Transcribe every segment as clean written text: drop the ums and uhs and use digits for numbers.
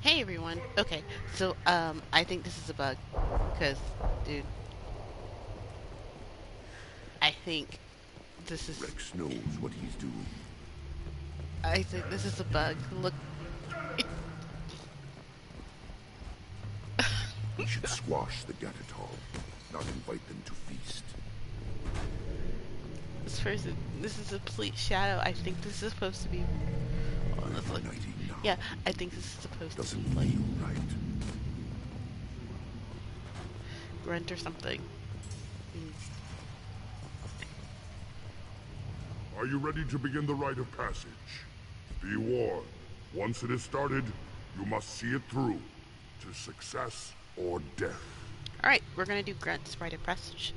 Hey everyone. Okay, so I think this is a bug, cause dude, I think this is, Rex knows what he's doing. I think this is a bug. Look, it, We should squash the Gatatol, not invite them to feast. this person, this is a complete shadow. I think this is supposed to be. Hold on, We're let's look. uniting now. Yeah, I think this is supposed to Doesn't be like feel right. grunt or something. Mm. Are you ready to begin the rite of passage? Be warned, once it is started, you must see it through to success or death. All right, we're gonna do grunts rite of passage.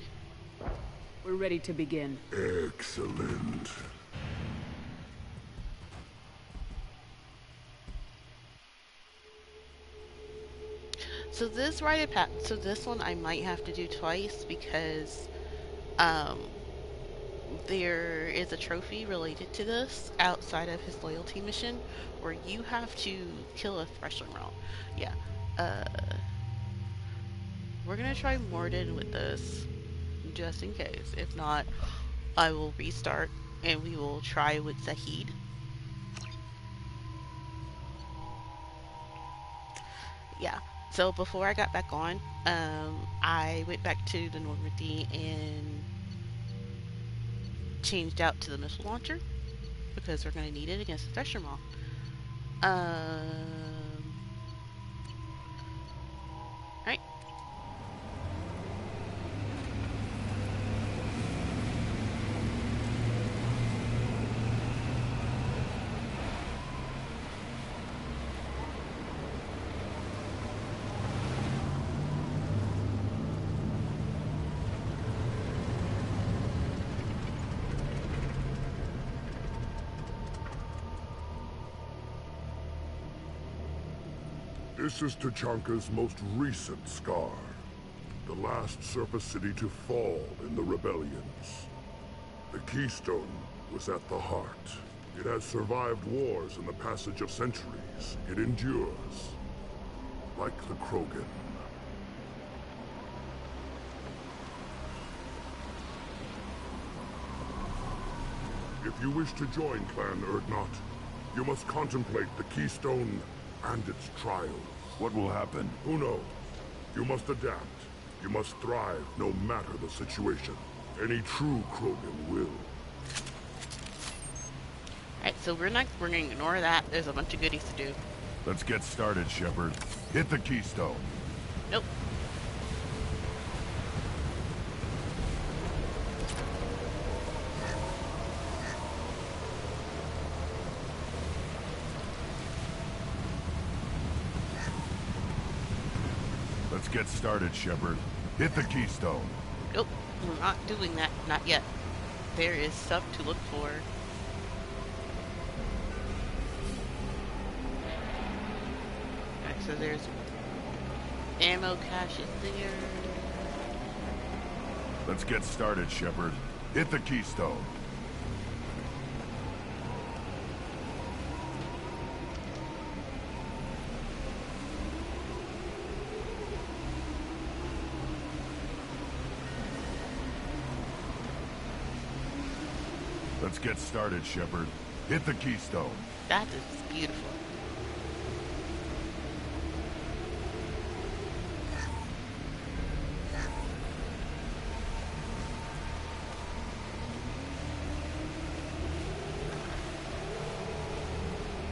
We're ready to begin. Excellent. So this rite of so this one I might have to do twice because um there is a trophy related to this outside of his loyalty mission where you have to kill a Thresh Emerald. Yeah. Uh, we're gonna try Mordin with this just in case. If not, I will restart and we will try with Zahid. Yeah. So before I got back on, I went back to the Normandy and changed out to the missile launcher because we're gonna need it against the Thresh Emerald. Right. This is Tachanka's most recent scar. The last surface city to fall in the rebellions. The Keystone was at the heart. It has survived wars and the passage of centuries. It endures. Like the Krogan. If you wish to join Clan Urdnot, you must contemplate the Keystone and its trials. What will happen? Who knows? You must adapt. You must thrive no matter the situation. Any true Krogan will. Alright, so we're gonna ignore that. There's a bunch of goodies to do. Let's get started, Shepard. Hit the keystone. Nope. Let's get started, Shepard. Hit the keystone. Nope. We're not doing that. Not yet. There is stuff to look for. Alright, so there's ammo caches there. Let's get started, Shepard. Hit the keystone. Let's get started, Shepard. Hit the keystone. That is beautiful.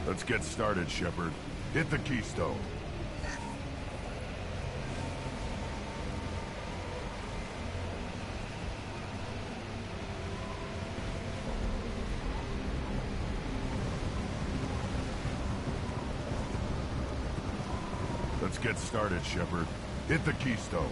Let's get started, Shepard. Hit the keystone. Let's get started, Shepard. Hit the keystone.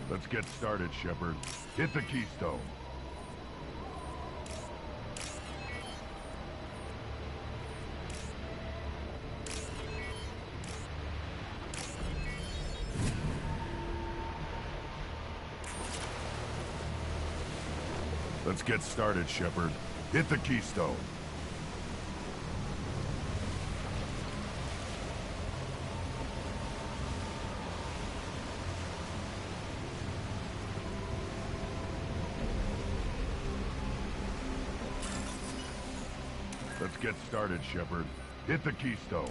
Let's get started, Shepard. Hit the keystone. Let's get started, Shepard. Hit the keystone. Let's get started, Shepard. Hit the keystone.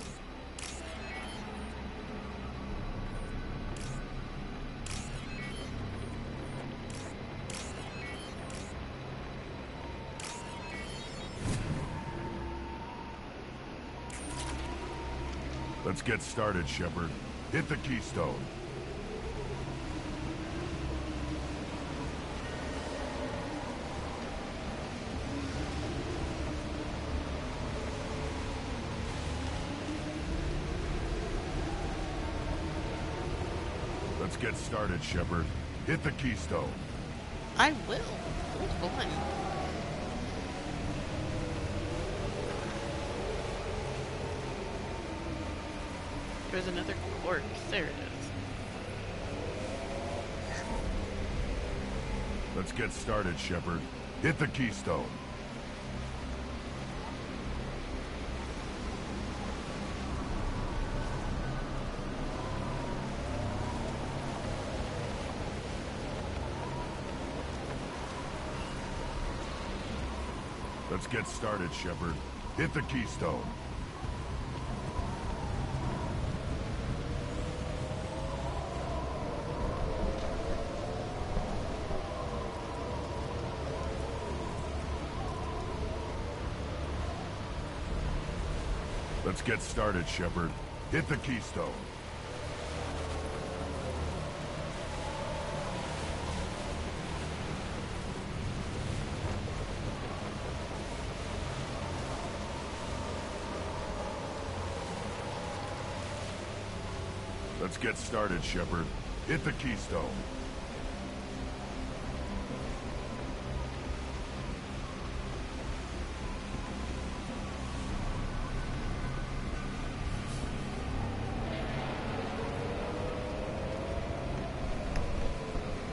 Let's get started, Shepard. Hit the keystone. Let's get started, Shepard. Hit the keystone. I will. Hold on. There's another corpse. There it is. Let's get started, Shepard. Hit the keystone. Let's get started, Shepard. Hit the keystone. Let's get started, Shepard. Hit the keystone. Let's get started, Shepard. Hit the keystone.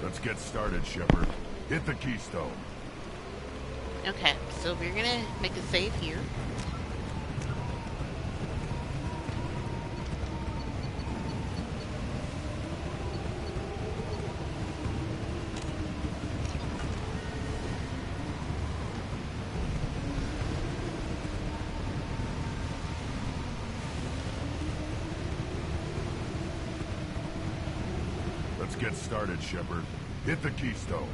Let's get started, Shepard. Hit the keystone. Okay, so we're gonna make a save here. Let's get started, Shepard. Hit the keystone.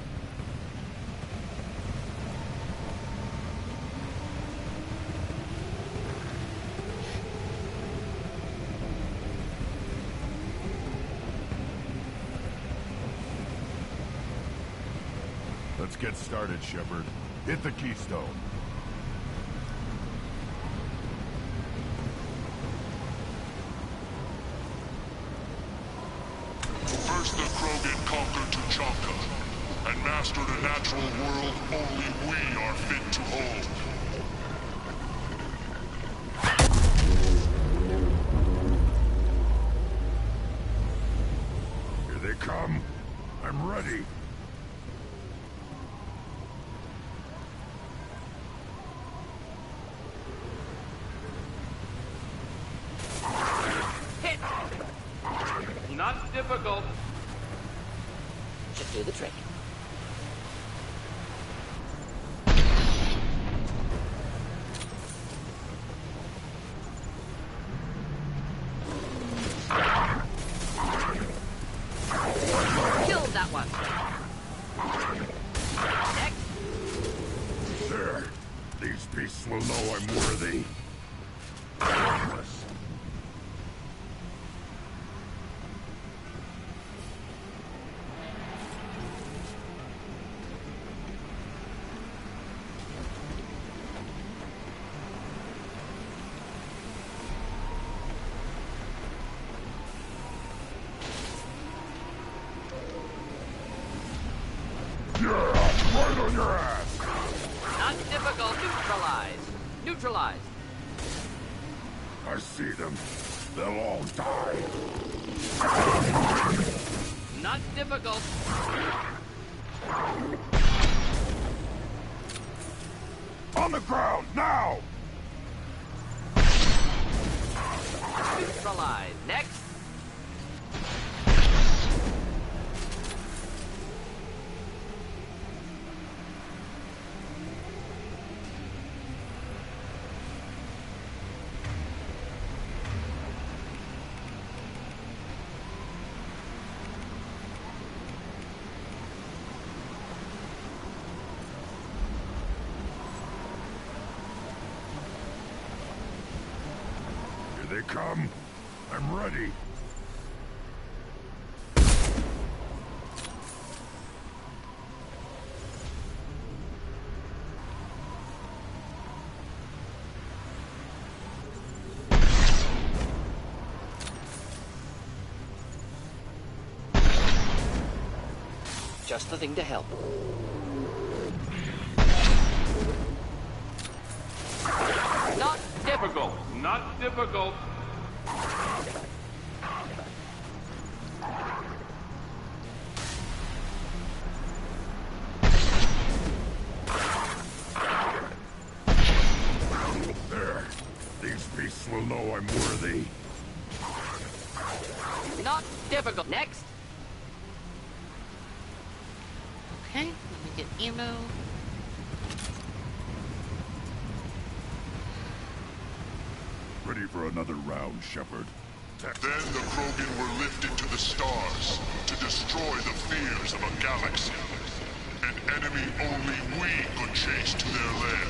Let's get started, Shepard. Hit the keystone. First the Krogan conquered Tuchanka, and mastered a natural world only we are fit to hold. Here they come. I'm ready. Not difficult. Should do the trick. Killed that one. Next. There. These beasts will know I'm worthy. Harmless. Yeah, right on your ass. Not difficult. Neutralize. Neutralize. I see them. They'll all die. Not difficult. On the ground, now! Neutralize. Next. Here they come. I'm ready. Just the thing to help. Not difficult. Not difficult. There. These beasts will know I'm worthy. Not difficult. Next. Okay, let me get ammo. Ready for another round, Shepard. Then the Krogan were lifted to the stars to destroy the fears of a galaxy. An enemy only we could chase to their lair.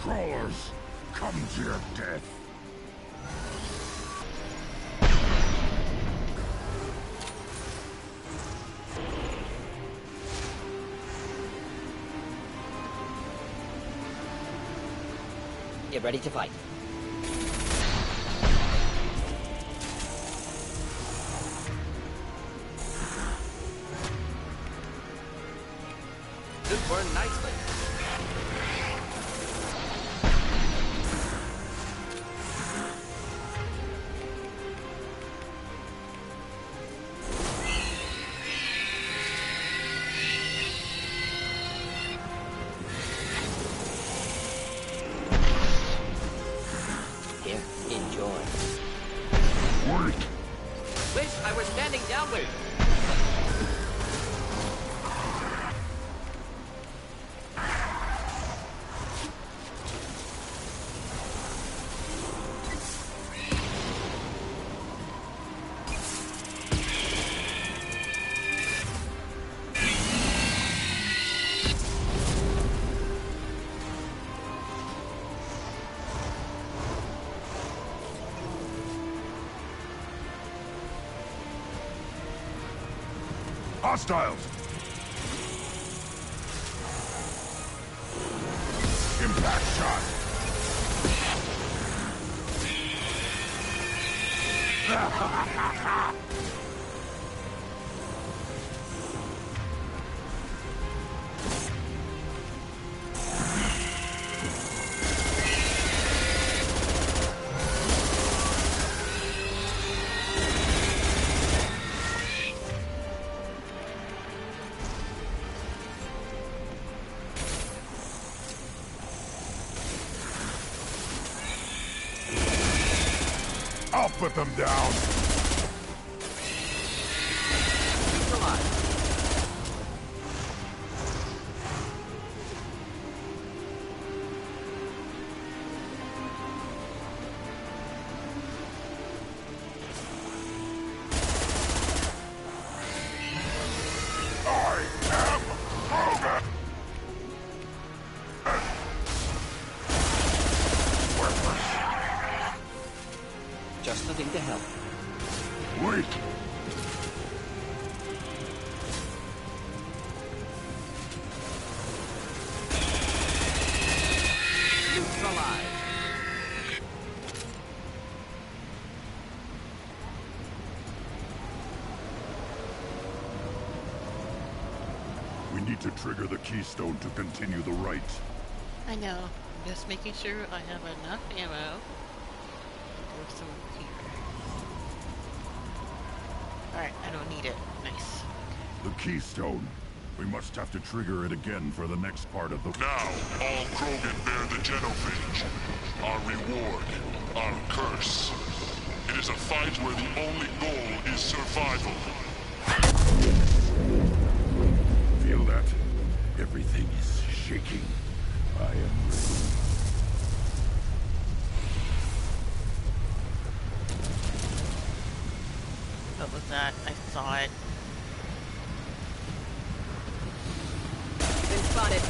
Crawlers, come to your death. Get ready to fight. Should burn nicely. Here, enjoy. Wait! Wish I were standing downward. Hostiles! Impact shot! I'll put them down! Neutralize. I am Krogan! Just the thing to help. Wait! Neutralize. We need to trigger the keystone to continue the right. I know. I'm just making sure I have enough ammo. There's some here. Alright, I don't need it. Nice. The keystone. We must have to trigger it again for the next part of the... Now, all Krogan bear the Genophage. Our reward, our curse. It is a fight where the only goal is survival. Feel that? Everything is shaking. I am ready. What was that? I saw it. Been spotted.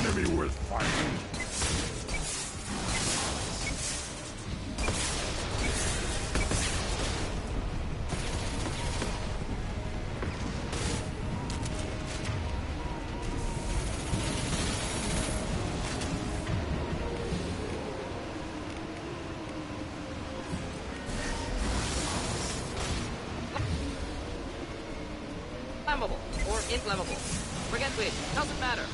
Enemy worth fighting. Flammable or inflammable. Forget which. Doesn't matter.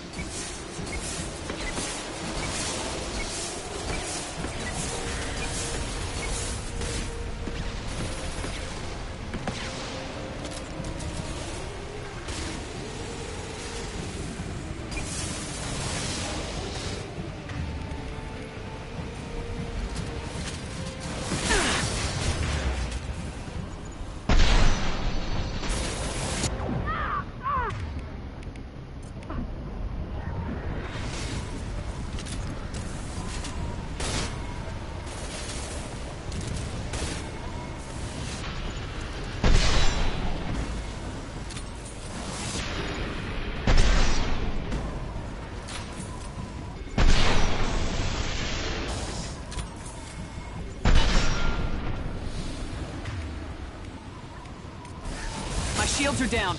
My shields are down.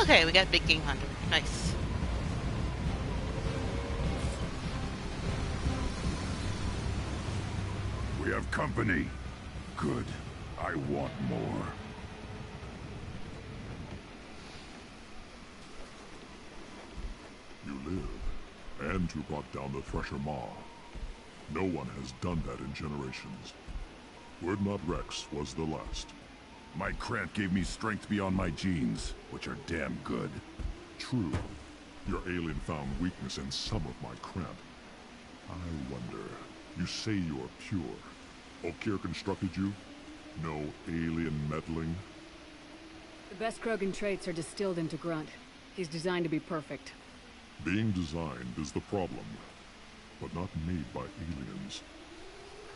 Okay, we got Big Game Hunter. Nice. We have company. Good. I want more. You live, and you brought down the Thresher Maw. No one has done that in generations. Urdnot Rex was the last. My Krant gave me strength beyond my genes, which are damn good. True. Your alien found weakness in some of my Krant. I wonder, you say you are pure. Okeer constructed you? No alien meddling? The best Krogan traits are distilled into Grunt. He's designed to be perfect. Being designed is the problem, but not made by aliens.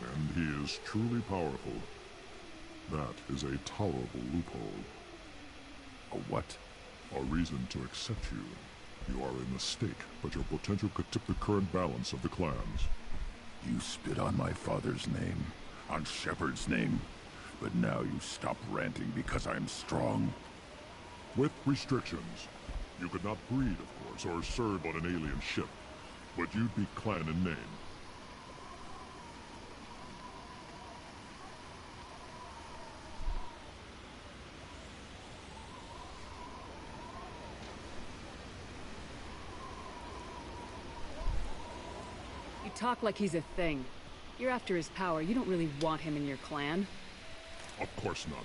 And he is truly powerful. That is a tolerable loophole. A what? A reason to accept you. You are a mistake, but your potential could tip the current balance of the clans. You spit on my father's name, on Shepard's name, but now you stop ranting because I'm strong. With restrictions. You could not breed, of course, or serve on an alien ship, but you'd be clan in name. You talk like he's a thing. You're after his power. You don't really want him in your clan. Of course not.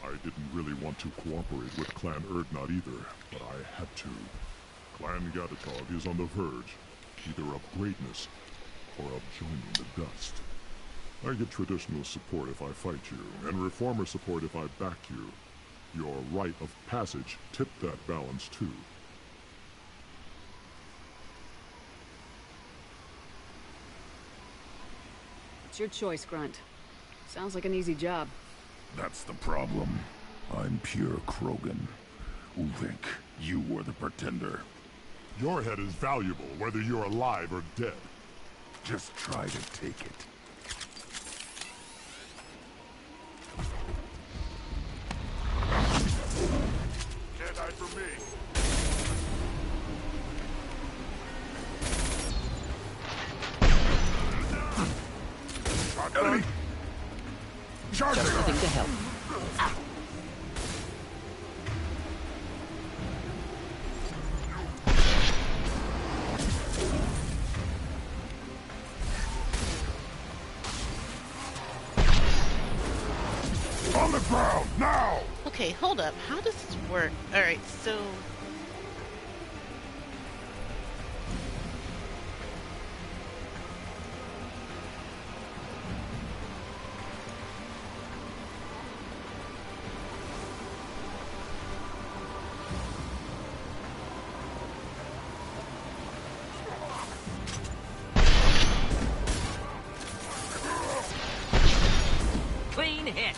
I didn't really want to cooperate with Clan Urdnot either, but I had to. Clan Gatatog is on the verge, either of greatness or of joining the dust. I get traditional support if I fight you, and reformer support if I back you. Your rite of passage tipped that balance too. It's your choice, Grunt. Sounds like an easy job. That's the problem. I'm pure Krogan. Uvik, you were the pretender. Your head is valuable, whether you're alive or dead. Just try to take it. Can't hide from me. Enemy! Charge! Just looking to help. On the ground, now! Okay, hold up. How does this work? Alright, so... Clean hit.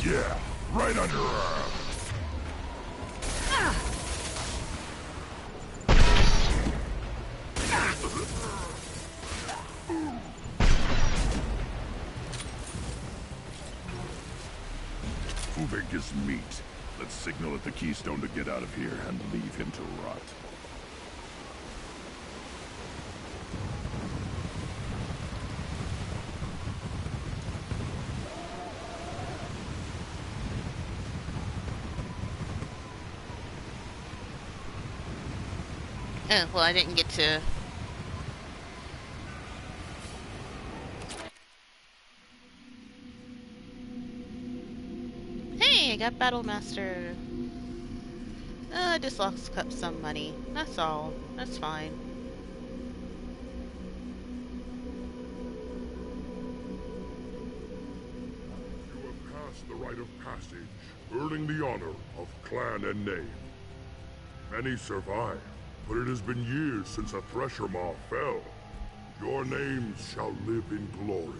Yeah, right under her. Uvik is meat. Let's signal at the Keystone to get out of here and leave him to rot. well, I didn't get to... Hey, I got Battlemaster. I just lost up some money. That's all. That's fine. You have passed the rite of passage, earning the honor of clan and name. Many survive, but it has been years since a Thresher Maw fell. Your names shall live in glory.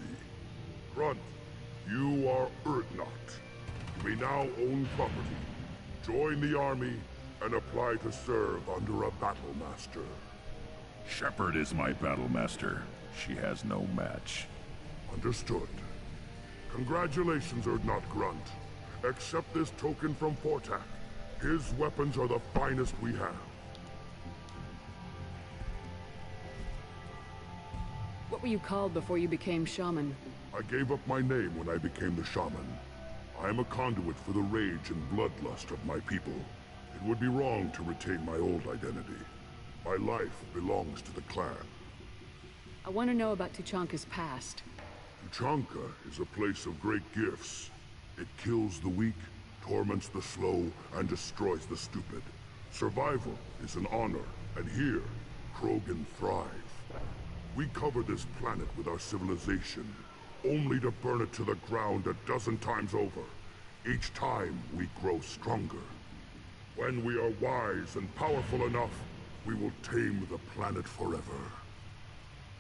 Grunt, you are Urdnot. You may now own property. Join the army and apply to serve under a Battlemaster. Shepard is my Battlemaster. She has no match. Understood. Congratulations, Urdnot Grunt. Accept this token from Fortak. His weapons are the finest we have. What were you called before you became shaman? I gave up my name when I became the shaman. I am a conduit for the rage and bloodlust of my people. It would be wrong to retain my old identity. My life belongs to the clan. I want to know about Tuchanka's past. Tuchanka is a place of great gifts. It kills the weak, torments the slow, and destroys the stupid. Survival is an honor, and here, Krogan thrive. We cover this planet with our civilization, only to burn it to the ground a dozen times over. Each time, we grow stronger. When we are wise and powerful enough, we will tame the planet forever.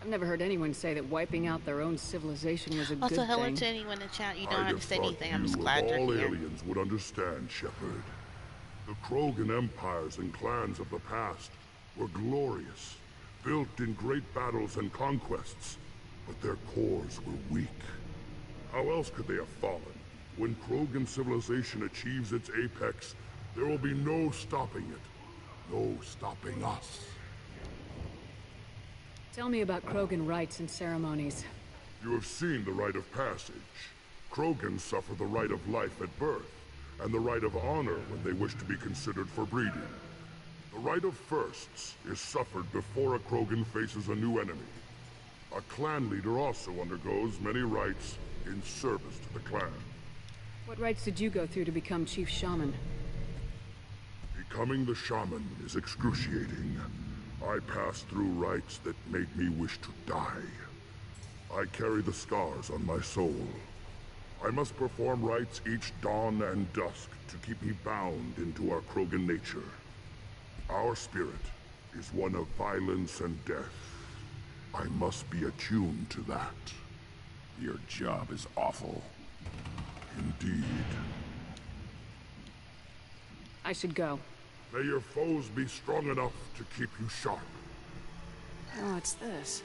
I've never heard anyone say that wiping out their own civilization was a good Also, hello thing. to anyone in chat. You don't I'd have to say thought anything. I'm just you, glad of you're all here. aliens would understand, Shepard. The Krogan empires and clans of the past were glorious, built in great battles and conquests, but their cores were weak. How else could they have fallen? When Krogan civilization achieves its apex, there will be no stopping it. No stopping us. Tell me about Krogan rites and ceremonies. You have seen the rite of passage. Krogan suffer the rite of life at birth, and the rite of honor when they wish to be considered for breeding. The rite of firsts is suffered before a Krogan faces a new enemy. A clan leader also undergoes many rites in service to the clan. What rites did you go through to become Chief Shaman? Becoming the shaman is excruciating. I passed through rites that made me wish to die. I carry the scars on my soul. I must perform rites each dawn and dusk to keep me bound into our Krogan nature. Our spirit is one of violence and death. I must be attuned to that. Your job is awful. Indeed. I should go. May your foes be strong enough to keep you sharp. Oh, what's this?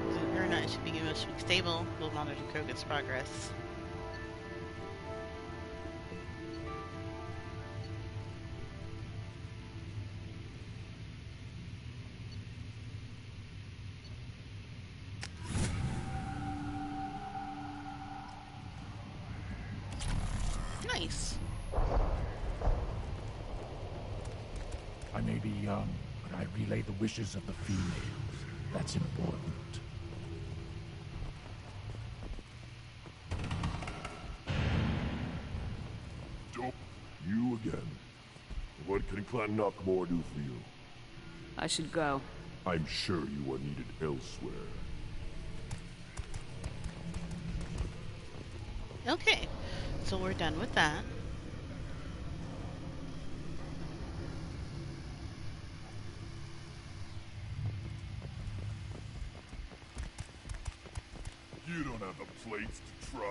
The Urnite should be emotionally stable. Will monitor Krogan's progress. Nice. I may be young, but I relay the wishes of the females. That's important. Dope. You again. What can Clan Knockmore do for you? I should go. I'm sure you are needed elsewhere. Okay, so we're done with that. You don't have the plates to try.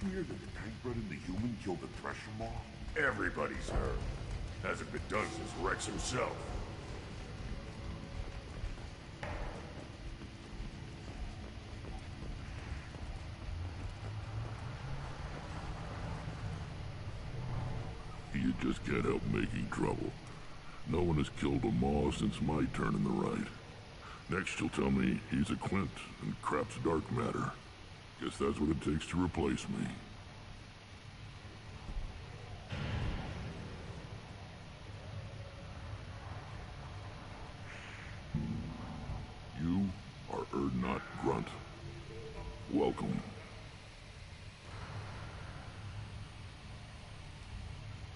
You hear that the Tankbred and the human killed the Thresher Maw? Everybody's heard. Hasn't been done since Rex himself. You just can't help making trouble. No one has killed a Maw since my turn in the right. Next you'll tell me he's a Clint and crap's dark matter. Guess that's what it takes to replace me. You are Urdnot Grunt. Welcome.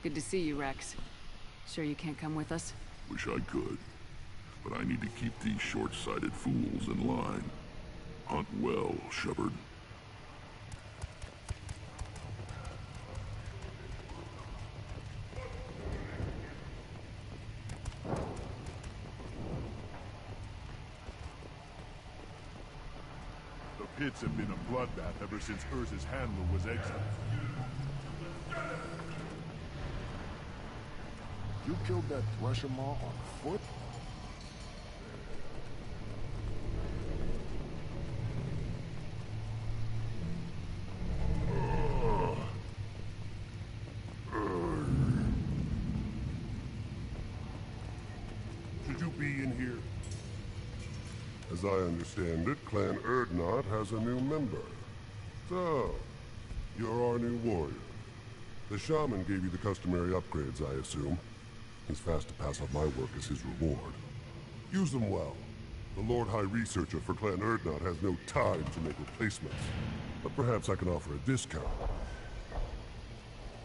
Good to see you, Rex. Sure you can't come with us? Wish I could. But I need to keep these short-sighted fools in line. Hunt well, Shepard. The pits have been a bloodbath ever since Urza's handler was exiled. You killed that Thresher Maw on foot? Should you be in here? As I understand it, Clan Urdnot has a new member. So, you're our new warrior. The shaman gave you the customary upgrades, I assume. He's fast to pass off my work as his reward. Use them well. The Lord High Researcher for Clan Urdnot has no time to make replacements. But perhaps I can offer a discount.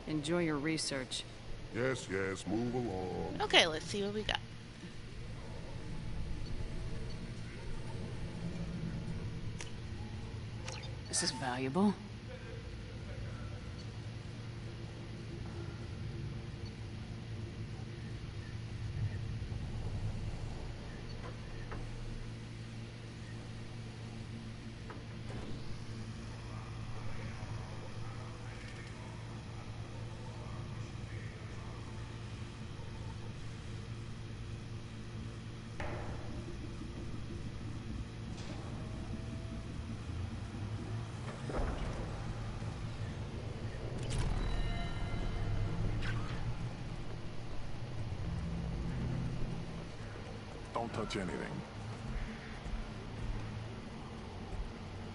Enjoy your research. Yes, yes, move along. Okay, let's see what we got. This is valuable. Don't touch anything.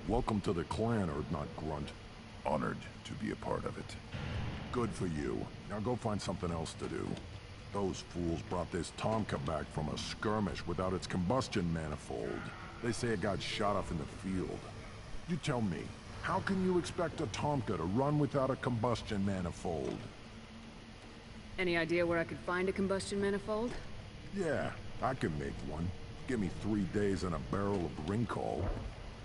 Welcome to the clan, Urdnot Grunt. Honored to be a part of it. Good for you. Now go find something else to do. Those fools brought this Tomka back from a skirmish without its combustion manifold. They say it got shot off in the field. You tell me, how can you expect a Tomka to run without a combustion manifold? Any idea where I could find a combustion manifold? Yeah, I can make one. Give me 3 days and a barrel of Ringcall.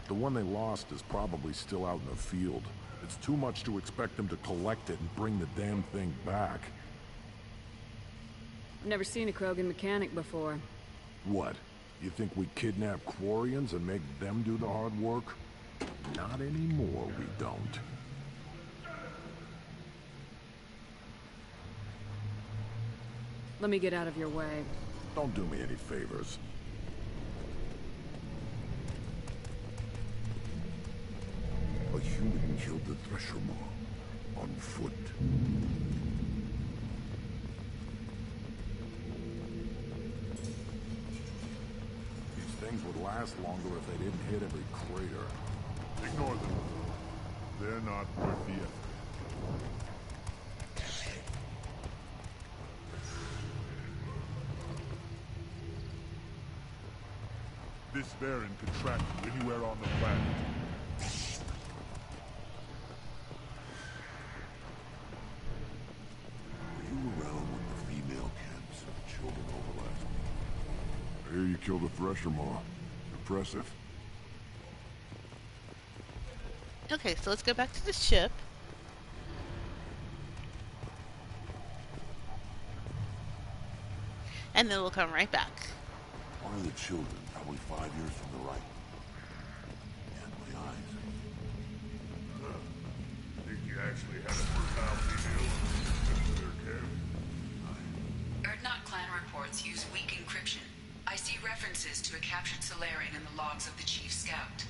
The one they lost is probably still out in the field. It's too much to expect them to collect it and bring the damn thing back. I've never seen a Krogan mechanic before. What? You think we kidnap Quarians and make them do the hard work? Not anymore, we don't. Let me get out of your way. Don't do me any favors. A human killed the Thresher Maw on foot. These things would last longer if they didn't hit every crater. Ignore them. They're not worth the effort. This variant could track you anywhere on the planet. Were you around when the female camps and the children overlapped? I hear you killed a Thresher Maw. Impressive. Okay, so let's go back to the ship. And then we'll come right back. One of the children, probably 5 years from the right. And my eyes. Think you actually had a fertile female in their camp? Erdnot clan reports use weak encryption. I see references to a captured Solarian in the logs of the Chief Scout.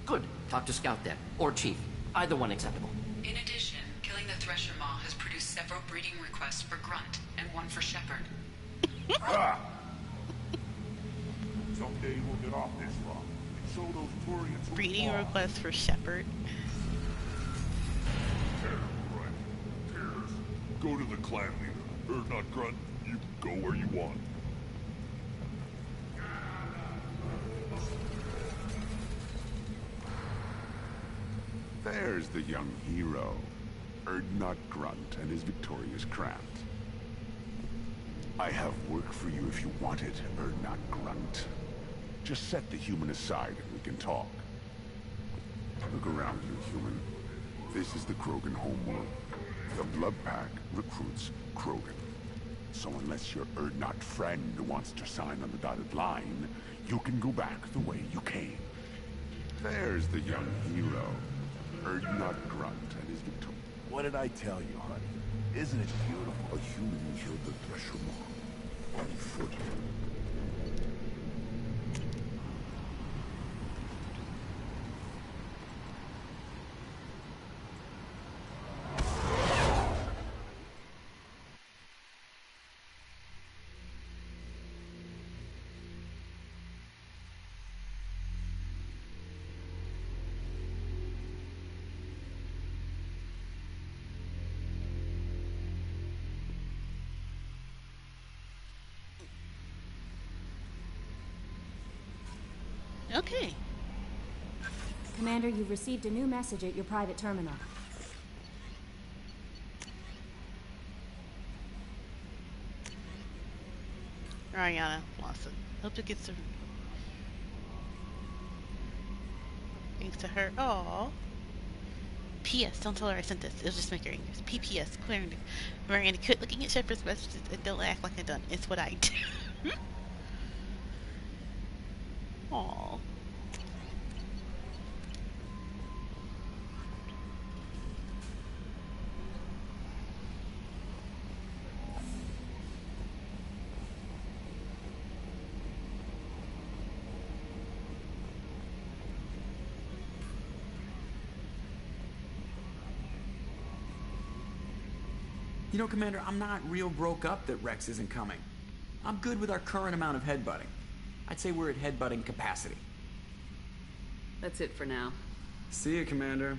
Good. Talk to Scout then. Or Chief. Either one acceptable. In addition, killing the Thresher Maw has produced several breeding requests for Grunt and one for Shepard. Someday we'll get off this rock and show those Turians who Breeding are. request for Shepard. Right. Tears. Go to the clan leader. Erdnot Grunt, you can go where you want. There's the young hero, Erdnot Grunt and his victorious craft. I have work for you if you want it, Erdnot Grunt. Just set the human aside and we can talk. Look around you, human. This is the Krogan homeworld. The Blood Pack recruits Krogan. So unless your Erdnot friend wants to sign on the dotted line, you can go back the way you came. There's the young hero, Erdnot Grunt and his victorious. What did I tell you, honey? Isn't it beautiful? A human killed the Thresher Maw on foot. Okay. Commander, you've received a new message at your private terminal. Ariana Lawson. Hope to get some thanks to her. Aww. P.S. Don't tell her I sent this. It'll just make her angry. P.P.S. Miranda, quit looking at Shepard's messages and don't act like I done. It's what I do. Aww. You know, Commander, I'm not real broke up that Rex isn't coming. I'm good with our current amount of headbutting. I'd say we're at headbutting capacity. That's it for now. See you, Commander.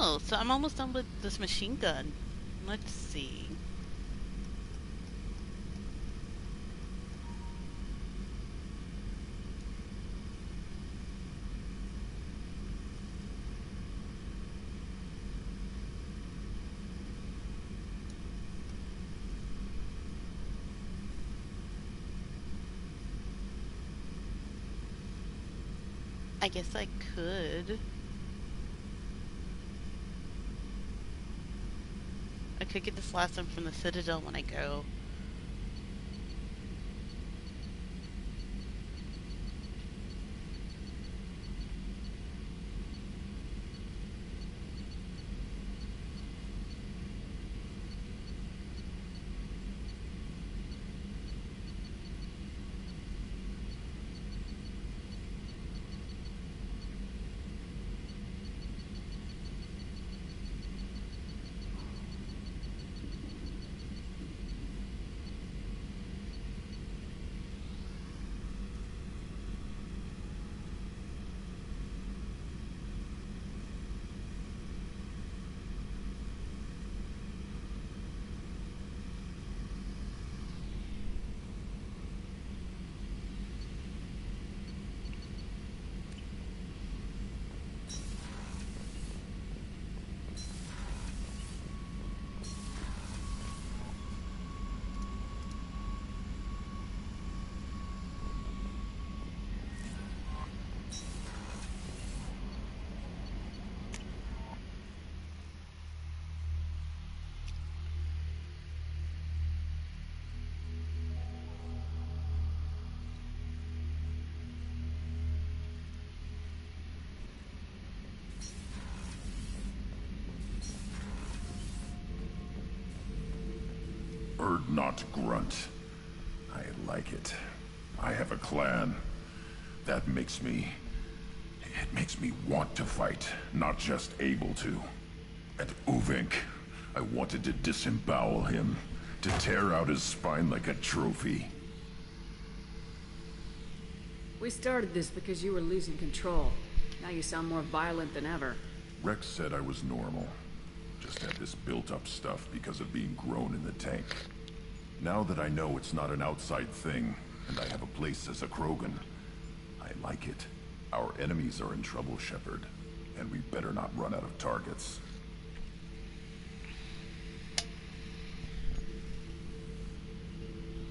Oh, so I'm almost done with this machine gun. Let's see. I guess I could. I could get this last one from the Citadel when I go. Not grunt. I like it. I have a clan. That makes me... It makes me want to fight, not just able to. At Uvink, I wanted to disembowel him, to tear out his spine like a trophy. We started this because you were losing control. Now you sound more violent than ever. Rex said I was normal. Just had this built-up stuff because of being grown in the tank. Now that I know it's not an outside thing, and I have a place as a Krogan, I like it. Our enemies are in trouble, Shepard, and we better not run out of targets.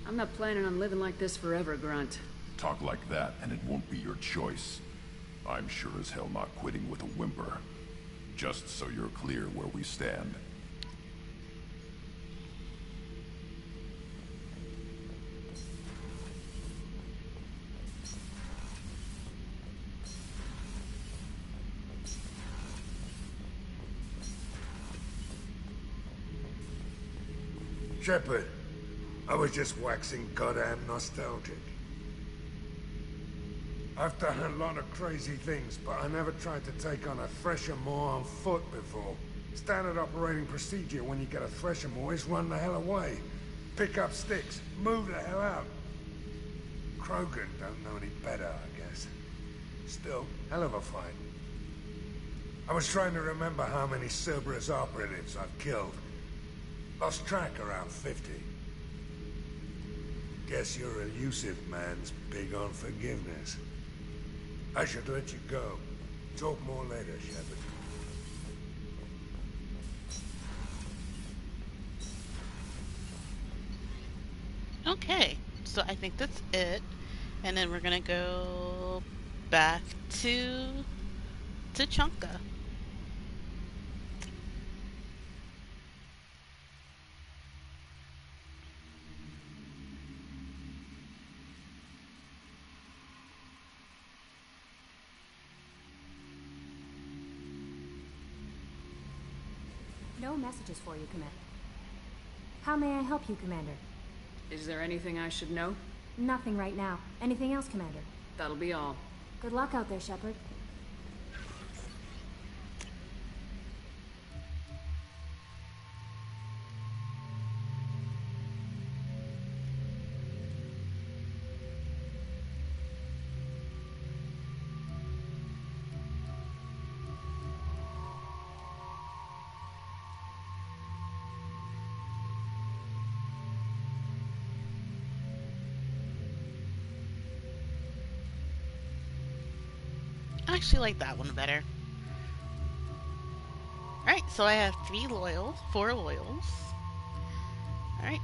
I'm not planning on living like this forever, Grunt. Talk like that, and it won't be your choice. I'm sure as hell not quitting with a whimper. Just so you're clear where we stand. Shepard, I was just waxing goddamn nostalgic. I've done a lot of crazy things, but I never tried to take on a Thresher Maw on foot before. Standard operating procedure when you get a Thresher Maw is run the hell away. Pick up sticks, move the hell out. Krogan don't know any better, I guess. Still, hell of a fight. I was trying to remember how many Cerberus operatives I've killed. Lost track around 50. Guess your elusive man's big on forgiveness. I should let you go. Talk more later, Shepard. Okay, so I think that's it. And then we're gonna go back to Tuchanka. No messages for you, Commander. How may I help you, Commander? Is there anything I should know? Nothing right now. Anything else, Commander? That'll be all. Good luck out there, Shepard. I actually like that one better. Alright, so I have 4 loyals. Alright.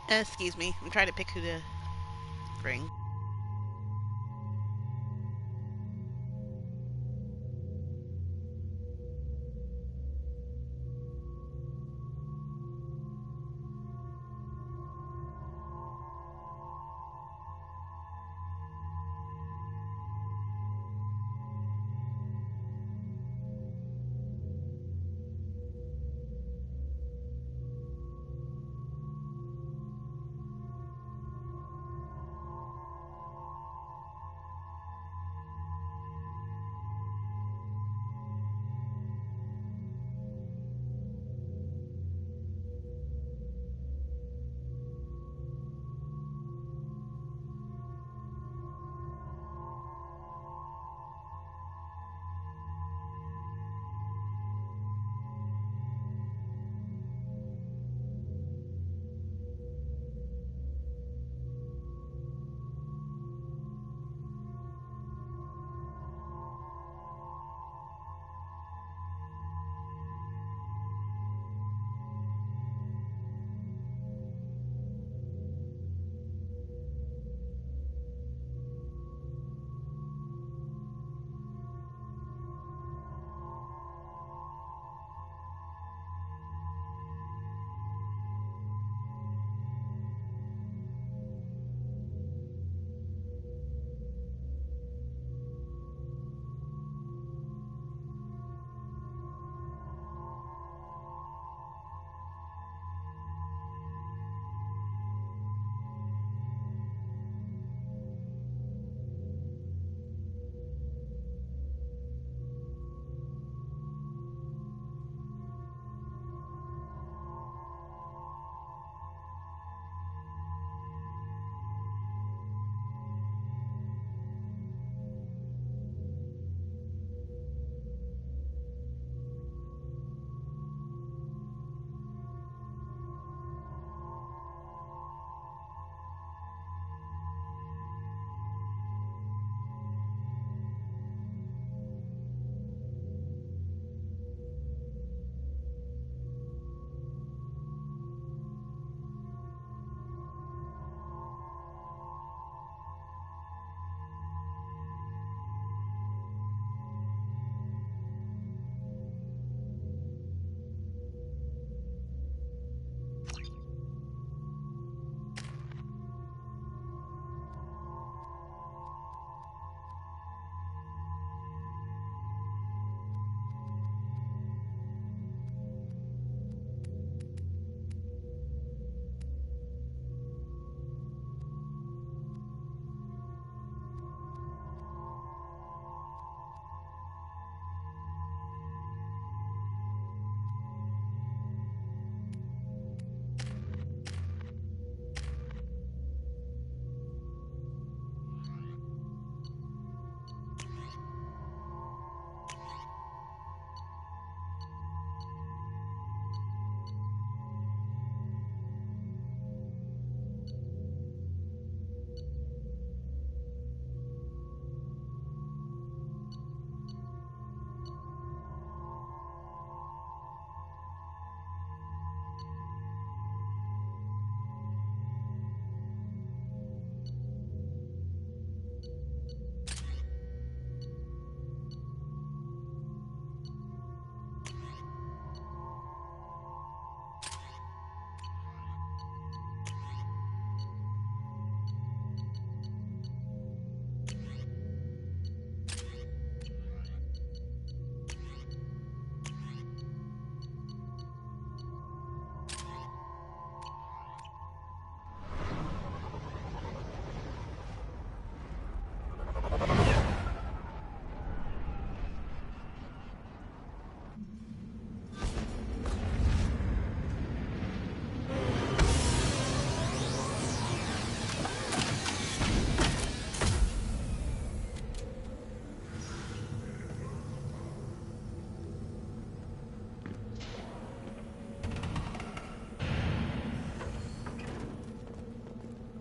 Excuse me. I'm trying to pick who to bring.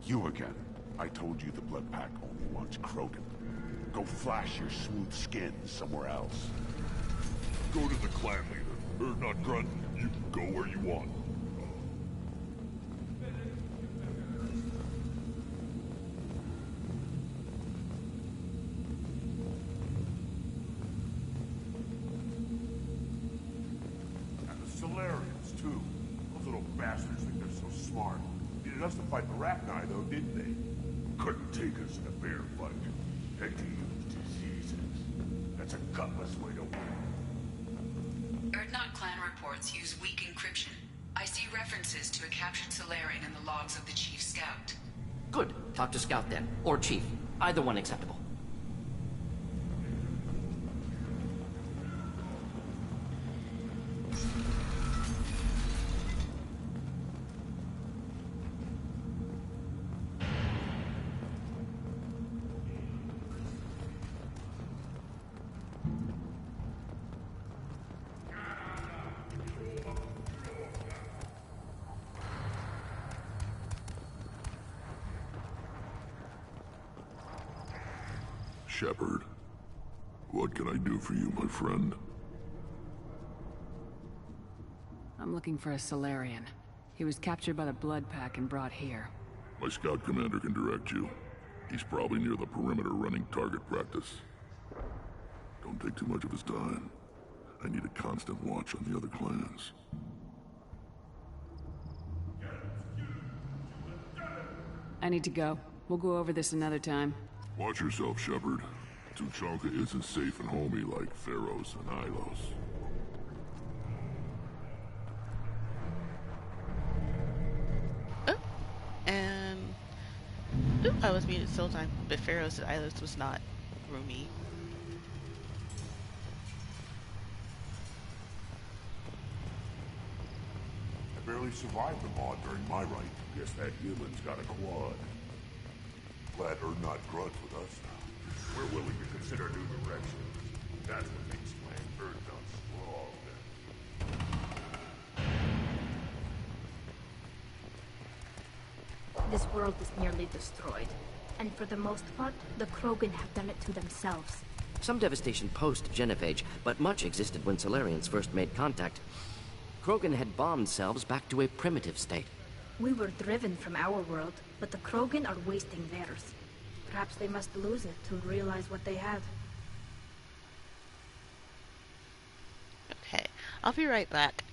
You again. I told you the Blood Pack only wants Krogan. Go flash your smooth skin somewhere else. Go to the clan leader. Not Grunt. You can go where you want. And the Solarians, too. Those little bastards think they're so smart. Needed us to fight the Rachni, though, didn't they? Couldn't take us in a fair fight. Had to use diseases. That's a gutless way to win. Erdnot clan reports use weak encryption. I see references to a captured Solarian in the logs of the Chief Scout. Good. Talk to Scout then. Or Chief. Either one acceptable. Shepard, what can I do for you, my friend? I'm looking for a Solarian. He was captured by the Blood Pack and brought here. My scout commander can direct you. He's probably near the perimeter running target practice. Don't take too much of his time. I need a constant watch on the other clans. I need to go. We'll go over this another time. Watch yourself, Shepard. Tuchanka isn't safe and homey like Theros and Ilos. Oh, and I was muted the whole time, but Pharaoh's and Ilos was not roomy. I barely survived the mod during my rite. Guess that human's got a quad. Glad Erdnot Grunt with us now. We're willing to consider new directions. That's what makes Clan Erdnot strong. This world is nearly destroyed. And for the most part, the Krogan have done it to themselves. Some devastation post-Genophage, but much existed when Solarians first made contact. Krogan had bombed selves back to a primitive state. We were driven from our world, but the Krogan are wasting theirs. Perhaps they must lose it to realize what they have. Okay, I'll be right back.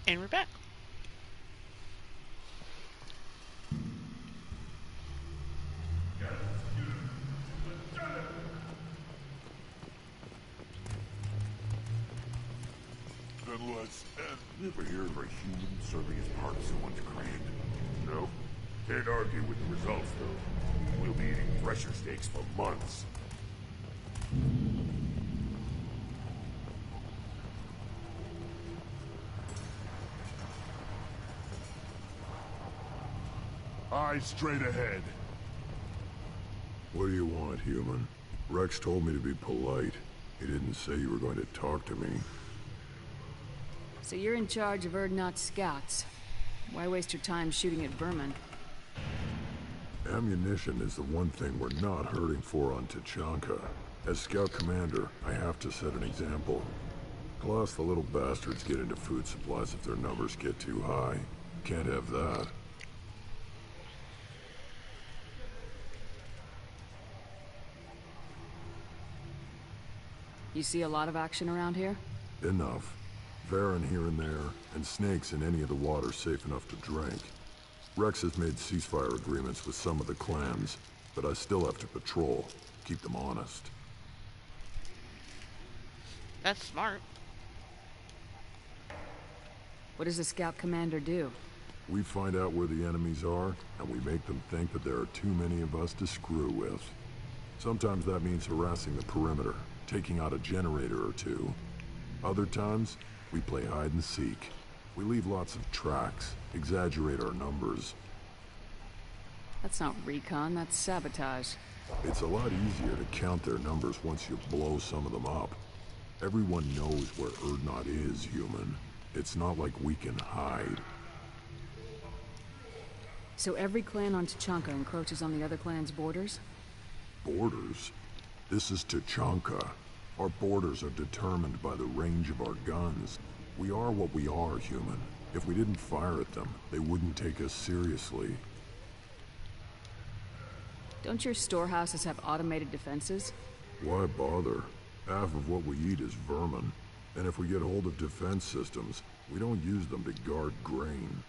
And we're back. Then let's end. You ever hear of a human serving as part of someone's clan? No. Can't argue with the results, though. We'll be eating fresher steaks for months. Eyes straight ahead. What do you want, human? Rex told me to be polite. He didn't say you were going to talk to me. So you're in charge of Urdnot scouts. Why waste your time shooting at vermin? Ammunition is the one thing we're not hurting for on Tachanka. As scout commander, I have to set an example. Plus, the little bastards get into food supplies if their numbers get too high. Can't have that. You see a lot of action around here? Enough. Varen here and there, and snakes in any of the water safe enough to drink. Rex has made ceasefire agreements with some of the clans, but I still have to patrol, keep them honest. That's smart. What does the scout commander do? We find out where the enemies are, and we make them think that there are too many of us to screw with. Sometimes that means harassing the perimeter, taking out a generator or two. Other times, we play hide and seek. We leave lots of tracks, exaggerate our numbers. That's not recon, that's sabotage. It's a lot easier to count their numbers once you blow some of them up. Everyone knows where Urdnot is, human. It's not like we can hide. So every clan on Tachanka encroaches on the other clan's borders? Borders? This is Tachanka. Our borders are determined by the range of our guns. We are what we are, human. If we didn't fire at them, they wouldn't take us seriously. Don't your storehouses have automated defenses? Why bother? Half of what we eat is vermin. And if we get hold of defense systems, we don't use them to guard grain.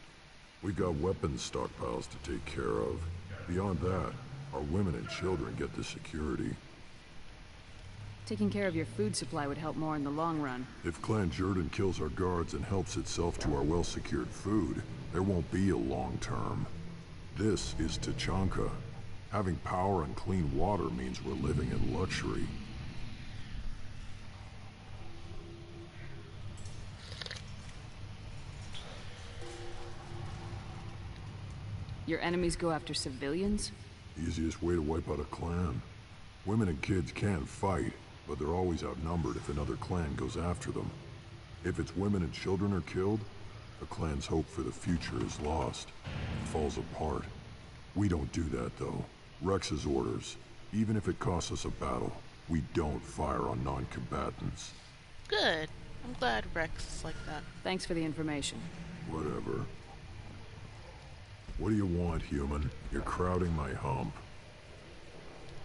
We got weapons stockpiles to take care of. Beyond that, our women and children get the security. Taking care of your food supply would help more in the long run. If Clan Jordan kills our guards and helps itself to our well-secured food, there won't be a long term. This is Tachanka. Having power and clean water means we're living in luxury. Your enemies go after civilians? Easiest way to wipe out a clan. Women and kids can fight, but they're always outnumbered if another clan goes after them. If its women and children are killed, the clan's hope for the future is lost. It falls apart. We don't do that, though. Rex's orders. Even if it costs us a battle, we don't fire on non-combatants. Good. I'm glad Rex is like that. Thanks for the information. Whatever. What do you want, human? You're crowding my hump.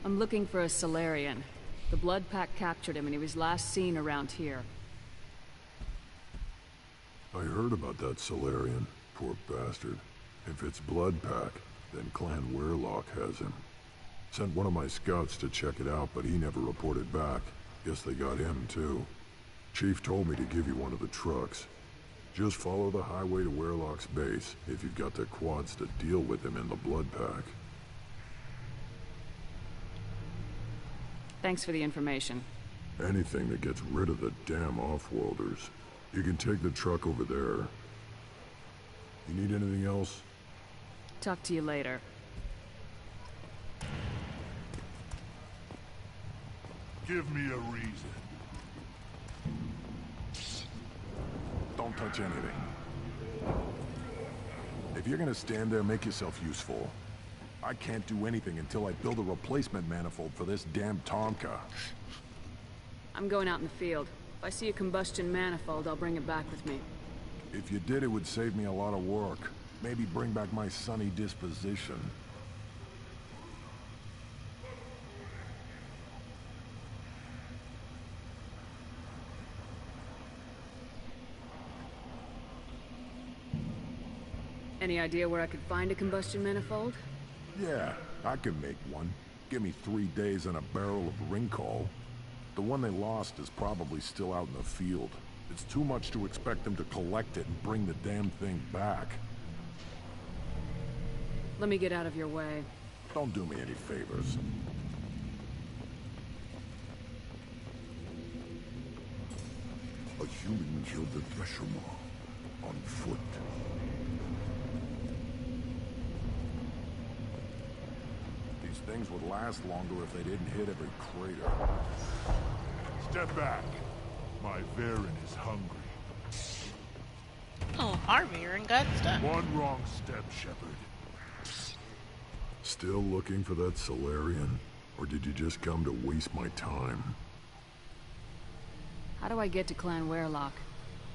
I'm looking for a Salarian. The Blood Pack captured him and he was last seen around here. I heard about that Salarian. Poor bastard. If it's Blood Pack, then Clan Weirlock has him. Sent one of my scouts to check it out, but he never reported back. Guess they got him, too. Chief told me to give you one of the trucks. Just follow the highway to Weirlock's base, if you've got the quads to deal with him in the Blood Pack. Thanks for the information. Anything that gets rid of the damn Offworlders. You can take the truck over there. You need anything else? Talk to you later. Give me a reason. Don't touch anything. If you're gonna stand there, make yourself useful. I can't do anything until I build a replacement manifold for this damn Tonka. I'm going out in the field. If I see a combustion manifold, I'll bring it back with me. If you did, it would save me a lot of work. Maybe bring back my sunny disposition. Any idea where I could find a combustion manifold? Yeah, I can make one. Give me 3 days and a barrel of Ringcall. The one they lost is probably still out in the field. It's too much to expect them to collect it and bring the damn thing back. Let me get out of your way. Don't do me any favors. A human killed the Thresher Maw on foot. These things would last longer if they didn't hit every crater. Step back. My Varen is hungry. Oh, our Varen got stuck. One wrong step, Shepard. Still looking for that Salarian? Or did you just come to waste my time? How do I get to Clan Werelock?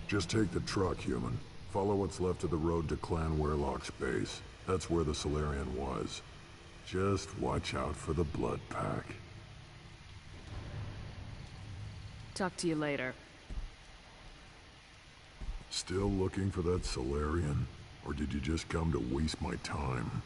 Just take the truck, human. Follow what's left of the road to Clan Werelock's base. That's where the Salarian was. Just watch out for the Blood Pack. Talk to you later. Still looking for that Salarian? Or did you just come to waste my time?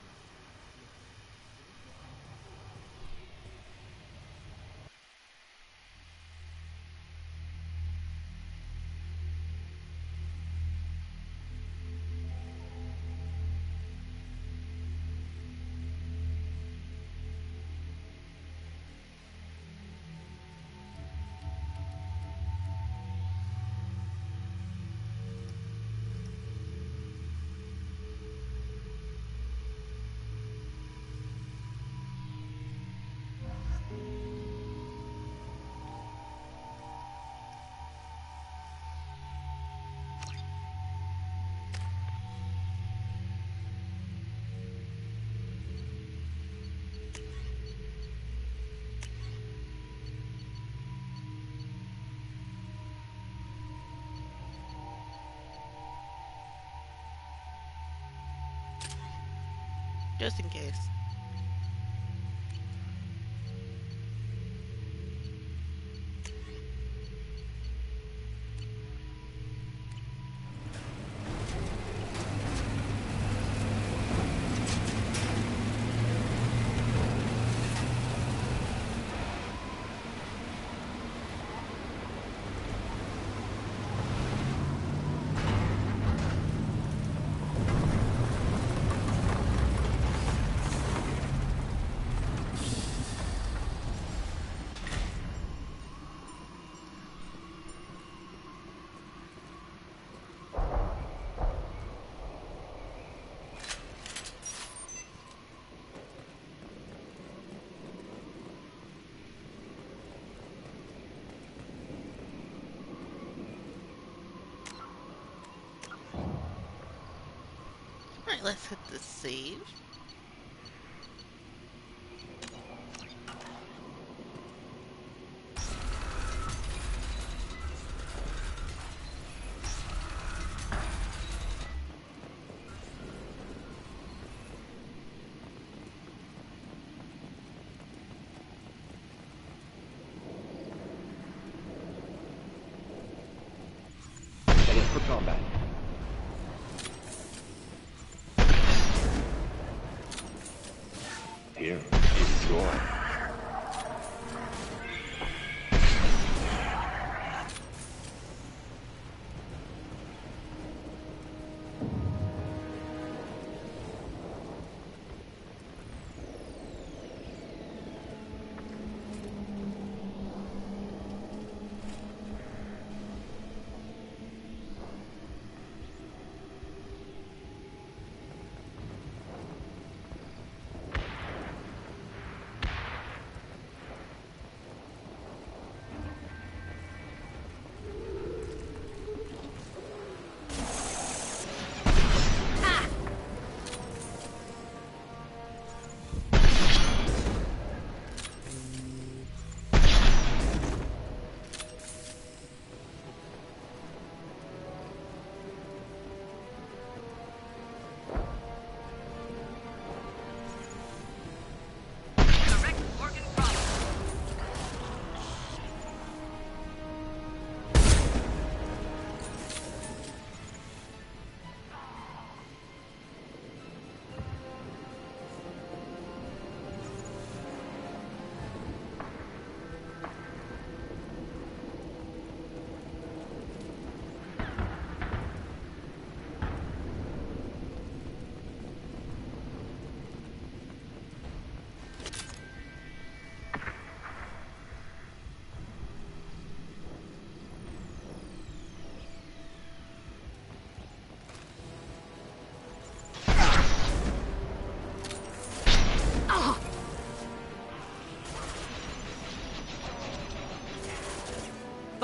Just in case. Alright, let's hit the save. Heading for combat. Here, enjoy.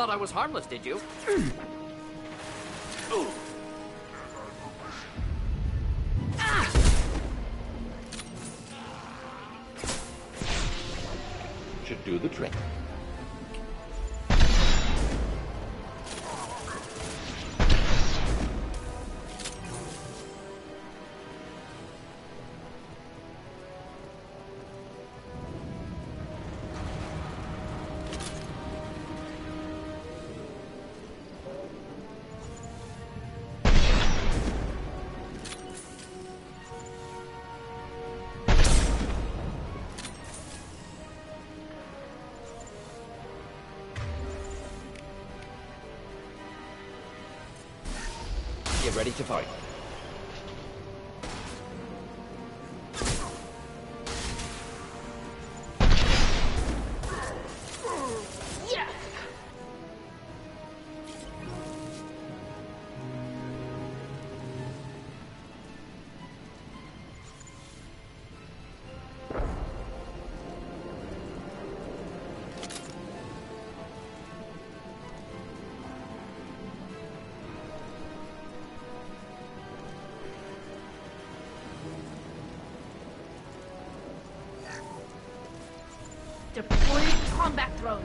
thought I was harmless, did you? Should do the trick. Get ready to fight. Deploying combat drone.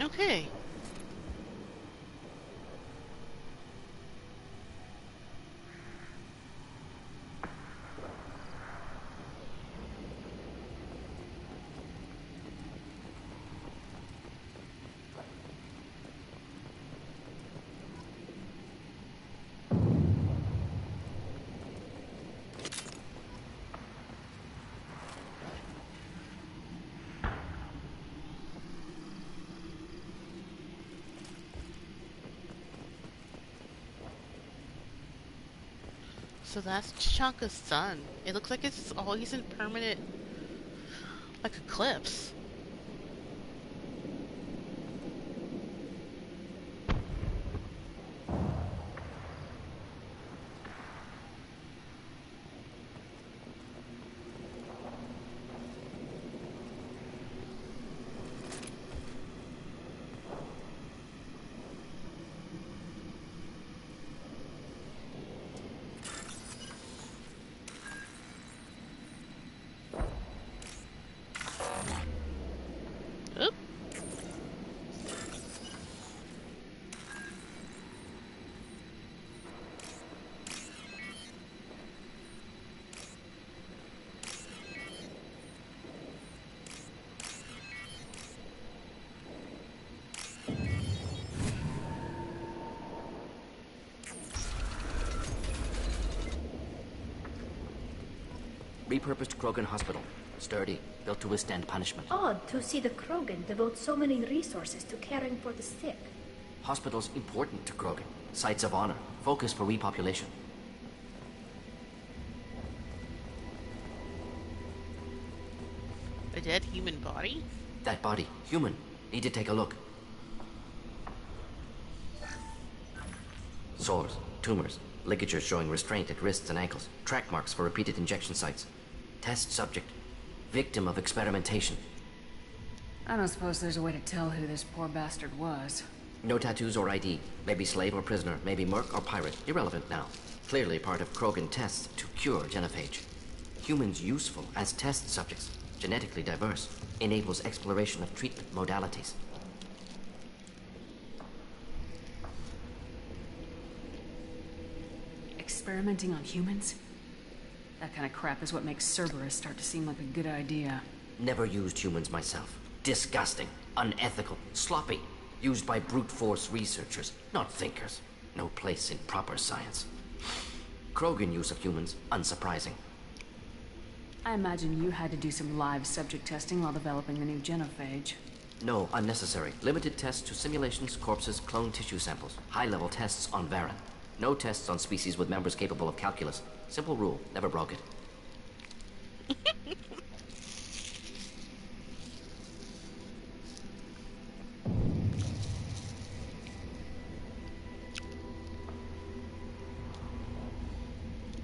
Okay. So that's Chaka's son. It looks like it's always in permanent, like, eclipse. Oop. Repurposed Krogan Hospital. Sturdy, built to withstand punishment. Odd to see the Krogan devote so many resources to caring for the sick. Hospitals important to Krogan. Sites of honor. Focus for repopulation. A dead human body? That body, human. Need to take a look. Sores, tumors, ligatures showing restraint at wrists and ankles, track marks for repeated injection sites. Test subject. Victim of experimentation. I don't suppose there's a way to tell who this poor bastard was. No tattoos or ID. Maybe slave or prisoner, maybe merc or pirate. Irrelevant now. Clearly part of Krogan tests to cure genophage. Humans useful as test subjects. Genetically diverse. Enables exploration of treatment modalities. Experimenting on humans? That kind of crap is what makes Cerberus start to seem like a good idea. Never used humans myself. Disgusting, unethical, sloppy. Used by brute force researchers, not thinkers. No place in proper science. Krogan use of humans, unsurprising. I imagine you had to do some live subject testing while developing the new genophage. No, unnecessary. Limited tests to simulations, corpses, cloned tissue samples. High-level tests on Varen. No tests on species with members capable of calculus. Simple rule, never broke it.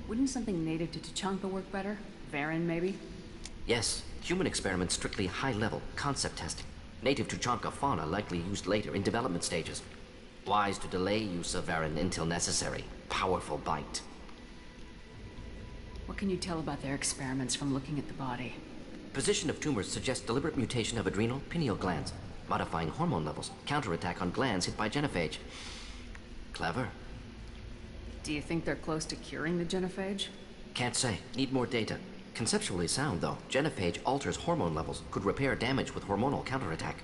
Wouldn't something native to Tuchanka work better? Varen, maybe? Yes, human experiments strictly high-level, concept testing. Native Tuchanka fauna likely used later in development stages. Wise to delay use of Varen until necessary. Powerful bite. What can you tell about their experiments from looking at the body? Position of tumors suggests deliberate mutation of adrenal, pineal glands, modifying hormone levels, counterattack on glands hit by genophage. Clever. Do you think they're close to curing the genophage? Can't say. Need more data. Conceptually sound, though. Genophage alters hormone levels, could repair damage with hormonal counterattack.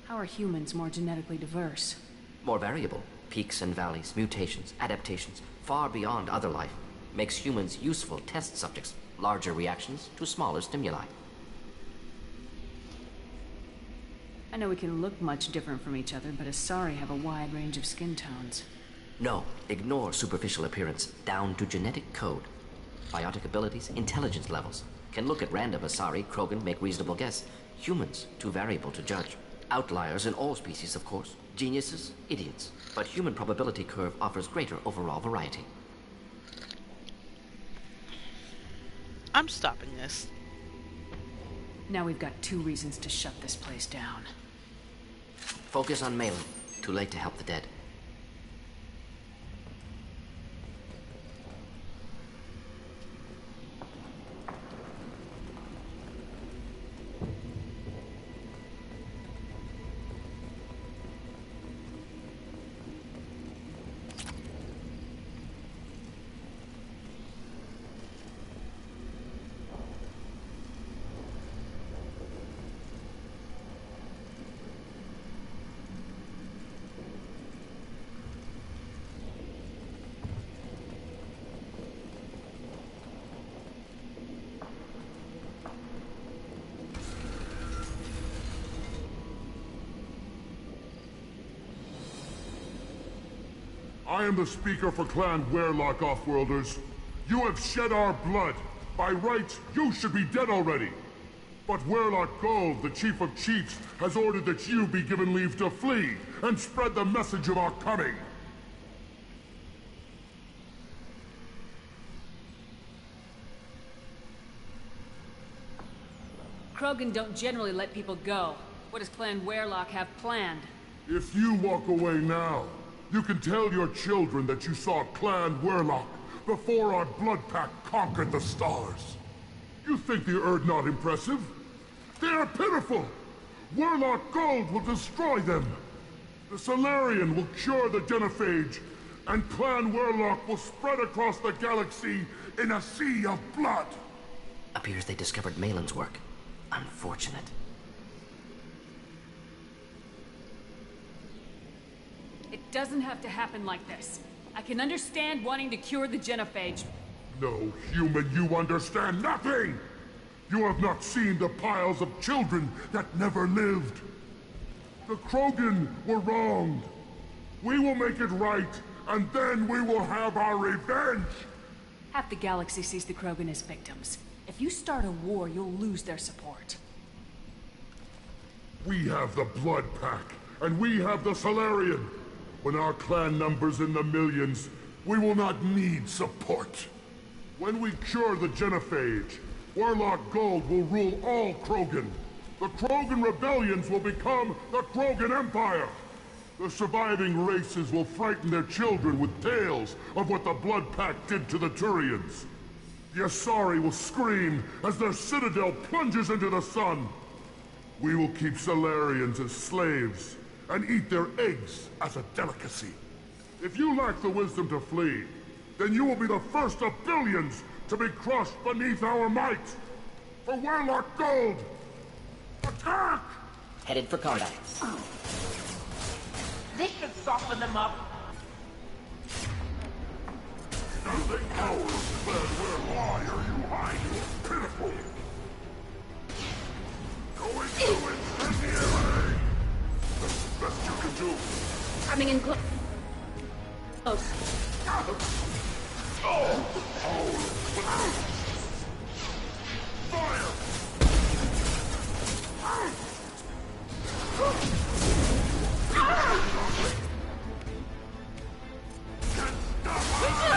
How are humans more genetically diverse? More variable. Peaks and valleys, mutations, adaptations, far beyond other life. Makes humans useful test subjects. Larger reactions to smaller stimuli. I know we can look much different from each other, but Asari have a wide range of skin tones. No, ignore superficial appearance, down to genetic code. Biotic abilities, intelligence levels. Can look at random Asari, Krogan, make reasonable guess. Humans, too variable to judge. Outliers in all species, of course. Geniuses, idiots. But human probability curve offers greater overall variety. I'm stopping this. Now we've got 2 reasons to shut this place down. Focus on Malin. Too late to help the dead. I am the speaker for Clan Werlock, Offworlders. You have shed our blood. By rights, you should be dead already. But Werlock Gold, the Chief of Chiefs, has ordered that you be given leave to flee and spread the message of our coming. Krogan don't generally let people go. What does Clan Werlock have planned? If you walk away now, you can tell your children that you saw Clan Werlock before our Blood Pack conquered the stars. You think the Erd not impressive? They are pitiful! Werlock Gold will destroy them! The Salarian will cure the genophage, and Clan Werlock will spread across the galaxy in a sea of blood! Appears they discovered Malin's work. Unfortunate. It doesn't have to happen like this. I can understand wanting to cure the genophage. No, human, you understand nothing! You have not seen the piles of children that never lived. The Krogan were wronged. We will make it right, and then we will have our revenge! Half the galaxy sees the Krogan as victims. If you start a war, you'll lose their support. We have the Blood Pack, and we have the Solarian. When our clan numbers in the millions, we will not need support. When we cure the Genophage, Warlock Gold will rule all Krogan. The Krogan rebellions will become the Krogan Empire. The surviving races will frighten their children with tales of what the Blood Pact did to the Turians. The Asari will scream as their citadel plunges into the sun. We will keep Solarians as slaves and eat their eggs as a delicacy. If you lack the wisdom to flee, then you will be the first of billions to be crushed beneath our might. For Warlock Gold! Attack! Headed for combat. This should soften them up. Nothing ours, but where lie are you hiding? Pitiful! Going to incendiary! That's the best you can do. Coming in close. I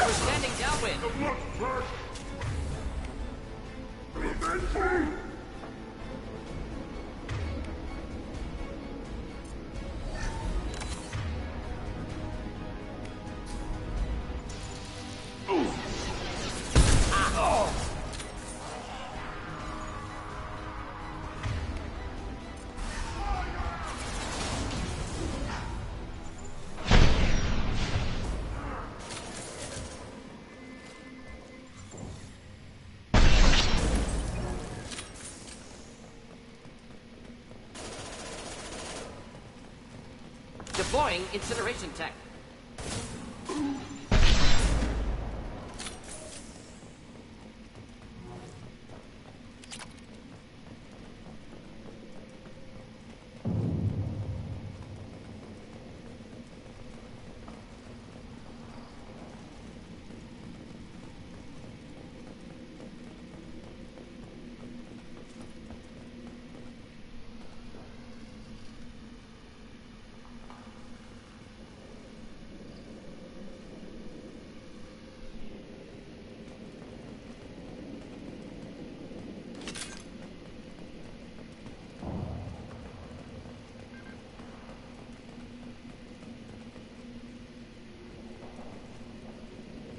was standing downwind. Deploying incineration tech.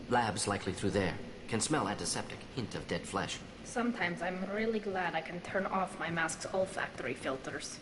Labs likely through there. Can smell antiseptic, hint of dead flesh. Sometimes I'm really glad I can turn off my mask's olfactory filters.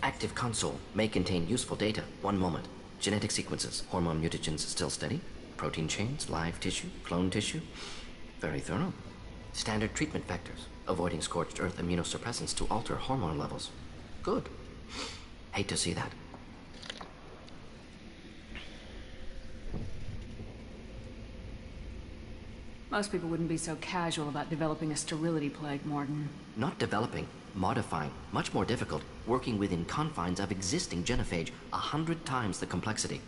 Active console may contain useful data. One moment. Genetic sequences. Hormone mutagens still steady. Protein chains, live tissue, clone tissue. Very thorough. Standard treatment vectors. Avoiding scorched earth immunosuppressants to alter hormone levels. Good. Hate to see that. Most people wouldn't be so casual about developing a sterility plague, Morton. Not developing, modifying. Much more difficult. Working within confines of existing genophage. 100 times the complexity.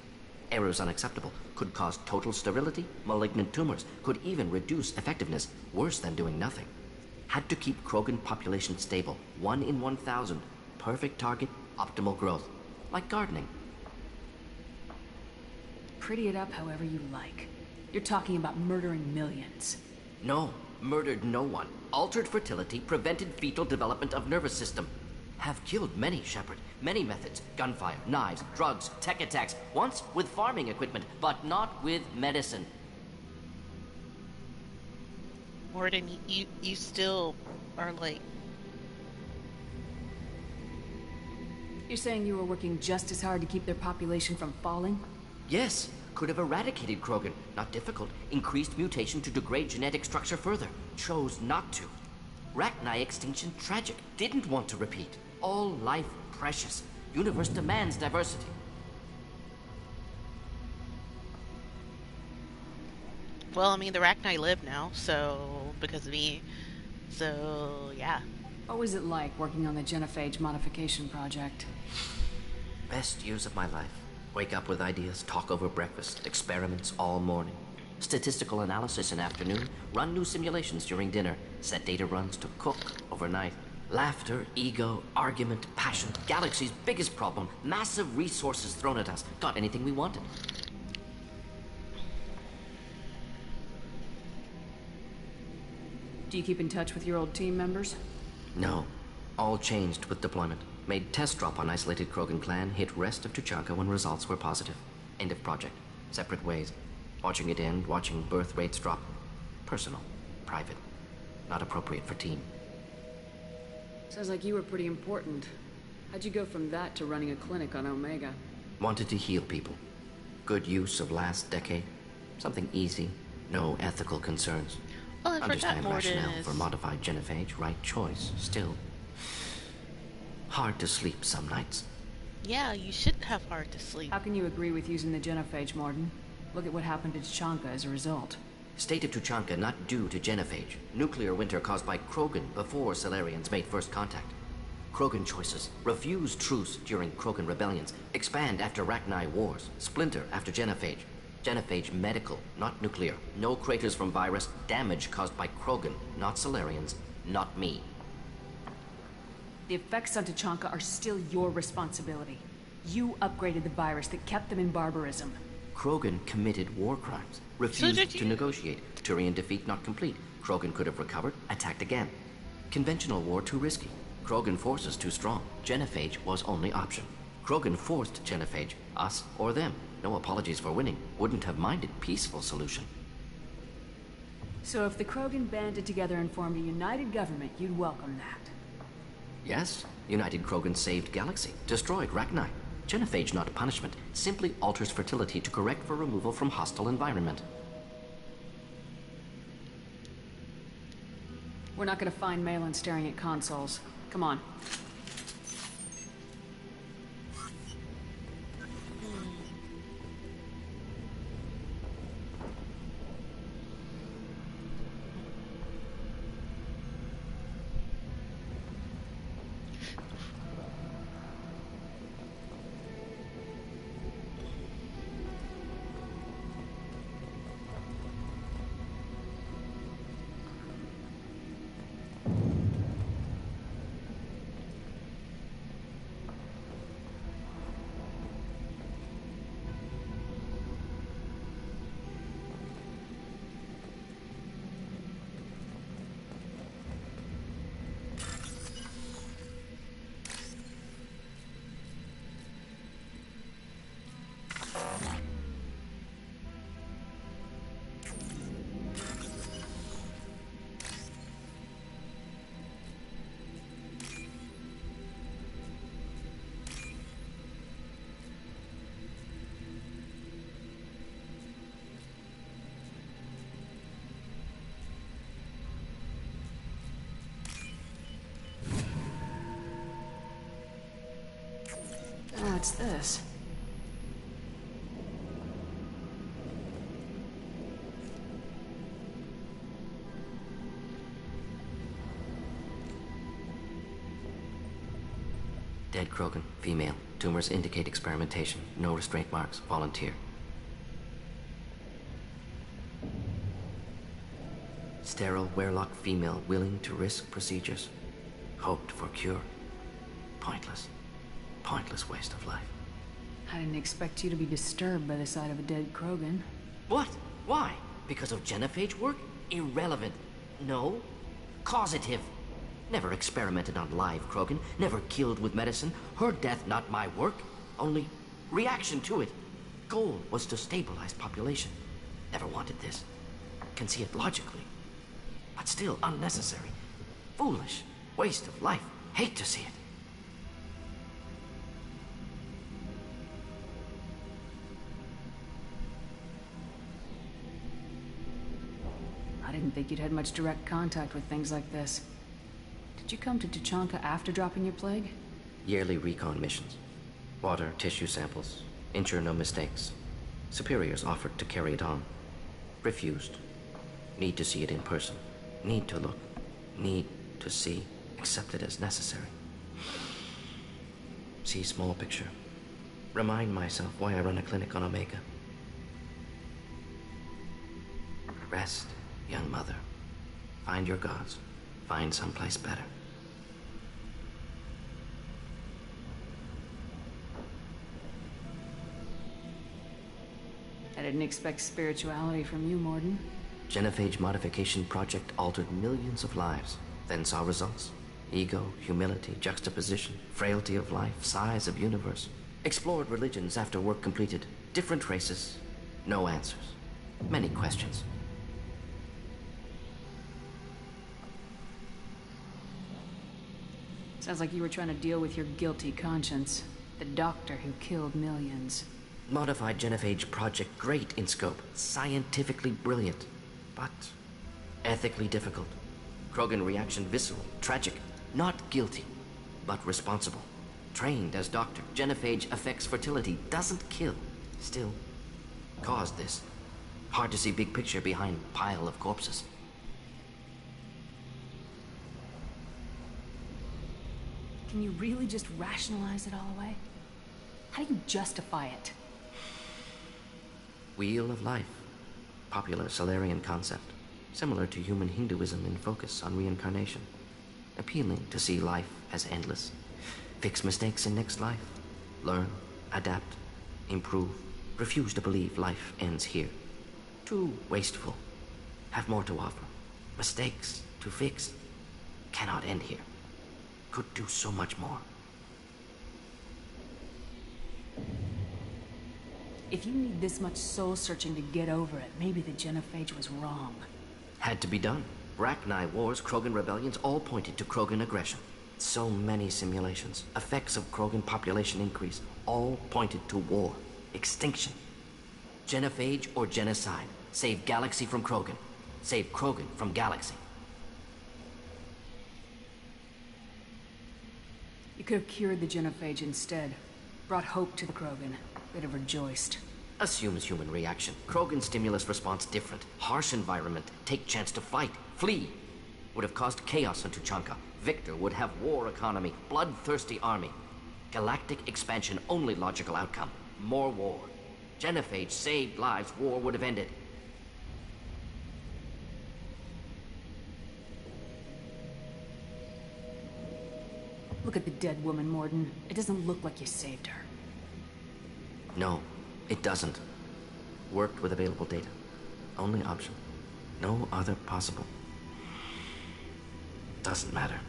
Errors unacceptable. Could cause total sterility, malignant tumors. Could even reduce effectiveness. Worse than doing nothing. Had to keep Krogan population stable. 1 in 1,000. Perfect target, optimal growth. Like gardening. Pretty it up however you like. You're talking about murdering millions. No, murdered no one. Altered fertility, prevented fetal development of nervous system. Have killed many, Shepard. Many methods. Gunfire, knives, drugs, tech attacks. Once with farming equipment, but not with medicine. Warden, you still are like... You're saying you were working just as hard to keep their population from falling? Yes. could have eradicated Krogan. Not difficult. Increased mutation to degrade genetic structure further. Chose not to. Rachni extinction tragic. Didn't want to repeat. All life precious. Universe demands diversity. Well, I mean, the Rachni live now, so because of me. So, yeah. What was it like working on the genophage modification project? Best years of my life. Wake up with ideas, talk over breakfast, experiments all morning. Statistical analysis in afternoon, run new simulations during dinner, set data runs to cook overnight. Laughter, ego, argument, passion, galaxy's biggest problem, massive resources thrown at us. Got anything we wanted. Do you keep in touch with your old team members? No. All changed with deployment. Made test drop on isolated Krogan clan, hit rest of Tuchanka when results were positive. End of project. Separate ways. Watching it end, watching birth rates drop. Personal. Private. Not appropriate for team. Sounds like you were pretty important. How'd you go from that to running a clinic on Omega? Wanted to heal people. Good use of last decade. Something easy. No ethical concerns. Well, I Understand forgot rationale Morden for is... modified genophage. Right choice. Still. Hard to sleep some nights. Yeah, you shouldn't have hard to sleep. How can you agree with using the genophage, Morden? Look at what happened to Tuchanka as a result. State of Tuchanka not due to genophage. Nuclear winter caused by Krogan before Salarians made first contact. Krogan choices. Refuse truce during Krogan rebellions. Expand after Rachni wars. Splinter after genophage. Genophage medical, not nuclear. No craters from virus. Damage caused by Krogan, not Salarians, not me. The effects on Tuchanka are still your responsibility. You upgraded the virus that kept them in barbarism. Krogan committed war crimes. Refused to negotiate. Turian defeat not complete. Krogan could have recovered, attacked again. Conventional war too risky. Krogan forces too strong. Genophage was only option. Krogan forced genophage, us or them. No apologies for winning. Wouldn't have minded peaceful solution. So if the Krogan banded together and formed a united government, you'd welcome that. Yes, United Krogan saved Galaxy, destroyed Rachni. Genophage not punishment, simply alters fertility to correct for removal from hostile environment. We're not gonna find Malin staring at consoles. Come on. What's this? Dead Krogan, female. Tumors indicate experimentation. No restraint marks. Volunteer. Sterile, werelock female willing to risk procedures. Hoped for cure. Pointless. Pointless waste of life. I didn't expect you to be disturbed by the sight of a dead Krogan. What? Why? Because of genophage work? Irrelevant. No. Causative. Never experimented on live Krogan. Never killed with medicine. Her death not my work. Only reaction to it. Goal was to stabilize population. Never wanted this. Can see it logically. But still unnecessary. Foolish. Waste of life. Hate to see it. didn't think you'd had much direct contact with things like this. Did you come to Tuchanka after dropping your plague? Yearly recon missions. Water, tissue samples. Ensure no mistakes. Superiors offered to carry it on. Refused. Need to see it in person. Need to look. Need to see. Accept it as necessary. See small picture. Remind myself why I run a clinic on Omega. Rest, young mother. Find your gods. Find someplace better. I didn't expect spirituality from you, Mordin. Genophage modification project altered millions of lives, then saw results. Ego, humility, juxtaposition, frailty of life, size of universe. Explored religions after work completed. Different races. No answers. Many questions. Sounds like you were trying to deal with your guilty conscience. The doctor who killed millions. Modified genophage project great in scope. Scientifically brilliant. But ethically difficult. Krogan reaction visceral, tragic. Not guilty, but responsible. Trained as doctor. Genophage affects fertility. Doesn't kill. Still, caused this. Hard to see big picture behind pile of corpses. Can you really just rationalize it all away? How do you justify it? Wheel of life. Popular Solarian concept. Similar to human Hinduism in focus on reincarnation. Appealing to see life as endless. Fix mistakes in next life. Learn, adapt, improve. Refuse to believe life ends here. Too wasteful. Have more to offer. Mistakes to fix. Cannot end here. Could do so much more. If you need this much soul-searching to get over it, maybe the genophage was wrong. Had to be done. Rachni wars, Krogan rebellions, all pointed to Krogan aggression. So many simulations. Effects of Krogan population increase. All pointed to war. Extinction. Genophage or genocide. Save galaxy from Krogan. Save Krogan from galaxy. You could have cured the genophage instead. Brought hope to the Krogan. They'd have rejoiced. Assumes human reaction. Krogan stimulus response different. Harsh environment. Take chance to fight. Flee. Would have caused chaos on Tuchanka. Victor would have war economy. Bloodthirsty army. Galactic expansion only logical outcome. More war. Genophage saved lives. War would have ended. Look at the dead woman, Mordin. It doesn't look like you saved her. No, it doesn't. Worked with available data. Only option. No other possible. Doesn't matter.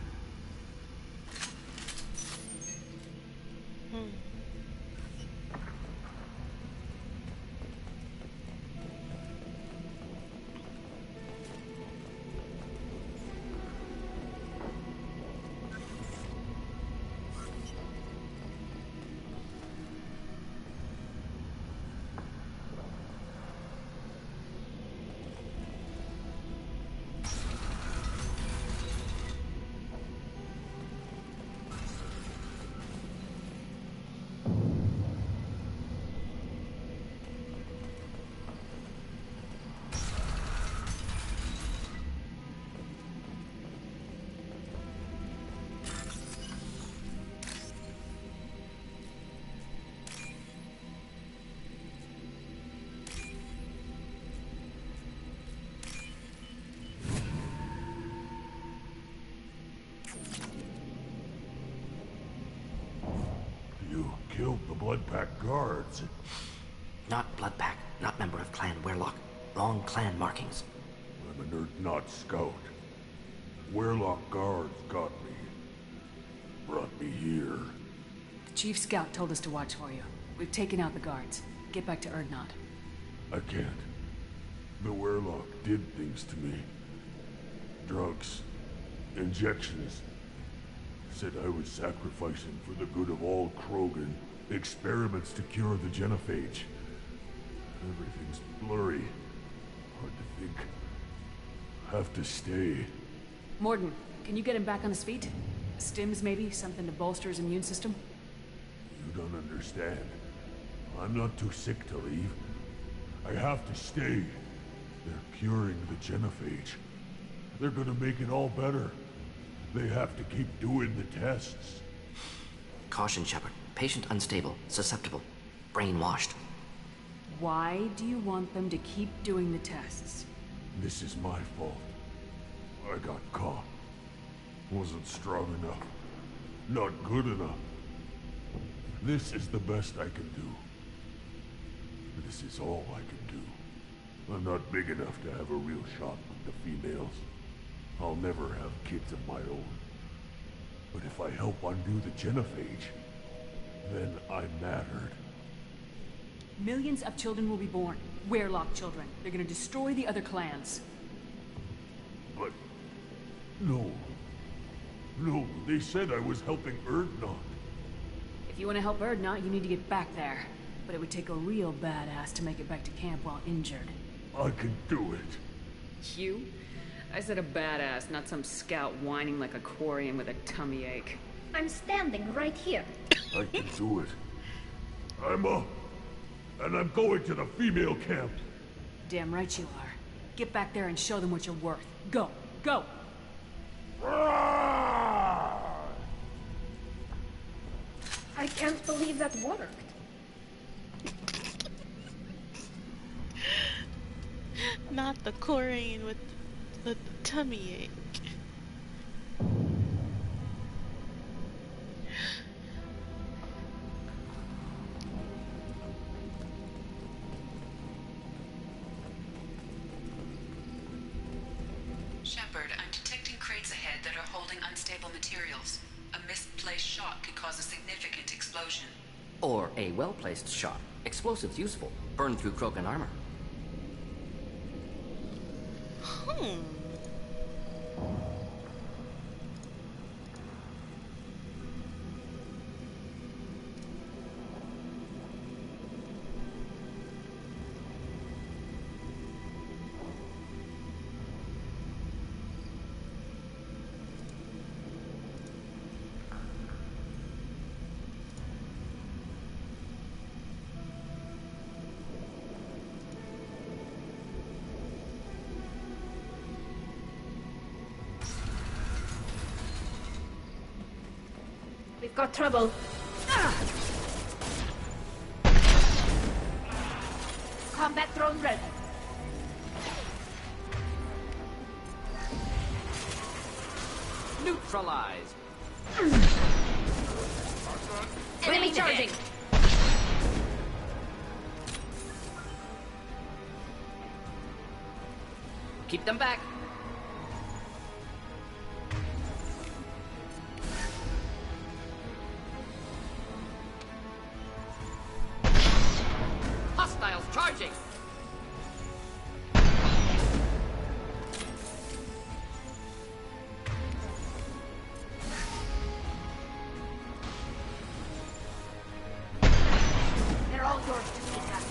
Killed the Blood Pack guards. Not Blood Pack, not member of Clan Werlock. Wrong clan markings. I'm a nerd, not scout. Werlock guards got me. Brought me here. The Chief Scout told us to watch for you. We've taken out the guards. Get back to Urdnot. I can't. The Werlock did things to me. Drugs. Injections. Said I was sacrificing for the good of all Krogan. Experiments to cure the genophage. Everything's blurry. Hard to think. Have to stay. Mordin, can you get him back on his feet? Stims, maybe? Something to bolster his immune system? You don't understand. I'm not too sick to leave. I have to stay. They're curing the genophage. They're gonna make it all better. They have to keep doing the tests. Caution, Shepard. Patient unstable, susceptible, brainwashed. Why do you want them to keep doing the tests? This is my fault. I got caught. Wasn't strong enough. Not good enough. This is the best I can do. This is all I can do. I'm not big enough to have a real shot with the females. I'll never have kids of my own. But if I help undo the genophage, then I'm mattered. Millions of children will be born. Werelock children. They're gonna destroy the other clans. But... no. No, they said I was helping Urdnot. If you want to help Urdnot, you need to get back there. But it would take a real badass to make it back to camp while injured. I can do it. You? I said a badass, not some scout whining like a Quarian with a tummy ache. I'm standing right here. I can do it. I'm up. And I'm going to the female camp. Damn right you are. Get back there and show them what you're worth. Go! Go! I can't believe that worked. Not the Korean with the tummy ache. Shepard, I'm detecting crates ahead that are holding unstable materials. A misplaced shot could cause a significant explosion. Or a well-placed shot. Explosives useful. Burn through Krogan armor. We've got trouble. Combat drone ready. Neutralized. Enemy charging. Keep them back. Hostiles charging. They're all yours to take us.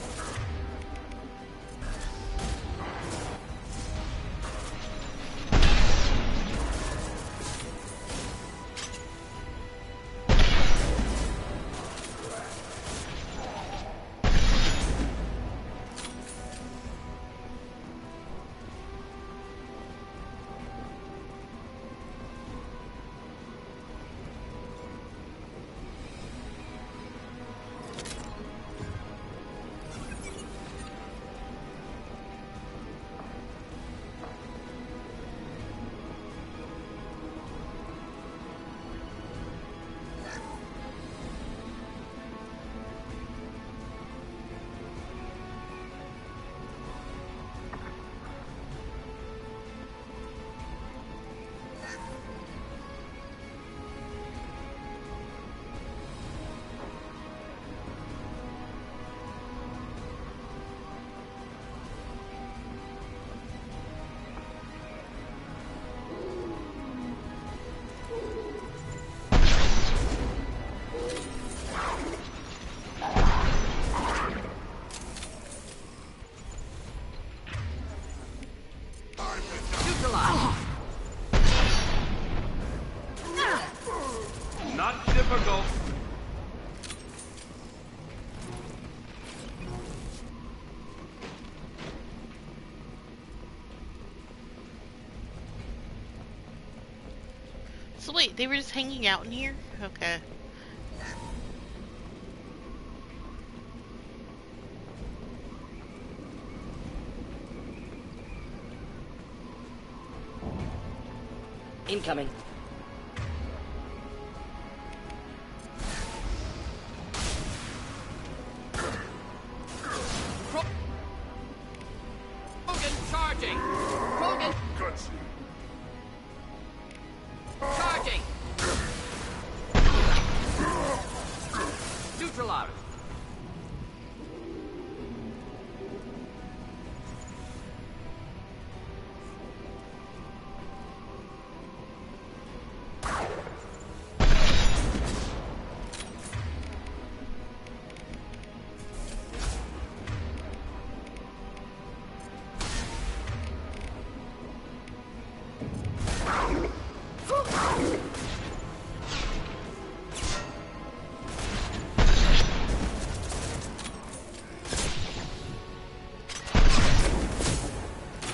Not difficult. So wait, they were just hanging out in here? Okay. Incoming. Krogan charging! Krogan! Gutsy. Charging! Neutralized.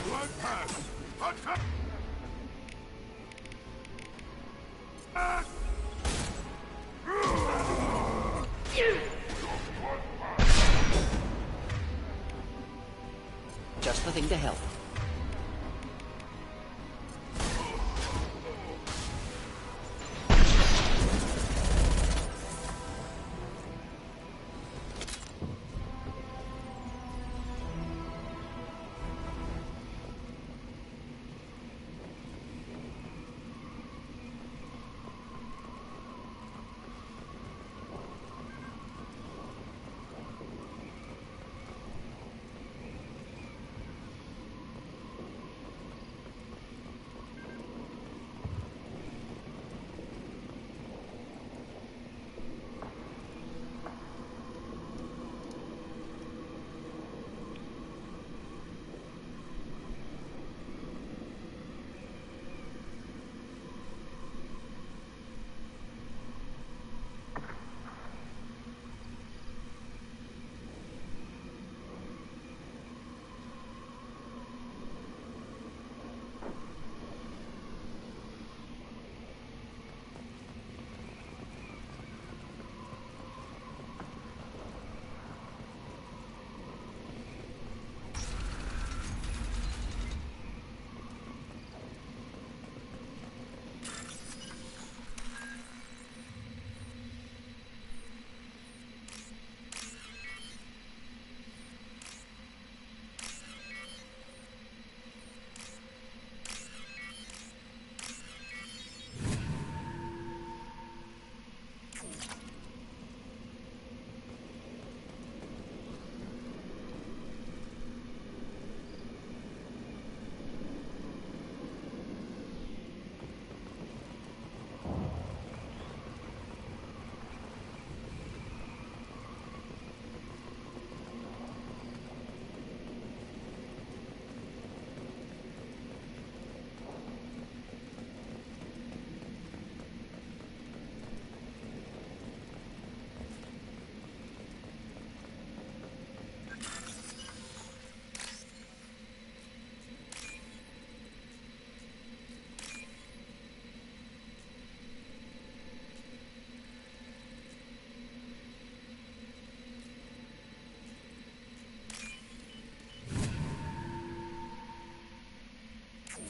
Blood pass. Attack. Just the thing to help.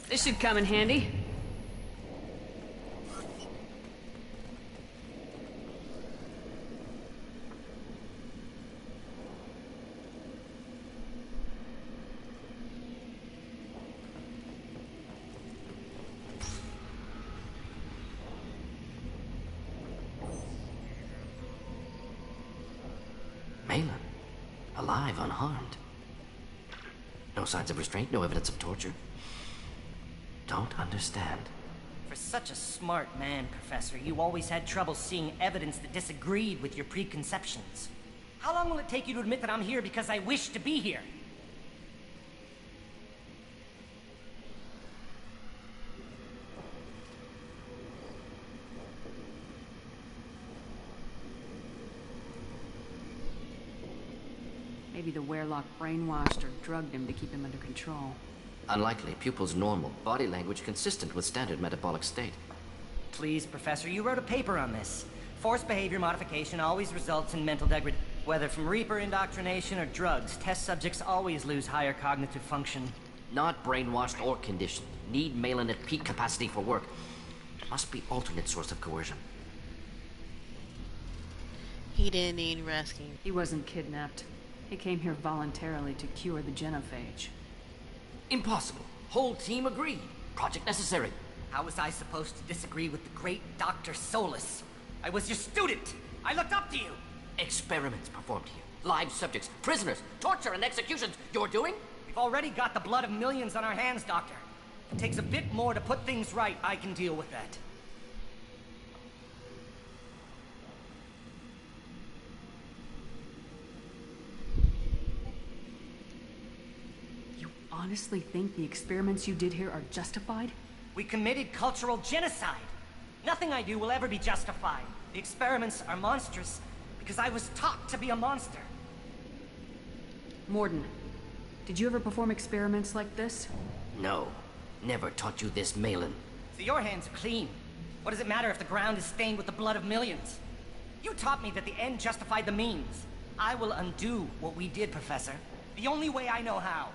This should come in handy. Malin, alive, unharmed. No signs of restraint, no evidence of torture. Don't understand. For such a smart man, Professor, you always had trouble seeing evidence that disagreed with your preconceptions. How long will it take you to admit that I'm here because I wish to be here? Maybe the Werelock brainwashed or drugged him to keep him under control. Unlikely. Pupil's normal. Body language consistent with standard metabolic state. Please, Professor, you wrote a paper on this. Forced behavior modification always results in mental degradation. Whether from Reaper indoctrination or drugs, test subjects always lose higher cognitive function. Not brainwashed or conditioned. Need Malin at peak capacity for work. Must be alternate source of coercion. He didn't need rescuing. He wasn't kidnapped. He came here voluntarily to cure the genophage. Impossible. Whole team agreed. Project necessary. How was I supposed to disagree with the great Dr. Solus? I was your student. I looked up to you. Experiments performed here. Live subjects, prisoners, torture and executions. You're doing? We've already got the blood of millions on our hands, Doctor. If it takes a bit more to put things right, I can deal with that. You honestly think the experiments you did here are justified? We committed cultural genocide. Nothing I do will ever be justified. The experiments are monstrous because I was taught to be a monster. Mordin, did you ever perform experiments like this? No. Never taught you this, Malin. So your hands are clean. What does it matter if the ground is stained with the blood of millions? You taught me that the end justified the means. I will undo what we did, Professor. The only way I know how.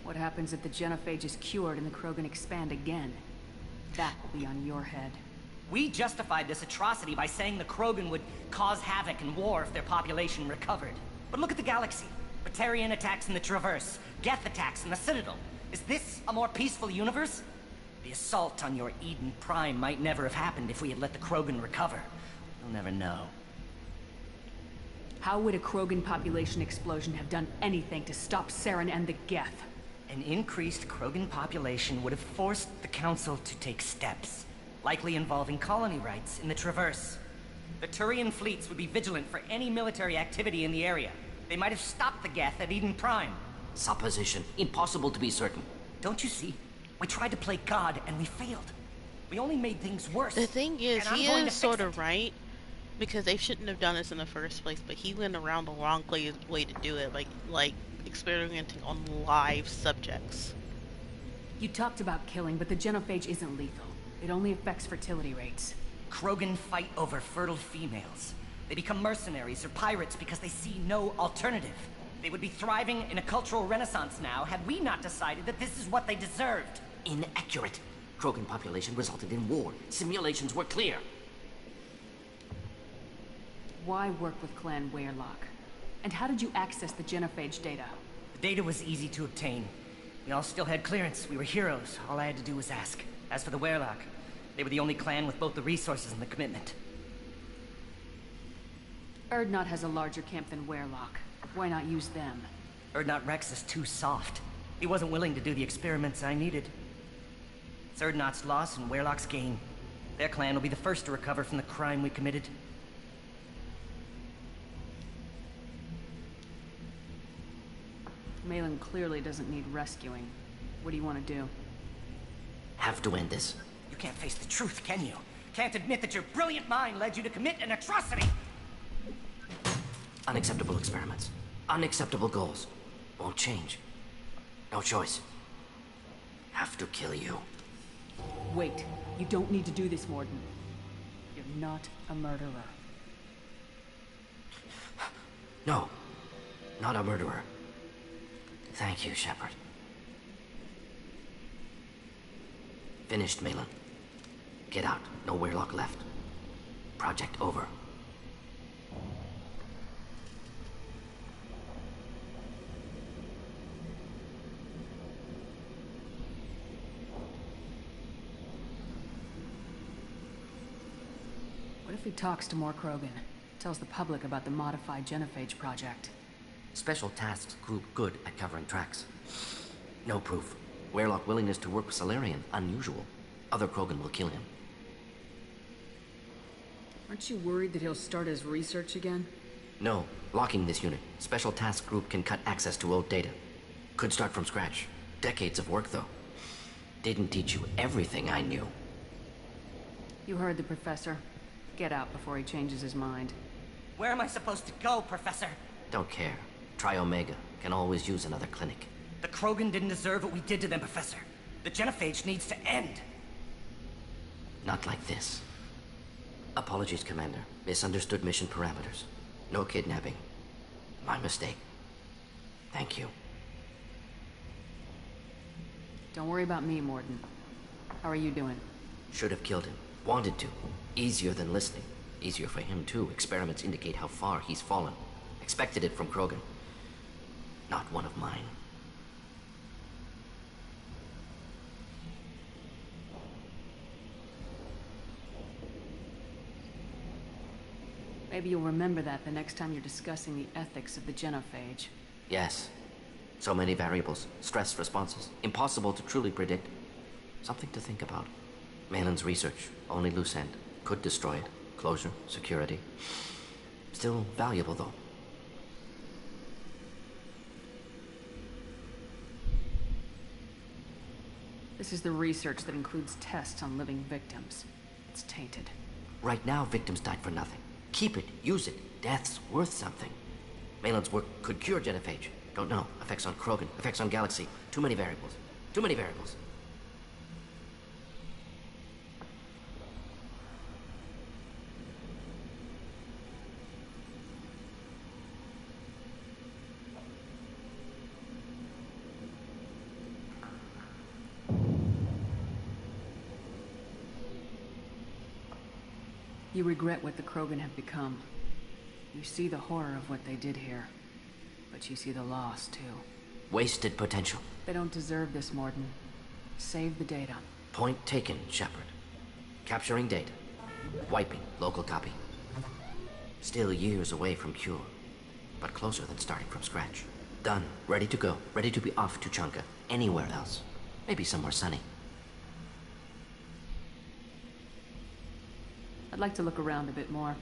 What happens if the genophage is cured and the Krogan expand again? That will be on your head. We justified this atrocity by saying the Krogan would cause havoc and war if their population recovered. But look at the galaxy. Batarian attacks in the Traverse, Geth attacks in the Citadel. Is this a more peaceful universe? The assault on your Eden Prime might never have happened if we had let the Krogan recover. We'll never know. How would a Krogan population explosion have done anything to stop Saren and the Geth? An increased Krogan population would have forced the Council to take steps, likely involving colony rights in the Traverse. The Turian fleets would be vigilant for any military activity in the area. They might have stopped the Geth at Eden Prime. Supposition. Impossible to be certain. Don't you see? We tried to play God and we failed. We only made things worse. The thing is, he is sort of right, because they shouldn't have done this in the first place, but he went around the wrong way to do it, like experimenting on live subjects. You talked about killing, but the genophage isn't lethal. It only affects fertility rates. Krogan fight over fertile females. They become mercenaries or pirates because they see no alternative. They would be thriving in a cultural renaissance now had we not decided that this is what they deserved. Inaccurate. Krogan population resulted in war. Simulations were clear. Why work with Clan Werelock? And how did you access the genophage data? The data was easy to obtain. We all still had clearance. We were heroes. All I had to do was ask. As for the Werelock, they were the only clan with both the resources and the commitment. Urdnot has a larger camp than Werelock. Why not use them? Urdnot Rex is too soft. He wasn't willing to do the experiments I needed. It's Urdnot's loss and Werelock's gain. Their clan will be the first to recover from the crime we committed. Malin clearly doesn't need rescuing. What do you want to do? Have to end this. You can't face the truth, can you? Can't admit that your brilliant mind led you to commit an atrocity! Unacceptable experiments. Unacceptable goals. Won't change. No choice. Have to kill you. Wait. You don't need to do this, Mordin. You're not a murderer. No. Not a murderer. Thank you, Shepard. Finished, Malin. Get out. No Werelock left. Project over. What if he talks to more Krogan? Tells the public about the modified genophage project? Special Tasks Group good at covering tracks. No proof. Werelock willingness to work with Salarian, unusual. Other Krogan will kill him. Aren't you worried that he'll start his research again? No. Locking this unit. Special Task Group can cut access to old data. Could start from scratch. Decades of work, though. Didn't teach you everything I knew. You heard the professor. Get out before he changes his mind. Where am I supposed to go, Professor? Don't care. Try Omega. Can always use another clinic. The Krogan didn't deserve what we did to them, Professor. The genophage needs to end. Not like this. Apologies, Commander. Misunderstood mission parameters. No kidnapping. My mistake. Thank you. Don't worry about me, Mordin. How are you doing? Should have killed him. Wanted to. Easier than listening. Easier for him, too. Experiments indicate how far he's fallen. Expected it from Krogan. Not one of mine. Maybe you'll remember that the next time you're discussing the ethics of the genophage. Yes. So many variables. Stress responses. Impossible to truly predict. Something to think about. Malin's research. Only loose end. Could destroy it. Closure. Security. Still valuable, though. This is the research that includes tests on living victims. It's tainted. Right now, victims died for nothing. Keep it. Use it. Death's worth something. Malin's work could cure genophage. Don't know. Effects on Krogan. Effects on Galaxy. Too many variables. Too many variables. You regret what the Krogan have become. You see the horror of what they did here. But you see the loss, too. Wasted potential. They don't deserve this, Mordin. Save the data. Point taken, Shepard. Capturing data. Wiping local copy. Still years away from cure. But closer than starting from scratch. Done. Ready to go. Ready to be off to Tuchanka. Anywhere else. Maybe somewhere sunny. I'd like to look around a bit more.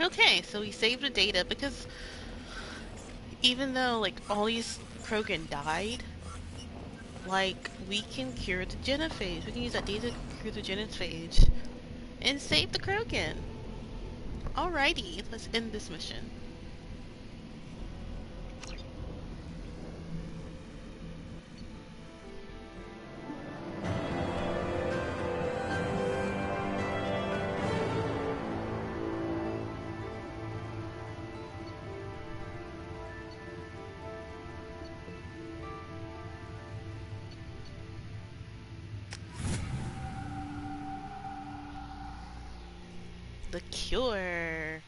Okay, so we saved the data because even though like all these Krogan died, like we can cure the genophage. We can use that data to cure the genophage and save the Krogan. Alrighty, let's end this mission. The cure.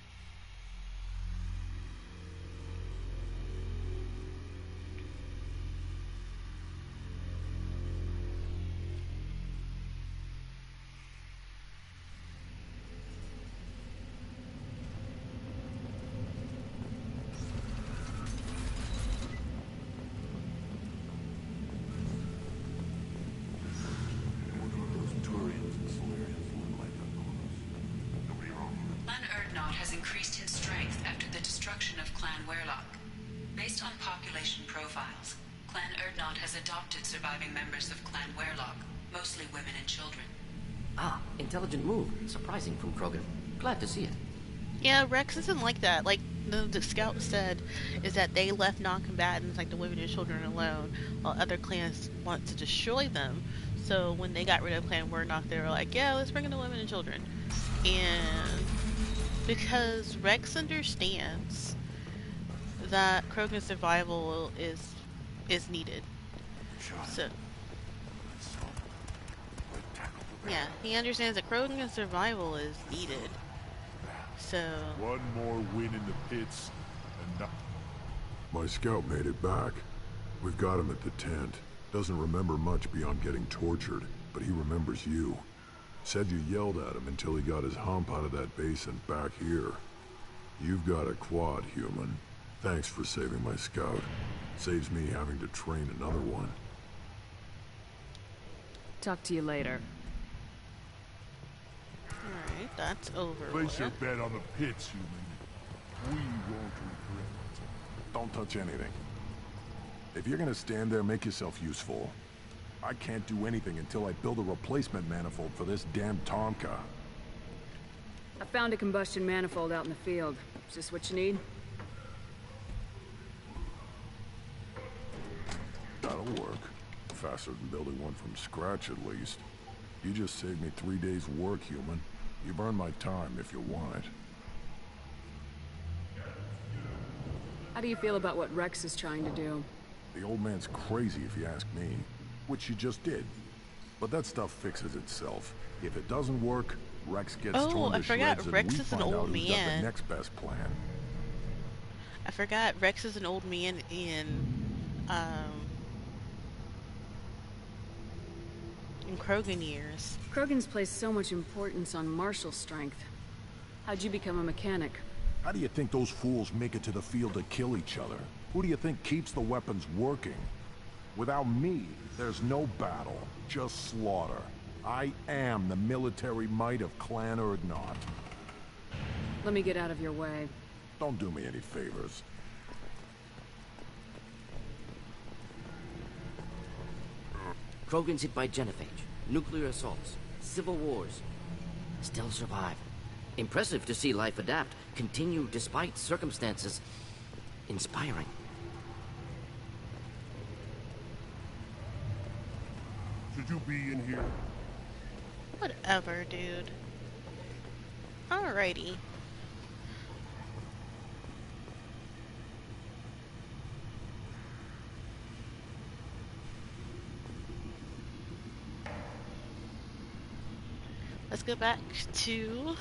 Clan Urdnot has increased in strength after the destruction of Clan Werlock. Based on population profiles, Clan Urdnot has adopted surviving members of Clan Werlock, mostly women and children. Ah, intelligent move. Surprising from Krogan. Glad to see it. Yeah, Rex isn't like that. Like the scout said, is that they left non-combatants like the women and children alone, while other clans want to destroy them. So when they got rid of Clan Werlock, they were like, yeah, let's bring in the women and children. And because Rex understands that Krogan survival is is needed. So, yeah, he understands that Krogan's survival is needed. So... One more win in the pits, and not... My scout made it back. We've got him at the tent. Doesn't remember much beyond getting tortured, but he remembers you. Said you yelled at him until he got his hump out of that basin back here. You've got a quad, human. Thanks for saving my scout. Saves me having to train another one. Talk to you later. Alright, that's over. Place your bet on the pits, human. We won't regret it. Don't touch anything. If you're gonna stand there, make yourself useful. I can't do anything until I build a replacement manifold for this damn Tomka. I found a combustion manifold out in the field. Is this what you need? That'll work. Faster than building one from scratch, at least. You just saved me 3 days' work, human. You've earned my time if you want it. How do you feel about what Rex is trying to do? The old man's crazy if you ask me. Which you just did. But that stuff fixes itself. If it doesn't work, Rex gets torn to shreds, Rex and we is an find out old who's got man. the next best plan. I forgot Rex is an old man in Krogan years. Krogan's placed so much importance on martial strength. How'd you become a mechanic? How do you think those fools make it to the field to kill each other? Who do you think keeps the weapons working? Without me, there's no battle, just slaughter. I am the military might of Clan Urdnot. Let me get out of your way. Don't do me any favors. Krogan's hit by genophage, nuclear assaults, civil wars. Still survive. Impressive to see life adapt, continue despite circumstances. Inspiring. Should you be in here? Whatever, dude. Alrighty. Let's go back to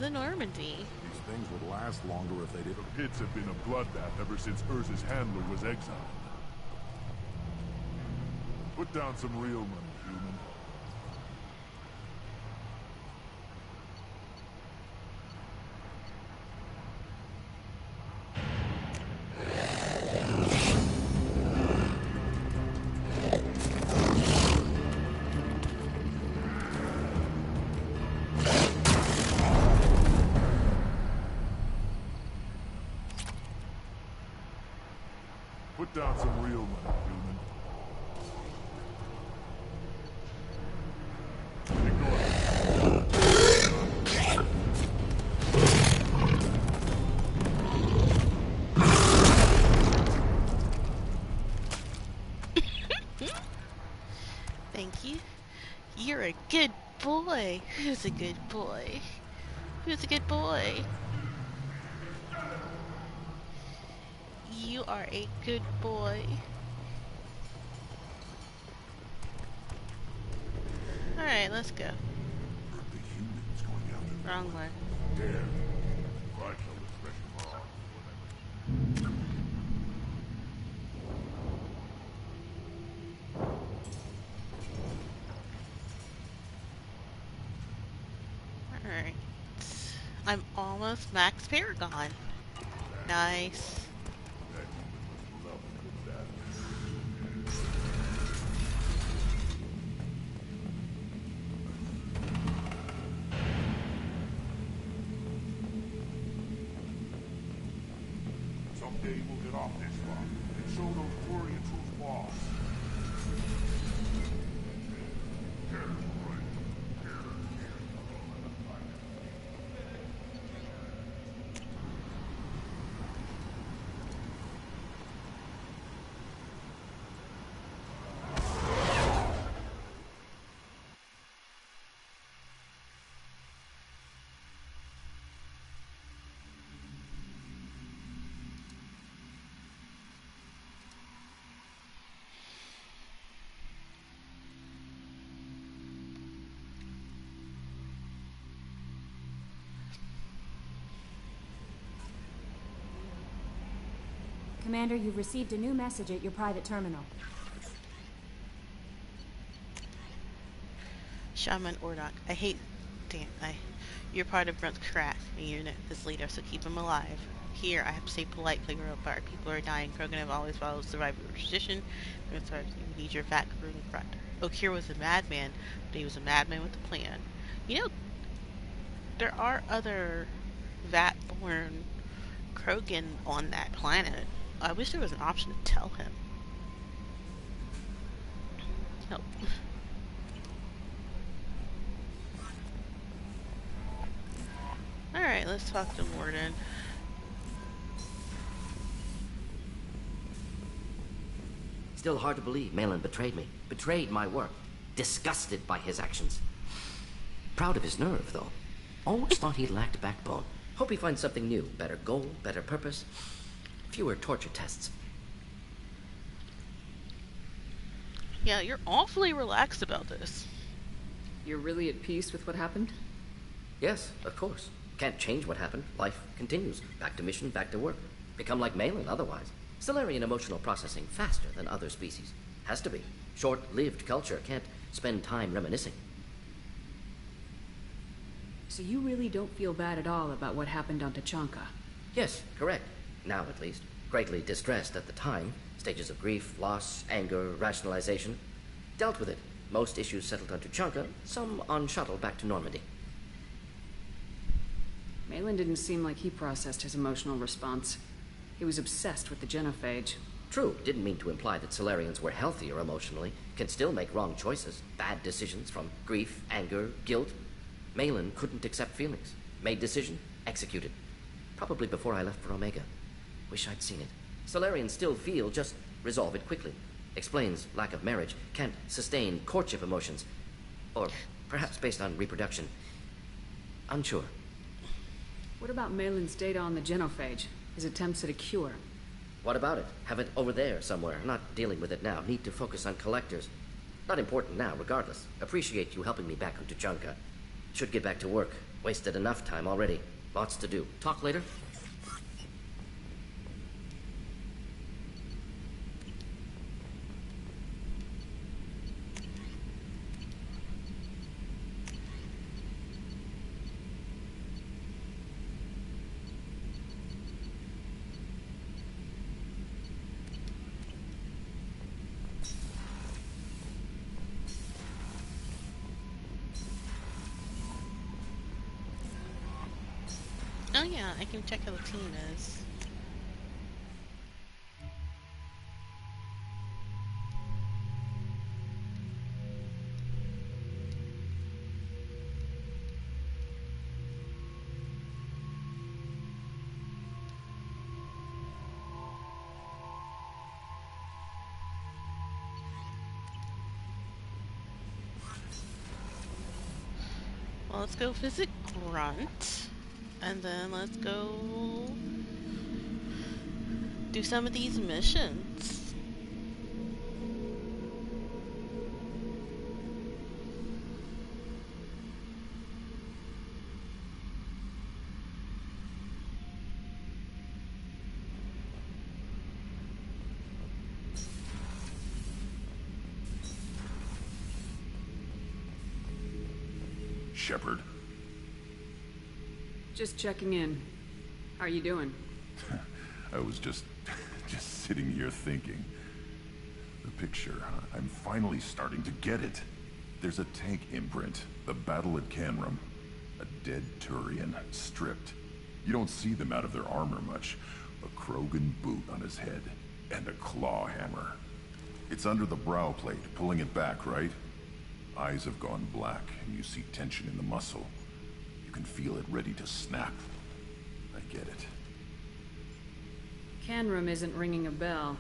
the Normandy. These things would last longer if they did. The pits have been a bloodbath ever since Urza's handler was exiled. Put down some real money, human. Put down some real money, human. Thank you. You're a good boy. Who's a good boy? Who's a good boy? You are a good boy. Alright, let's go. The humans going out. Wrong way. Damn. Right, no expression. Alright. I'm almost max Paragon. Nice. Someday we'll get off this rock and show those Quarians who's boss. Commander, you've received a new message at your private terminal. Shaman Ordok, you're part of Grunt's crack, and you're his leader, so keep him alive. Here, I have to say politely, real apart. People are dying. Krogan have always followed survival tradition. We need your fat Krogan front. Okir was a madman, but he was a madman with a plan. You know, there are other Vat-born Krogan on that planet. I wish there was an option to tell him. Nope. Alright, let's talk to Mordin. Still hard to believe Malin betrayed me. Betrayed my work. Disgusted by his actions. Proud of his nerve, though. Always thought he lacked backbone. Hope he finds something new. Better goal, better purpose. Fewer torture tests. Yeah, you're awfully relaxed about this. You're really at peace with what happened? Yes, of course. Can't change what happened. Life continues. Back to mission, back to work. Become like Malin otherwise. Salarian emotional processing faster than other species. Has to be. Short-lived culture can't spend time reminiscing. So you really don't feel bad at all about what happened on Tuchanka? Yes, correct. Now at least. Greatly distressed at the time. Stages of grief, loss, anger, rationalization. Dealt with it. Most issues settled on Tuchanka, some on shuttle back to Normandy. Malin didn't seem like he processed his emotional response. He was obsessed with the genophage. True, didn't mean to imply that Salarians were healthier emotionally. Can still make wrong choices, bad decisions from grief, anger, guilt. Malin couldn't accept feelings. Made decision, executed. Probably before I left for Omega. Wish I'd seen it. Salarians still feel, just resolve it quickly. Explains lack of marriage, can't sustain courtship emotions. Or perhaps based on reproduction. Unsure. What about Malin's data on the genophage? His attempts at a cure? What about it? Have it over there somewhere. Not dealing with it now. Need to focus on collectors. Not important now, regardless. Appreciate you helping me back on Tuchanka. Should get back to work. Wasted enough time already. Lots to do. Talk later? Oh yeah, I can check how the team is. Well, let's go visit Grunt. And then let's go do some of these missions. Shepard. Just checking in. How are you doing? I was just sitting here thinking. The picture, I'm finally starting to get it. There's a tank imprint, the battle at Canrum. A dead Turian, stripped. You don't see them out of their armor much. A Krogan boot on his head, and a claw hammer. It's under the brow plate, pulling it back, right? Eyes have gone black, and you see tension in the muscle. You can feel it ready to snap. I get it. Canrum isn't ringing a bell.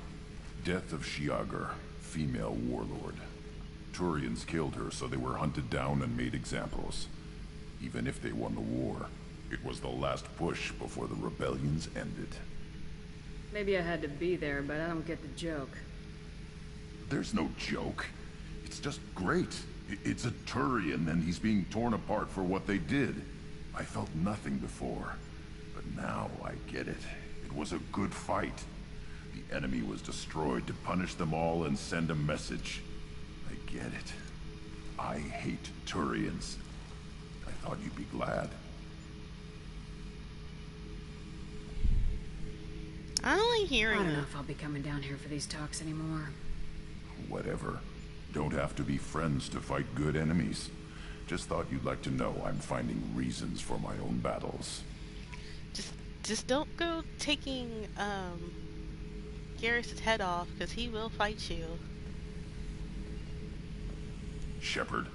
Death of Shiagar, female warlord. Turians killed her, so they were hunted down and made examples. Even if they won the war, it was the last push before the rebellions ended. Maybe I had to be there, but I don't get the joke. There's no joke. It's just great. It's a Turian, and he's being torn apart for what they did. I felt nothing before, but now I get it. It was a good fight. The enemy was destroyed to punish them all and send a message. I get it. I hate Turians. I thought you'd be glad. I don't like hearing I don't know that. if I'll be coming down here for these talks anymore. Whatever. Don't have to be friends to fight good enemies. Just thought you'd like to know I'm finding reasons for my own battles. Just don't go taking Garrus' head off, because he will fight you. Shepard.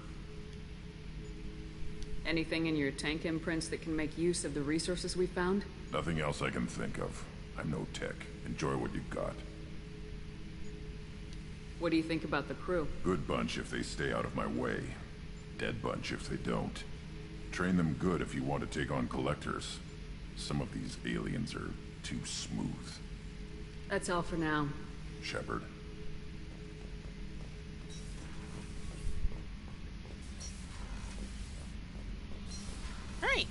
Anything in your tank imprints that can make use of the resources we found? Nothing else I can think of. I'm no tech. Enjoy what you've got. What do you think about the crew? Good bunch if they stay out of my way. Dead bunch if they don't. Train them good if you want to take on collectors. Some of these aliens are too smooth. That's all for now. Shepard. Right.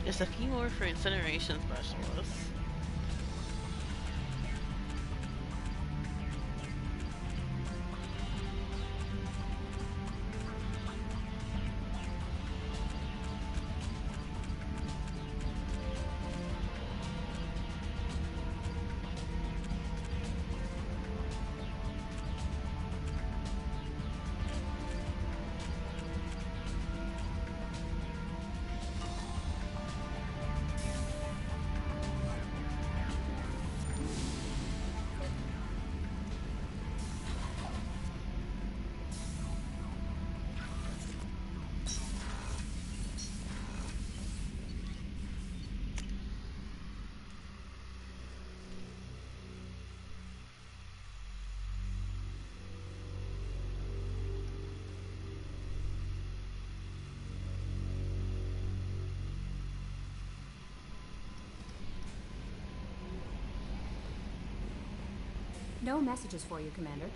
Just a few more for incineration specialists. No messages for you, Commander.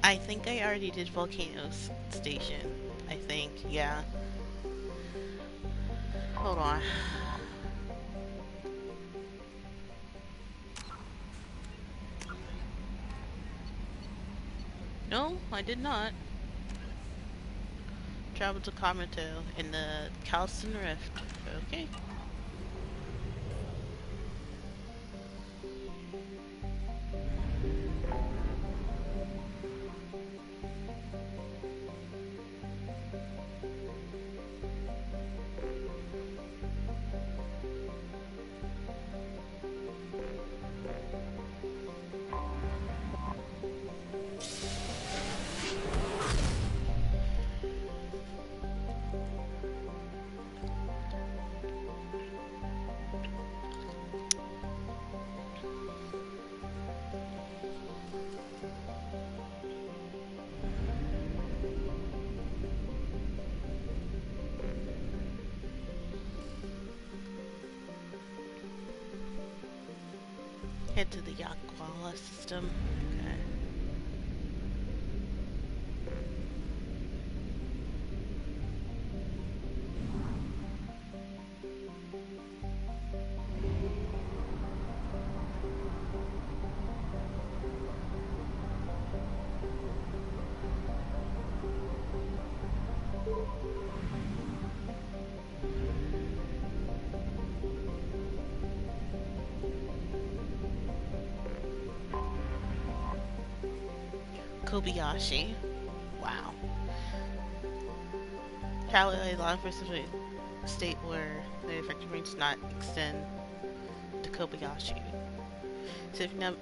I think I already did Volcano Station. I think, yeah. Hold on. No, I did not. Travel to Comato in the Calston Rift. Okay. Head to the Yakwala system. Okay. Kobayashi. Wow. Cali law enforcement state where the effective range does not extend to Kobayashi. Significant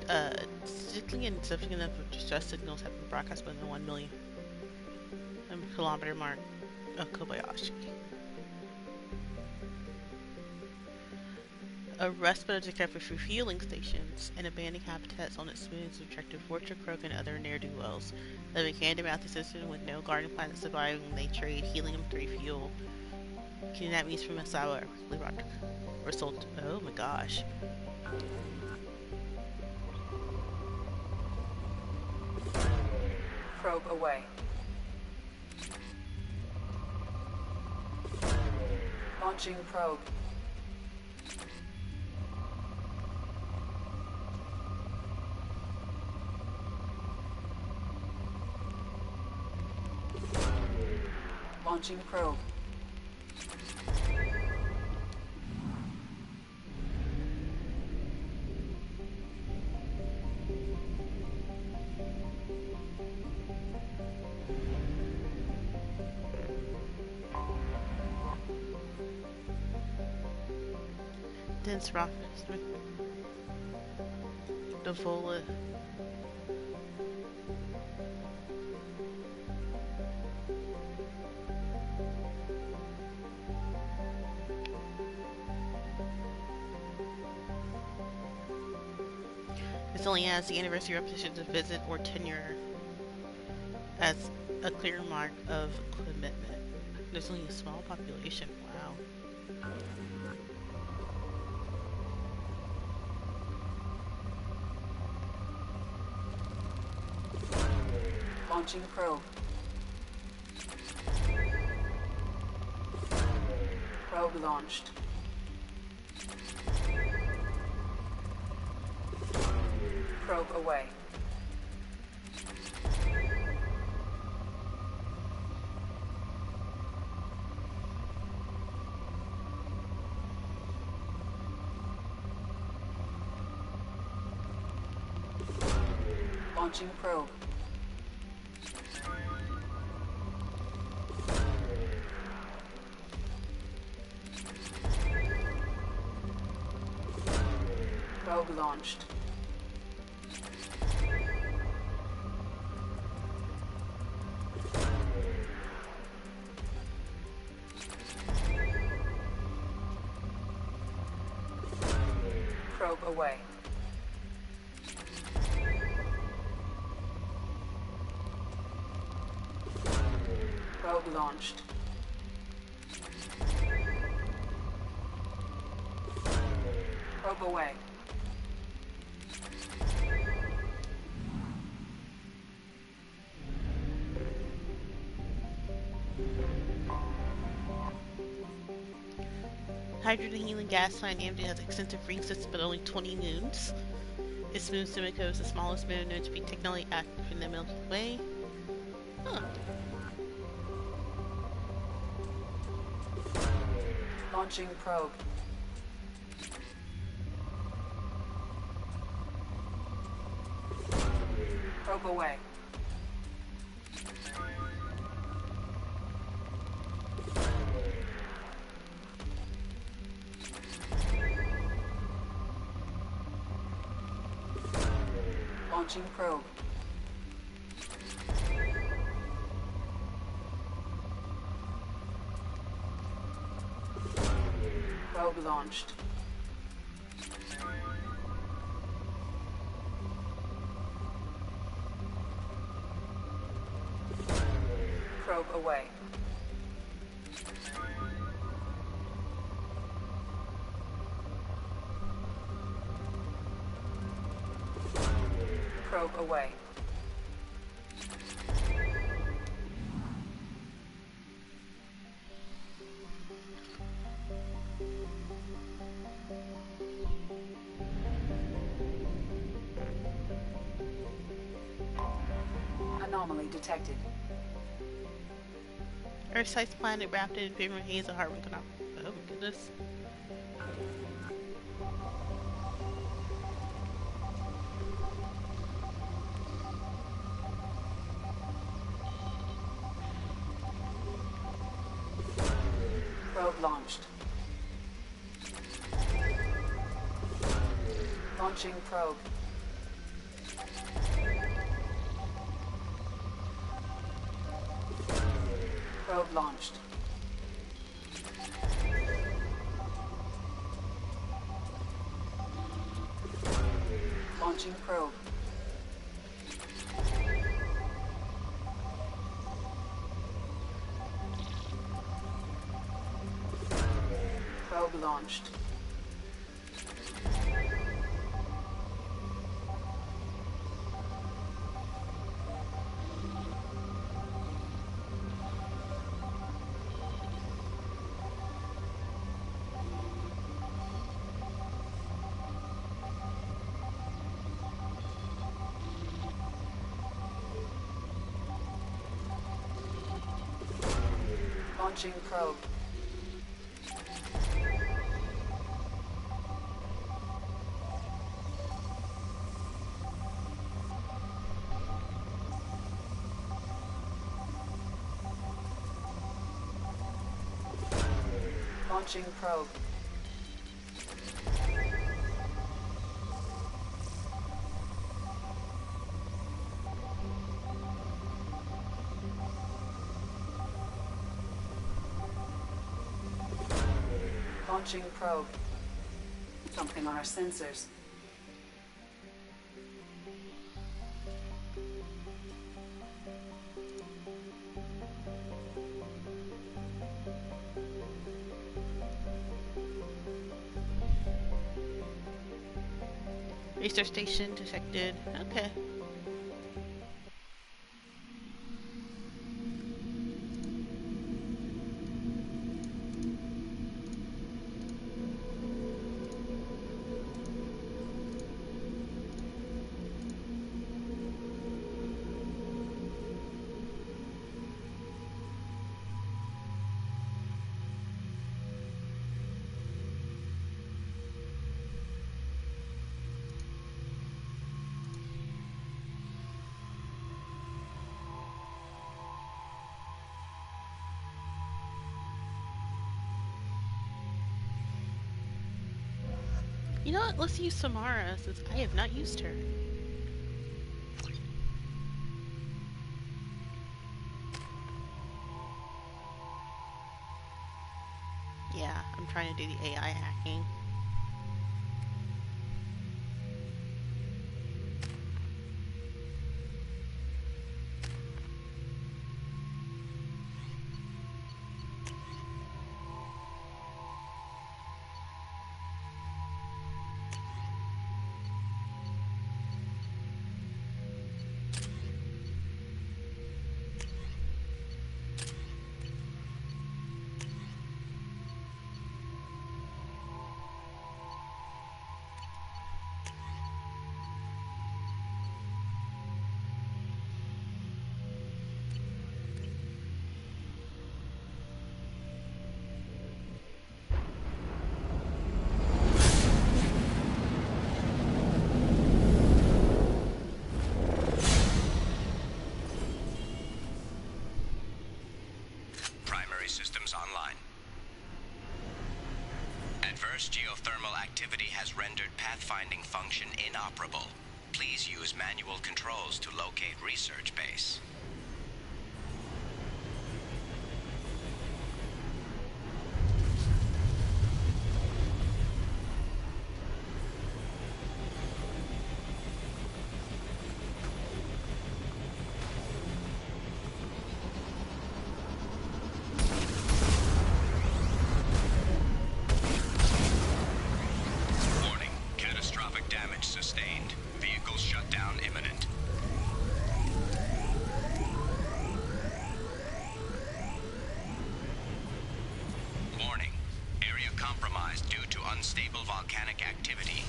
and significant enough of distress signals have been broadcast within the 1 million kilometer mark of Kobayashi. A respite detected for refueling stations and abandoned habitats on its smooth attractive Vorcha, Krogan, and other ne'er-do-wells. Living hand-to-mouth assistant with no garden plant surviving, they trade helium to refuel. Kidnappings from Asawa were sold. Oh my gosh. Probe away. Launching probe. Launching probe. Dense rock. Devola. This only has the anniversary repetition to visit or tenure as a clear mark of commitment. There's only a small population. Wow. Launching probe. Probe launched. Probe away. Launching probe. Probe launched. Probe away. Probe launched. Probe away. Hydrogen helium gas plant Amity has extensive ring system but only 20 moons. Its moon Sumiko is the smallest moon known to be technically active in the Milky Way. Huh. Launching probe. Probe away. Launching probe. Probe launched. Probe away. probe away. Anomaly detected. Earth-sized planet wrapped in favoring haze of Harvard. Oh my goodness. Probe launched. Launching probe. Probe launched. Launching probe. Probe launched. Launching probe. Launching probe. Launching probe. Something on our sensors. Research station detected. Okay. You know what? Let's use Samara since I have not used her. Yeah, I'm trying to do the AI hacking. Systems online. Adverse geothermal activity has rendered pathfinding function inoperable. Please use manual controls to locate research base. Warning, catastrophic damage sustained. Vehicle shutdown imminent. unstable volcanic activity.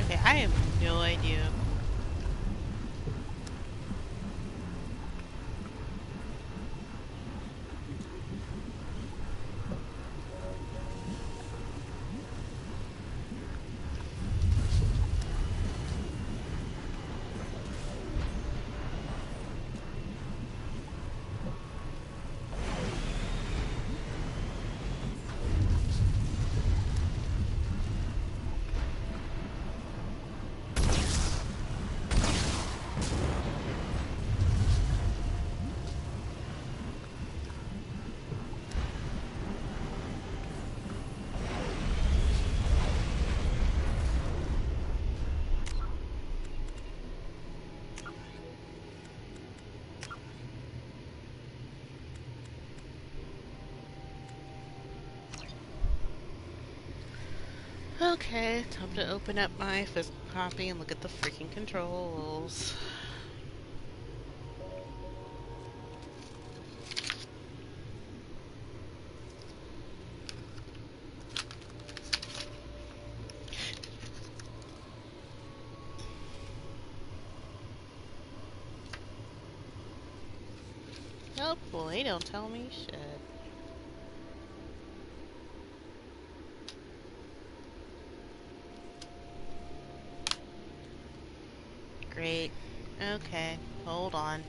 Okay, I have no idea. Okay, time to open up my physical copy and look at the freaking controls. Oh boy, don't tell me shit. Great. Okay, hold on.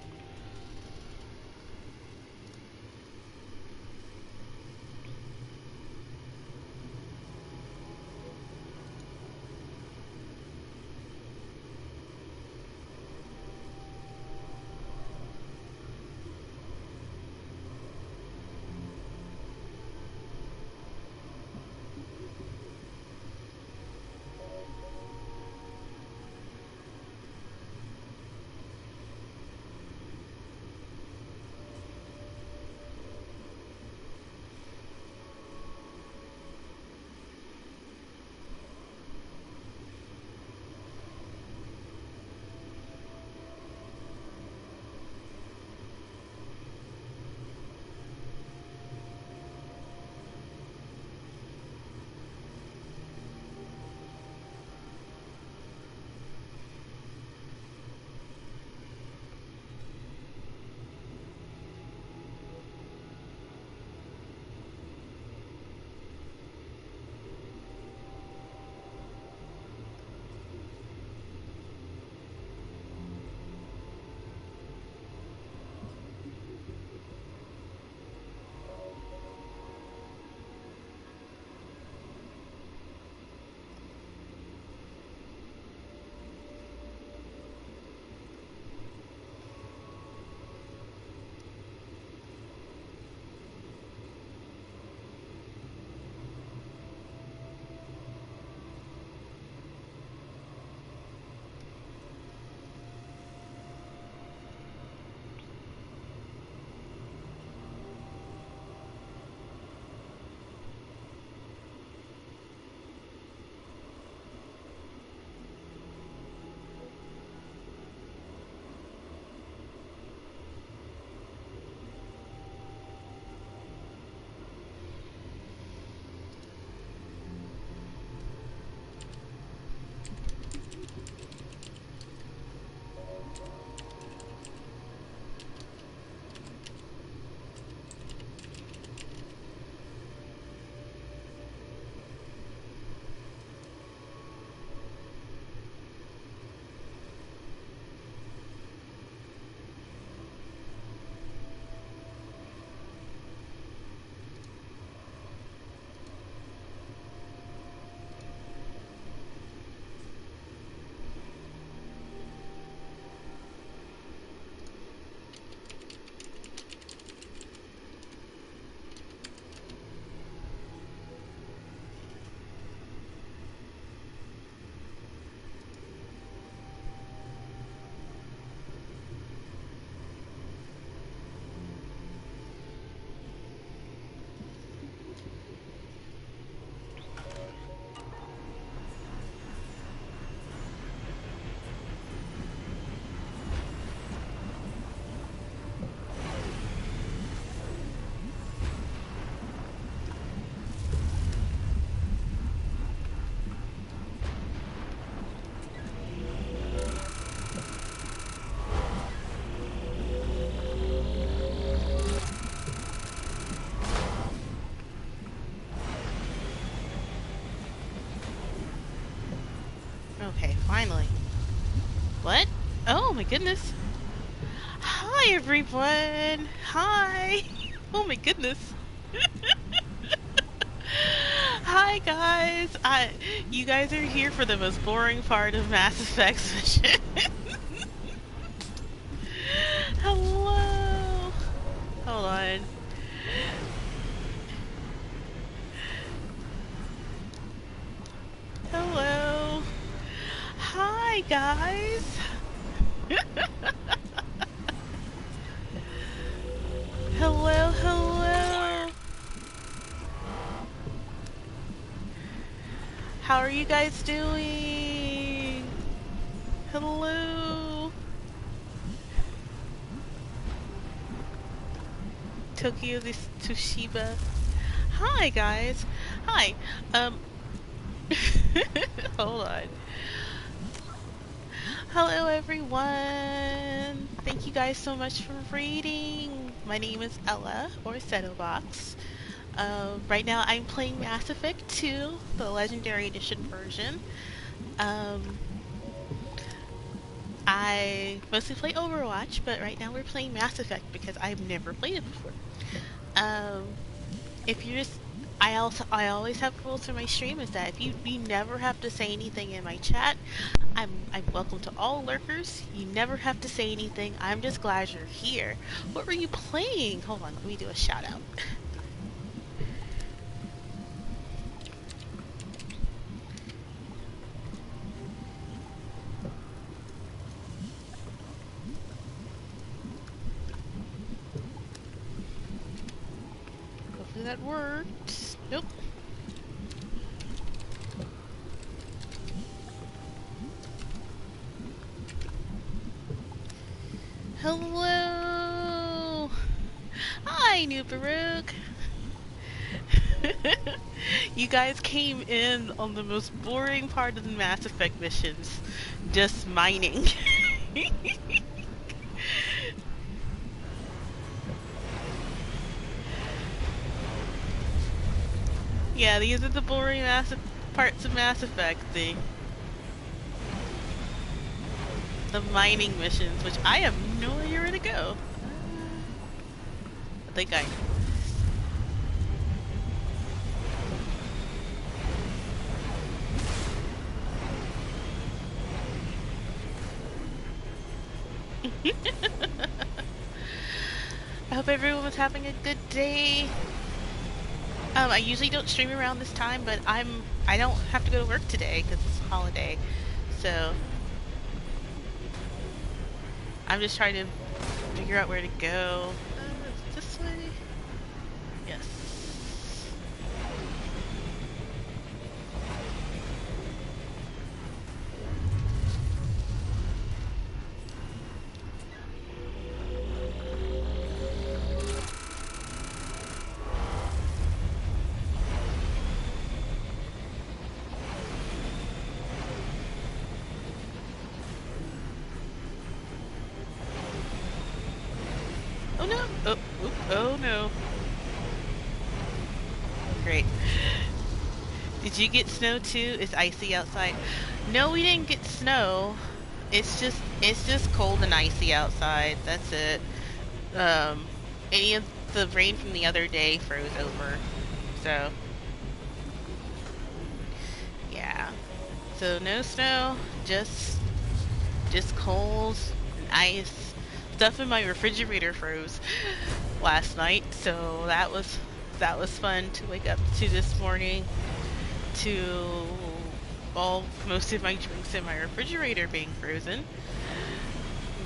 Okay, finally. What? Oh my goodness. Hi everyone. Hi. Oh my goodness. Hi guys. You guys are here for the most boring part of Mass Effect mission. Hello. Hold on. Hello. Hi guys. Hello, hello. How are you guys doing? Hello. Tokyo Toshiba. Hi guys. Hi. Hold on. Hello everyone. Thank you guys so much for reading. My name is Ella, or Setobox. Right now I'm playing Mass Effect 2, the Legendary Edition version. I mostly play Overwatch, but right now we're playing Mass Effect because I've never played it before. If you just, I always have rules for my stream is that if you never have to say anything in my chat. I'm welcome to all lurkers. You never have to say anything. I'm just glad you're here. What were you playing? Hold on, let me do a shout out. Hopefully that worked. Nope. Hello! Hi, New Baruch! You guys came in on the most boring part of the Mass Effect missions. Just mining. Yeah, these are the boring parts of Mass Effect. The mining missions, which I have no idea where to go. I think I... I hope everyone was having a good day. I usually don't stream around this time, but I don't have to go to work today because it's a holiday. So I'm just trying to figure out where to go. This way? Yes. Oh no! Oh no. Great. Did you get snow too? It's icy outside. No, we didn't get snow. It's just cold and icy outside. That's it. Any of the rain from the other day froze over. So yeah. So no snow, just cold and ice. Stuff in my refrigerator froze last night, so that was fun to wake up to this morning to most of my drinks in my refrigerator being frozen.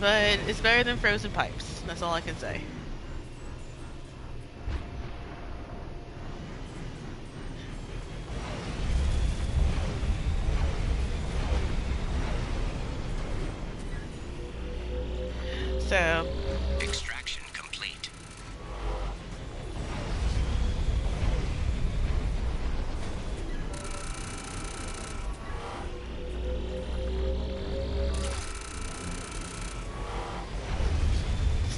But it's better than frozen pipes. That's all I can say. So extraction complete.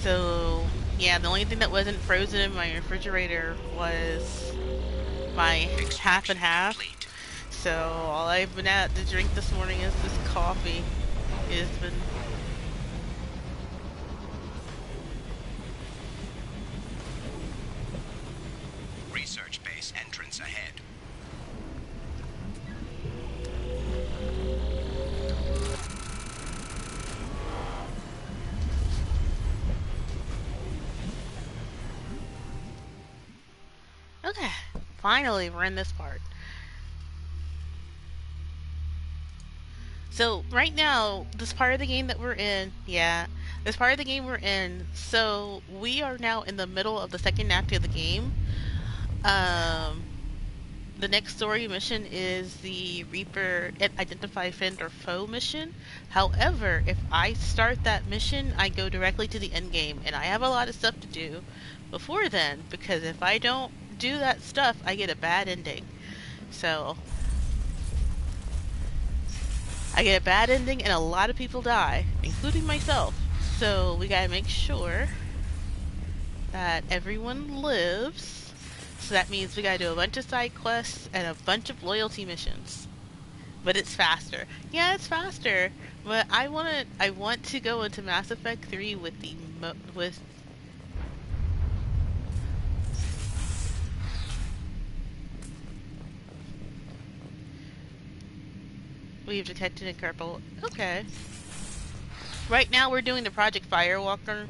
So yeah, the only thing that wasn't frozen in my refrigerator was my half and half. So all I've been at to drink this morning is this coffee. It's been Research base entrance ahead. okay. Finally, we're in this part. So right now, this part of the game that we're in, this part of the game we're in. So we are now in the middle of the second act of the game. The next story mission is the Reaper Identify Friend or Foe mission. However, if I start that mission, I go directly to the end game, and I have a lot of stuff to do before then, because if I don't do that stuff, I get a bad ending. So I get a bad ending and a lot of people die, including myself. So we gotta make sure that everyone lives. So that means we gotta do a bunch of side quests and a bunch of loyalty missions. But it's faster. Yeah, it's faster. But I want to go into Mass Effect 3 with we've detected a couple. Okay. Right now we're doing the Project Firewalker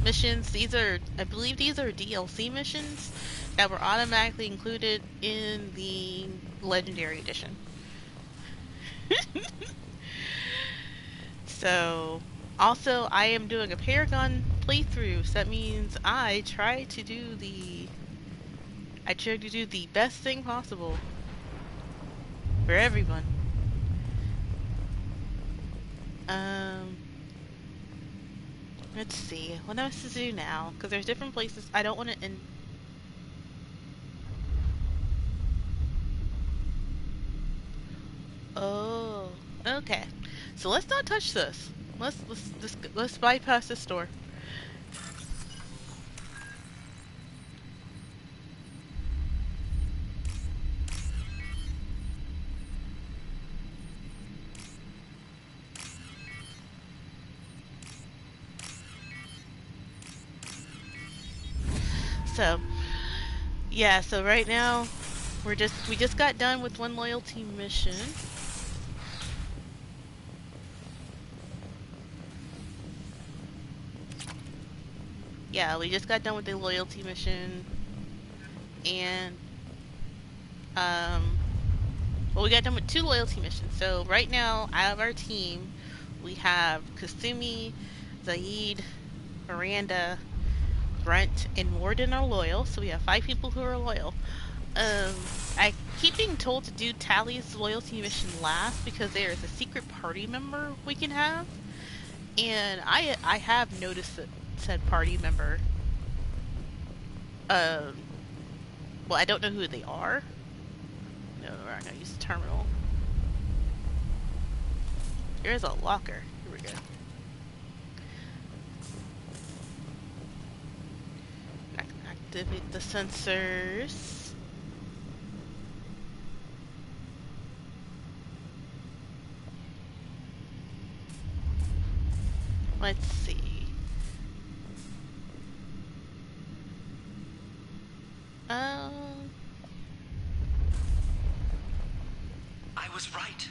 missions. These are, I believe these are DLC missions that were automatically included in the Legendary Edition. So, also I am doing a Paragon playthrough, so that means I try to do the best thing possible for everyone. Let's see, what else to do now? Because there's different places I don't want to end. Oh, okay. So let's not touch this. Let's bypass this door. So, yeah, so right now we just got done with one loyalty mission. Yeah, we just got done with the loyalty mission, and well, we got done with 2 loyalty missions. So right now, out of our team, we have Kasumi, Zaid, Miranda, Brent, and Warden are loyal, so we have 5 people who are loyal. I keep being told to do Tally's loyalty mission last because there is a secret party member we can have, and I have noticed that said party member. Well, I don't know who they are. No, we're not gonna use the terminal. Here's a locker. Here we go. Activate the sensors. Let's see. I was right.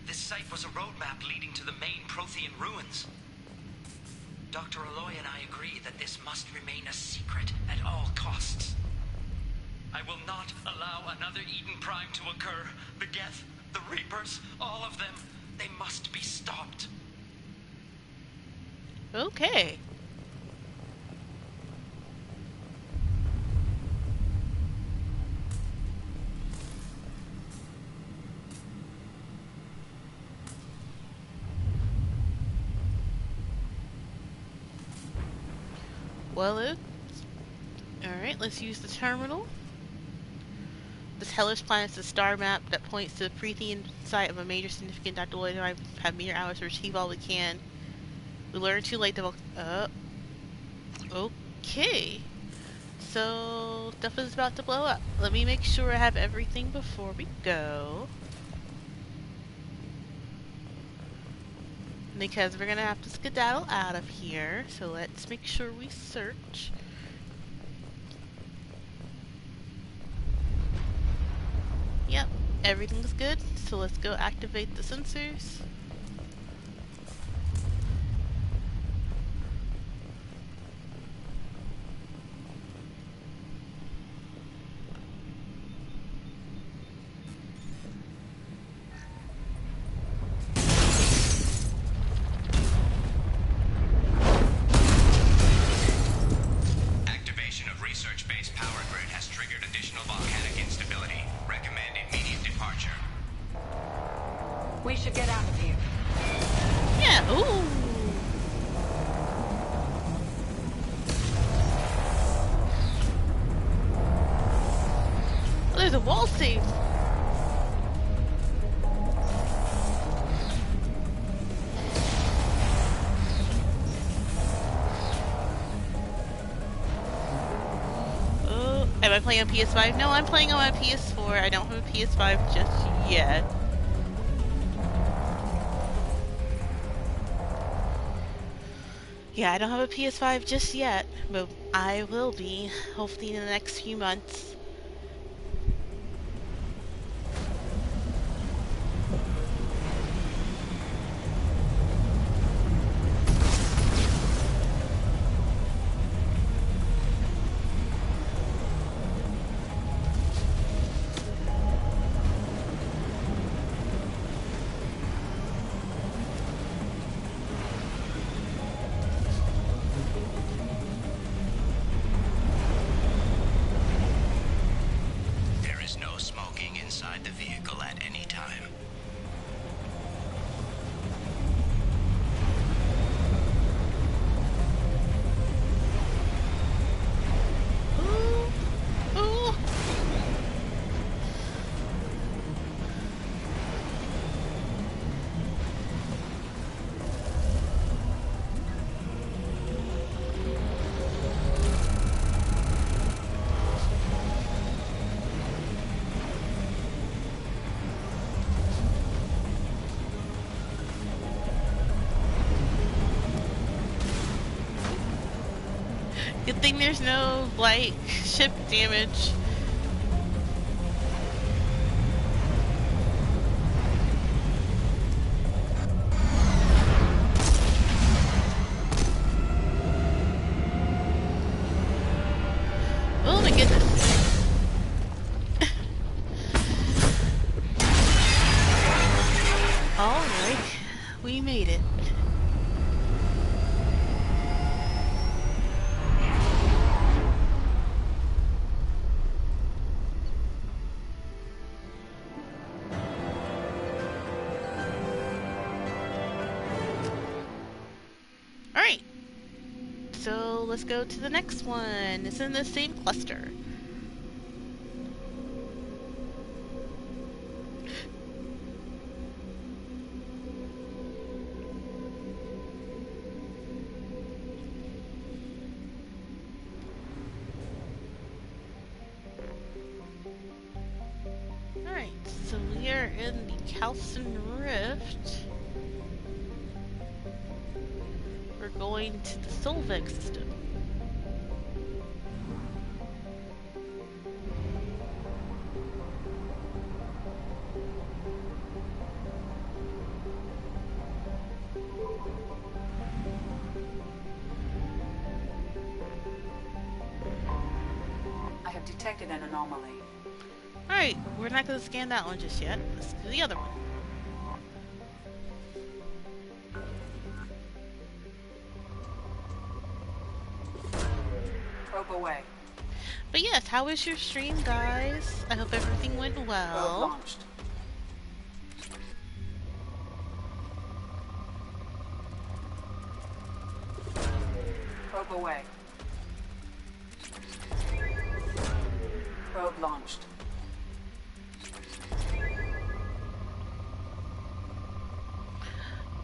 This site was a roadmap leading to the main Prothean ruins. Dr. Aloy and I agree that this must remain a secret at all costs. I will not allow another Eden Prime to occur. The Geth, the Reapers, all of them, they must be stopped. Okay. Well, alright, let's use the terminal. This hellish planet is a star map that points to the Prothean site of a major significant. Dr. Lloyd and I have mere hours to retrieve all we can. We learned too late to... okay. so stuff is about to blow up. Let me make sure I have everything before we go. Because we're gonna have to skedaddle out of here, so let's make sure we search. Yep, everything's good, so let's go activate the sensors. Activation of research-based power grid has triggered additional volcanic instability. Recommend immediate departure. We should get out of here. Yeah, ooh! Oh, there's a wall safe! Oh, am I playing on PS5? No, I'm playing on my PS4. I don't have a PS5 just yet. Yeah, I don't have a PS5 just yet, but I will be, hopefully in the next few months. There is no smoking inside the vehicle at any time. Ooh, ooh. Good thing there's no, like, ship damage. Oh my goodness. Alright, we made it. Alright, so let's go to the next one. It's in the same cluster. Alright, so we are in the Calcin Rift. We're going to the Solveig system. I have detected an anomaly. Alright, we're not going to scan that one just yet. Let's do the other one. Probe away. But yes, how was your stream, guys? I hope everything went Probe well. launched. Probe away. Probe launched.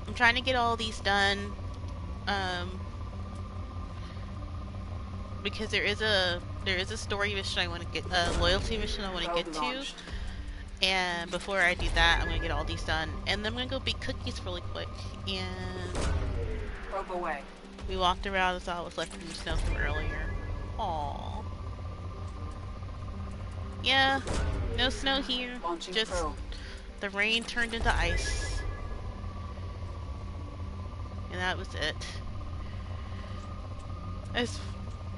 I'm trying to get all these done, because there is a there is a story mission I want to get, a loyalty mission I want to get to. And before I do that, I'm gonna get all these done, and then I'm gonna go bake cookies really quick. And probe away. We walked around and saw what was left in the snow from earlier. Aww. Yeah, no snow here. Launching just probe. The rain turned into ice, and that was it. As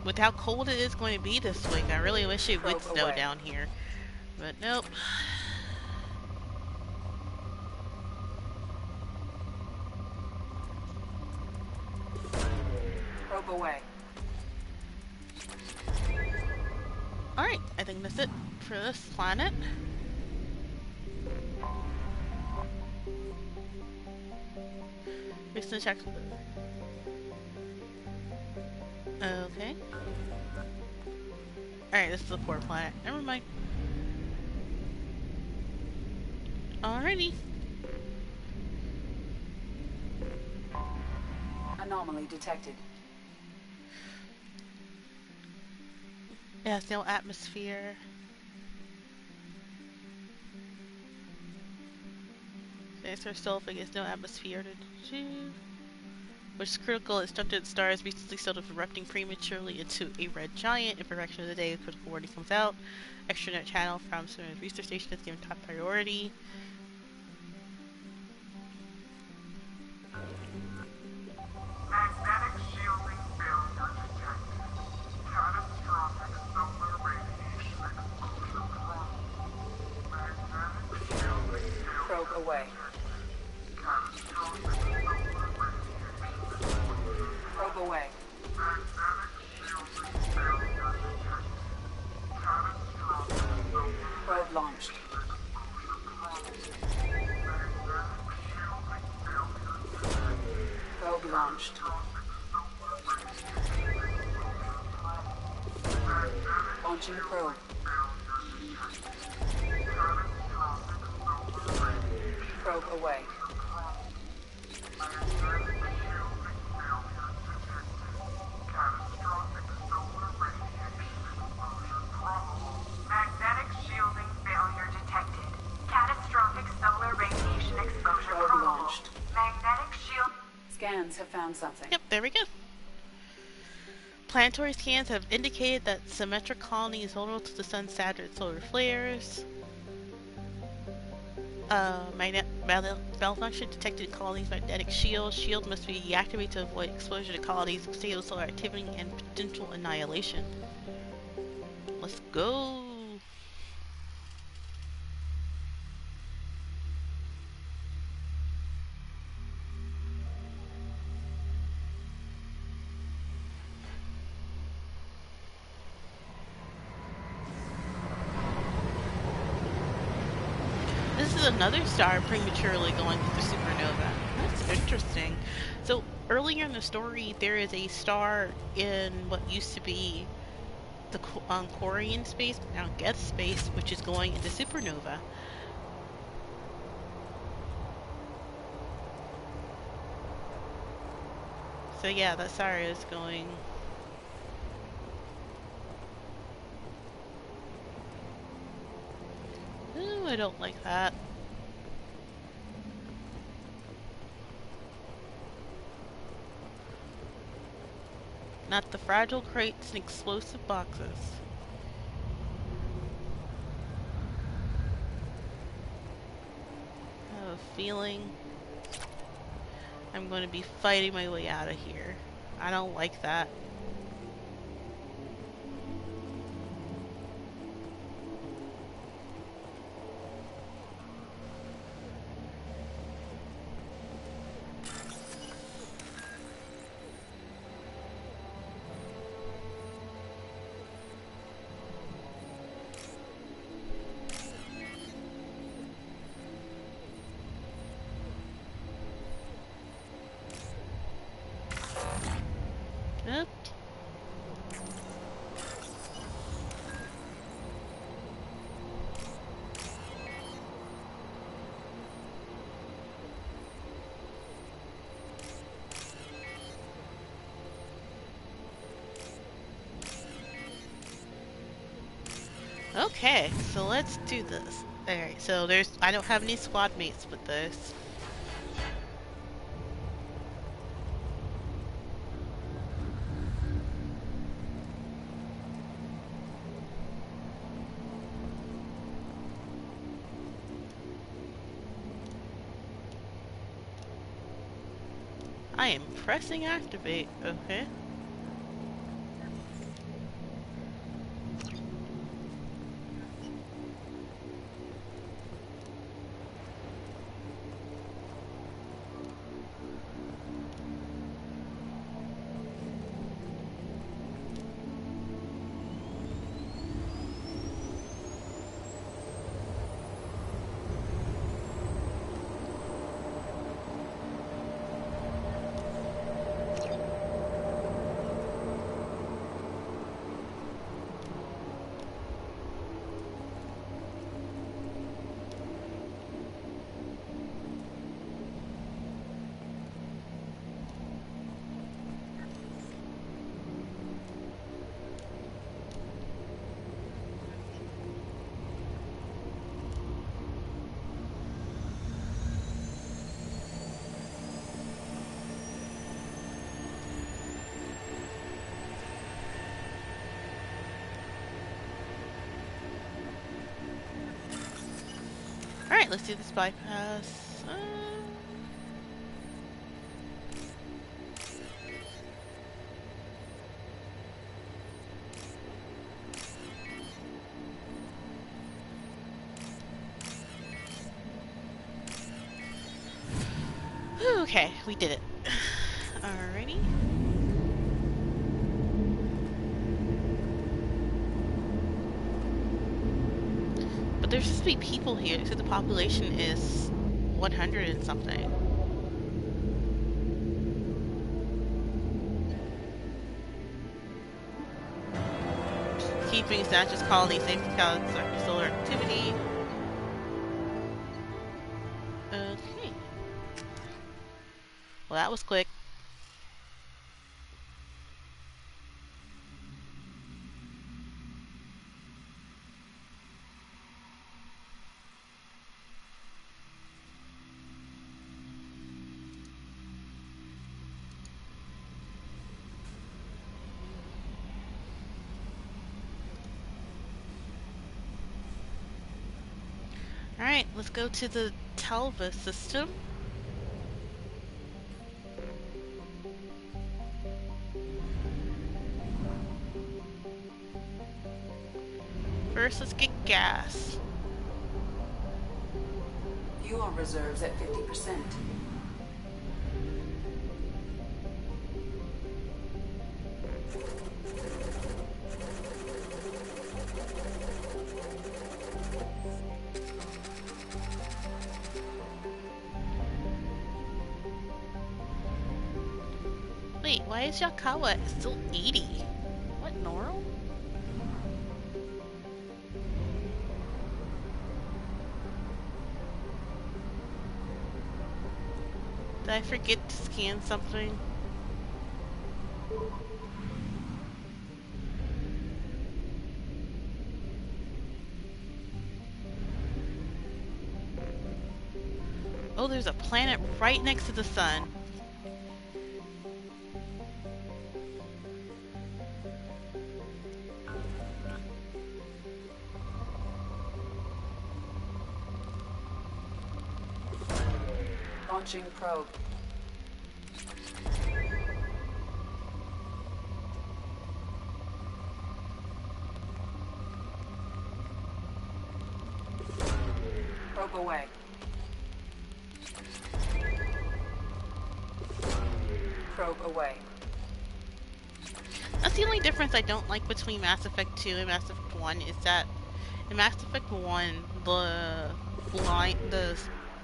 with how cold it is going to be this week, I really wish it would snow down here, but nope. Probe away. Alright, I think that's it for this planet. Just to check. Okay. Alright, this is a poor planet. Never mind. Alrighty. Anomaly detected. It has no atmosphere. Answer still if it has no atmosphere to do. Which is critical. Its stunted stars recently started erupting prematurely into a red giant. If direction of the day, a critical warning comes out. Extranet channel from Smithsonian Research Station is given top priority. Magnetic shielding failure detected. Catastrophic solar radiation exposure problem. Magnetic shielding failure. Probe away. Catastrophic solar radiation exposure. Probe away. Magnetic shielding failure detected. Catastrophic solar Probe launched. Probe launched. Launching probe. Probe away. Magnetic shielding failure detected. Catastrophic solar radiation exposure Probe problem. launched. Magnetic shield. Scans have found something. Yep, there we go. Planetary scans have indicated that symmetric colony is vulnerable to the sun's Saturn solar flares. Malfunction detected in colony's magnetic shield. Shield must be deactivated to avoid exposure to colony's stable solar activity and potential annihilation. Let's go. This is another star prematurely going through supernova. That's interesting. So earlier in the story, there is a star in what used to be the Quarian space, now Geth space, which is going into supernova. So yeah, that star is going. Ooh, I don't like that. Not the fragile crates and explosive boxes. I have a feeling I'm going to be fighting my way out of here. I don't like that. Yep. Okay, so let's do this. Alright, so I don't have any squad mates with this. I am pressing activate, okay. Alright, let's do this bypass. Okay, we did it. Alrighty. But there's supposed to be people here, so the population is 100 and something. Keeping Sanchez colony safe to solar activity. Okay. Well, that was quick. Alright, let's go to the Telva system. First, let's get gas. Fuel reserves at 50%. Wait, why is Yakawa still 80? What, Noro? Did I forget to scan something? Oh, there's a planet right next to the sun. Launching probe. Probe away. Probe away. That's the only difference I don't like between Mass Effect 2 and Mass Effect 1 is that in Mass Effect 1,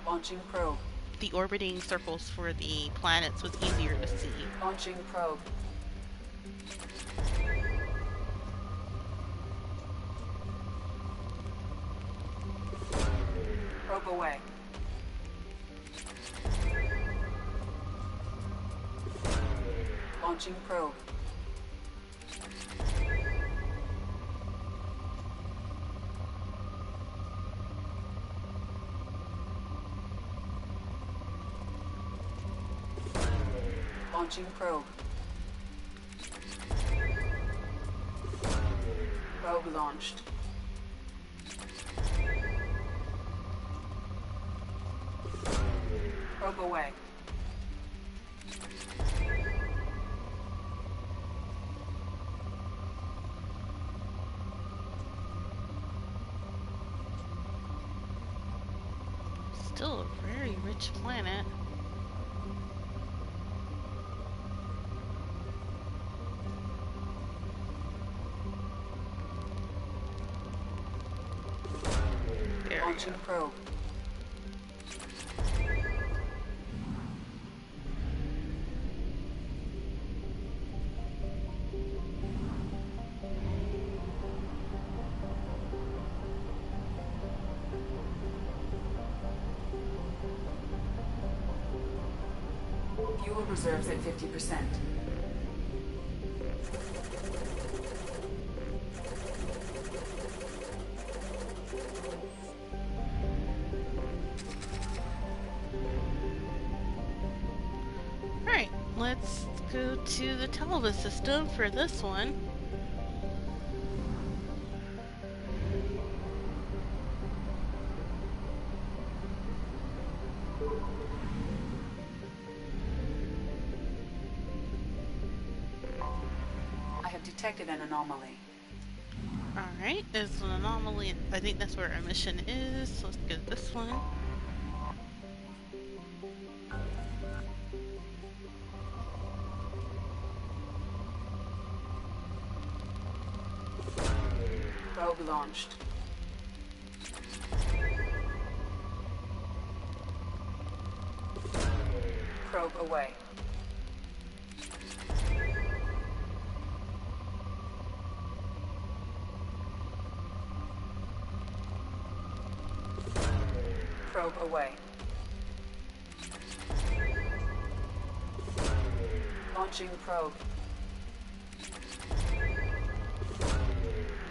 Launching probe. The orbiting circles for the planets was easier to see. Launching probe. Probe away. Launching probe. Launching probe. Probe launched. Probe away. Still a very rich planet. Launching probe. Fuel reserves at 50%. Alright, let's go to the Telva system for this one. I have detected an anomaly. Alright, there's an anomaly. I think that's where our mission is. So let's go to this one. Probe launched. Probe away. Probe away. Launching probe.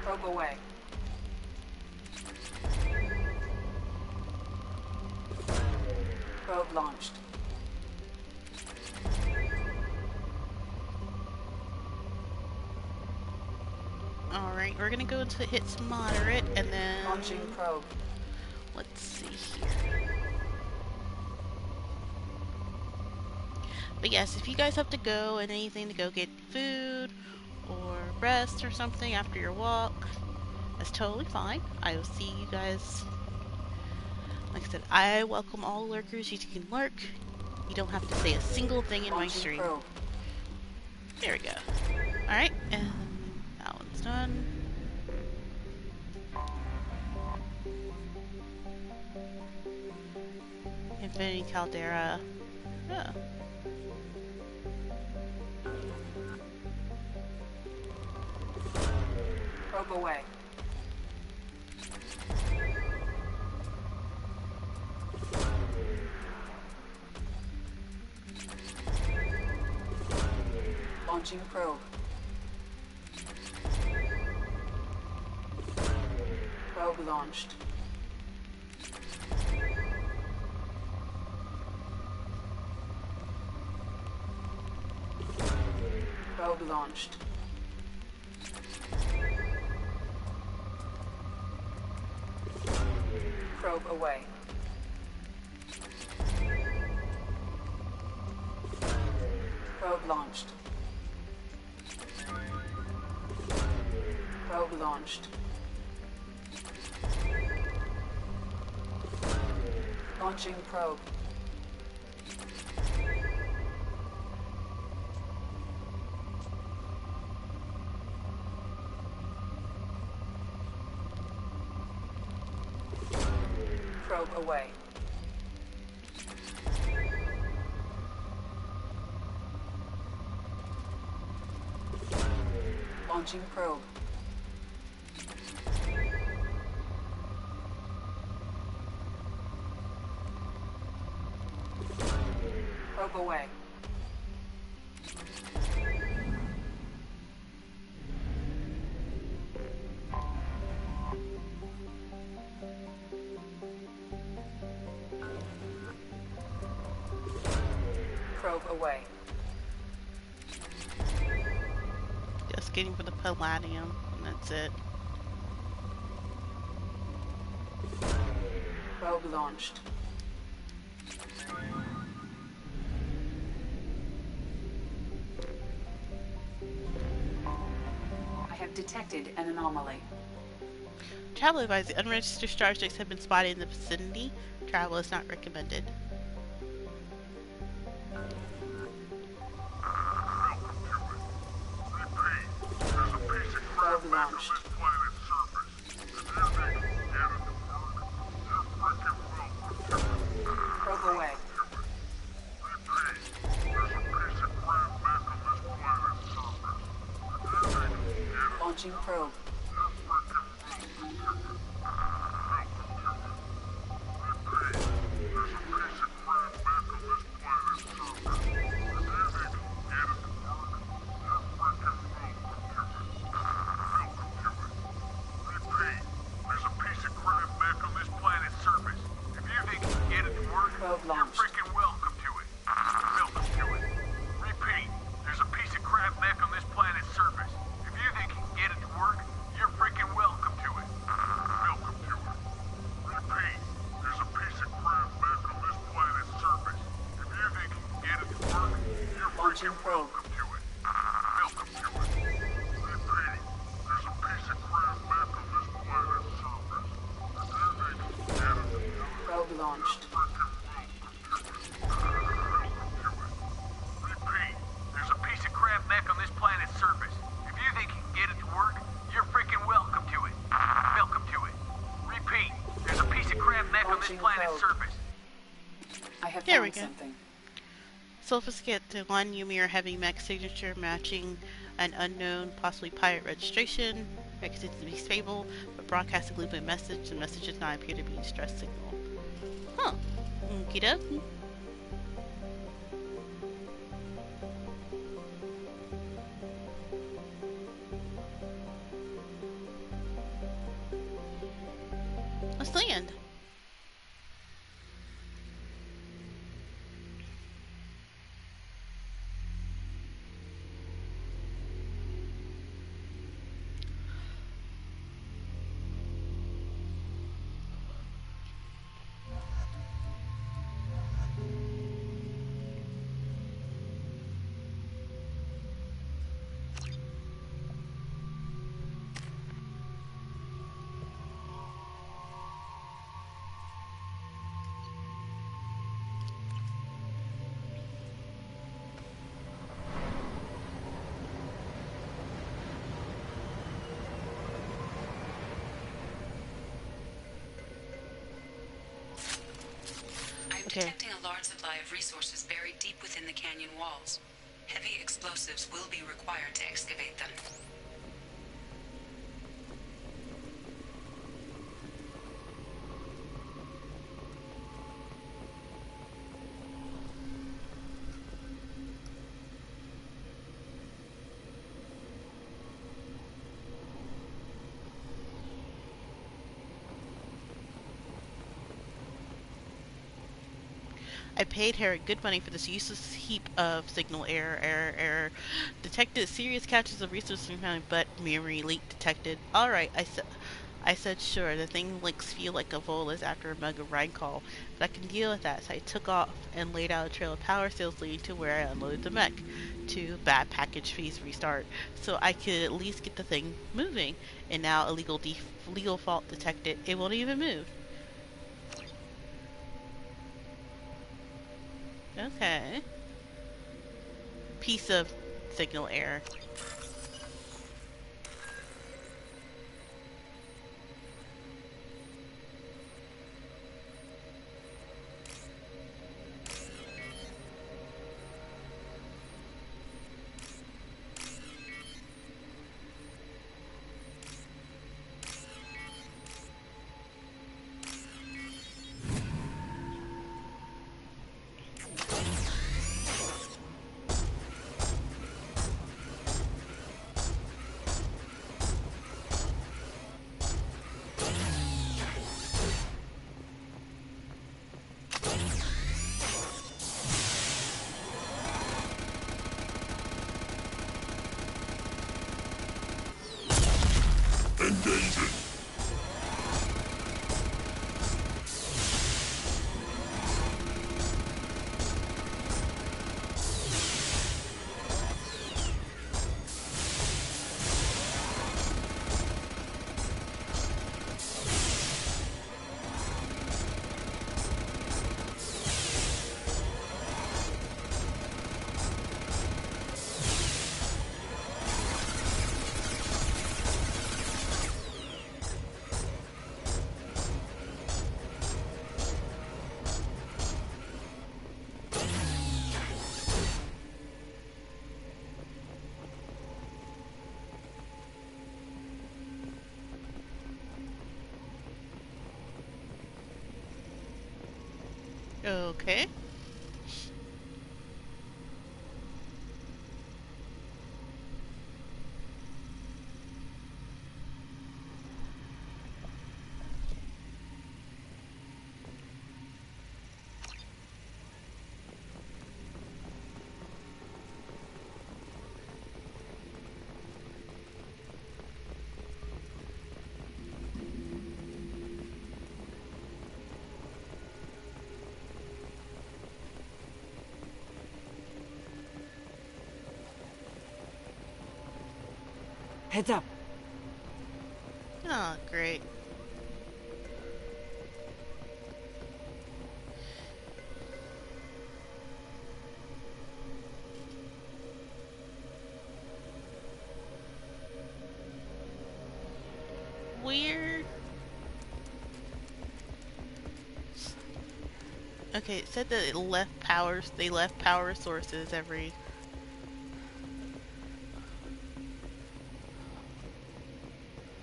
Probe away. Probe launched. Alright, we're gonna go to hits moderate and then... Launching probe. Let's see here. But yes, if you guys have to go and anything to go get food or rest or something after your walk, that's totally fine. I will see you guys. Like I said, I welcome all lurkers. You can lurk. You don't have to say a single thing in my stream. Probe. There we go. Alright, and that one's done. Infinity Caldera. Yeah. Probe away. Launching probe. Probe launched. Probe launched. Probe away. Probe launched. Probe launched. Launching probe. Probe away. Launching probe. Probe away. Probe away. scanning for the palladium, and that's it. Probe launched. I have detected an anomaly. Travel advised, the unregistered starships have been spotted in the vicinity. Travel is not recommended. Probe launched. Probe away. Launching probe. Probe launched. Freaking welcome to it. Welcome to it. Repeat, there's a piece of crap mech on this planet's surface. If you think you can get it to work, you're freaking welcome to it. Welcome to it. Repeat, there's a piece of crap mech on this planet's surface. If you think you can get it to work, you're freaking welcome to it. Welcome to it. Repeat, there's a piece of crap mech on this planet's surface. If you think you can get it to work, Probe launched. Repeat, there's a piece of crap mech on this planet's surface. If you think you can get it to work, you're freaking welcome to it. Welcome to it. Repeat, there's a piece of crap mech on this planet's surface. I have There we found go. something. Sulfuscate to one Ymir heavy mech signature matching an unknown, possibly pirate registration. Mech seems to be stable, but broadcasting loop a message. The message does not appear to be a distress signal. Huh. Okie dokie. Let's land. I'm detecting a large supply of resources buried deep within the canyon walls. Heavy explosives will be required to excavate them. I paid Herrick good money for this useless heap of signal error. Detected serious catches of resources found, but memory leak detected. Alright, I said sure, the thing links feel like a Volus after a mug of Rhine call, but I can deal with that, so I took off and laid out a trail of power cells leading to where I unloaded the mech. Too bad package fees restart, so I could at least get the thing moving. And now a legal fault detected. It won't even move. Okay. Piece of signal error. Okay. Heads up. Oh, great. Weird. Okay, it said that they left power sources every...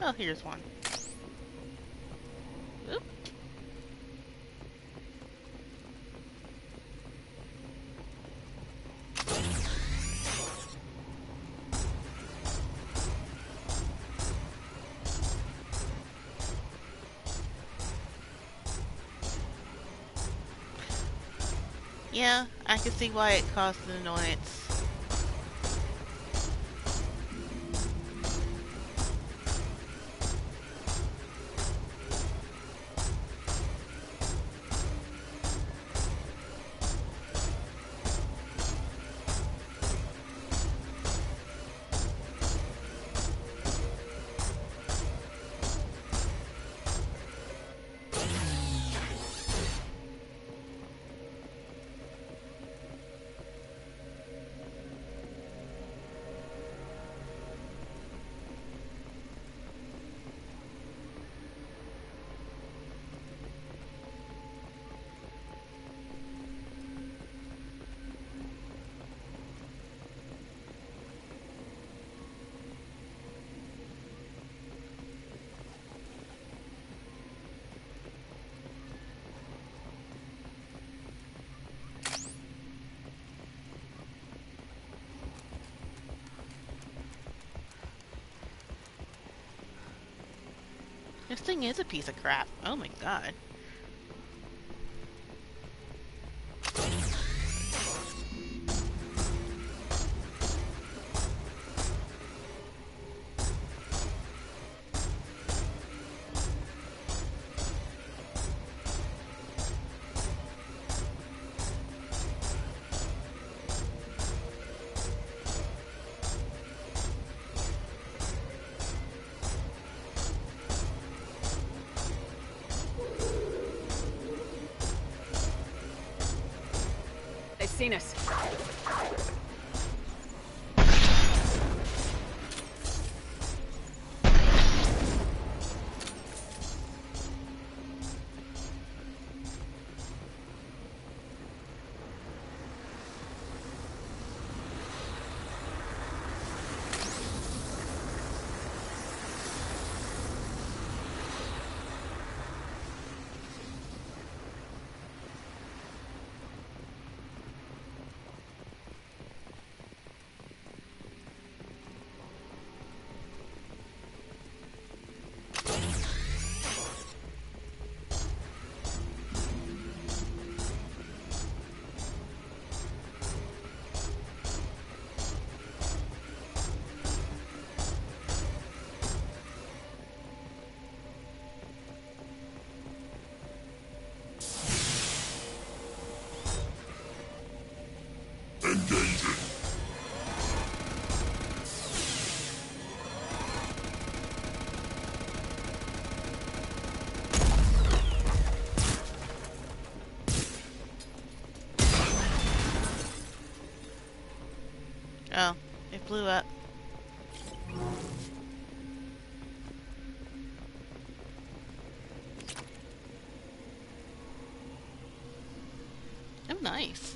Oh, here's one. Oop. Yeah, I can see why it caused an annoyance. This thing is a piece of crap. Oh my god. They've seen us. Oh, it blew up. Oh, nice.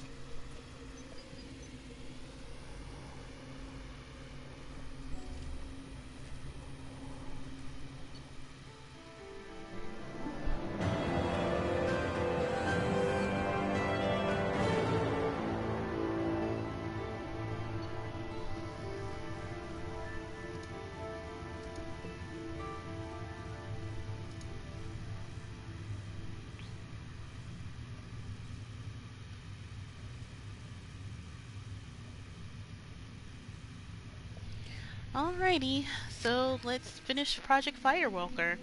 Alrighty, so let's finish Project Firewalker.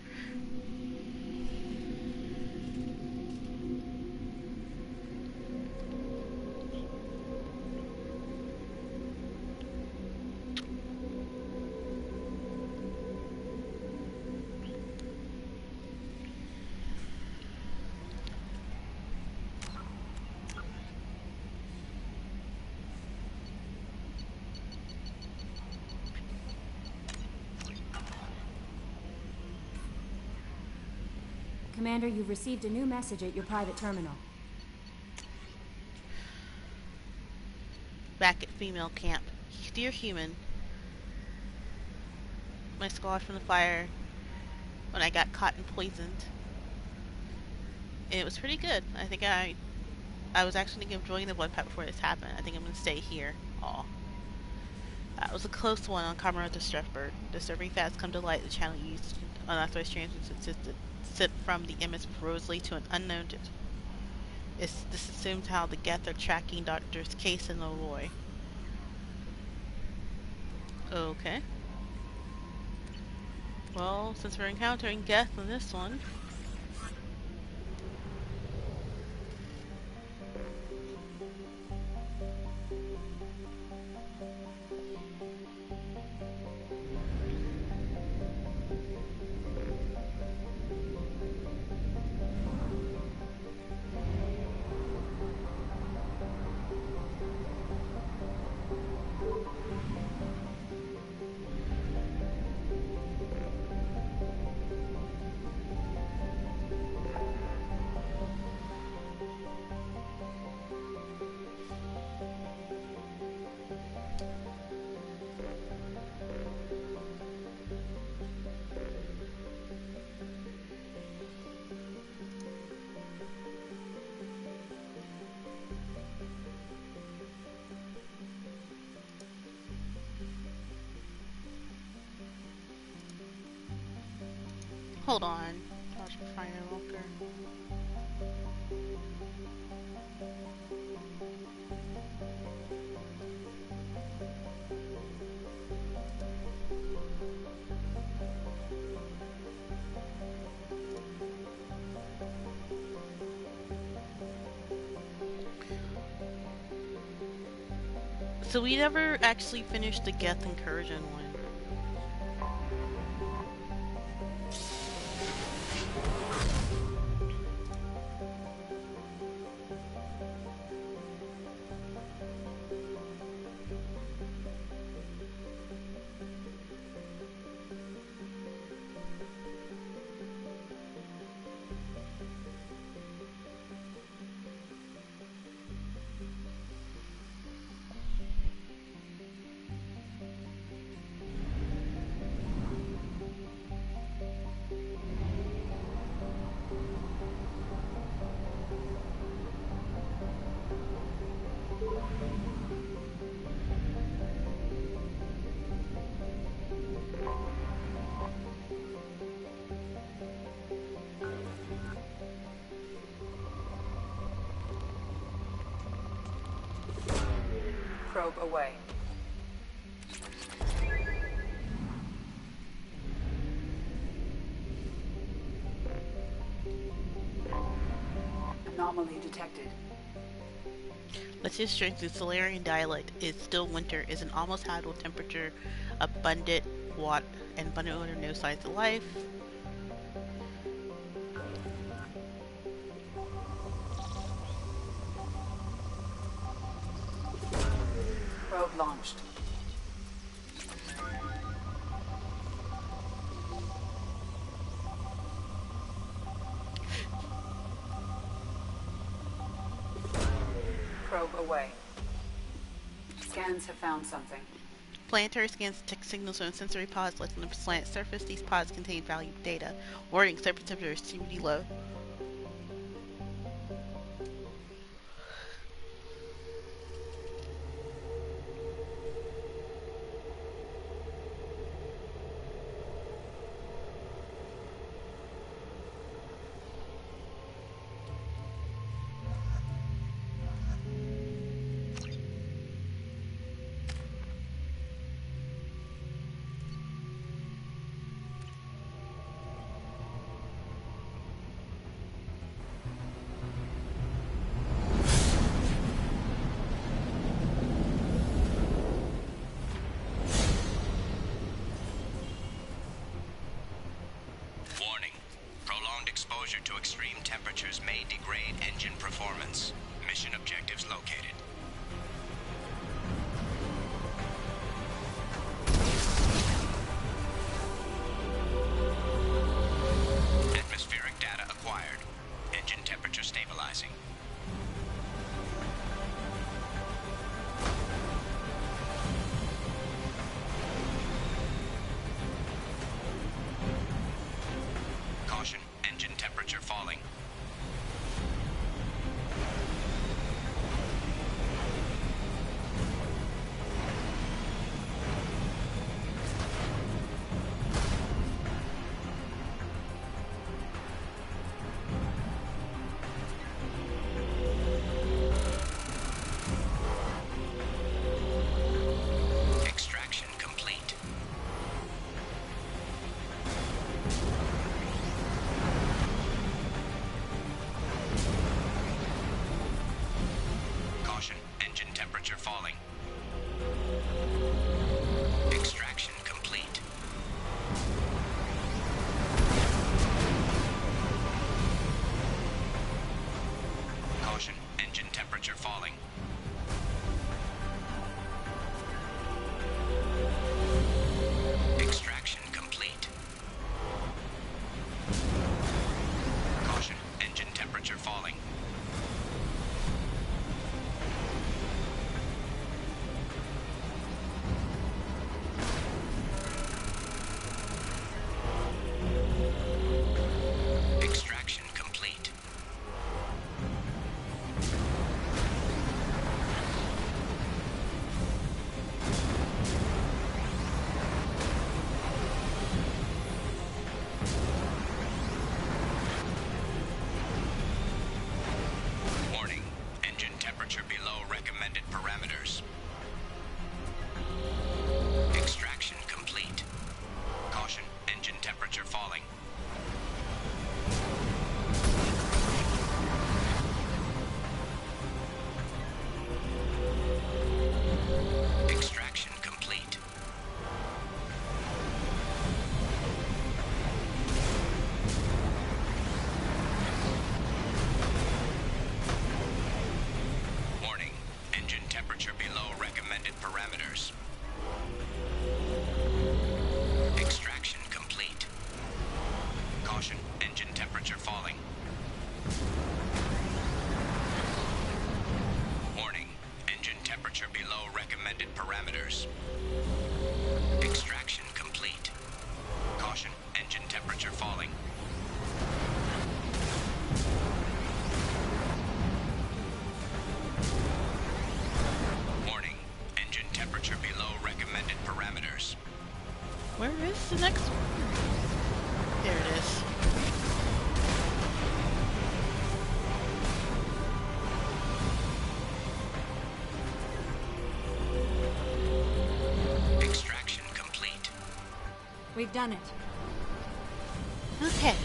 Commander, you've received a new message at your private terminal. Back at female camp. Dear human, my scar from the fire when I got caught and poisoned. And it was pretty good. I think I was actually thinking of joining the blood pact before this happened. I think I'm going to stay here. Aw. That was a close one on Comrade de Strefberg. Disturbing facts come to light. The channel used unauthorized transmissions insisted sent from the MS Rosalie to an unknown. This assumes how the Geth are tracking Doctors Case and Leroy. Okay. Well, since we're encountering Geth in this one, hold on. Project Firewalker. So we never actually finished the Geth incursion one. Probe away. Anomaly detected. Let's just strength the Solarian dialect is still winter, is an almost habitable temperature, abundant water and abundant water, no signs of life. Probe launched. Probe away. Scans have found something. Planetary scans detect signals on sensory pods left on the planet's surface. These pods contain valuable data. Warning, surface temperature is extremely low. temperatures may degrade engine performance. Mission objectives located. Atmospheric data acquired. Engine temperature stabilizing. Caution, engine temperature falling. Extraction complete. Caution, engine temperature falling. Extraction complete. Caution, engine temperature falling. Extraction complete. Caution, engine temperature falling. Extraction complete. Warning, engine temperature below recommended parameters. Extraction complete. Caution, engine temperature falling. Extraction complete. Warning, engine temperature below recommended parameters. Extraction complete. Caution, engine temperature falling. Warning, engine temperature below recommended parameters. Extraction complete. Caution, engine temperature falling. Warning, engine temperature below recommended parameters. Where is the next one? There it is. Extraction complete. We've done it. Okay.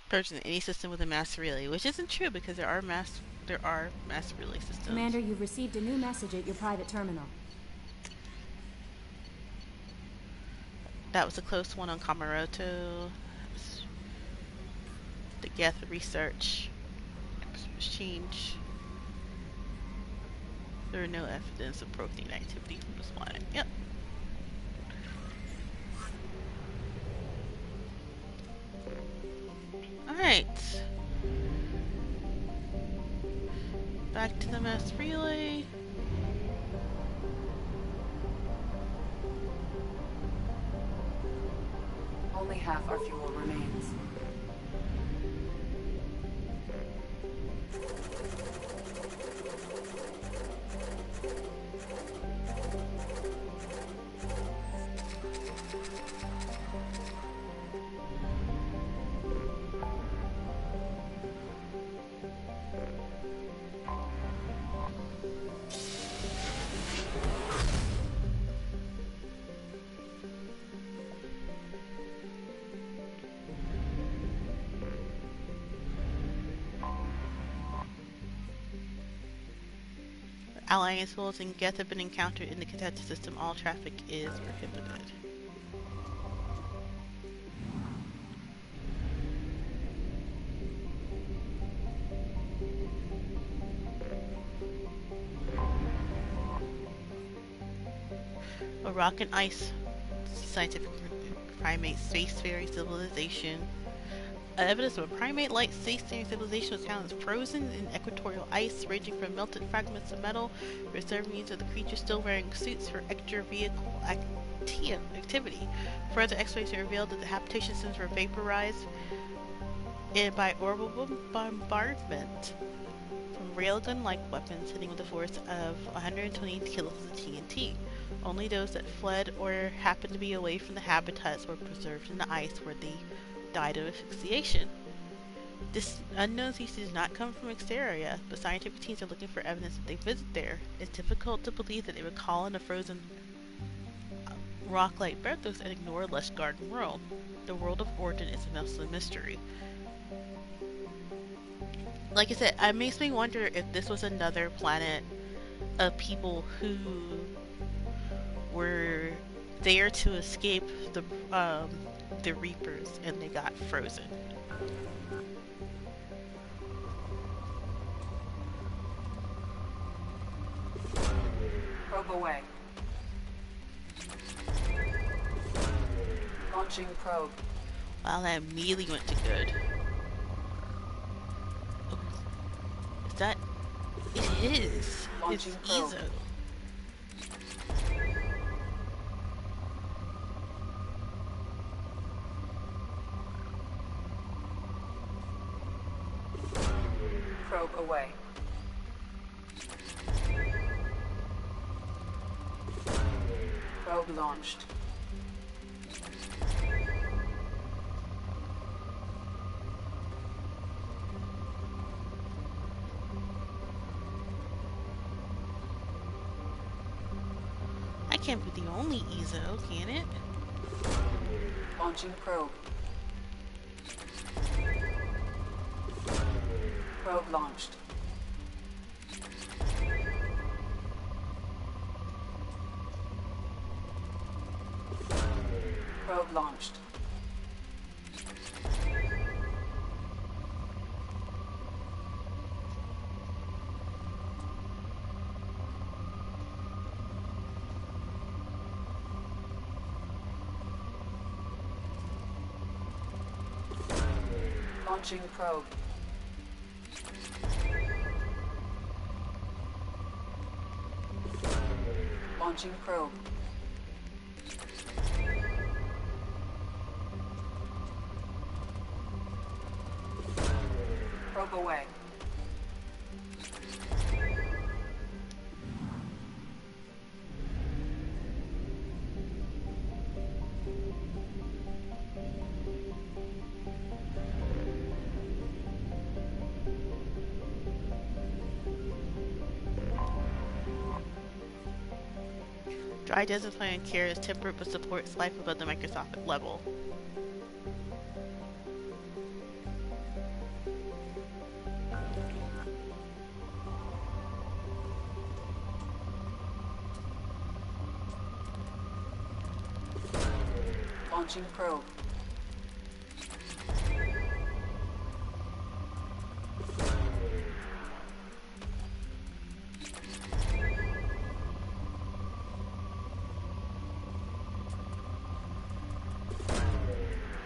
Purchase any system with a mass relay, which isn't true because there are mass relay systems. Commander, you've received a new message at your private terminal. That was a close one on Kamaroto. The Geth research change. There are no evidence of protein activity from this planet. Yep. Alright. Back to the mass relay. Only half our fuel remains. Alliance rules and Geth have been encountered in the contested system. All traffic is prohibited. A rock and ice scientific primate spacefaring civilization. Evidence of a primate-like spacefaring civilization was found as frozen in equatorial ice, ranging from melted fragments of metal, preserved remains of the creatures still wearing suits for extra-vehicle activity. Further exploration revealed that the habitation systems were vaporized by orbital bombardment from railgun-like weapons hitting with a force of 120 kilos of TNT. Only those that fled or happened to be away from the habitats were preserved in the ice where they died of asphyxiation. This unknown species did not come from Exteria, but scientific teams are looking for evidence that they visit there. It's difficult to believe that they would call in a frozen rock-like Berthos and ignore a lush garden world. The world of origin is also a mystery. Like I said, it makes me wonder if this was another planet of people who were there to escape the Reapers and they got frozen. Probe away. Launching probe. Wow, that immediately went to good. Oh, is that? It is. Launching it's probe. Ezo. Probe away. Probe launched. I can't be the only Ezo, can it? Launching probe. Probe launched. Probe launched. Launching probe. Launching probe. Probe away. Dry desert plant care is temperate but supports life above the microscopic level. Launching probe.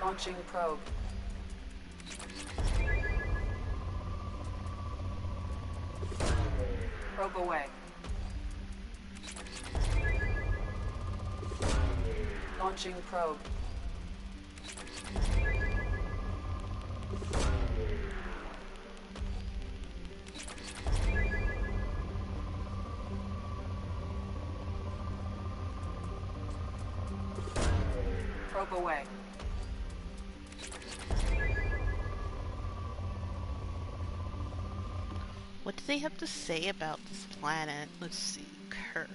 Launching probe. Probe away. Launching probe. Probe away. What do they have to say about this planet? Let's see. Kerr.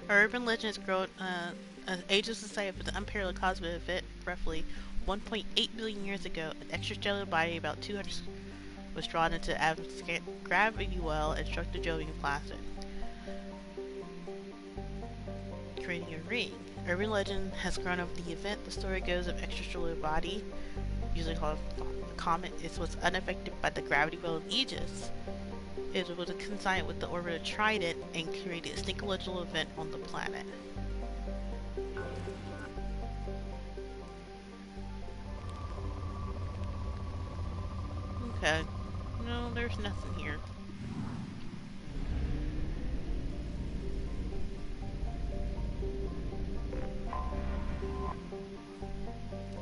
Our urban legend has grown an age of society with an unparalleled cosmic event roughly 1.8 billion years ago. An extrastellar body about 200 was drawn into the gravity well and struck the Jovian planet, creating a ring. Urban legend has grown over the event. The story goes of extrastellar body, usually called a comet, was unaffected by the gravity well of Aegis. It was consigned with the orbit of Trident and created a synchronological event on the planet. Okay. No, there's nothing here.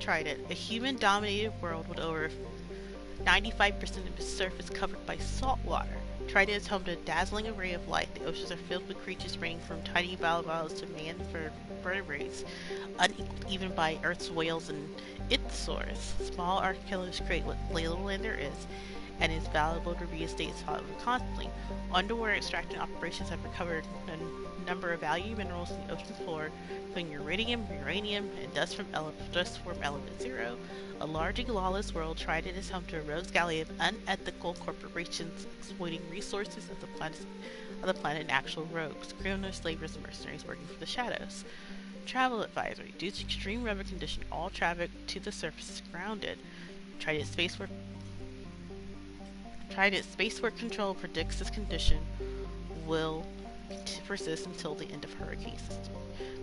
Trident, a human-dominated world with over 95% of its surface covered by salt water. Trident is home to a dazzling array of life. The oceans are filled with creatures ranging from tiny bivalves to vertebrates, uneven by Earth's whales and ichthyosaurs. Small archipelagos create what little land there is, and is valuable to reinstate salt constantly. Underwater extraction operations have recovered a number of valuable minerals in the ocean floor, including iridium, uranium, and dust from element 0. A large and lawless world, Trident is home to a rogues gallery of unethical corporations exploiting resources of the planet and actual rogues, criminals, slavers, and mercenaries working for the shadows. Travel advisory. Due to extreme weather conditions, all traffic to the surface is grounded. Trident Spacework Control predicts this condition will persist until the end of hurricane season.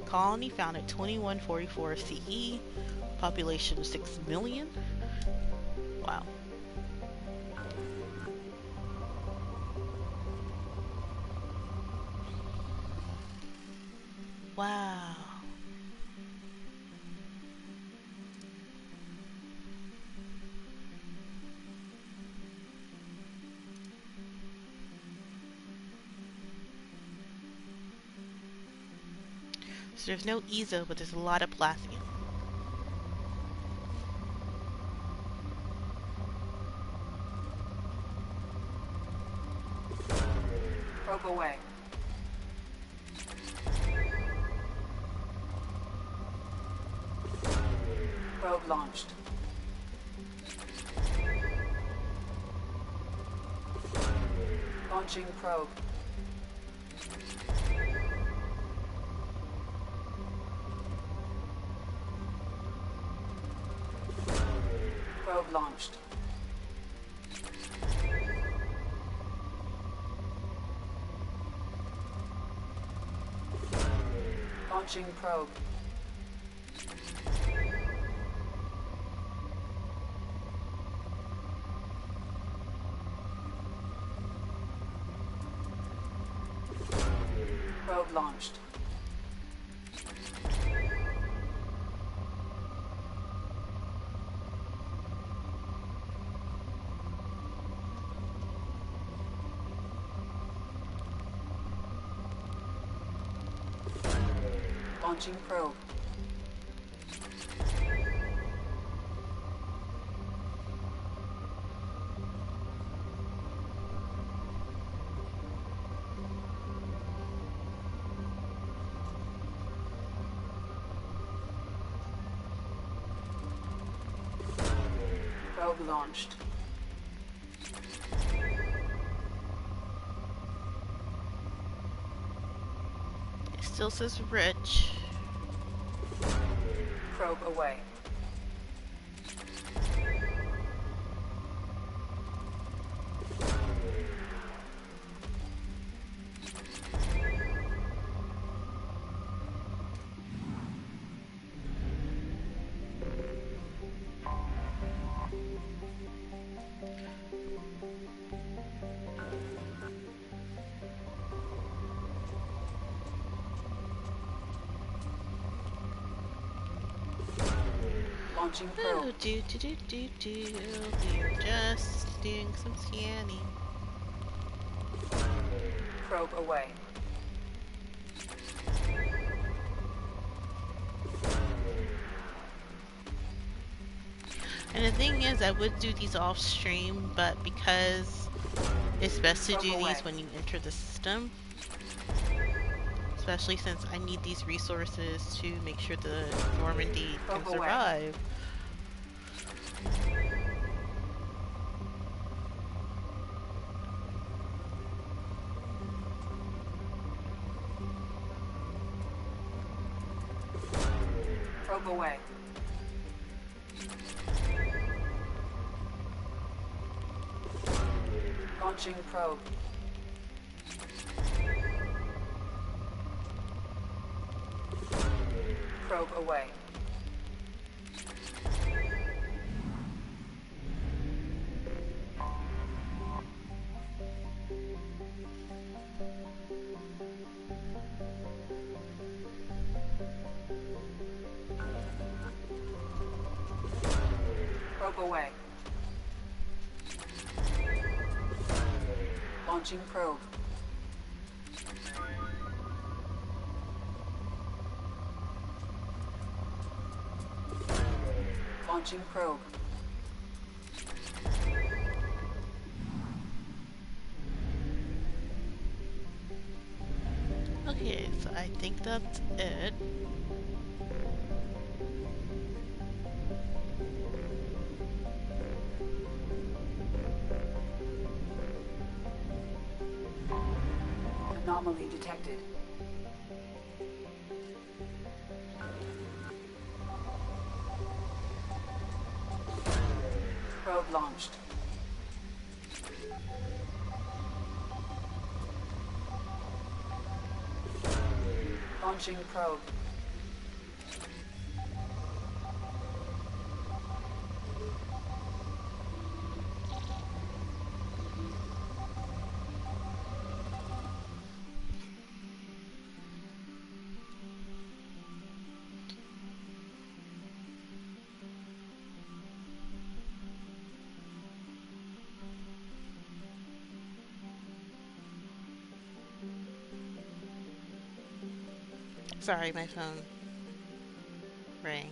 Colony founded 2144 CE. Population 6 million. Wow. Wow. So there's no EZO, but there's a lot of Plathium. Probe away. Probe launched. Launching probe. Probe launched. Launching probe. Probe launched. Launching probe. Probe launched. It still says rich. Probe away. Launching probe. Oh, we're just doing some scanning. Probe away. And the thing is, I would do these off stream, but because it's best to do these when you enter the system, especially since I need these resources to make sure the Normandy can survive. Probe away. Launching probe. Probe away. Probe away. Launching probe. Launching probe. Okay, so I think that's it. Anomaly detected. Probe launched. Launching probe. Sorry, my phone rang.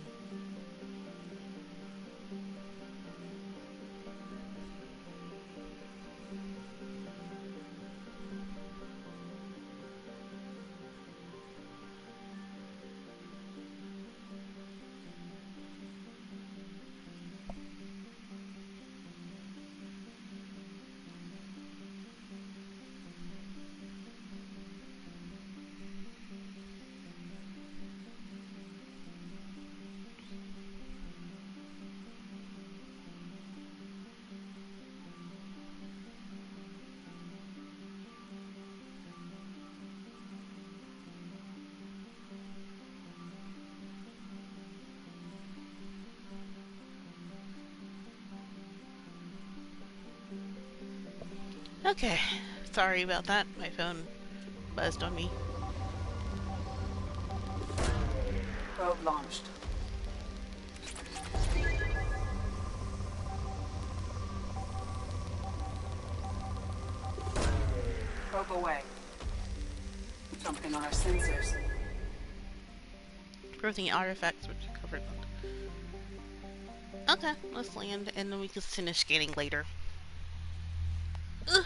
Okay, sorry about that. My phone buzzed on me. Probe launched. Probe away. Something on our sensors. Protein artifacts which covered. Okay, let's land and then we can finish scanning later. Ugh.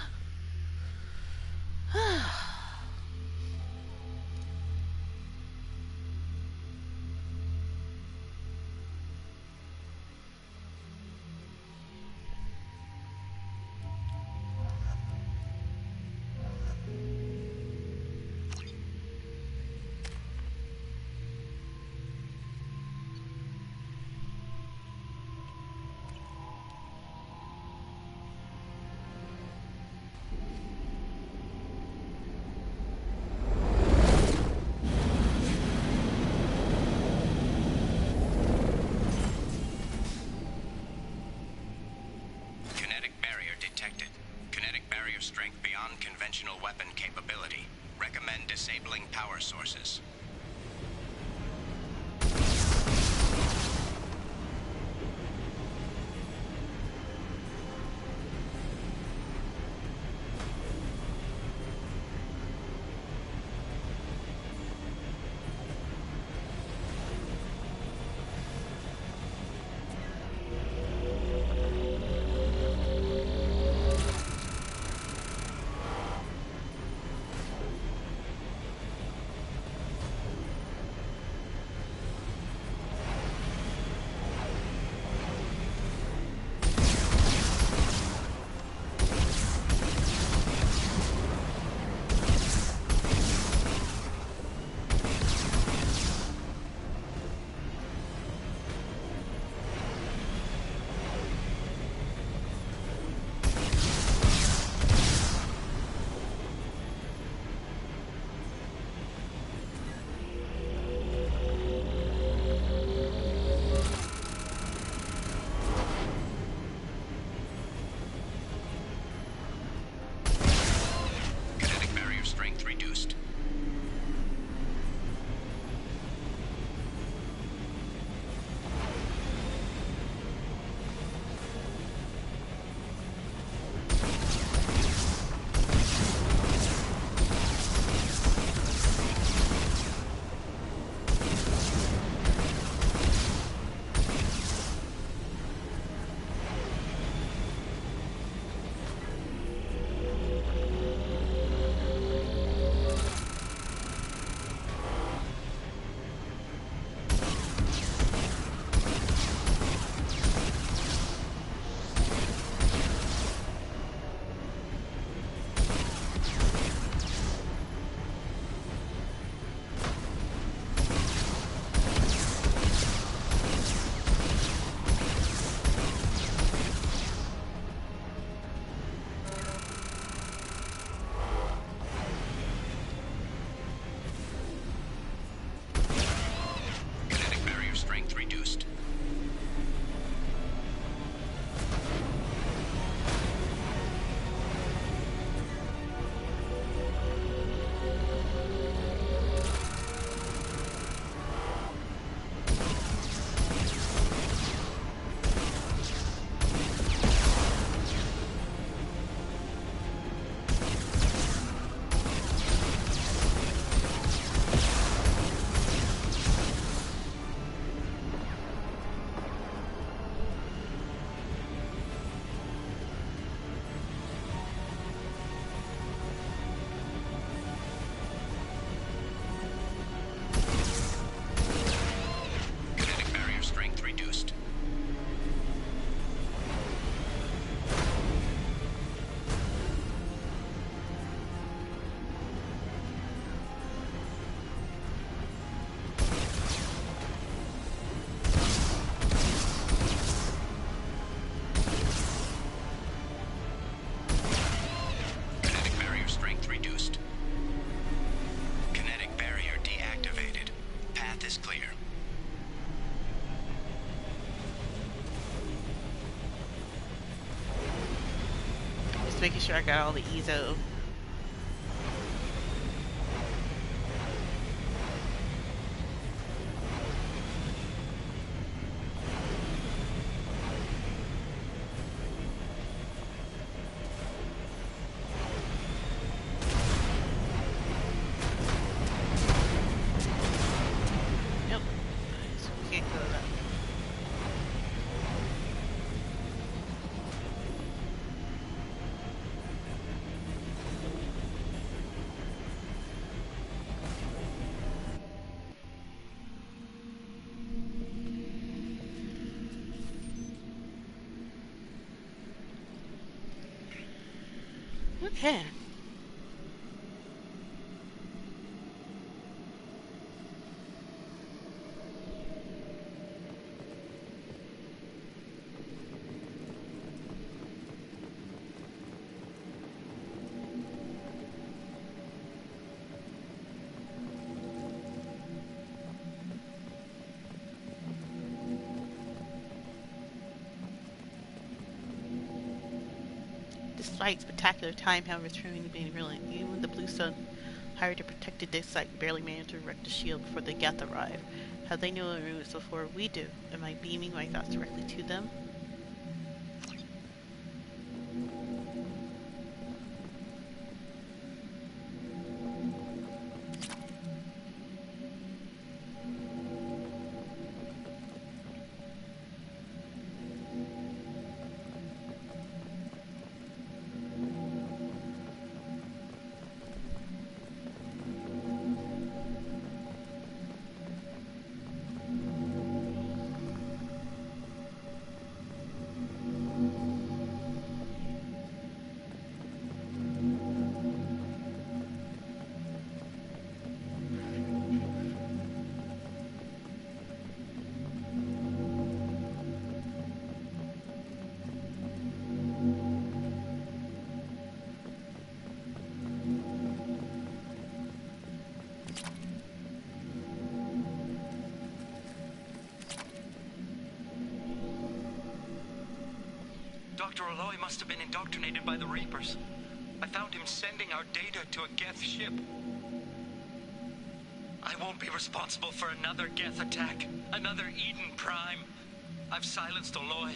strength beyond conventional weapon capability. Recommend disabling power sources. making sure I got all the Ezo. Nope. So we can't go that. Okay. Despite spectacular time, however, it's proving to be really even the Bluestone hired to protect the dig site barely managed to erect the shield before the Geth arrive. How they know the routes before we do? Am I beaming my thoughts directly to them? Dr. Aloy must have been indoctrinated by the Reapers. I found him sending our data to a Geth ship. I won't be responsible for another Geth attack, another Eden Prime. I've silenced Aloy.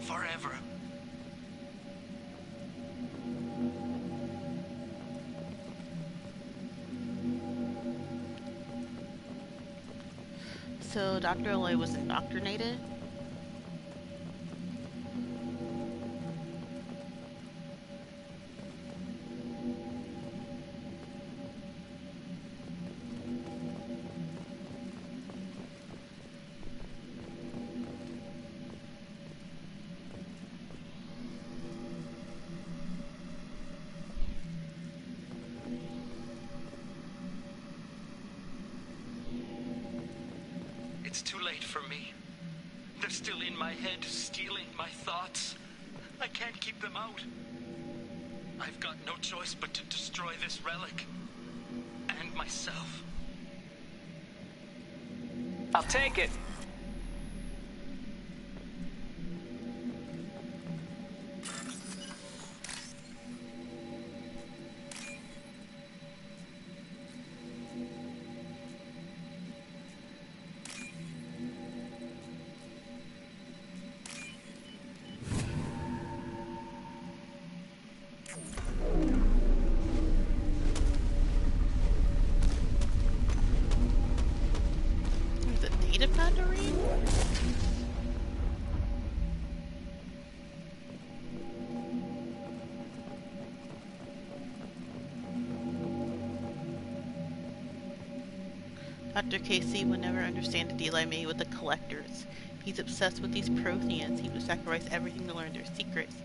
Forever. So Dr. Aloy was indoctrinated? It's too late for me. They're still in my head, stealing my thoughts. I can't keep them out. I've got no choice but to destroy this relic. And myself. I'll take it. The data factory? Dr. Casey would never understand the deal I made with the collectors. He's obsessed with these Protheans. He would sacrifice everything to learn their secrets.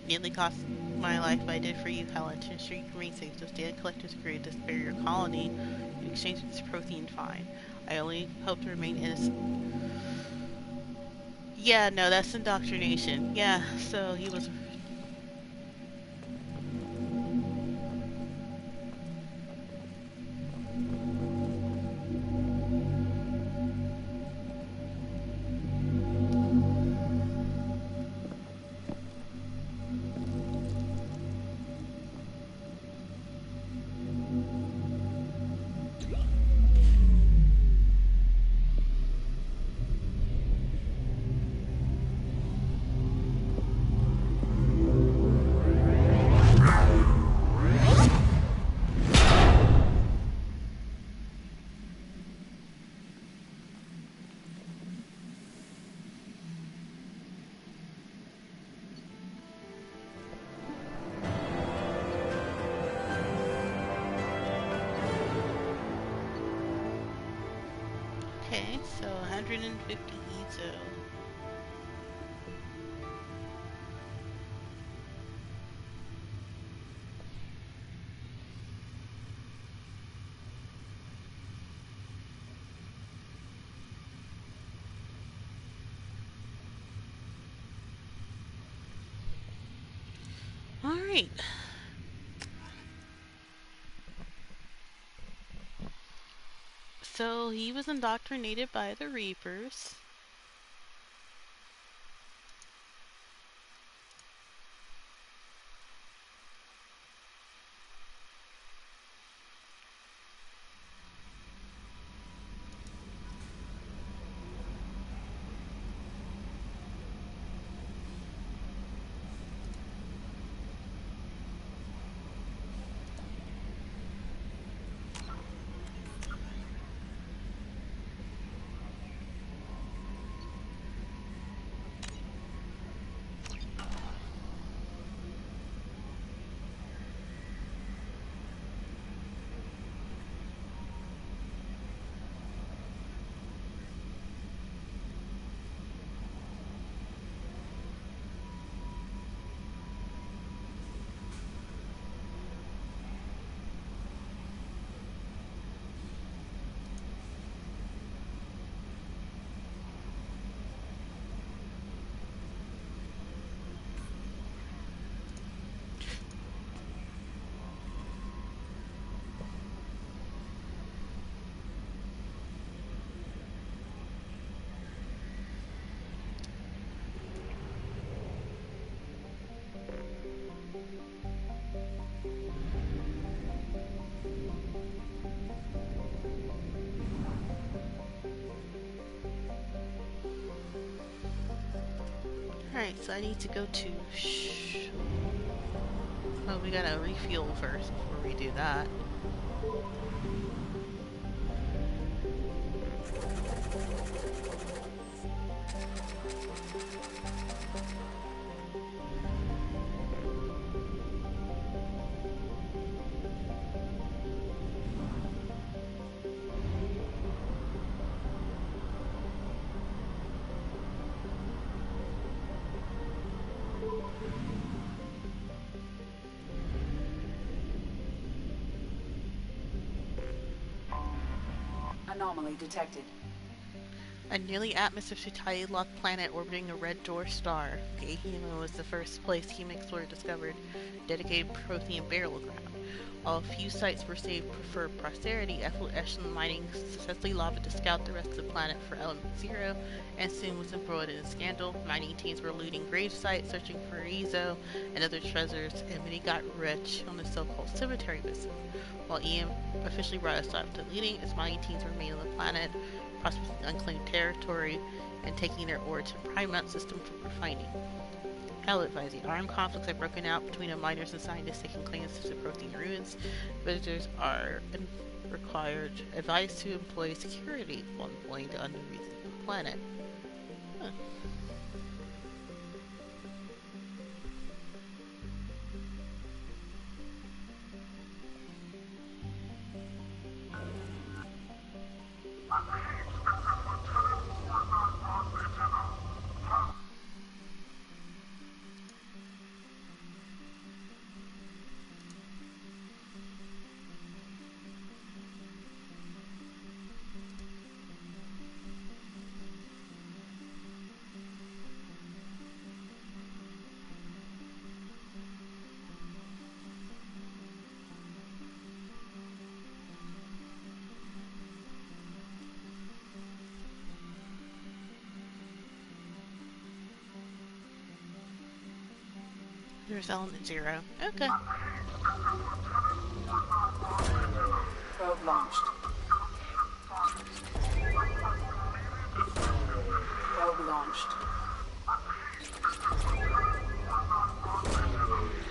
It nearly cost my life, but I did for you, Helen, to ensure you can remain safe. So stand collectors agreed to spare your colony in exchange for this Prothean fine. I only hope to remain innocent. Yeah, no, that's indoctrination. Yeah, so he was... Okay, so 150 Ezo. Alright. So he was indoctrinated by the Reapers. Alright, so I need to go to oh, we gotta refuel first before we do that. Anomaly detected. A nearly atmosphere tightly locked planet orbiting a red dwarf star. Gahima was the first place Hemix were discovered, dedicated Prothean burial ground. While a few sites were saved for posterity, Echelon Mining successfully lobbied to scout the rest of the planet for Element Zero, and soon was embroiled in a scandal. Mining teams were looting grave sites, searching for Ezo and other treasures, and many got rich on the so-called cemetery business. While EM officially brought a stop to leading, its mining teams remained on the planet, prospecting unclaimed territory, and taking their ore to Primount system for refining. I'll advise you, armed conflicts have broken out between the miners and scientists taking claims to the Prothean ruins. Visitors are advised to employ security while employing the underneath the planet. Huh. There's Element Zero. Okay. Probe launched. Probe launched.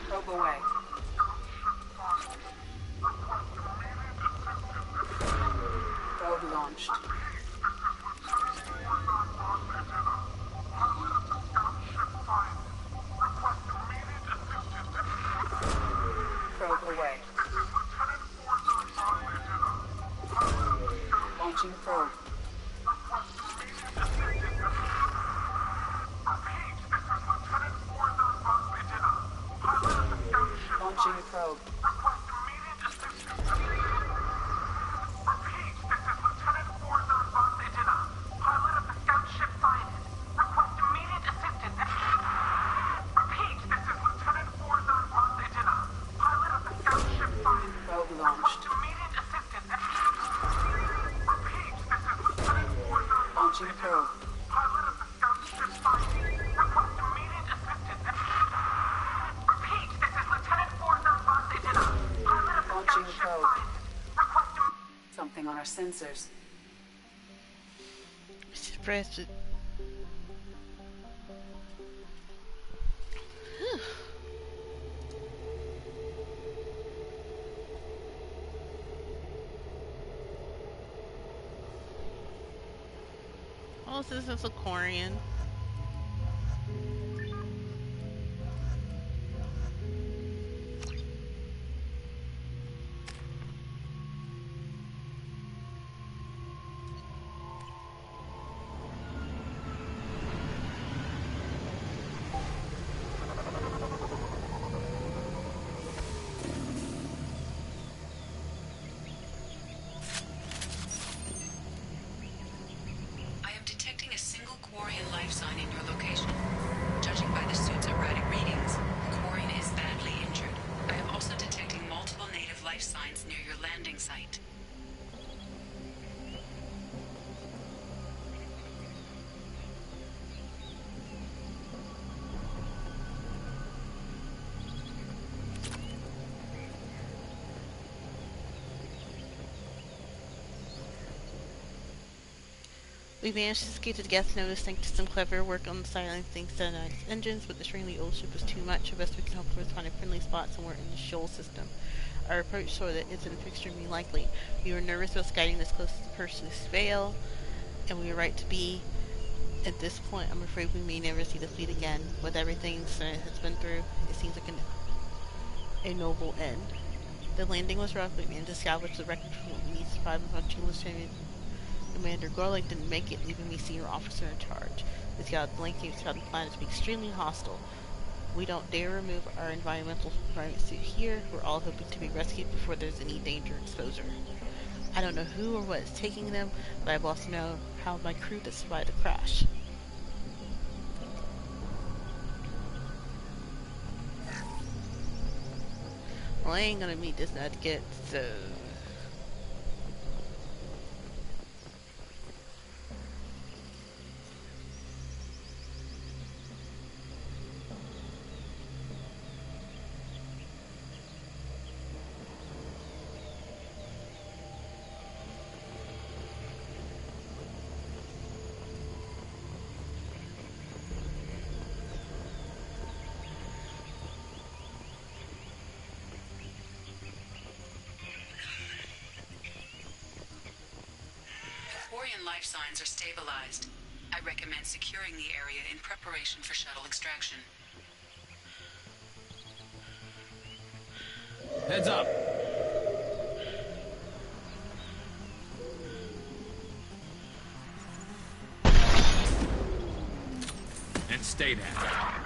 Probe away. Probe launched. Probe away. Launching probe. on our sensors. Suppress it. Oh, this is a Quarian. We managed to escape the gas notice thanks to some clever work on the silencing Senite's engines, but the extremely old ship was too much. The best we can hope for is find a friendly spot somewhere in the shoal system. Our approach showed that isn't extremely likely. We were nervous about guiding this close to Perseus Vale, and we were right to be. At this point, I'm afraid we may never see the fleet again. With everything Senate has been through, it seems like a noble end. The landing was rough, but we managed to salvage the wreckage from what we survived and functioning Lieutenant Commander Gorlick didn't make it, leaving me senior officer in charge. The scout blanking scouting plan is to be extremely hostile. We don't dare remove our environmental environment suit here. We're all hoping to be rescued before there's any danger exposure. I don't know who or what is taking them, but I've lost know how my crew that survived the crash. Well, I ain't gonna meet this nutget, so... Life signs are stabilized. I recommend securing the area in preparation for shuttle extraction. Heads up! And stay there.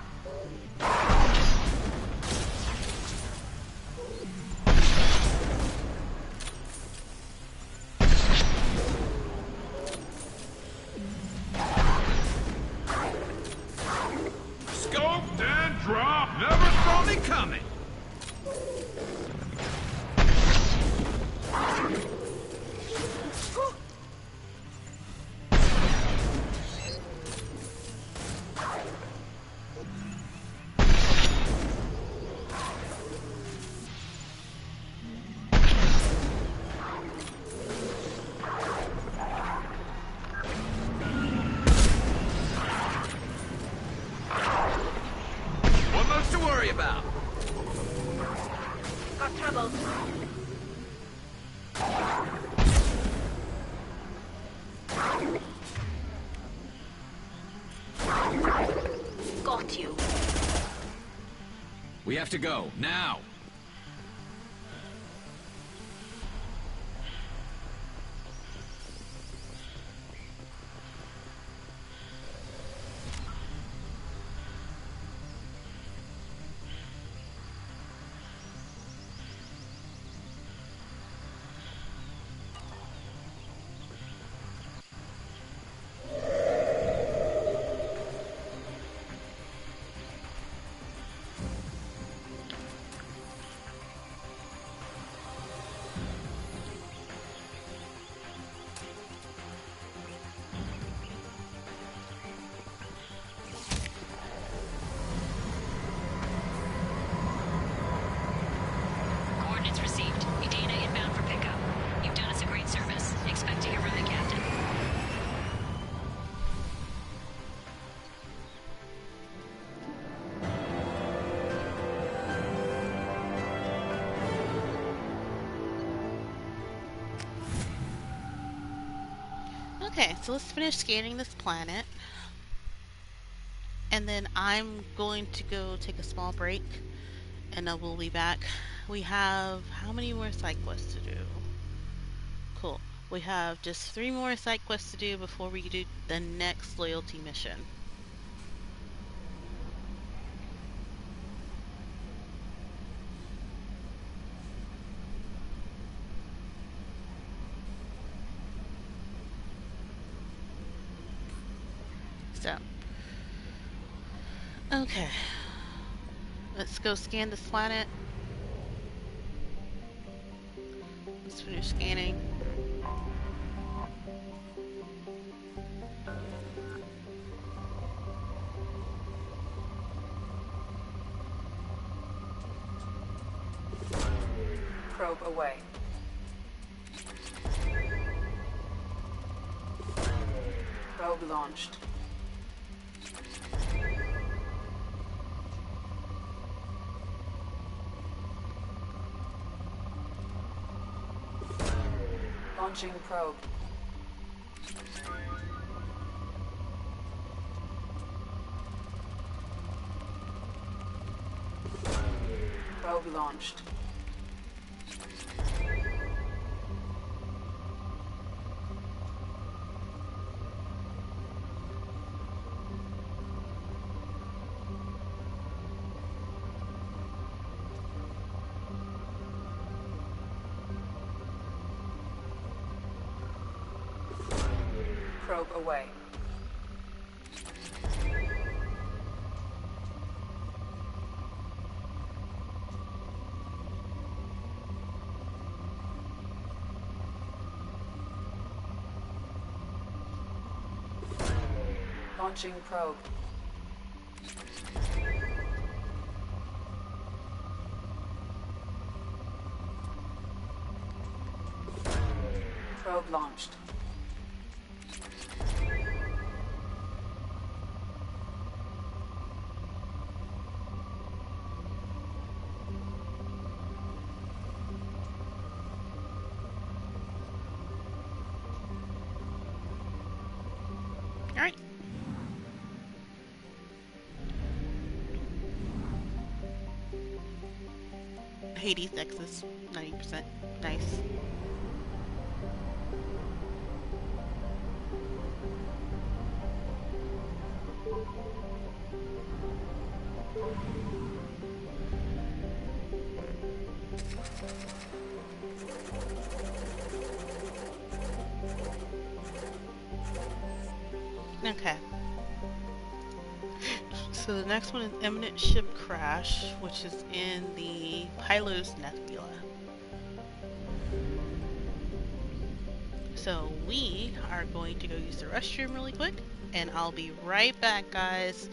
We have to go, now! Okay, so let's finish scanning this planet. And then I'm going to go take a small break. And then we'll be back. We have how many more side quests to do? Cool. We have just 3 more side quests to do before we do the next loyalty mission. So, okay. Let's go scan this planet. Let's finish scanning. Probe away. Probe launched. Launching probe. Probe launched. Probe away. Launching probe. Probe launched. Alright. Hades Nexus, 90%. Nice. Okay. So the next one is Imminent Ship Crash, which is in the Pylos Nebula. So we are going to go use the restroom really quick, and I'll be right back, guys.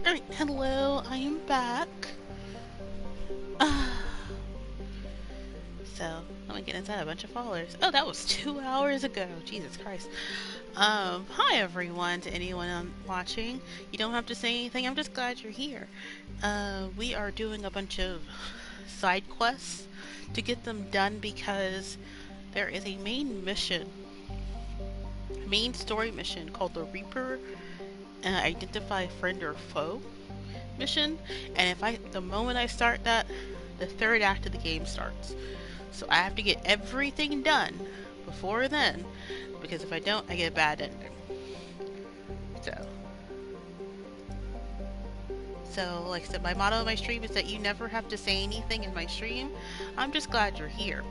Alright, hello, I am back. So, let me get inside a bunch of followers. Oh, that was 2 hours ago. Jesus Christ. Hi everyone, to anyone watching. You don't have to say anything, I'm just glad you're here. We are doing a bunch of side quests to get them done because there is a main story mission called the Reaper Identify Friend or Foe mission, and the moment I start that, the third act of the game starts. So I have to get everything done before then, because if I don't, I get a bad ending. So like I said, my motto of my stream is that you never have to say anything in my stream. I'm just glad you're here.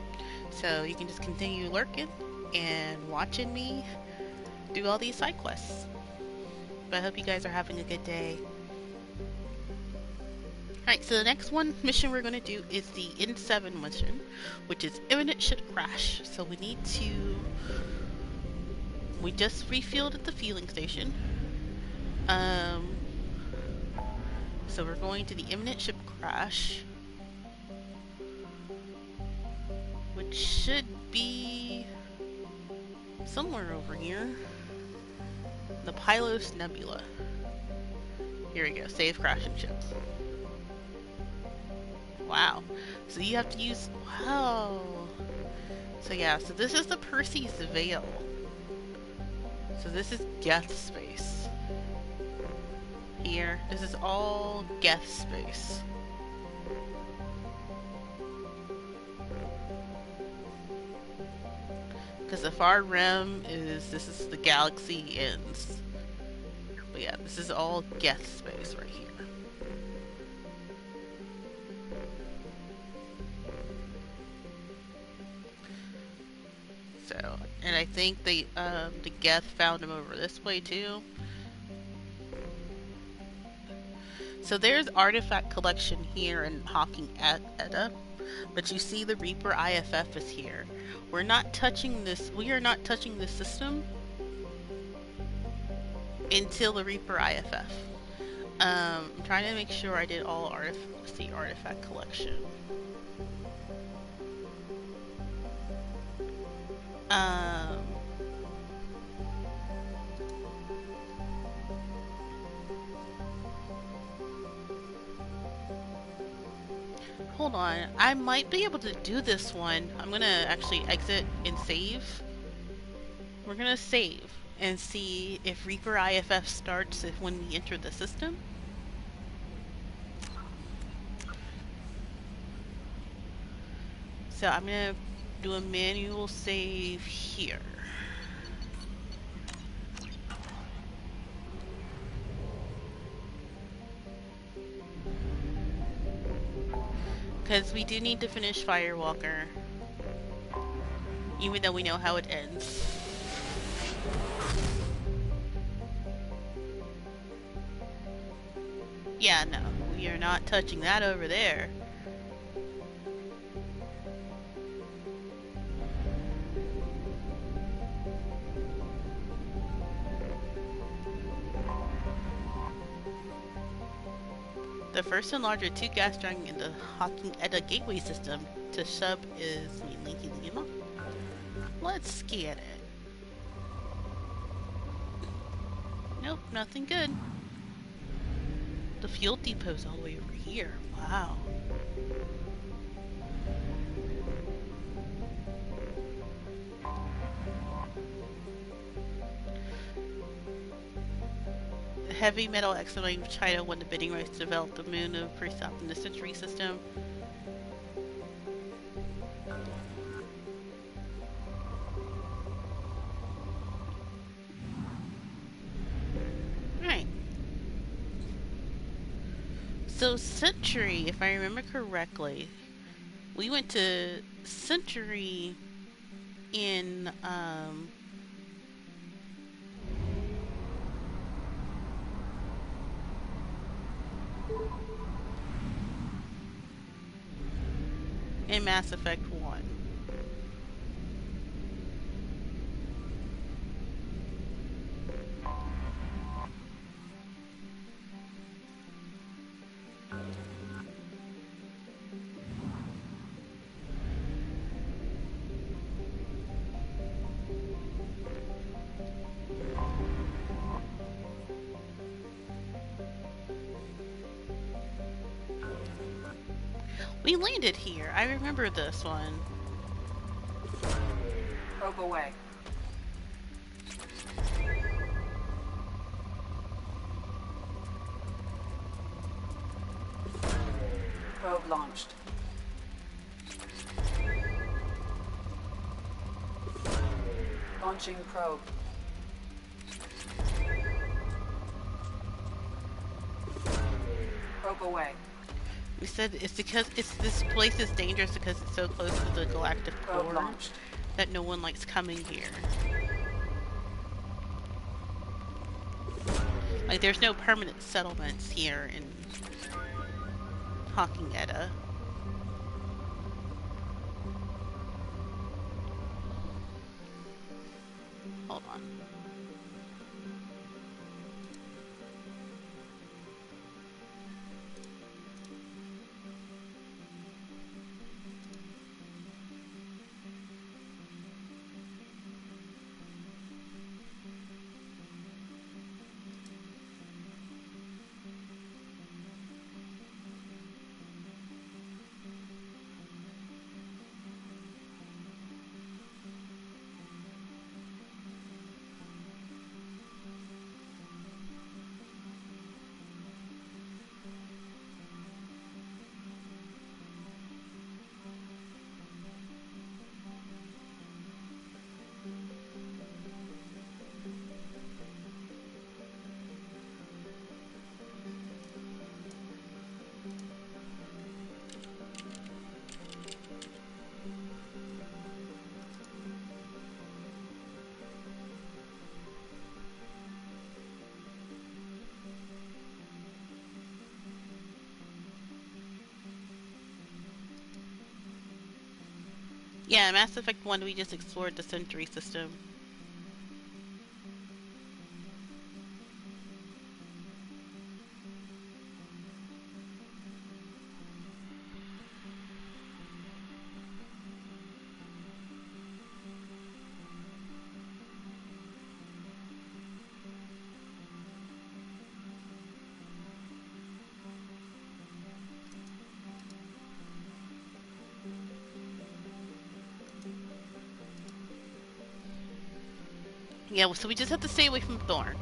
So you can just continue lurking and watching me do all these side quests. But I hope you guys are having a good day. Alright, so the next mission we're going to do is the N7 mission, which is imminent ship crash. So we just refueled at the fueling station. So we're going to the imminent ship crash, which should be somewhere over here. The Pylos Nebula. Here we go, save crashing ships. Wow. So you have to use... Wow. So yeah, so this is the Percy's Veil. So this is Geth space. Here. This is all Geth space. Because the far rim this is the galaxy ends. But yeah, this is all Geth space right here. So, and I think the Geth found him over this way too. So there's artifact collection here in Hawking Edda, but you see the Reaper IFF is here. We are not touching this system until the Reaper IFF. I'm trying to make sure I did all artifact collection. Hold on, I might be able to do this one. I'm gonna actually exit and save. We're gonna save and see if Reaper IFF starts when we enter the system. So I'm gonna do a manual save here. Because we do need to finish Firewalker. Even though we know how it ends. Yeah, no. We are not touching that over there. The first and larger two gas giant in the Hawking Edda gateway system to sub is Linky Lima. Let's scan it. Nope, nothing good. The fuel depot's all the way over here. Wow. The heavy metal excavating of China won the bidding rights to develop the moon of pre-stop in the Century system. So Century, if I remember correctly, we went to Century in Mass Effect 1. We landed here. I remember this one. Probe away. Probe launched. Launching probe. Probe away. We said it's because this place is dangerous because it's so close to the galactic core that no one likes coming here. Like there's no permanent settlements here in Hawking Edda. Hold on. Yeah, Mass Effect 1, we just explored the Century system. Yeah, so we just have to stay away from Thorn.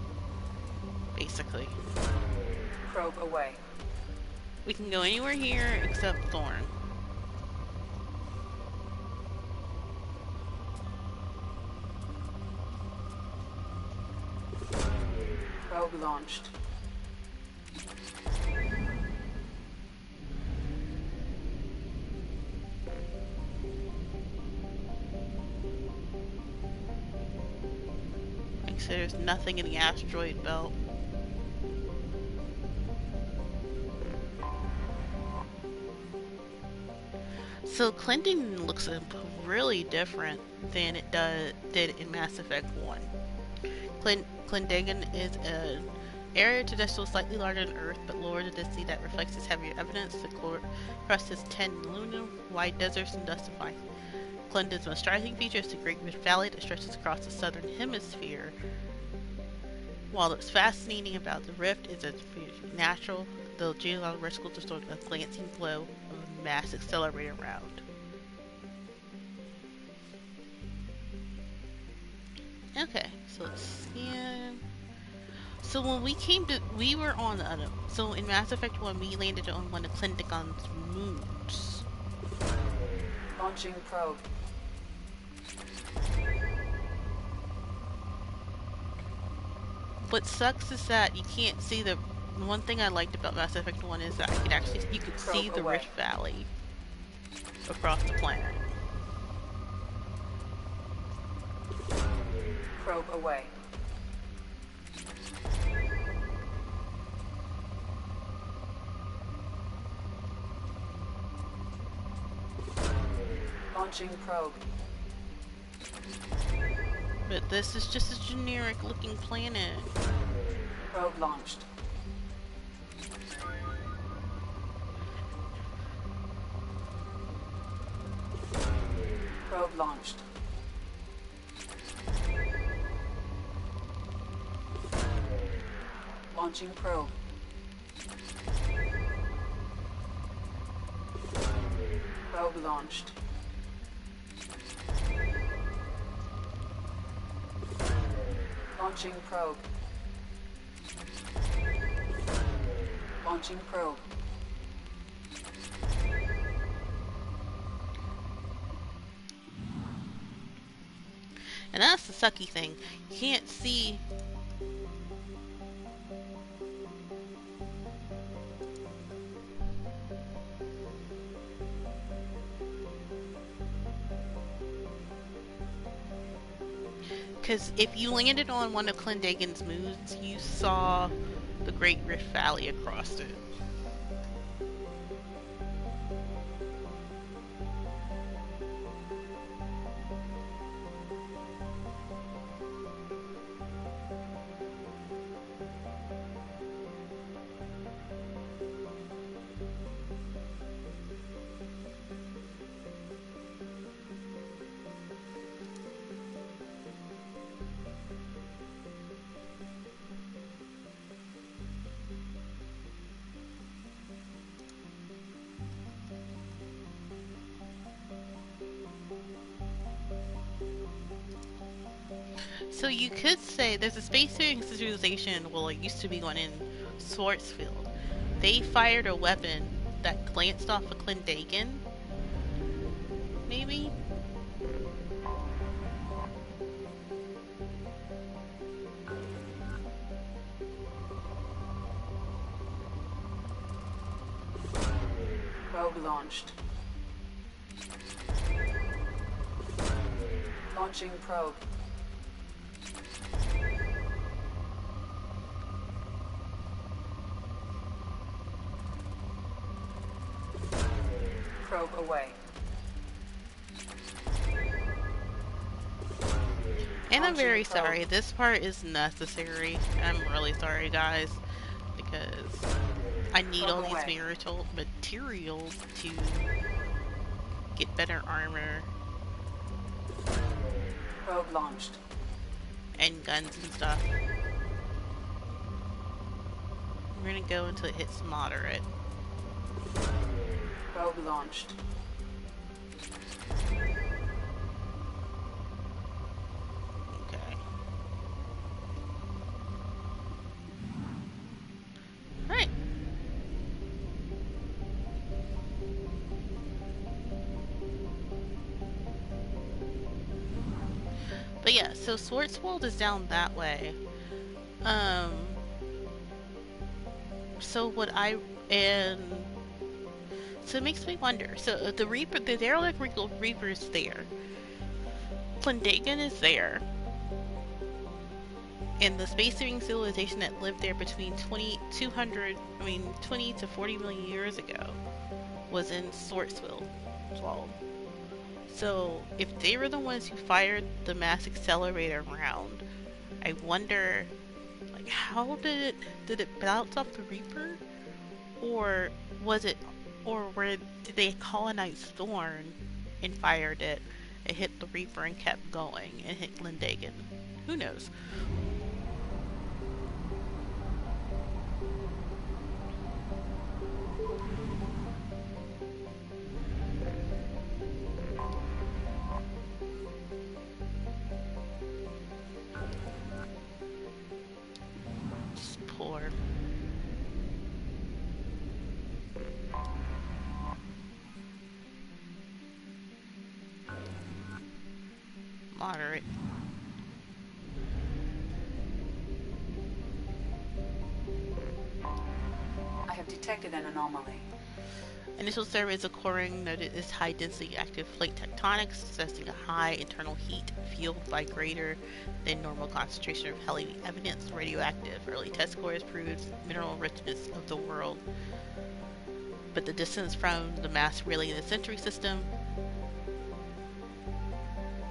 Basically. Probe away. We can go anywhere here except Thorn. Probe launched. Like I said, there's nothing in the asteroid belt. So Clinton looks really different than it did in Mass Effect 1. Clindagan is an area terrestrial slightly larger than Earth, but lower to the sea that reflects its heavier evidence. The crust is 10 lunar wide deserts and dusty. Clinton's most striking feature is the Great Rift Valley that stretches across the southern hemisphere. While what's fascinating about the rift is its natural, though geological distortion, a glancing glow of a mass accelerator round. Okay, so let's scan. So when we were on, so in Mass Effect 1, we landed on one of Clindagon's moons. Launching probe. What sucks is that you can't see the one thing I liked about Mass Effect 1 is that you could see the Rift Valley across the planet. Probe away. Launching probe. But this is just a generic looking planet. Probe launched. Probe launched. Launching probe. Probe launched. Launching probe. Launching probe. And that's the sucky thing. You can't see. Because if you landed on one of Clindagan's moons, you saw the Great Rift Valley across it. So you could say there's a space-faring civilization, well, it used to be one in Schwarzfield. They fired a weapon that glanced off of Clindagan. Maybe? Probe launched. Launching probe. Probe away. And I'm very sorry, this part is necessary. I'm really sorry, guys, because I need all these materials to get better armor. Probe launched. And guns and stuff. We're gonna go until it hits moderate. Probe launched. Okay. Right. But yeah, so Schwarzwald is down that way. So what I and so it makes me wonder. So the Reaper, the derelict Reaper is there. Clendagan is there. And the space-saving civilization that lived there between 20 to 40 million years ago was in Sortsville. So if they were the ones who fired the mass accelerator round, I wonder, like, how did it bounce off the Reaper? Or did they colonize Thorn and fired it? It hit the Reaper and kept going and hit Clendagan. Who knows? Poor. Moderate. I have detected an anomaly. Initial surveys occurring noted is high density active plate tectonics, suggesting a high internal heat fueled by greater than normal concentration of heavy evidence radioactive. Early test scores proved mineral richness of the world, but the distance from the mass relay in the Century system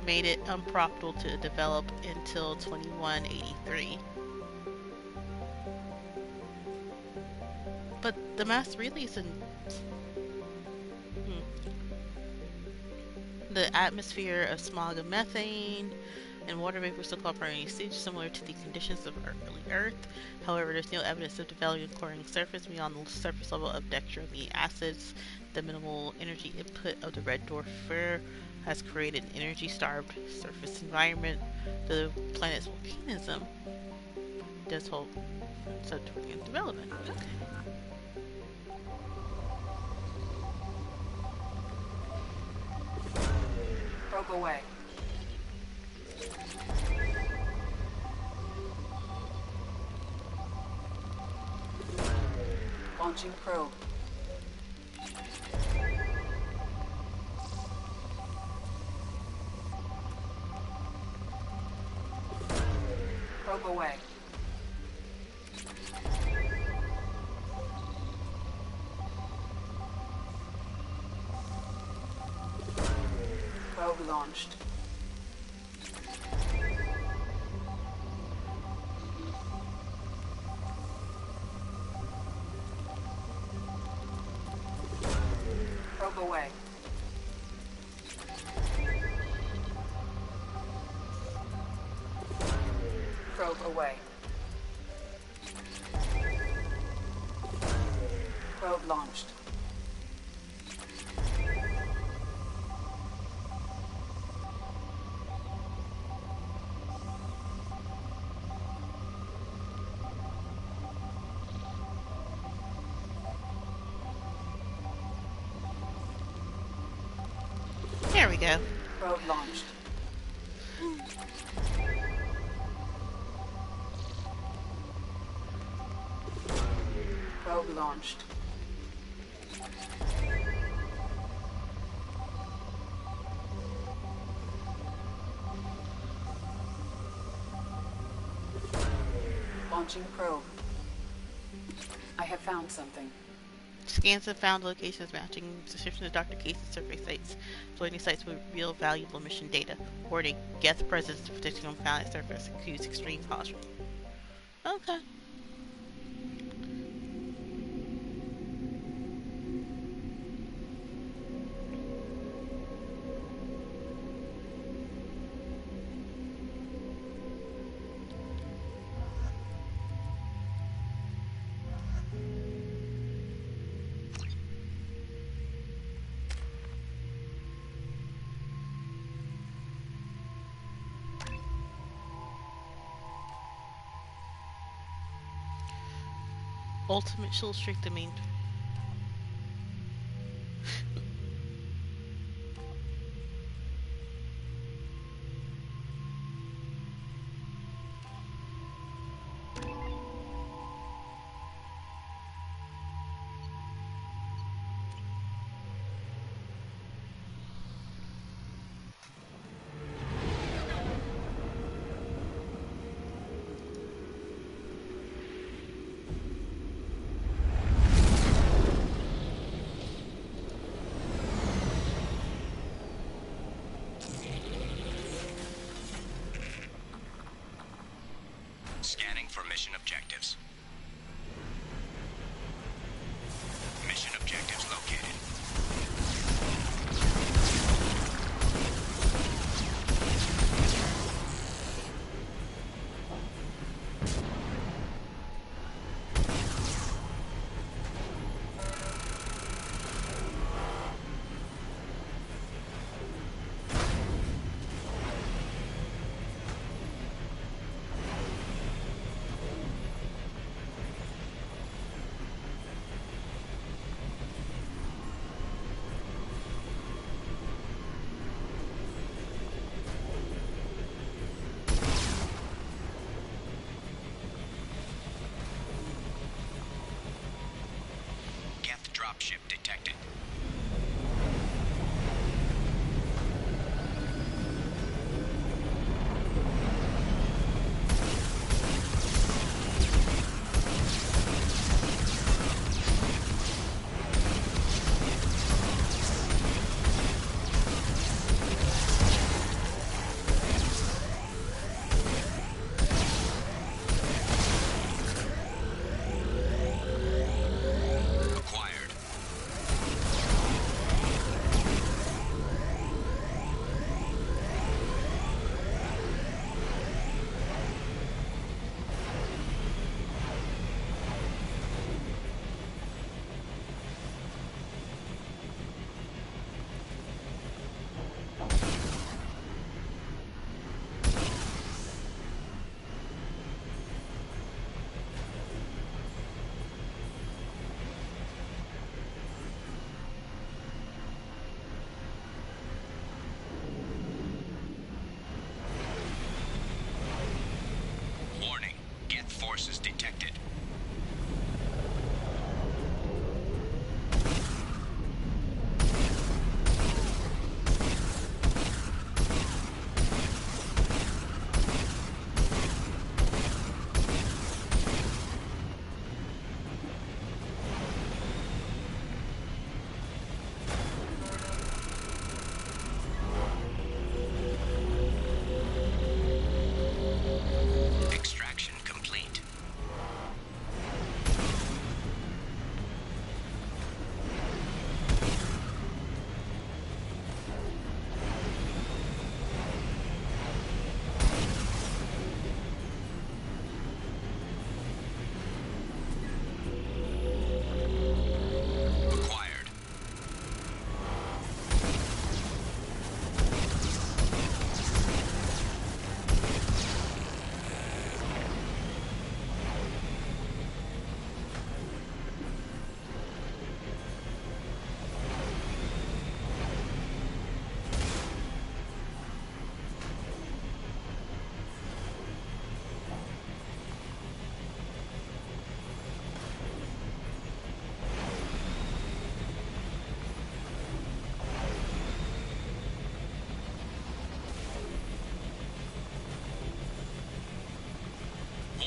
made it unprofitable to develop until 2183. But the mass relays in the atmosphere of smog and methane and water vapor still called primary stage, similar to the conditions of early Earth. However, there's no evidence of developing a chlorine surface beyond the surface level of dextroamine acids. The minimal energy input of the red dwarf has created an energy-starved surface environment. The planet's volcanism does hold subterranean development. Okay. Probe away. Launching probe. Probe away. Probe launched. Probe away. Probe away. Probe launched. There we go. Probe launched. Probe launched. Launching probe. I have found something. Scans have found locations matching description of Dr. Case's survey sites. Joining sites with real valuable mission data. Warning, Geth presence to protect on planet surface. Use extreme caution. Okay. Ultimate shield strength the main. for mission objectives. Mission objectives located. Geth dropship detected. Acquired. Warning. Geth forces detected. Extraction complete. Acquired.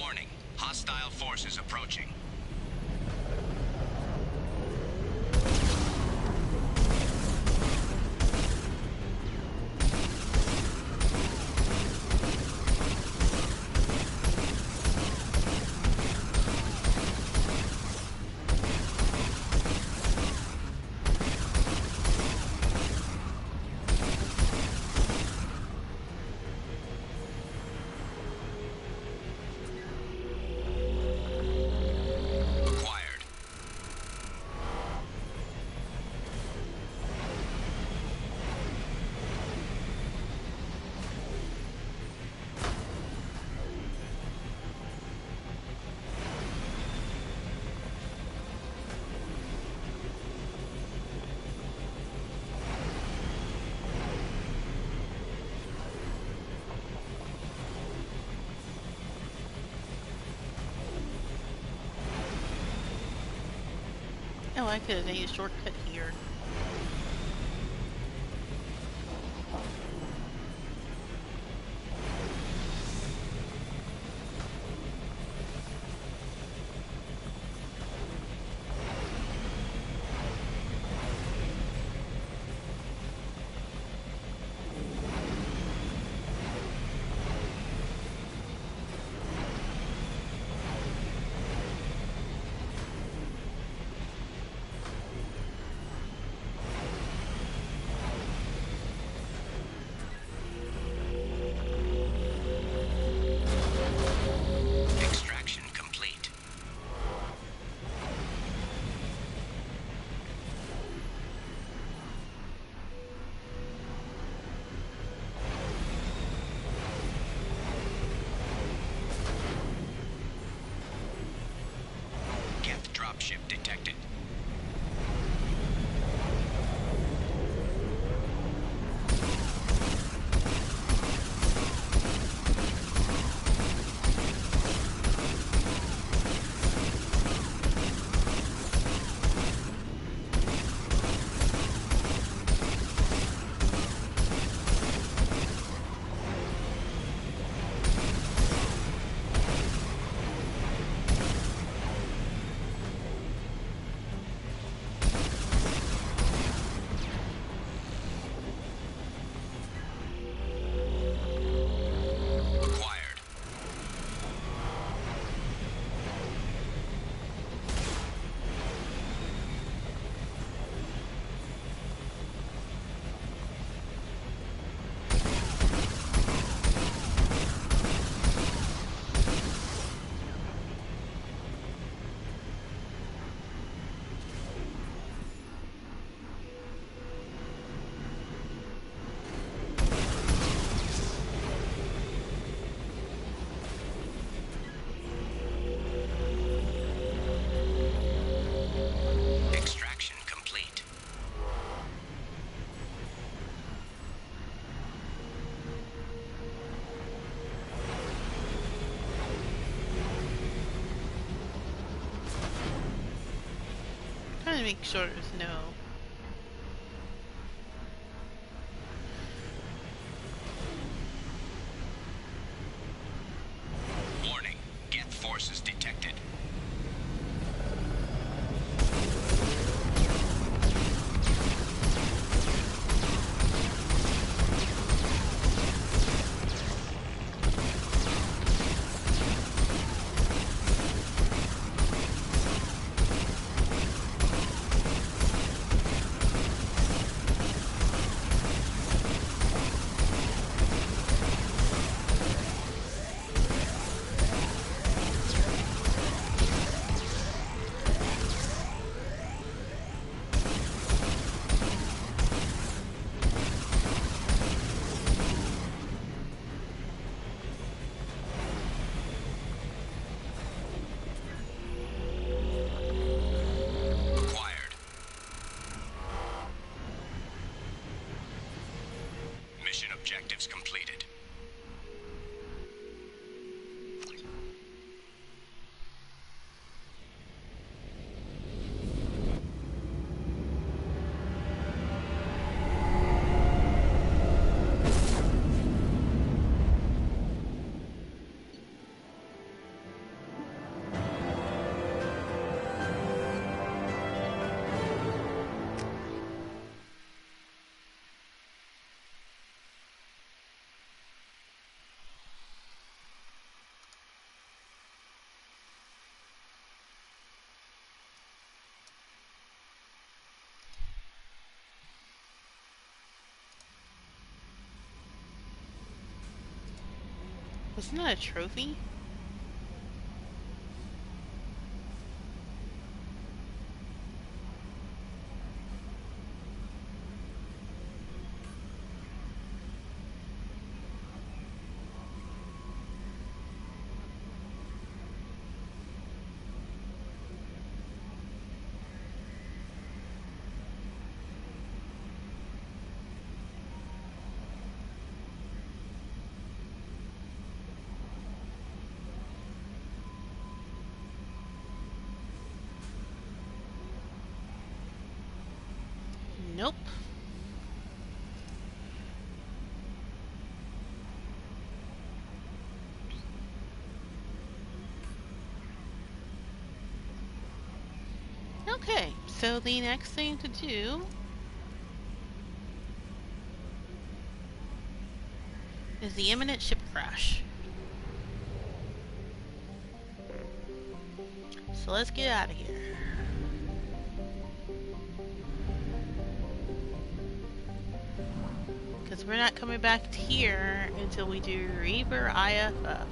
Warning. Hostile forces approaching. Acquired. Oh, I could have made a shortcut here. dropship detected. Extraction complete. Trying to make sure there's no. Warning. Geth forces detected. Acquired. Mission objectives completed. Wasn't that a trophy? Nope. Okay, so the next thing to do is the imminent ship crash. So let's get out of here. Because we're not coming back to here until we do Reaper IFF.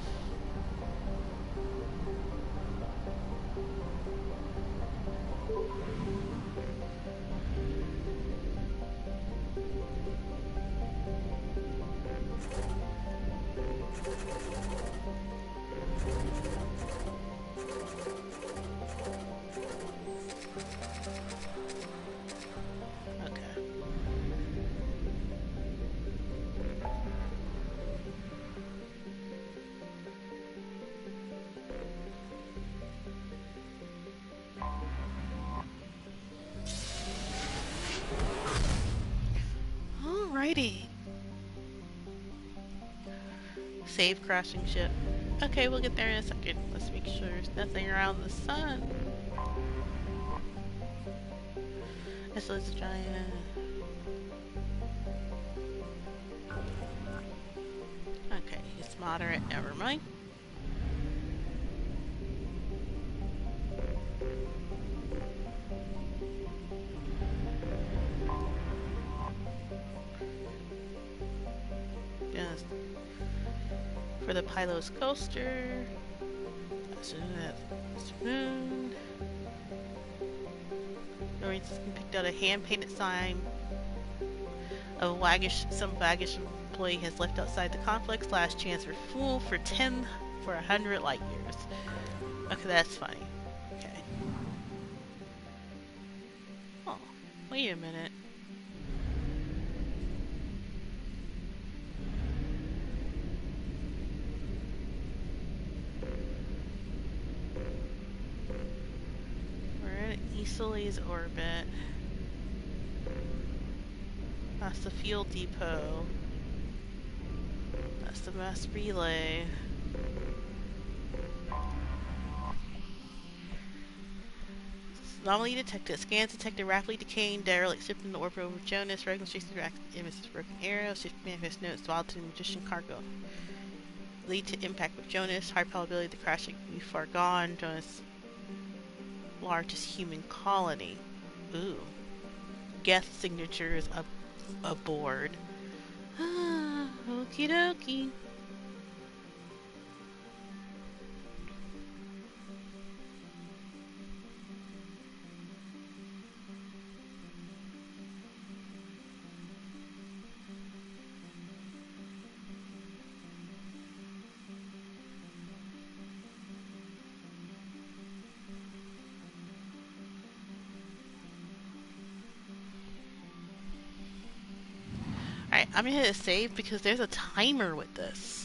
Alrighty. Save crashing ship. Okay, we'll get there in a second. Let's make sure there's nothing around the sun. This looks giant. Okay, it's moderate. Never mind. Just for the Pylos coaster. Moon. Noreen's picked out a hand-painted sign of some waggish employee has left outside the complex. Last chance for fool for 100 light years. Okay, that's funny. Okay. Oh, wait a minute. Solis orbit. That's the fuel depot. That's the mass relay. Anomaly detected. Scans detected rapidly decaying derelict ship in the orbit over Jonas. Regular chasing images broken arrow. Shift manifest notes. Wild to magician cargo. Lead to impact with Jonas. High probability the crash will be far gone. Jonas. Largest human colony. Ooh. Guest signatures aboard. Okie dokie. Alright, I'm gonna hit a save because there's a timer with this.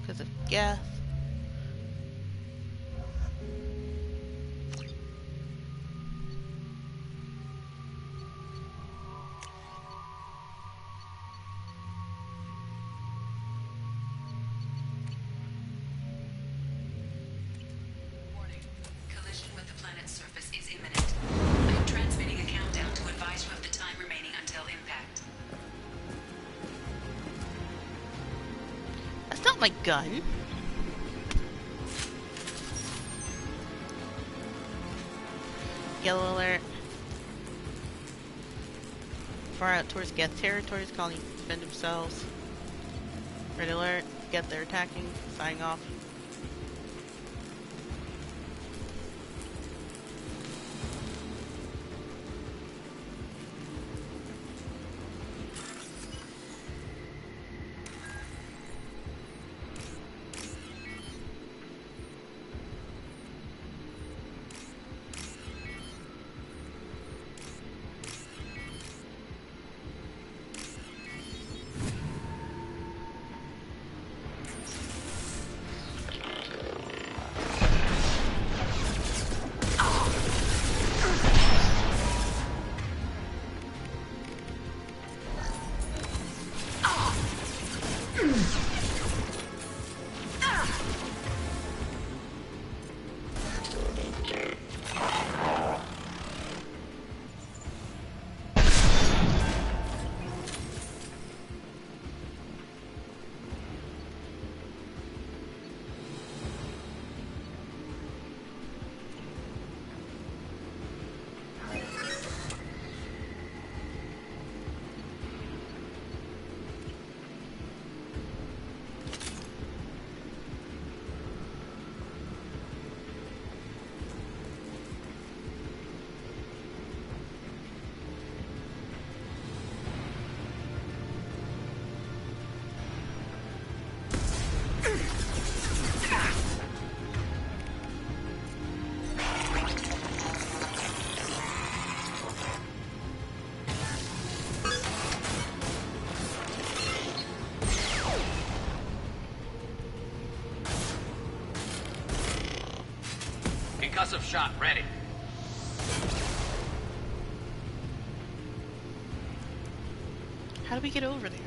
Because of gas. Warning. Collision with the planet's surface is imminent. I am transmitting a countdown to advise you of the time remaining until impact. That's not my gun. Yellow alert. Far out towards gas territories, calling to defend themselves. Red alert. Get there attacking. Signing off. Concussive shot ready. How do we get over there?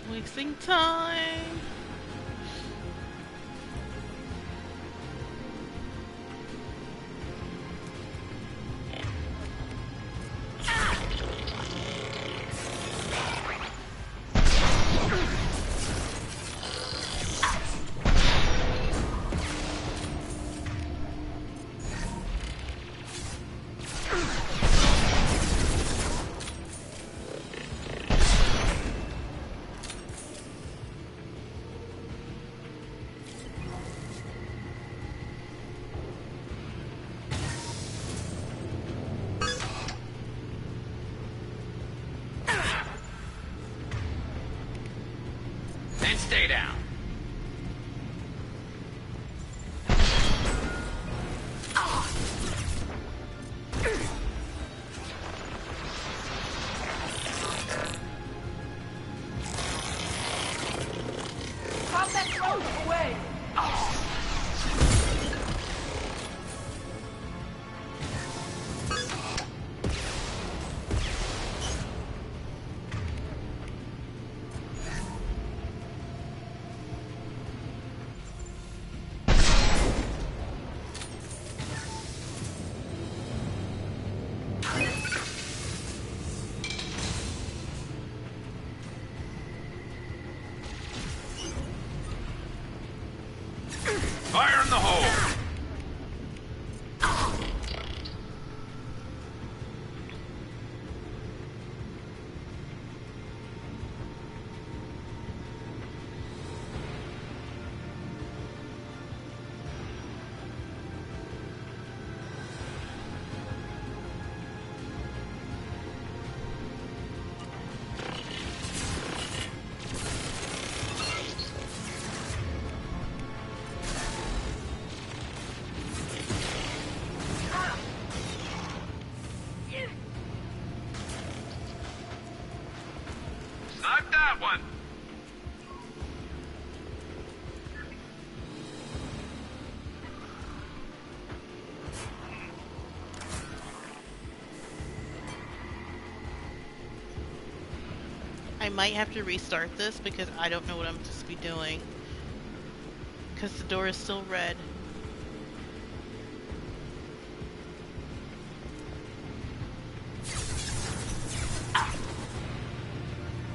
Wasting time. Stay down. Pop that throat away. Fire in the hole! Snipe that one! I might have to restart this because I don't know what I'm supposed to be doing. Because the door is still red.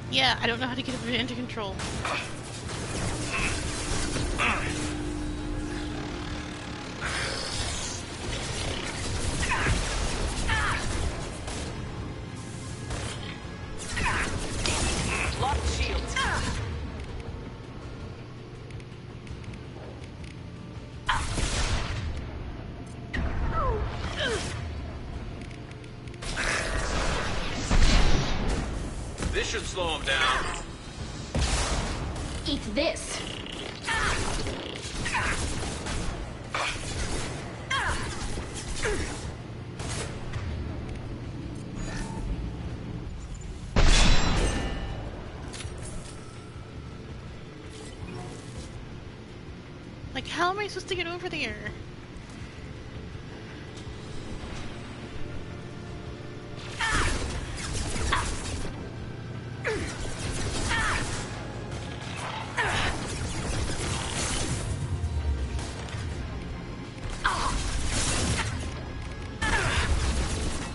Yeah, I don't know how to get it into control. Lock shields. This should slow him down. Eat this. Like, how am I supposed to get over there?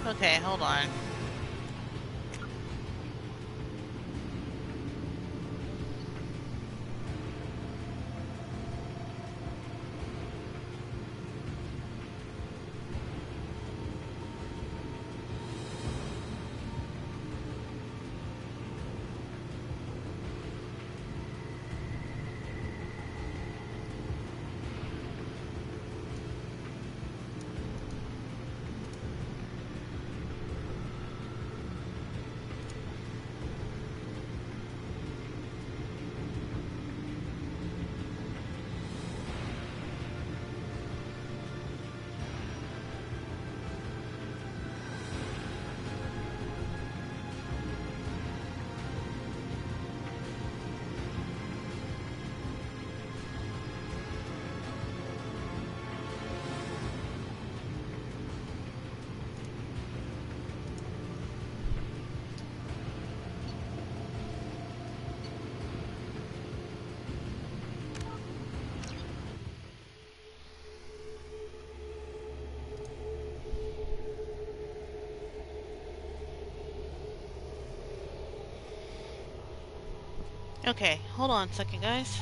Okay, hold on. Okay, hold on a second, guys.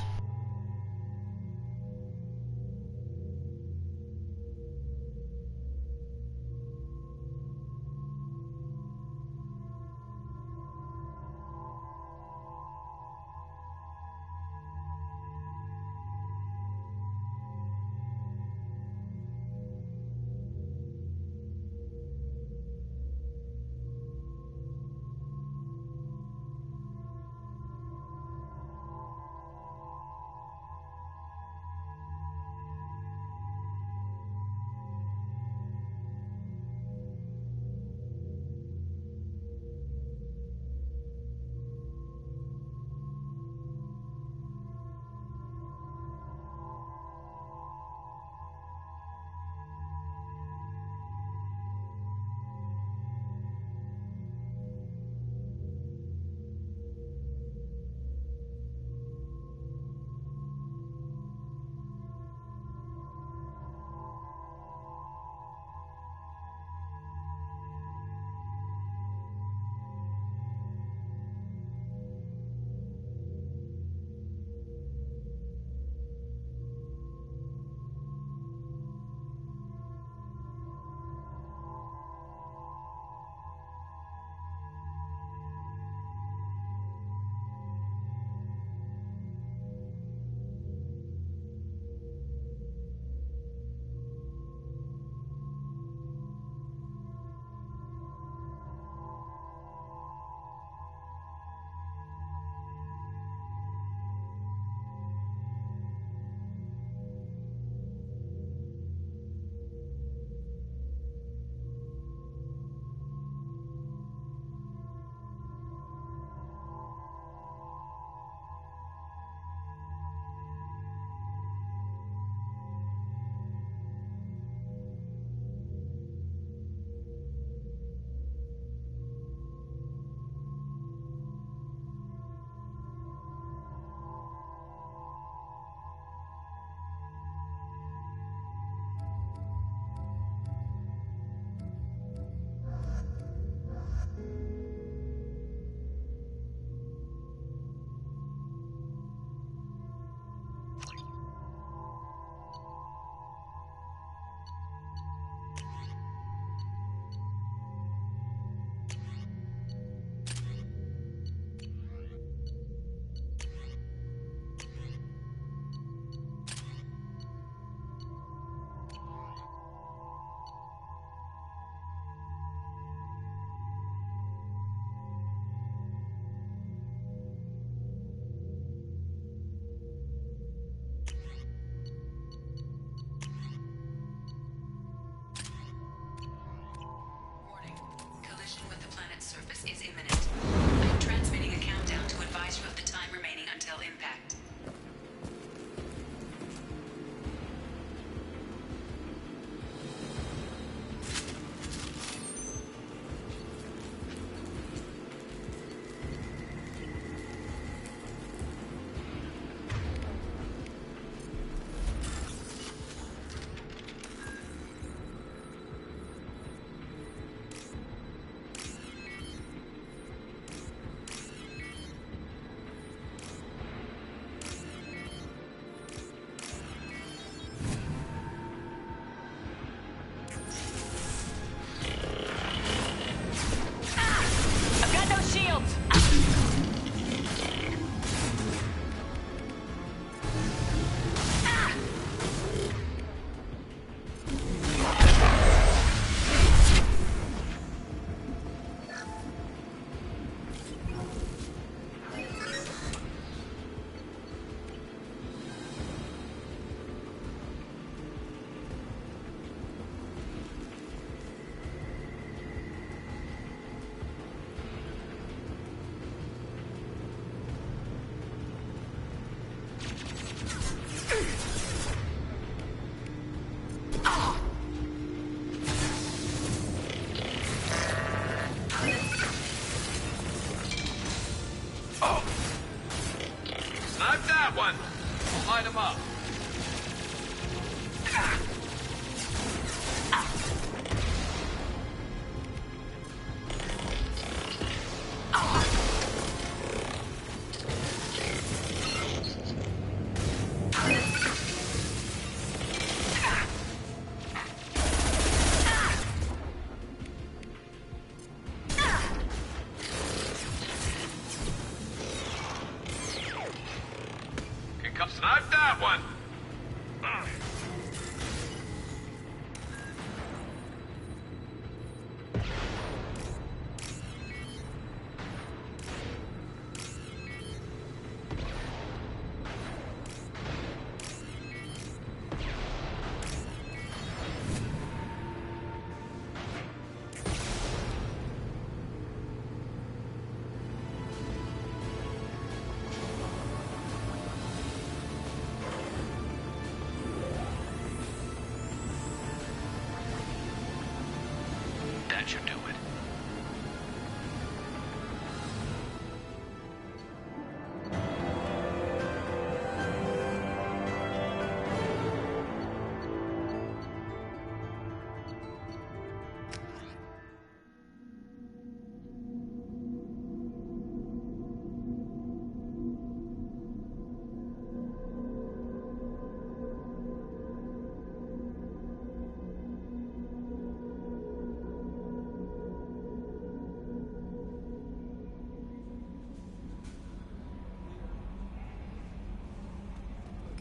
let you do it.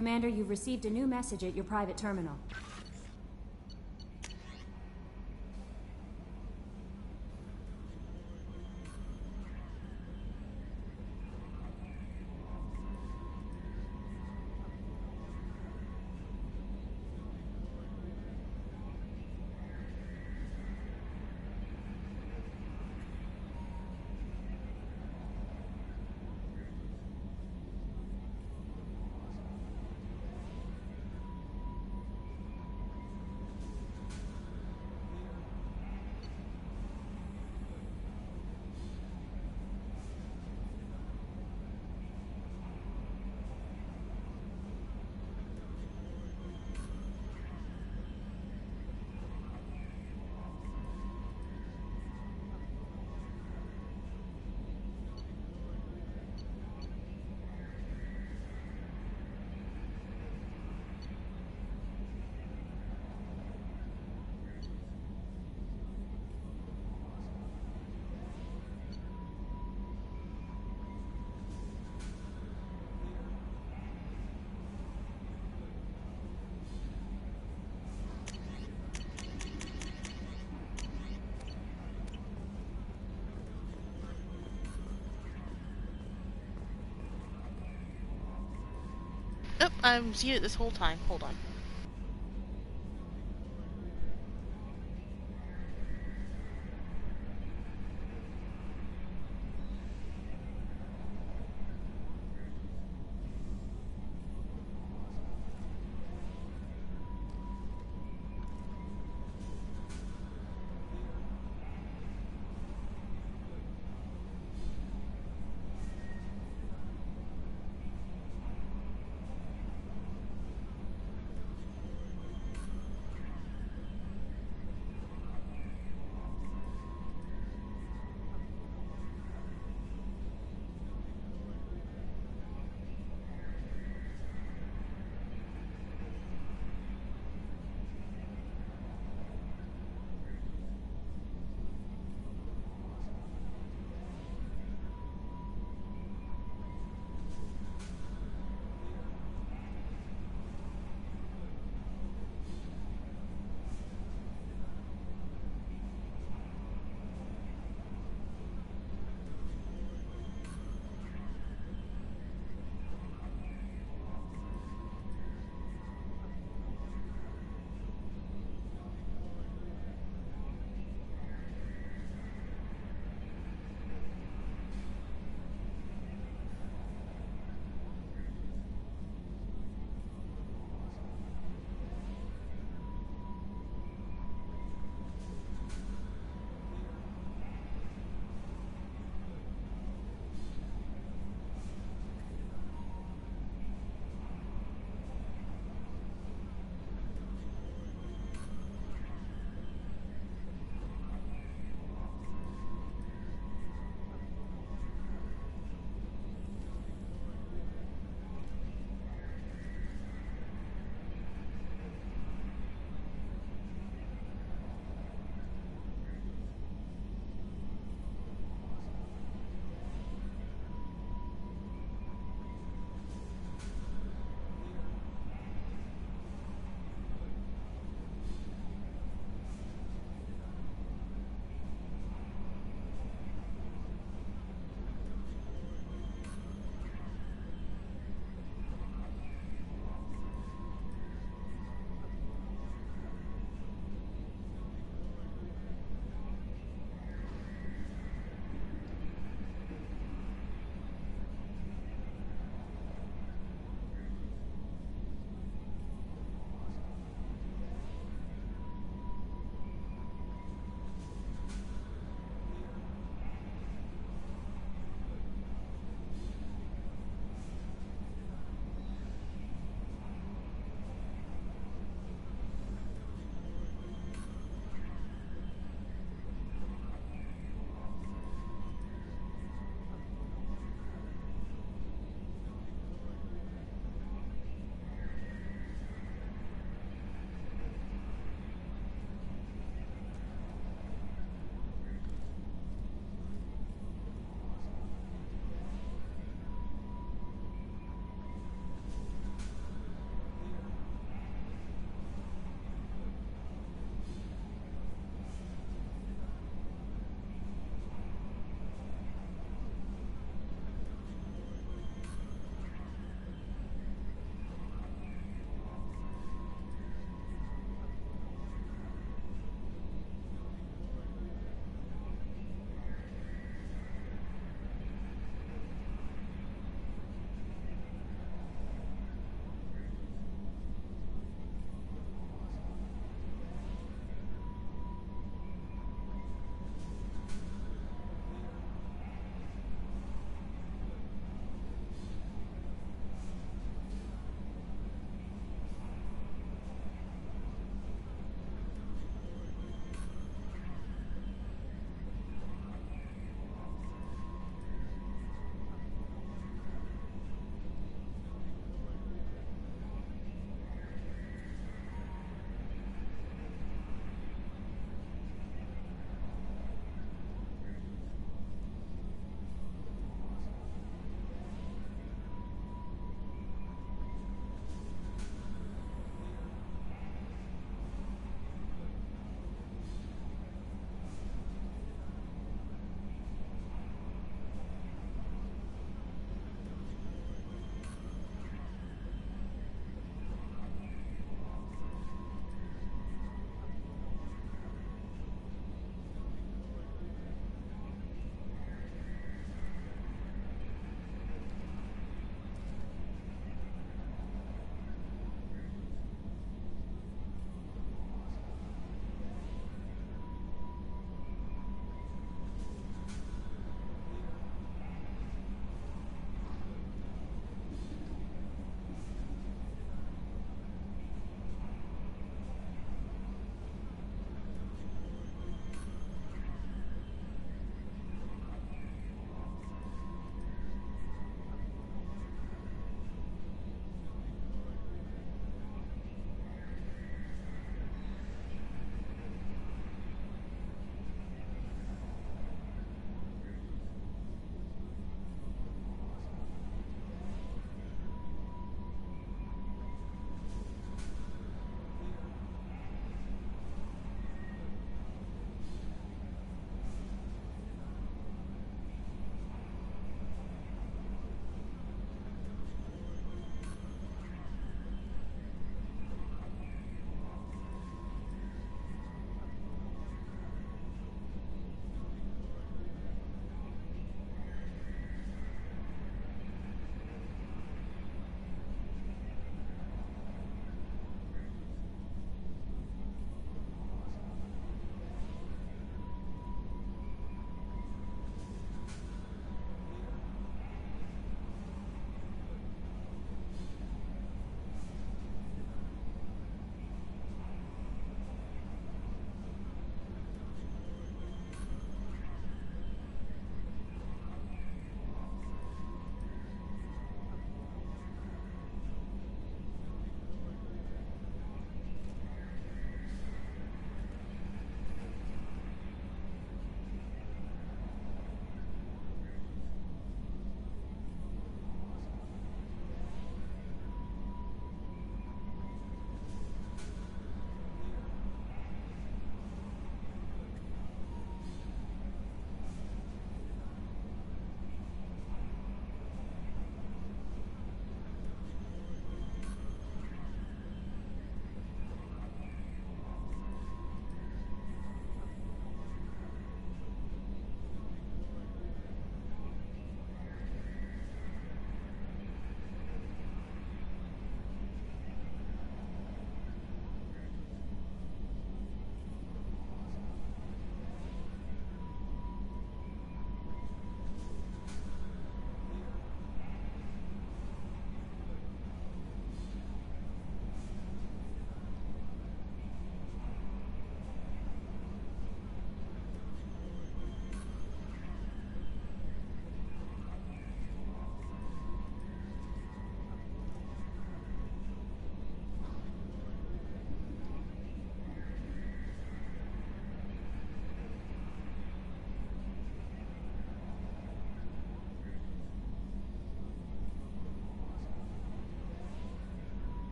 Commander, you've received a new message at your private terminal. Oh, I'm muted this whole time. Hold on.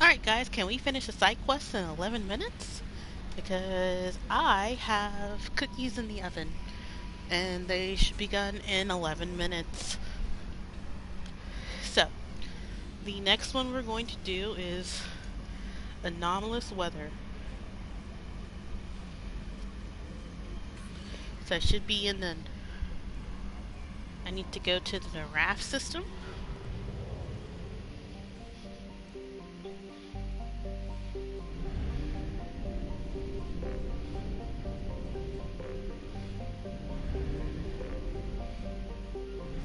Alright guys, can we finish the side quest in 11 minutes? Because I have cookies in the oven. And they should be done in 11 minutes. So, the next one we're going to do is anomalous weather. So I should be in the... I need to go to the raft system.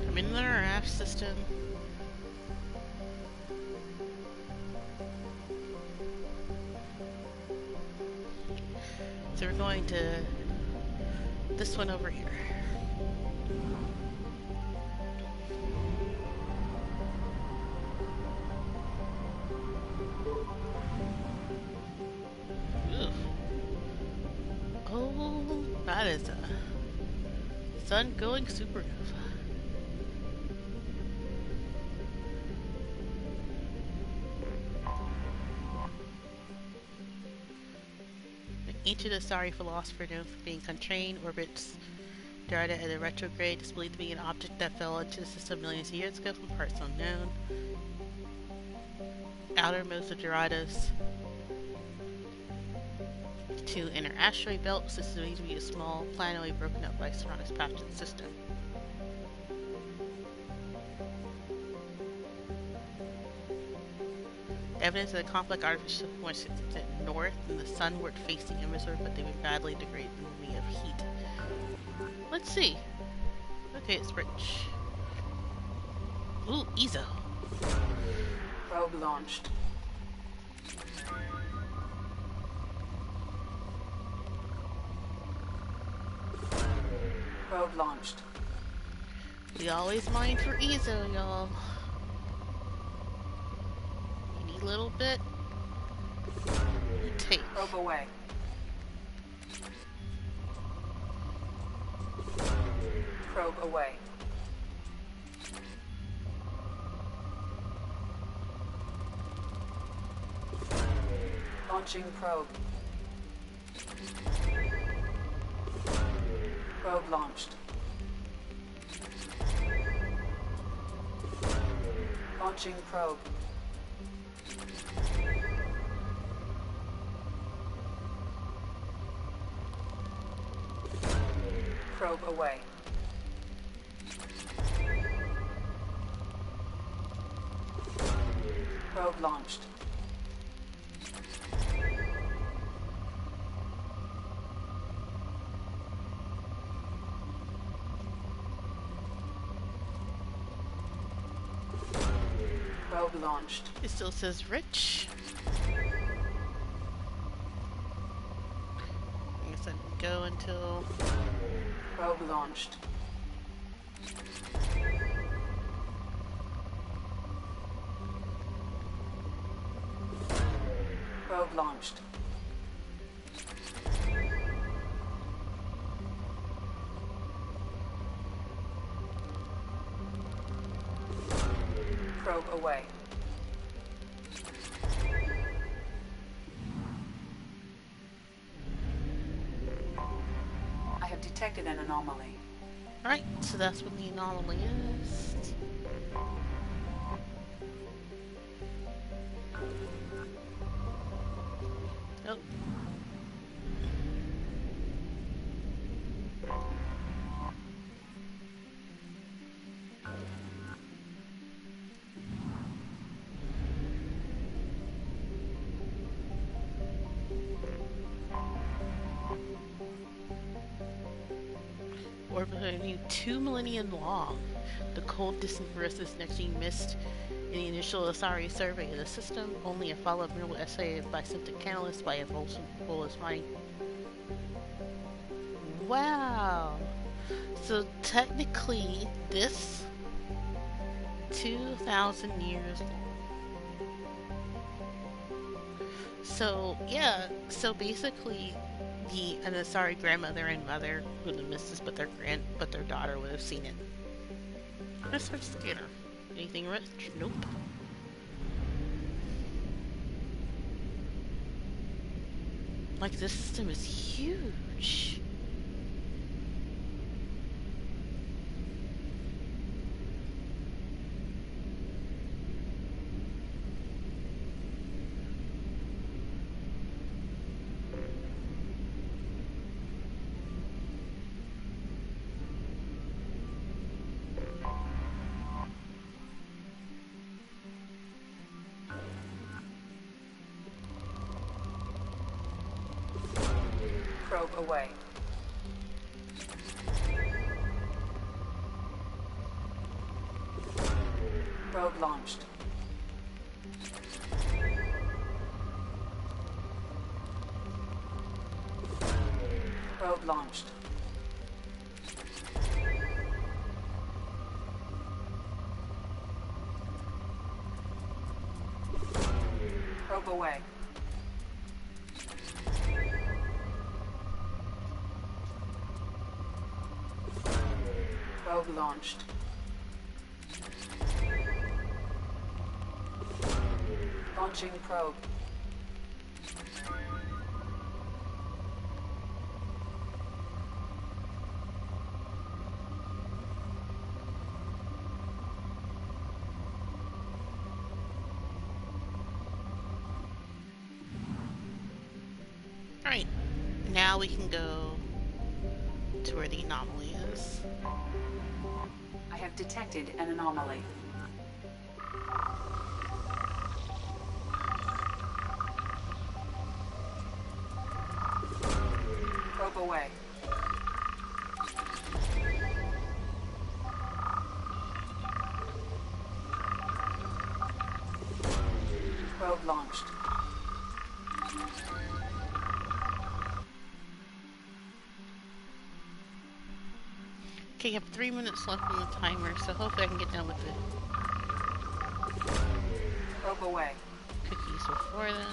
I'm in the raft system. So we're going to this one over here. Ooh. Oh, that is a sun-going supernova. Ancient Asari philosopher known for being constrained orbits Dorada at a retrograde is believed to be an object that fell into the system millions of years ago from parts unknown. Outermost of Dorada's two inner asteroid belts, this is believed to be a small planetoid broken up by Serrano's patched system. Evidence of the complex artificial force to the north and the sunward facing hemisphere, but they were badly degraded in the way of heat. Let's see. Okay, it's rich. Ooh, Ezo. Probe launched. Probe launched. We always mine for Ezo, y'all. Any little bit, you take. Probe away. Probe away. Launching probe. Probe launched. Launching probe. Probe away. Probe launched. Probe launched. It still says rich. I guess I'd go until... Probe launched. Probe launched. Probe away. I have detected an anomaly. Alright, so that's what the anomaly is. Oh. Orbiting 2 millennium long, the cold, distant verse is next being missed in the initial Asari survey of the system. Only a follow-up mineral essay by Septic Catalyst by a Volus Mine. Wow! So technically, this 2,000 years long. So yeah, so basically the Asari grandmother and mother would have missed this, but their daughter would have seen it. Let's search scanner. Anything rich? Nope. Like, this system is huge. Probe away. Probe launched. Probe launched. Probe away. Probe launched. Launching probe. Alright, now we can go to where the anomaly is. I have detected an anomaly. Probe away. Probe launched. Okay, you have 3 minutes left on the timer, so hopefully I can get done with it. Probe away. Cookies before then.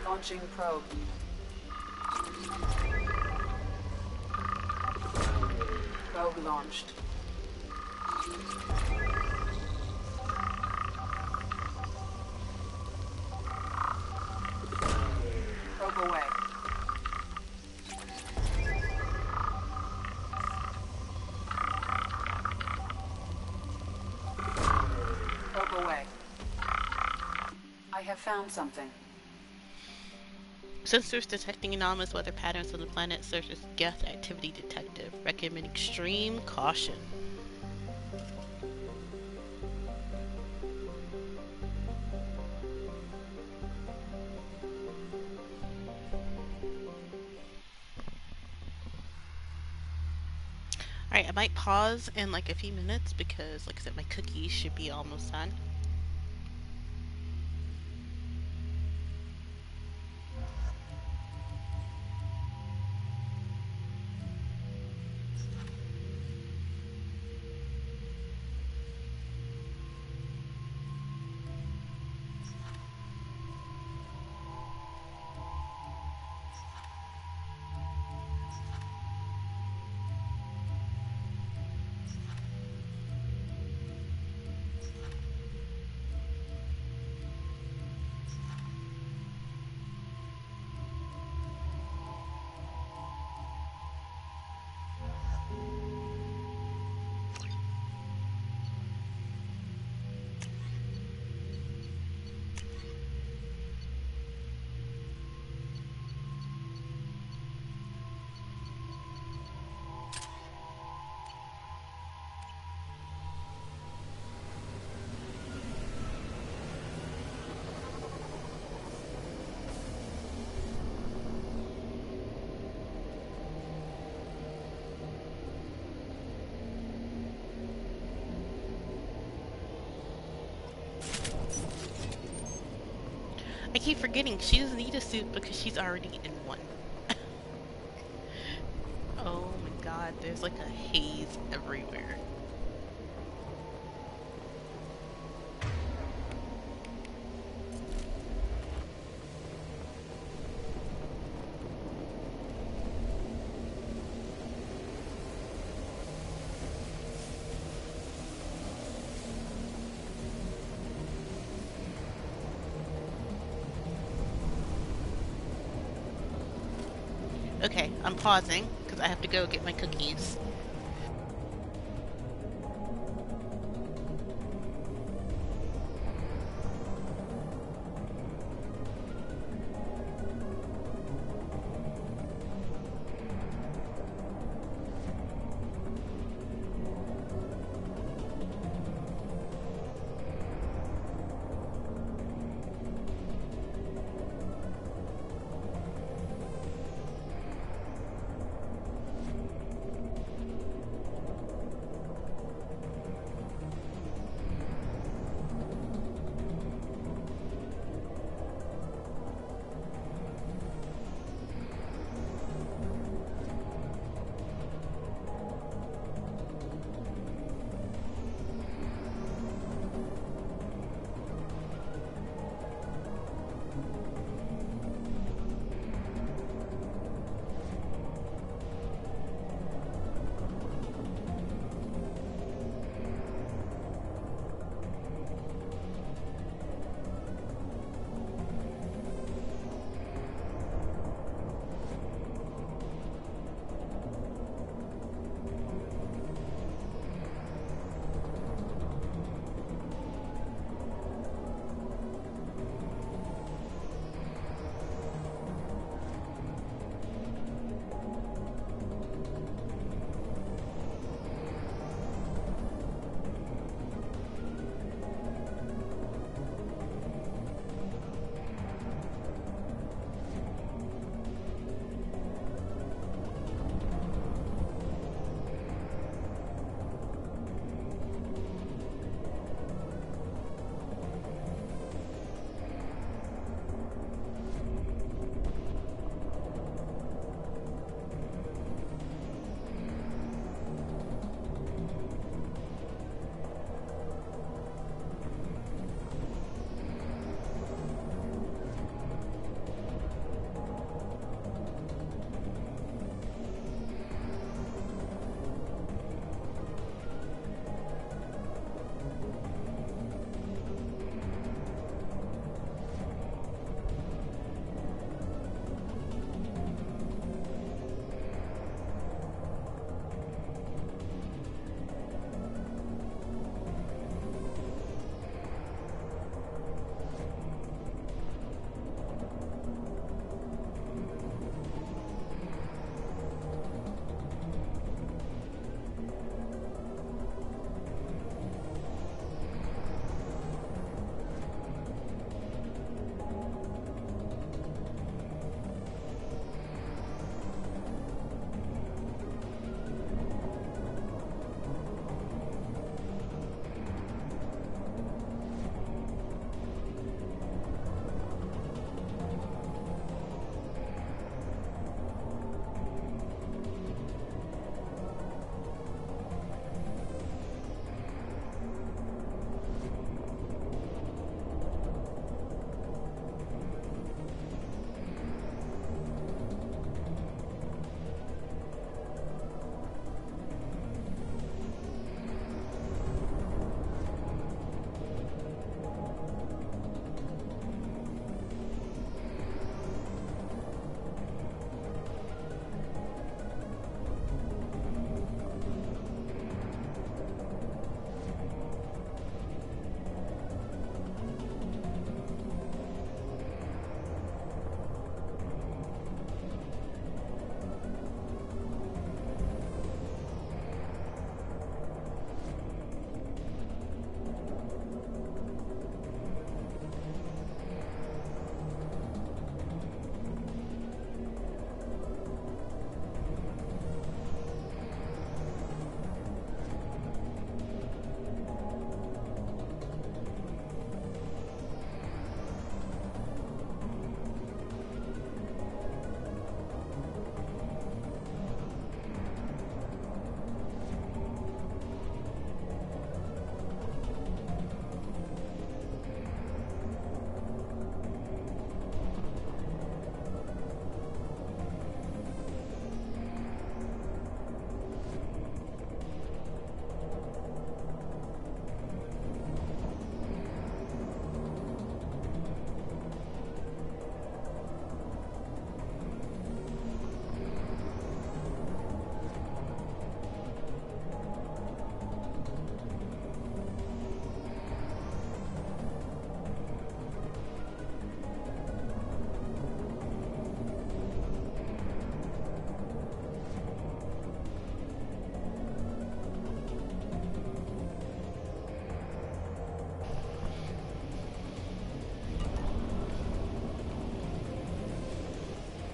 Launching probe. Probe launched. Probe away. Probe away. I have found something. Sensors detecting anomalous weather patterns on the planet serves as Geth activity detective. Recommend extreme caution. Alright, I might pause in like a few minutes because, like I said, my cookies should be almost done. I keep forgetting she doesn't need a suit because she's already in one. Oh my god, there's like a haze everywhere. Okay, I'm pausing because I have to go get my cookies.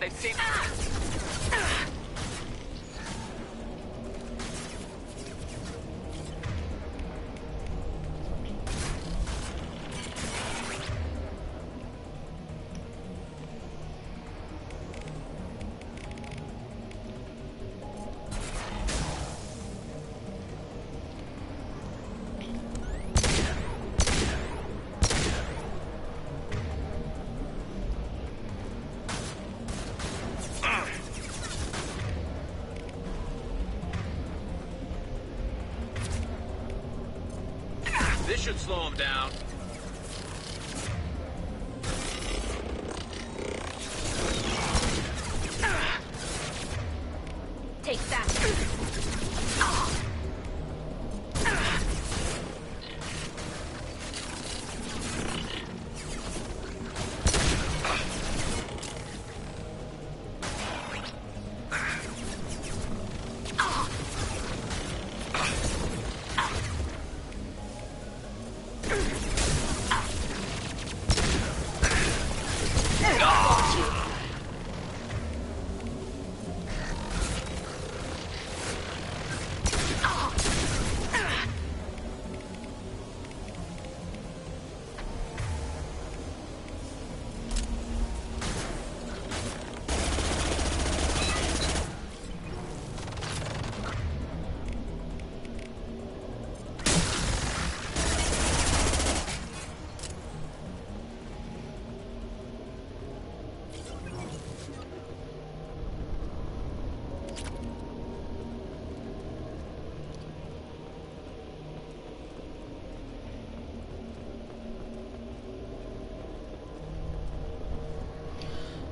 They seem... This should slow him down. Take that.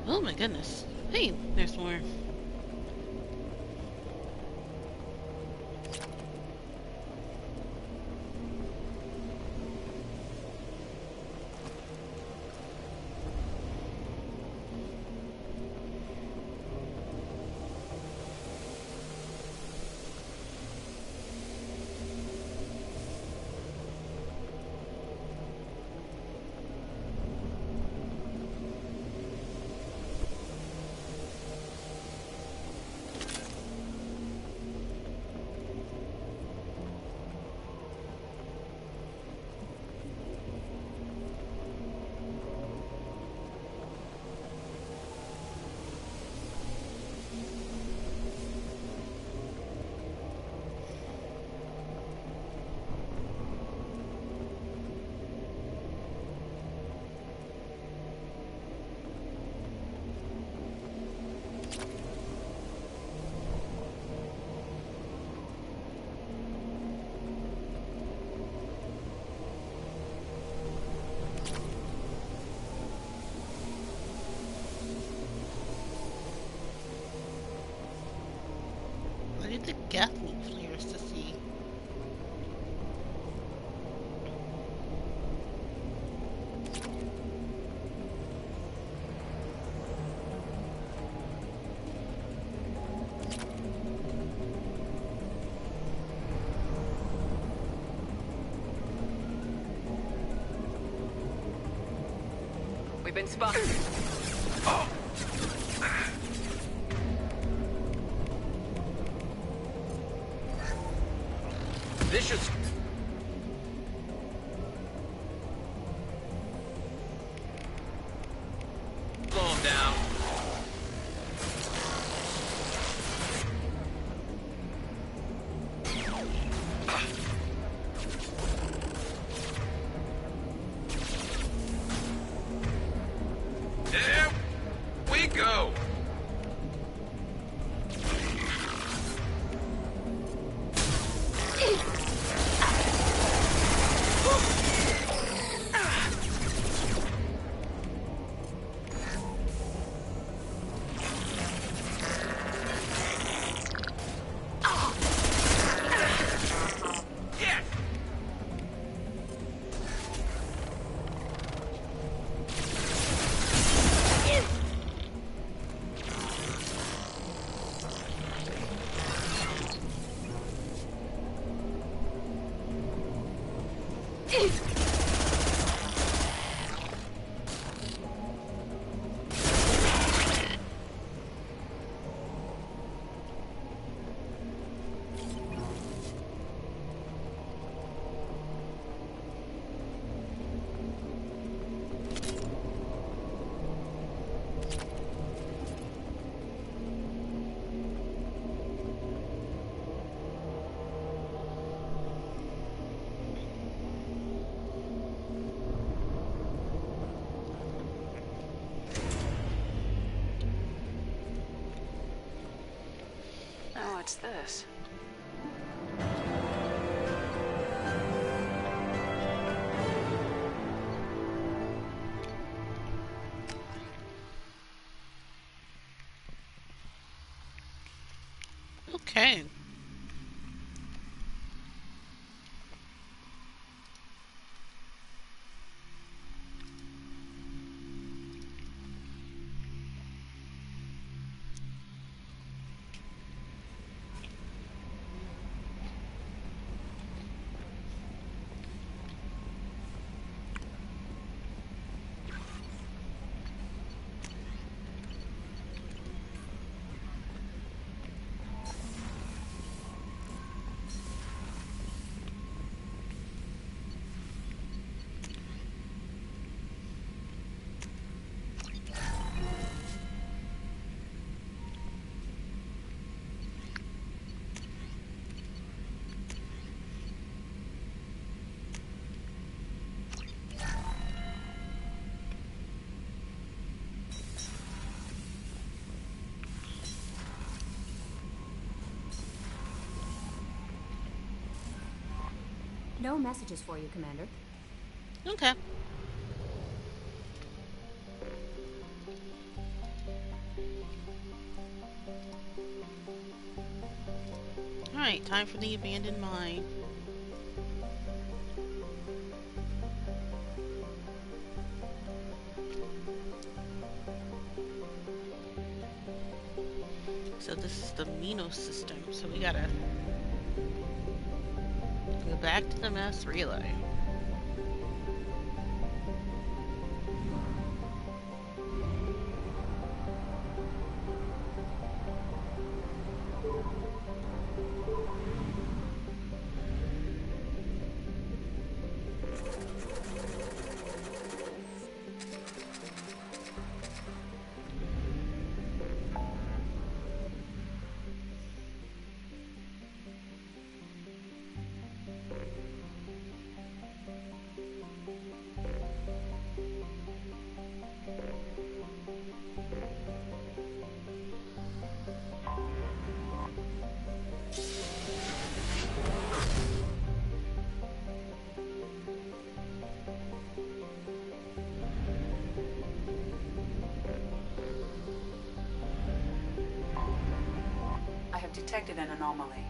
Oh my goodness. Hey, there's more. I need the Gatling flares to see. We've been spotted. This should... slow him down. There we go. Oh, it's this. Okay. No messages for you, Commander. Okay. Alright, time for the abandoned mine. So this is the Minos system, so we gotta go back to the mass relay. I have detected an anomaly.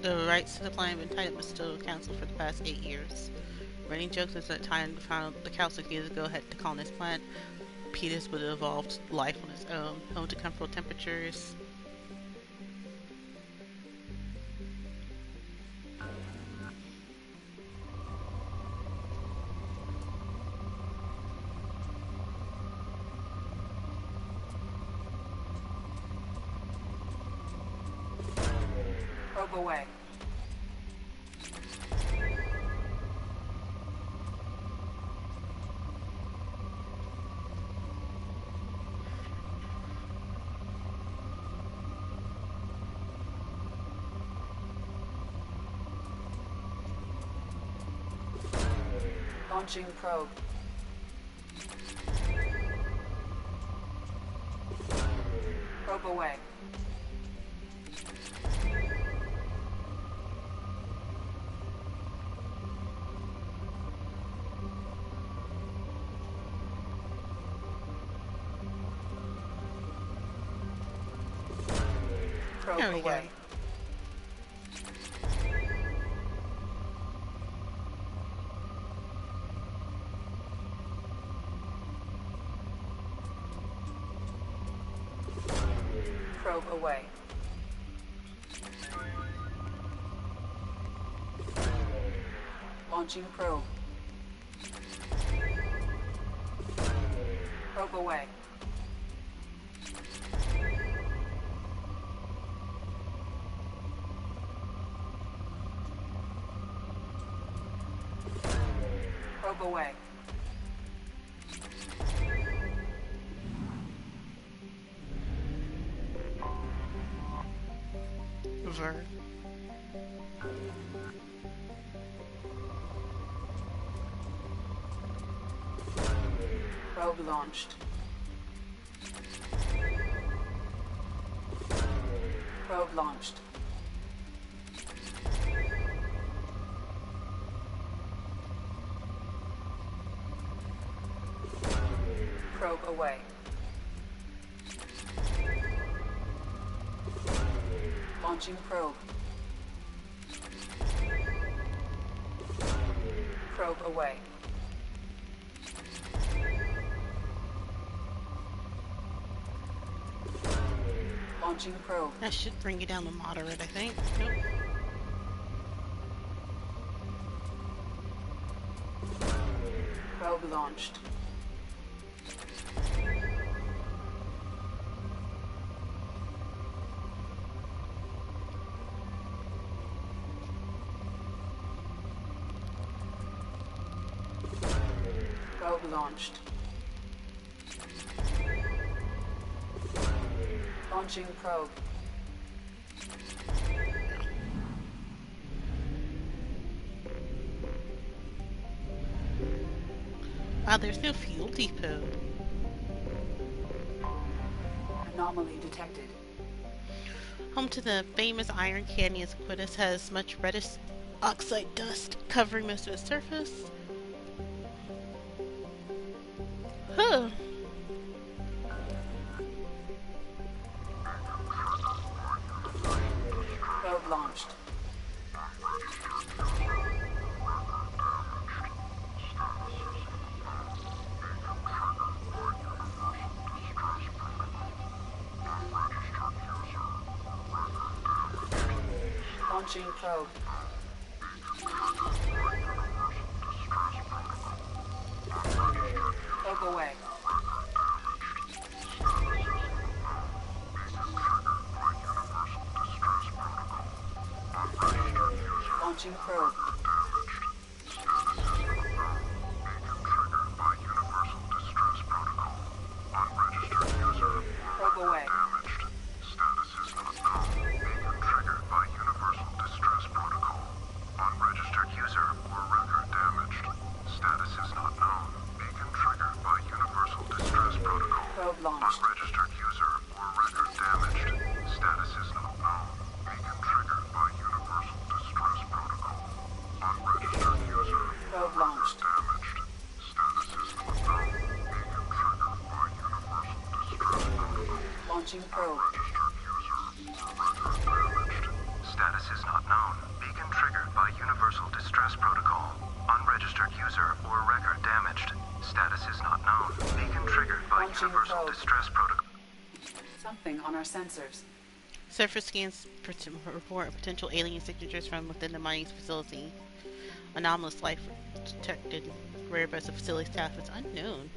The rights to the planet have been tied up with Stowe Council for the past 8 years. Running jokes is that time the council gave the go-ahead to colonize planet. Petus would have evolved life on its own, home to comfortable temperatures. Probe away. Launching probe. Probe away. Probe There we go. away. Probe away. Launching probe. Probe away. Probe away. Ver. Probe launched. Probe launched. Probe away. Launching probe. Probe away. Launching probe. That should bring you down to moderate, I think. Nope. Probe launched. Probe launched. Launching probe. Wow, there's no fuel depot. Anomaly detected. Home to the famous Iron Canyon, Aquitas has much reddish oxide dust covering most of its surface. Huh. Probe launched. Launching probe. Probe away. Launching probe. Probe away. Unregistered user or record damaged. Status is not known. Beacon triggered by Universal Distress Protocol. Probe launched. Unregistered user or record damaged. Status is not known. Beacon triggered by Universal Distress Protocol. Unregistered user. Probe launched. Damaged. Status is not known. Beacon triggered by Universal Distress Protocol. Launching probe. Status is not known. Beacon triggered by Universal Distress Protocol. Unregistered user or record damaged. Status is not known. Beacon triggered by Launching Universal probe. Distress Protocol. Something on our sensors. Surface scans report potential alien signatures from within the mining facility. Anomalous life detected. Whereabouts of facility staff is unknown.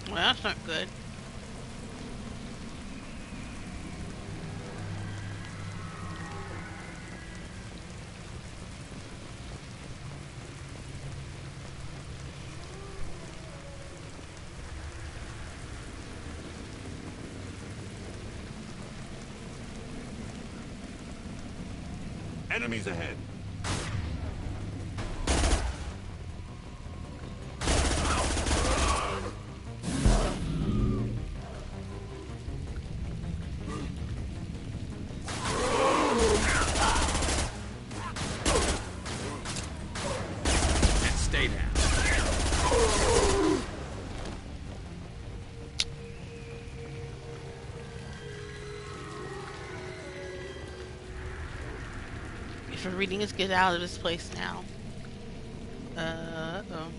Well, that's not good. Enemies ahead. And stay down. If we're reading is get out of this place now. Uh-oh.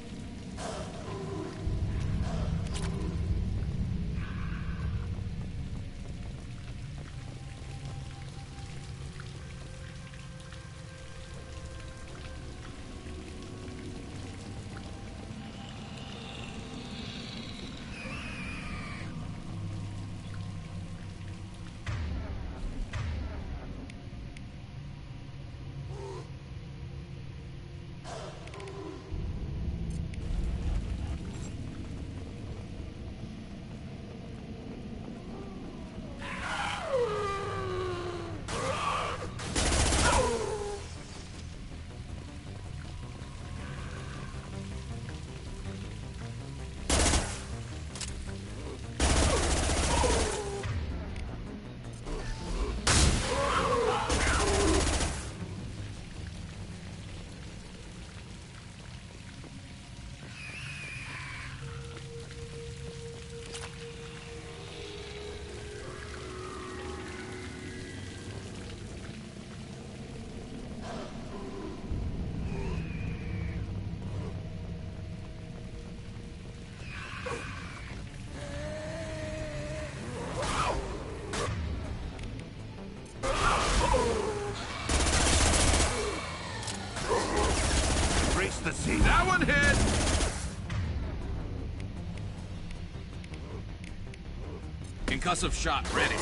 The sea. That one hit! Concussive shot ready.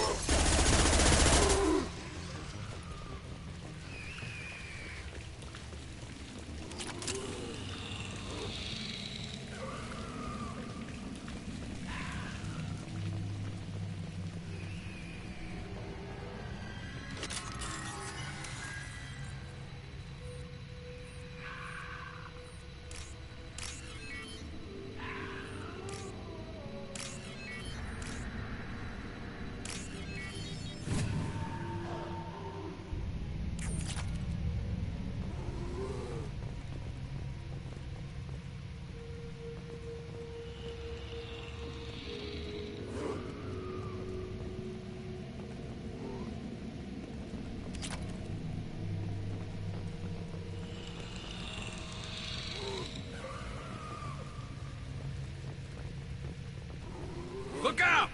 Look out!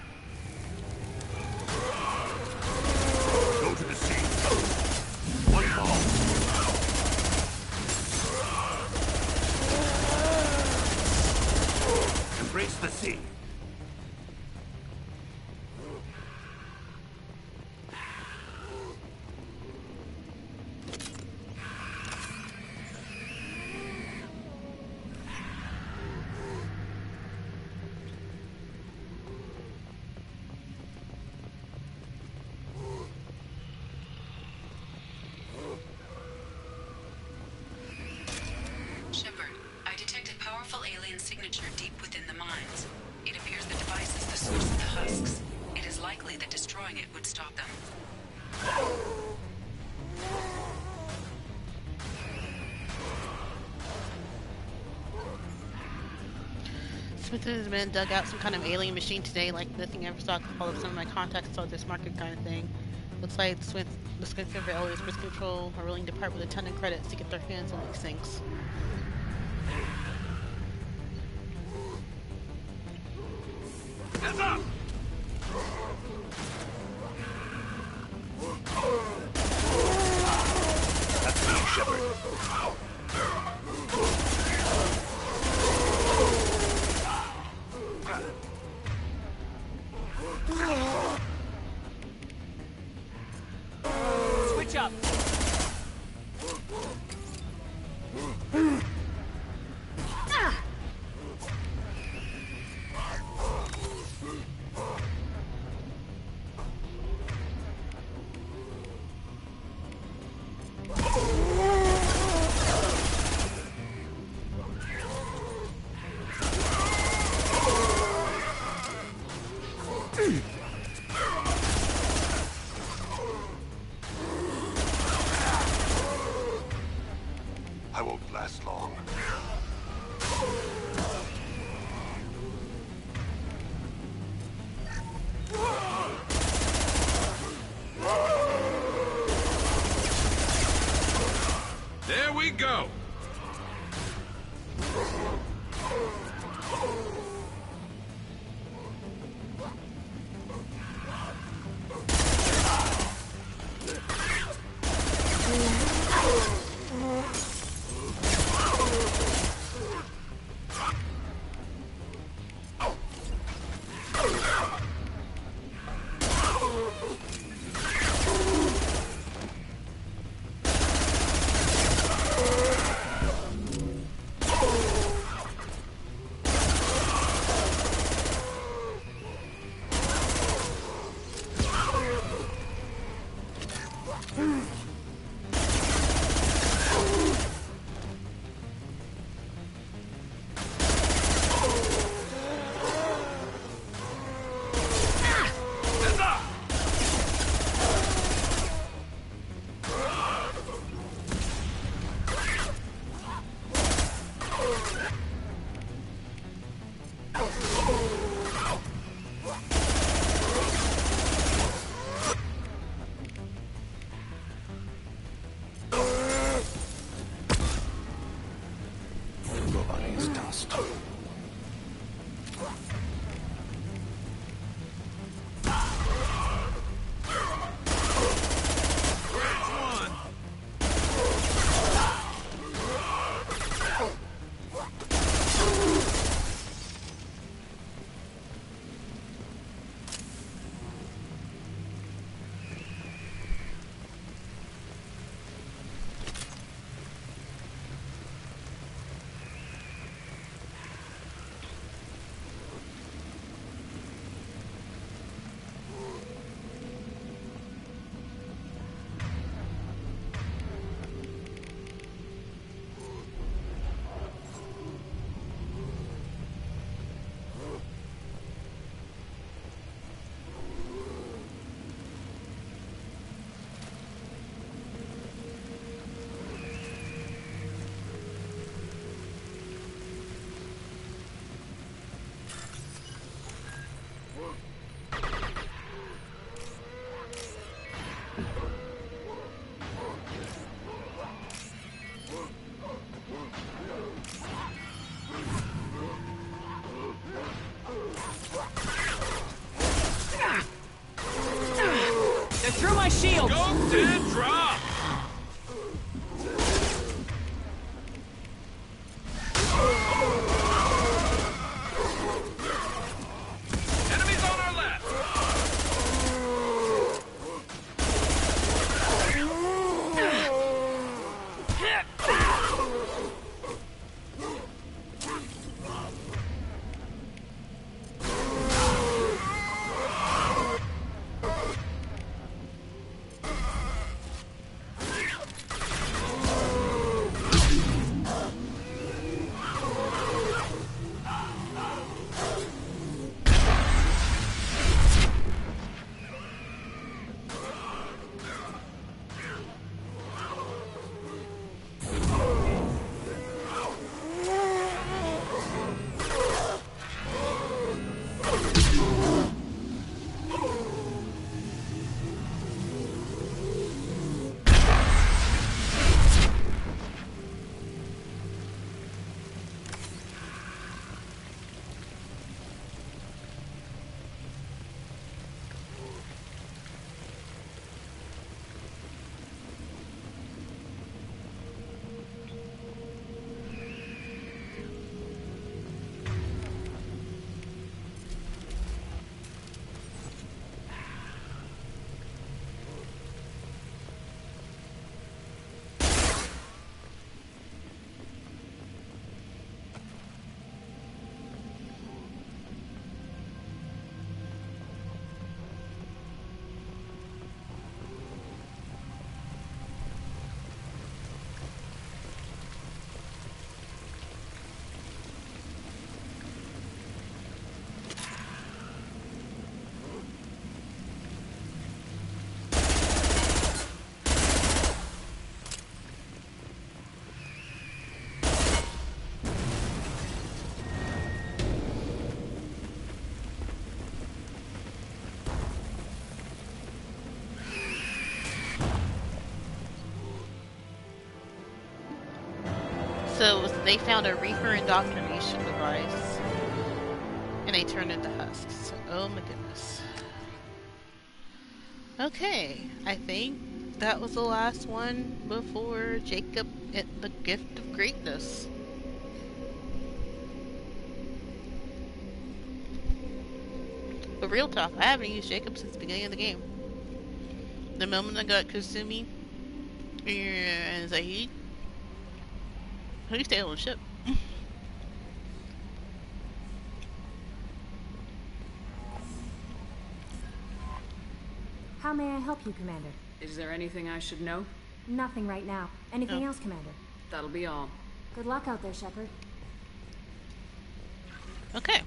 Go to the sea. One ball. Embrace the sea. Shepard, I detected powerful alien signature deep within the mines. It appears the device is the source of the husks. It is likely that destroying it would stop them. Smith has been dug out some kind of alien machine today, like nothing I ever saw. All of some of my contacts saw this market kind of thing. Looks like the Smith and Alias Risk Control are willing to part with a ton of credits to get their hands on these things. Heads up! That's me, Shepard. Switch up. I won't last long. There we go! Through my shield! Go, dead, drop! Enemies on our left! So they found a Reaper indoctrination device, and they turned into husks. Oh my goodness. Okay, I think that was the last one before Jacob at the Gift of Greatness. But real talk, I haven't used Jacob since the beginning of the game. The moment I got Kasumi and Zahid, he stayed on the ship. How may I help you, Commander? Is there anything I should know? Nothing right now. Anything else, Commander? That'll be all. Good luck out there, Shepard. Okay.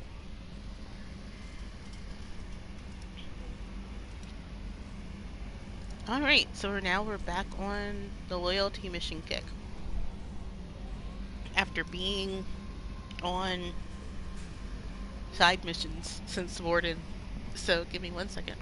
Alright, so now we're back on the loyalty mission kick. After being on side missions since Warden. So give me 1 second.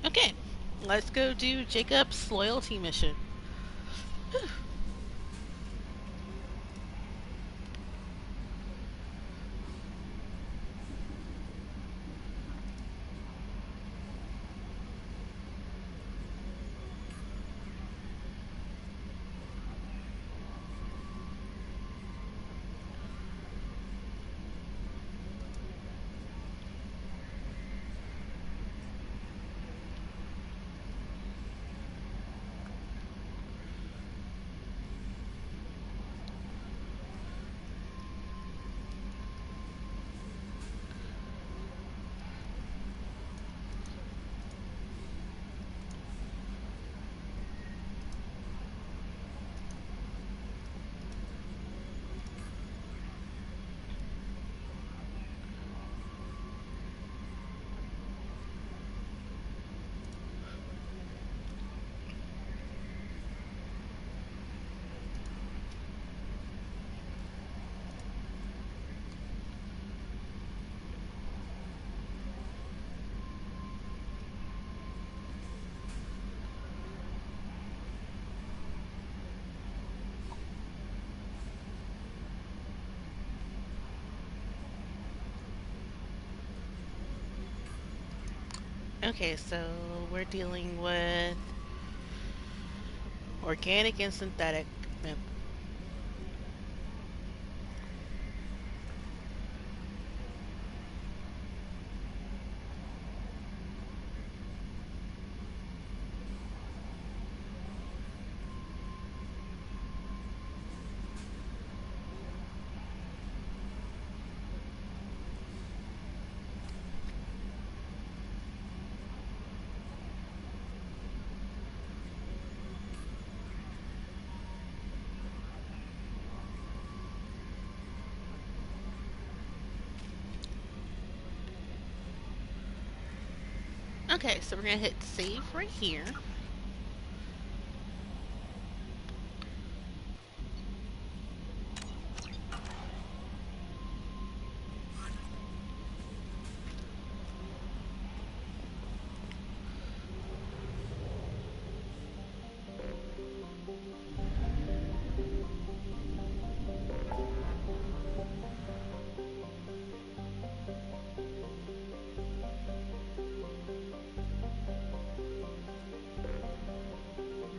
Okay, let's go do Jacob's loyalty mission. Whew. Okay, so we're dealing with organic and synthetic. Okay, so we're gonna hit save right here.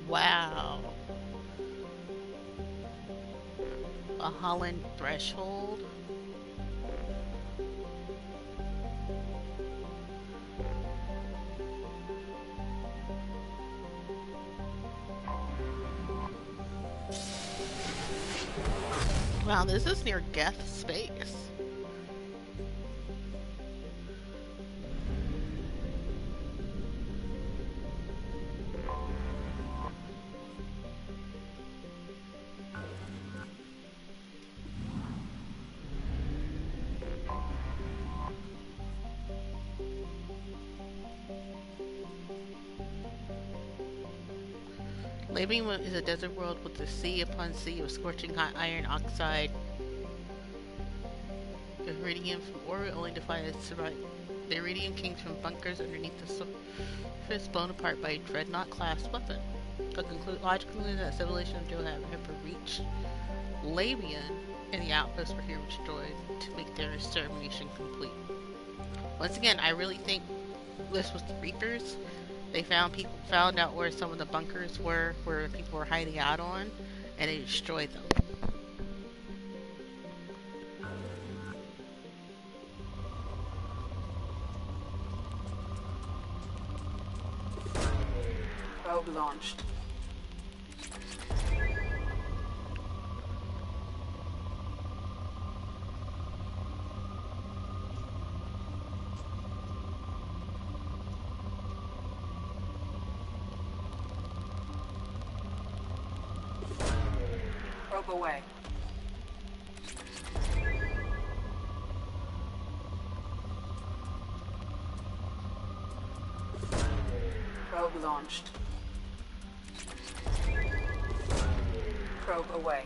Wow. A Holland threshold. Wow, this is near Geth space. Living is a desert world with a sea upon sea of scorching hot iron oxide. Iridium from orbit only defies survive. The iridium came from bunkers underneath the surface, blown apart by a dreadnought-class weapon. A logical conclusion that civilization of Joe have ever reached Labian and the outposts were here destroyed to make their extermination complete. Once again, I really think this was the Reapers. They found out where some of the bunkers were, where people were hiding out on, and they destroyed them. Probe launched. Probe away. Probe launched. Probe away.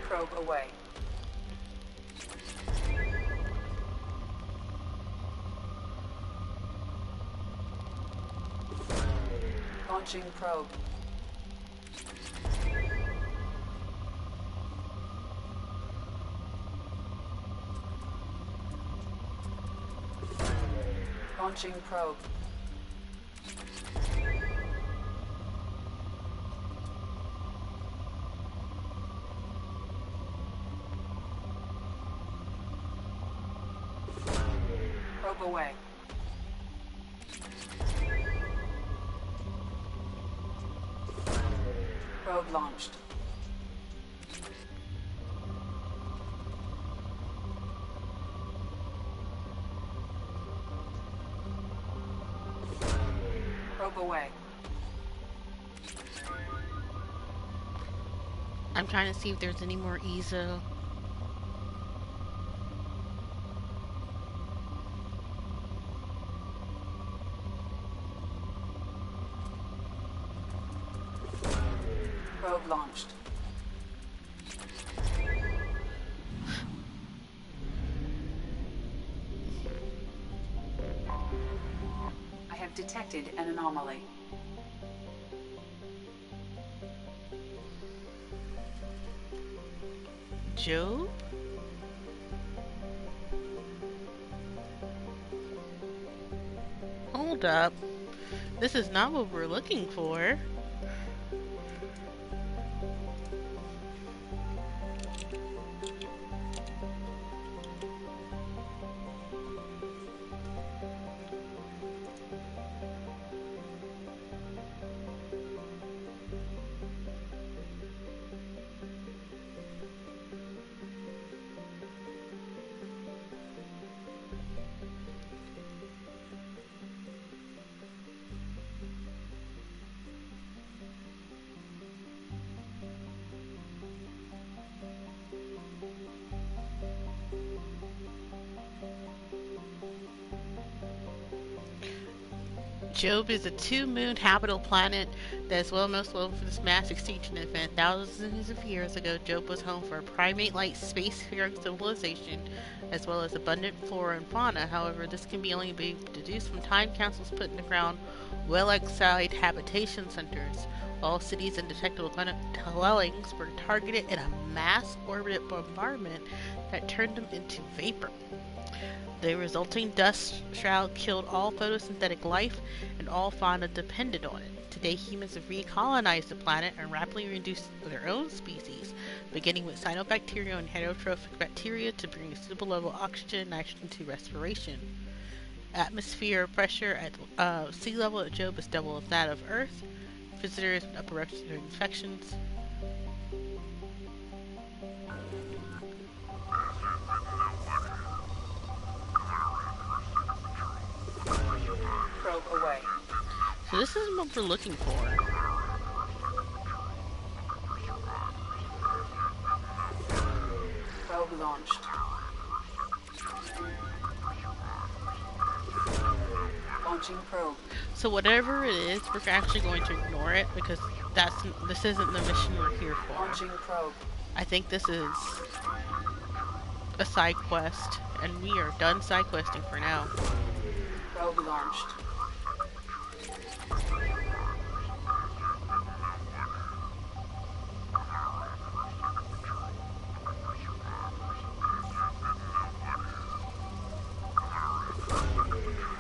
Probe away. Launching probe. Launching probe. Probe away. Probe launched. Probe away. I'm trying to see if there's any more EZO. Probe launched. I have detected an anomaly. Job? Hold up. This is not what we're looking for. Job is a two-moon habitable planet that is well known for this mass extinction event. Thousands of years ago, Job was home for a primate-like spacefaring civilization, as well as abundant flora and fauna. However, this can only be deduced from time capsules put in the ground well outside habitation centers. All cities and detectable planet dwellings were targeted in a mass-orbited bombardment that turned them into vapor. The resulting dust shroud killed all photosynthetic life, and all fauna depended on it. Today, humans have recolonized the planet and rapidly reduced their own species, beginning with cyanobacteria and heterotrophic bacteria to bring a suitable level of oxygen and nitrogen to respiration. Atmosphere pressure at sea level at Job is double of that of Earth. Visitors with upper respiratory infections. Probe away. So this is what we're looking for. Probe launched. Launching probe. So whatever it is, we're actually going to ignore it because this isn't the mission we're here for. Launching probe. I think this is a side quest, and we are done side questing for now. Probe launched.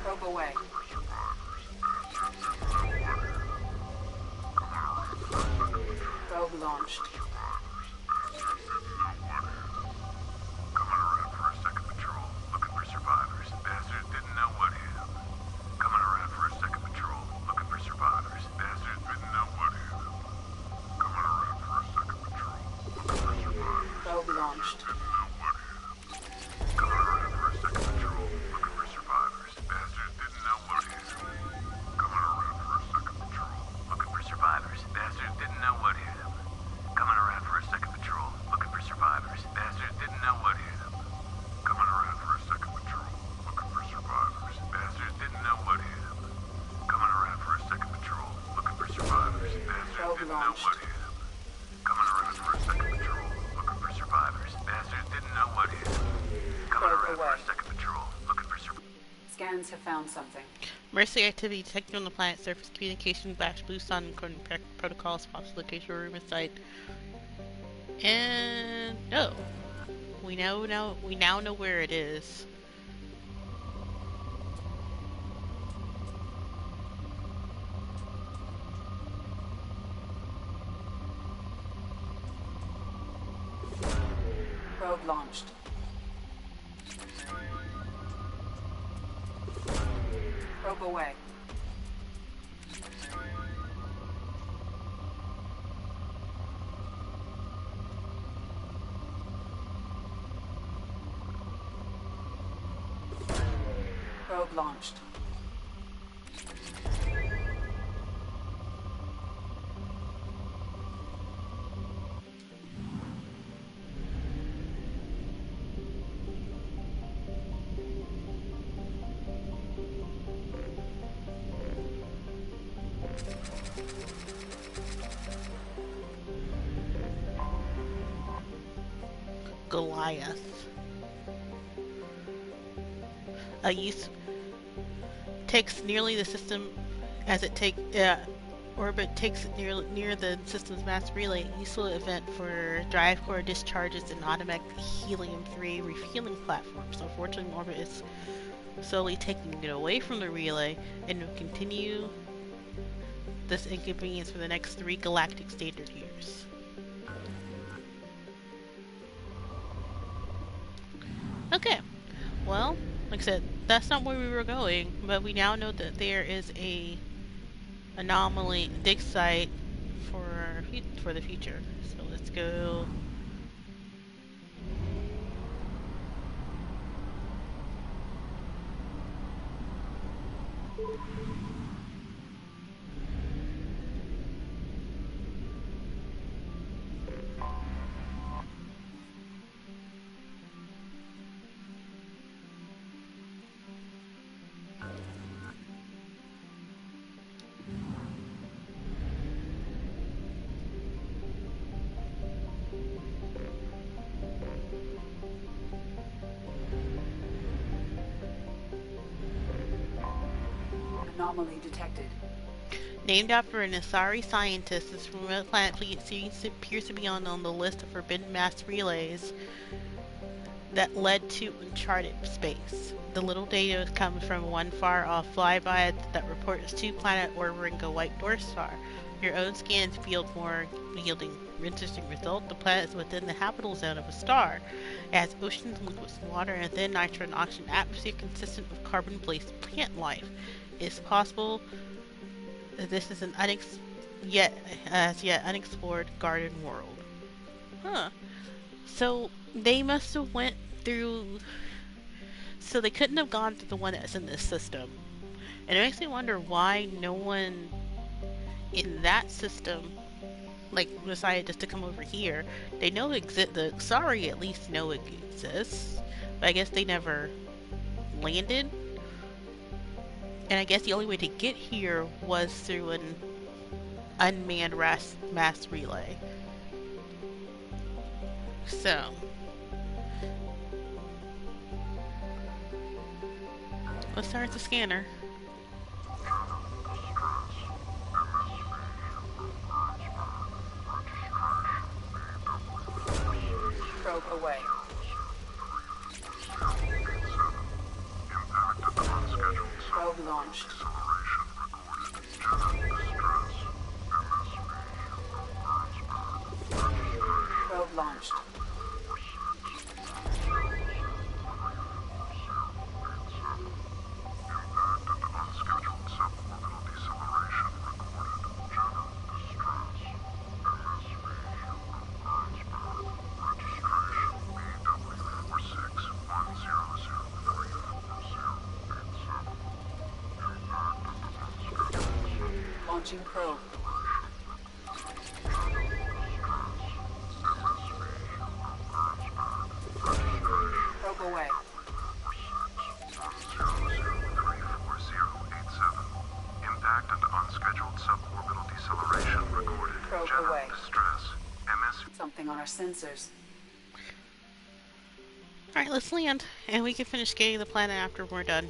Probe away. Probe launched. Probe launched. Probe launched. Probe away. Scans have found something. Mercy activity detected on the planet's surface. Communication / blue sun encoding protocols. Possible location of rumor site. And no, we now know where it is. Probe launched. Probe away. Probe launched. Goliath. takes nearly the system as it orbit takes it near the system's mass relay, useful event for drive core discharges and automatic helium-3 refueling platforms. So unfortunately, orbit is slowly taking it away from the relay and will continue this inconvenience for the next 3 galactic standard years. Okay, well, like I said, that's not where we were going, but we now know that there is a anomaly dig site for the future. So let's go. Anomaly detected. Named after an Asari scientist, this remote planet appears to be on the list of forbidden mass relays that led to uncharted space. The little data comes from one far-off flyby that reports 2 planets orbiting a white dwarf star. Your own scans yielding interesting result. The planet is within the habitable zone of a star. It has oceans, liquid water, and thin nitrogen and oxygen atmosphere consistent with carbon-based plant life. It's possible that this is an yet unexplored garden world. Huh. So they must have went through. So they couldn't have gone through the one that's in this system. And it makes me wonder why no one in that system decided just to come over here. They know the Asari at least know it exists, but I guess they never landed. And I guess the only way to get here was through an unmanned mass relay. So let's start the scanner. Probe away. Probe launched. Probe launched. Launching probe. Probe away. Impact and unscheduled suborbital deceleration recorded. Probe General away. distress. MS. Something on our sensors. Alright, let's land, and we can finish scanning the planet after we're done.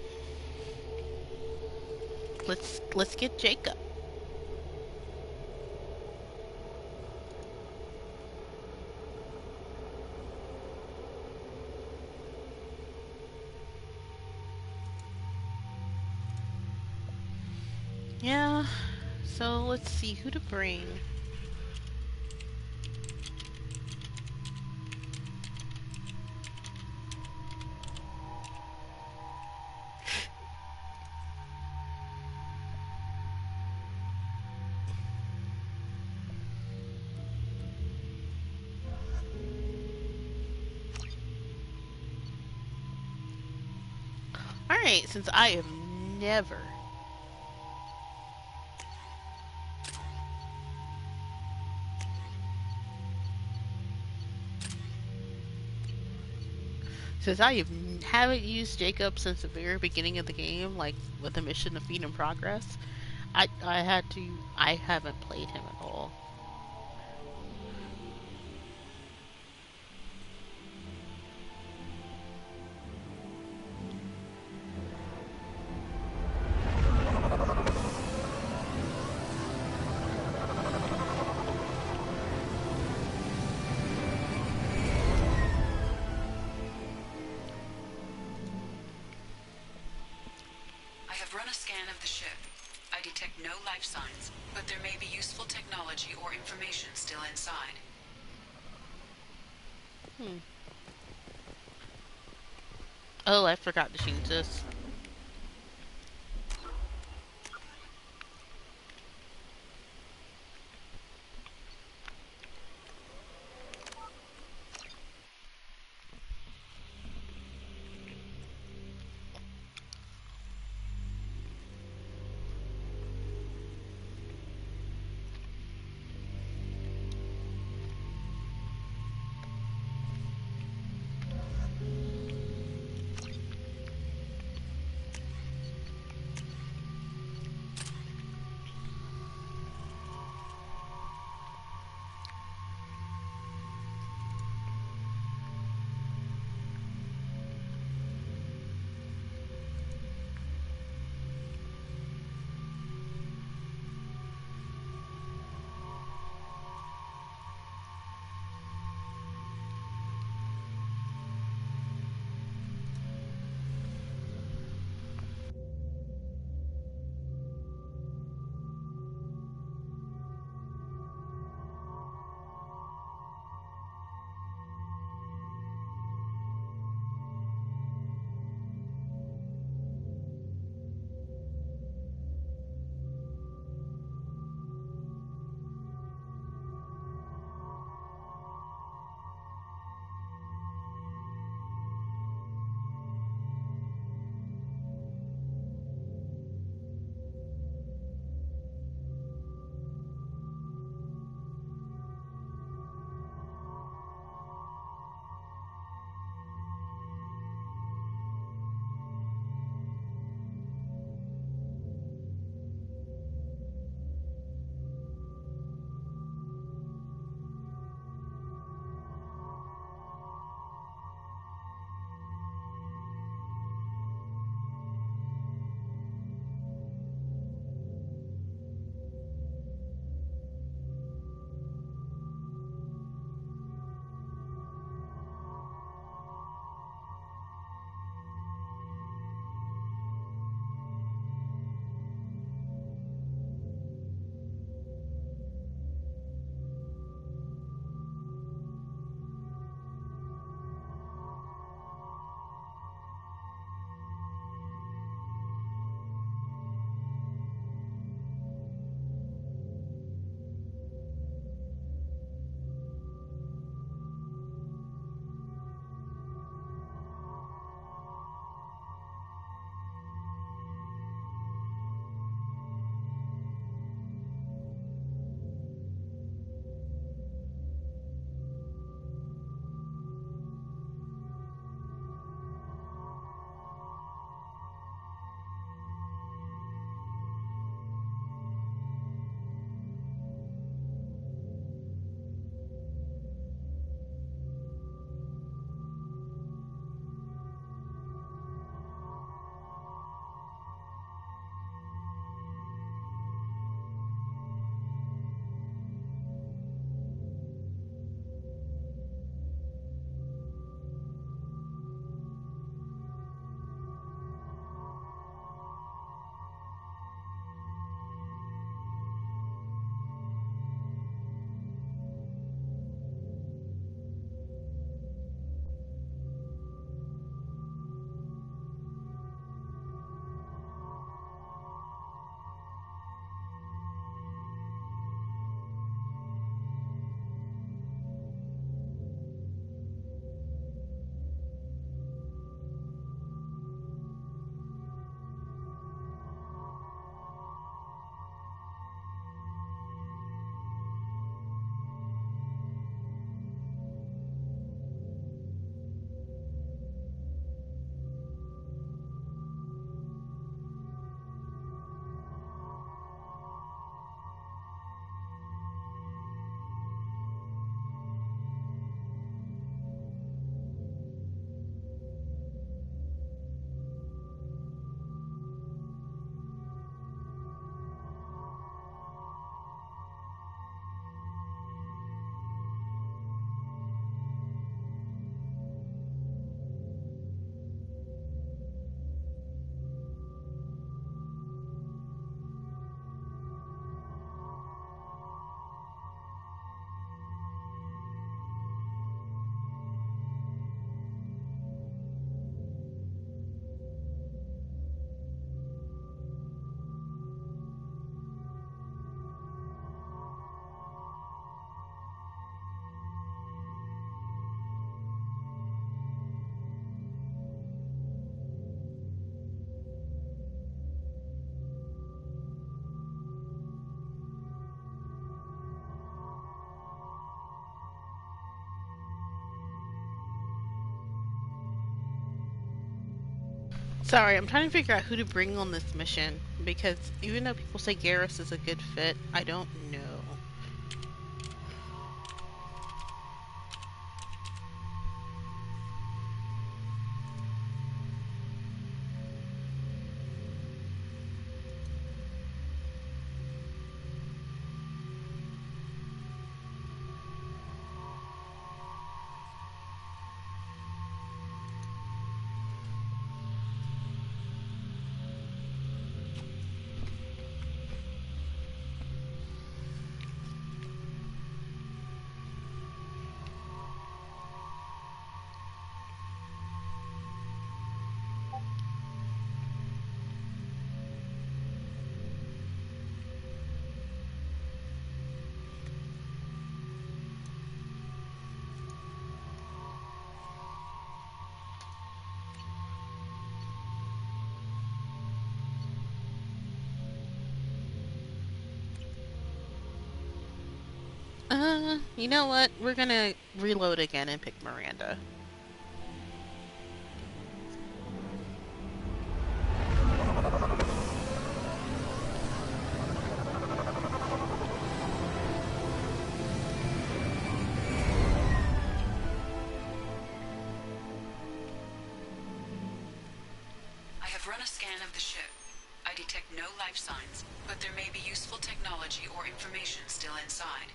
Let's get Jacob. Yeah, so let's see who to bring. Alright, since I have never haven't used Jacob since the very beginning of the game, like with the mission of Feed in Progress, I haven't played him at all. run a scan of the ship. I detect no life signs, but there may be useful technology or information still inside. Oh, I forgot to change this. Sorry, I'm trying to figure out who to bring on this mission because even though people say Garrus is a good fit, I don't know. You know what? We're gonna reload again and pick Miranda. I have run a scan of the ship. I detect no life signs, but there may be useful technology or information still inside.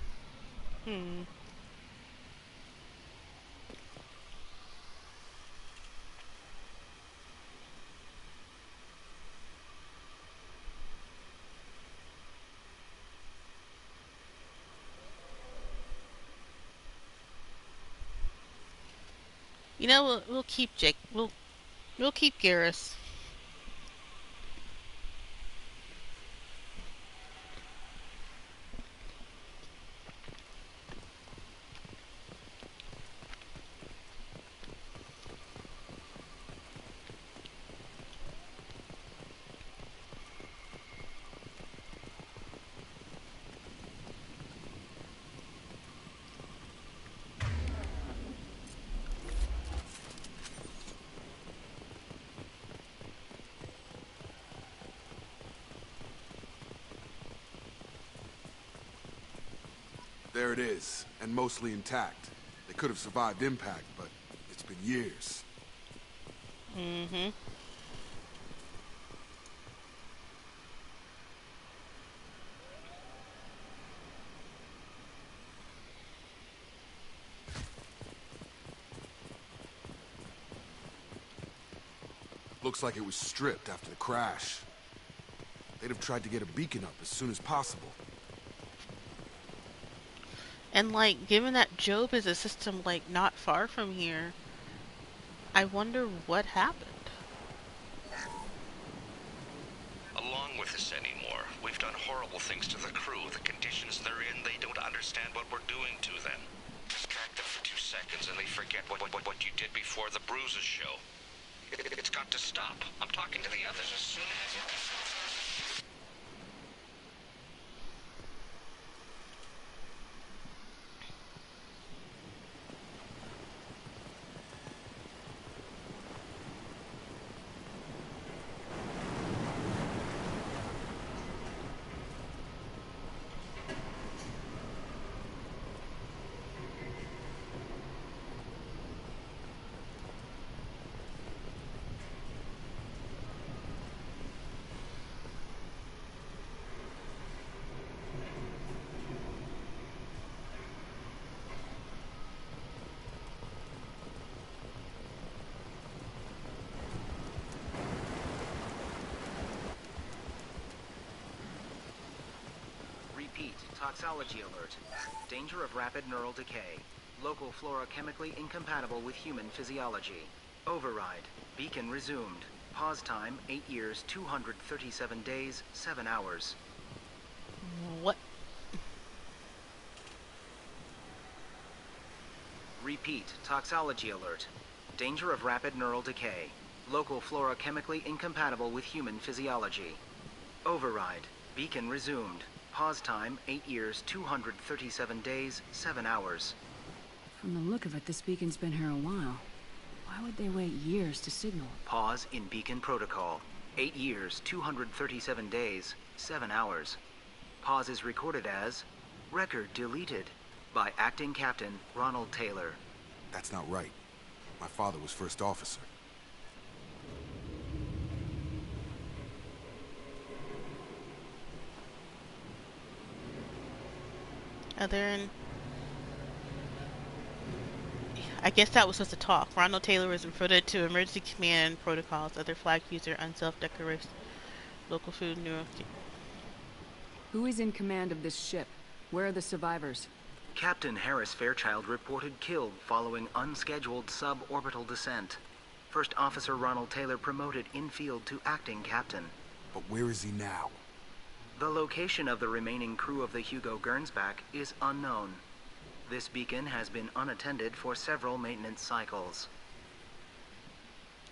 You know, we'll keep Jake. We'll keep Garrus. There it is, and mostly intact. They could have survived impact, but it's been years. Mm-hmm. Looks like it was stripped after the crash. They'd have tried to get a beacon up as soon as possible. And like, given that Job is a system like not far from here, I wonder what happened. Along with this anymore. We've done horrible things to the crew. The conditions they're in, they don't understand what we're doing to them. Distract them for 2 seconds and they forget what you did before the bruises show. It's got to stop. I'm talking to the others as soon as it... Repeat, toxology alert. Danger of rapid neural decay. Local flora chemically incompatible with human physiology. Override. Beacon resumed. Pause time, 8 years, 237 days, 7 hours. What? Repeat, toxology alert. Danger of rapid neural decay. Local flora chemically incompatible with human physiology. Override. Beacon resumed. Pause time, 8 years, 237 days, 7 hours. From the look of it, this beacon's been here a while. Why would they wait years to signal? Pause in beacon protocol. 8 years, 237 days, 7 hours. Pause is recorded as record deleted by acting captain Ronald Taylor. That's not right. My father was first officer. I guess that was supposed to talk. Ronald Taylor was referred to emergency command protocols. Other flag user, unself-decoration, local food, neuro. Who is in command of this ship? Where are the survivors? Captain Harris Fairchild reported killed following unscheduled suborbital descent. First Officer Ronald Taylor promoted in-field to acting captain. But where is he now? The location of the remaining crew of the Hugo Gernsback is unknown. This beacon has been unattended for several maintenance cycles.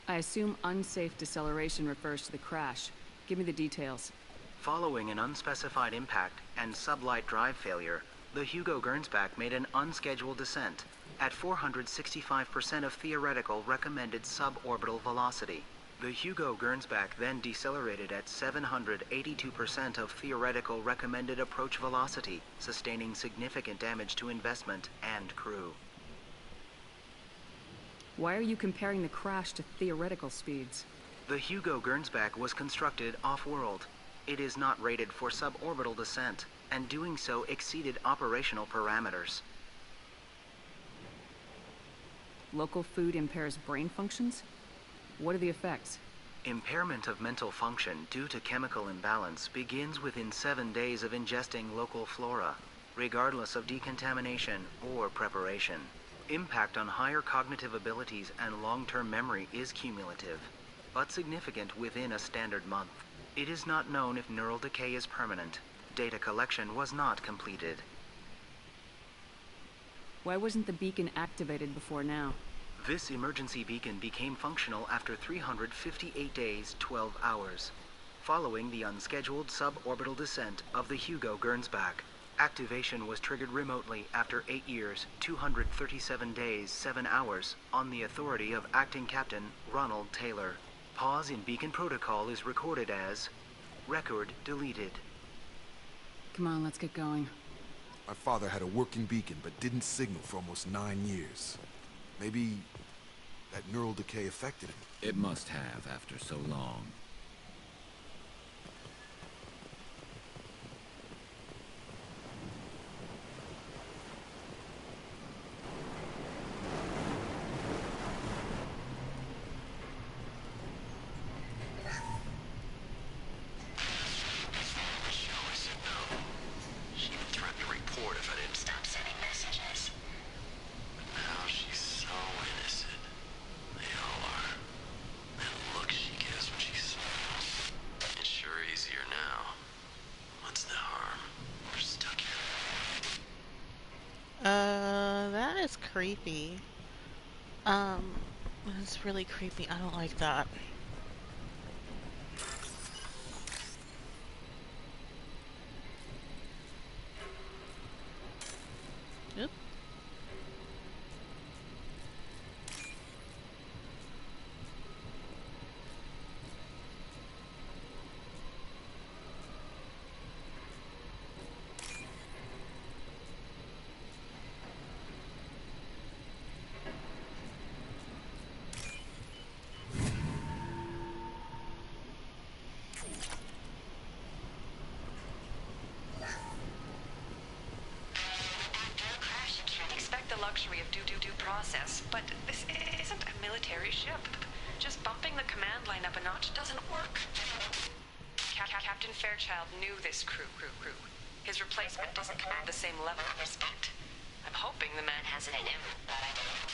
I assume unsafe deceleration refers to the crash. Give me the details. Following an unspecified impact and sublight drive failure, the Hugo Gernsback made an unscheduled descent at 465% of theoretical recommended suborbital velocity. The Hugo Gernsback then decelerated at 782% of theoretical recommended approach velocity, sustaining significant damage to investment and crew. Why are you comparing the crash to theoretical speeds? The Hugo Gernsback was constructed off-world. It is not rated for suborbital descent, and doing so exceeded operational parameters. Local food impairs brain functions? What are the effects? Impairment of mental function due to chemical imbalance begins within 7 days of ingesting local flora, regardless of decontamination or preparation. Impact on higher cognitive abilities and long-term memory is cumulative, but significant within a standard month. It is not known if neural decay is permanent. Data collection was not completed. Why wasn't the beacon activated before now? This emergency beacon became functional after 358 days, 12 hours, following the unscheduled suborbital descent of the Hugo Gernsback. Activation was triggered remotely after 8 years, 237 days, 7 hours, on the authority of Acting Captain Ronald Taylor. Pause in beacon protocol is recorded as record deleted. Come on, let's get going. My father had a working beacon, but didn't signal for almost 9 years. Maybe that neural decay affected him. It must have after so long. That is creepy. It's really creepy. I don't like that. Oop. Luxury of due process, but this isn't a military ship. Just bumping the command line up a notch doesn't work. Captain Fairchild knew this crew. His replacement doesn't command the same level of respect. I'm hoping the man has it in him, but I don't know.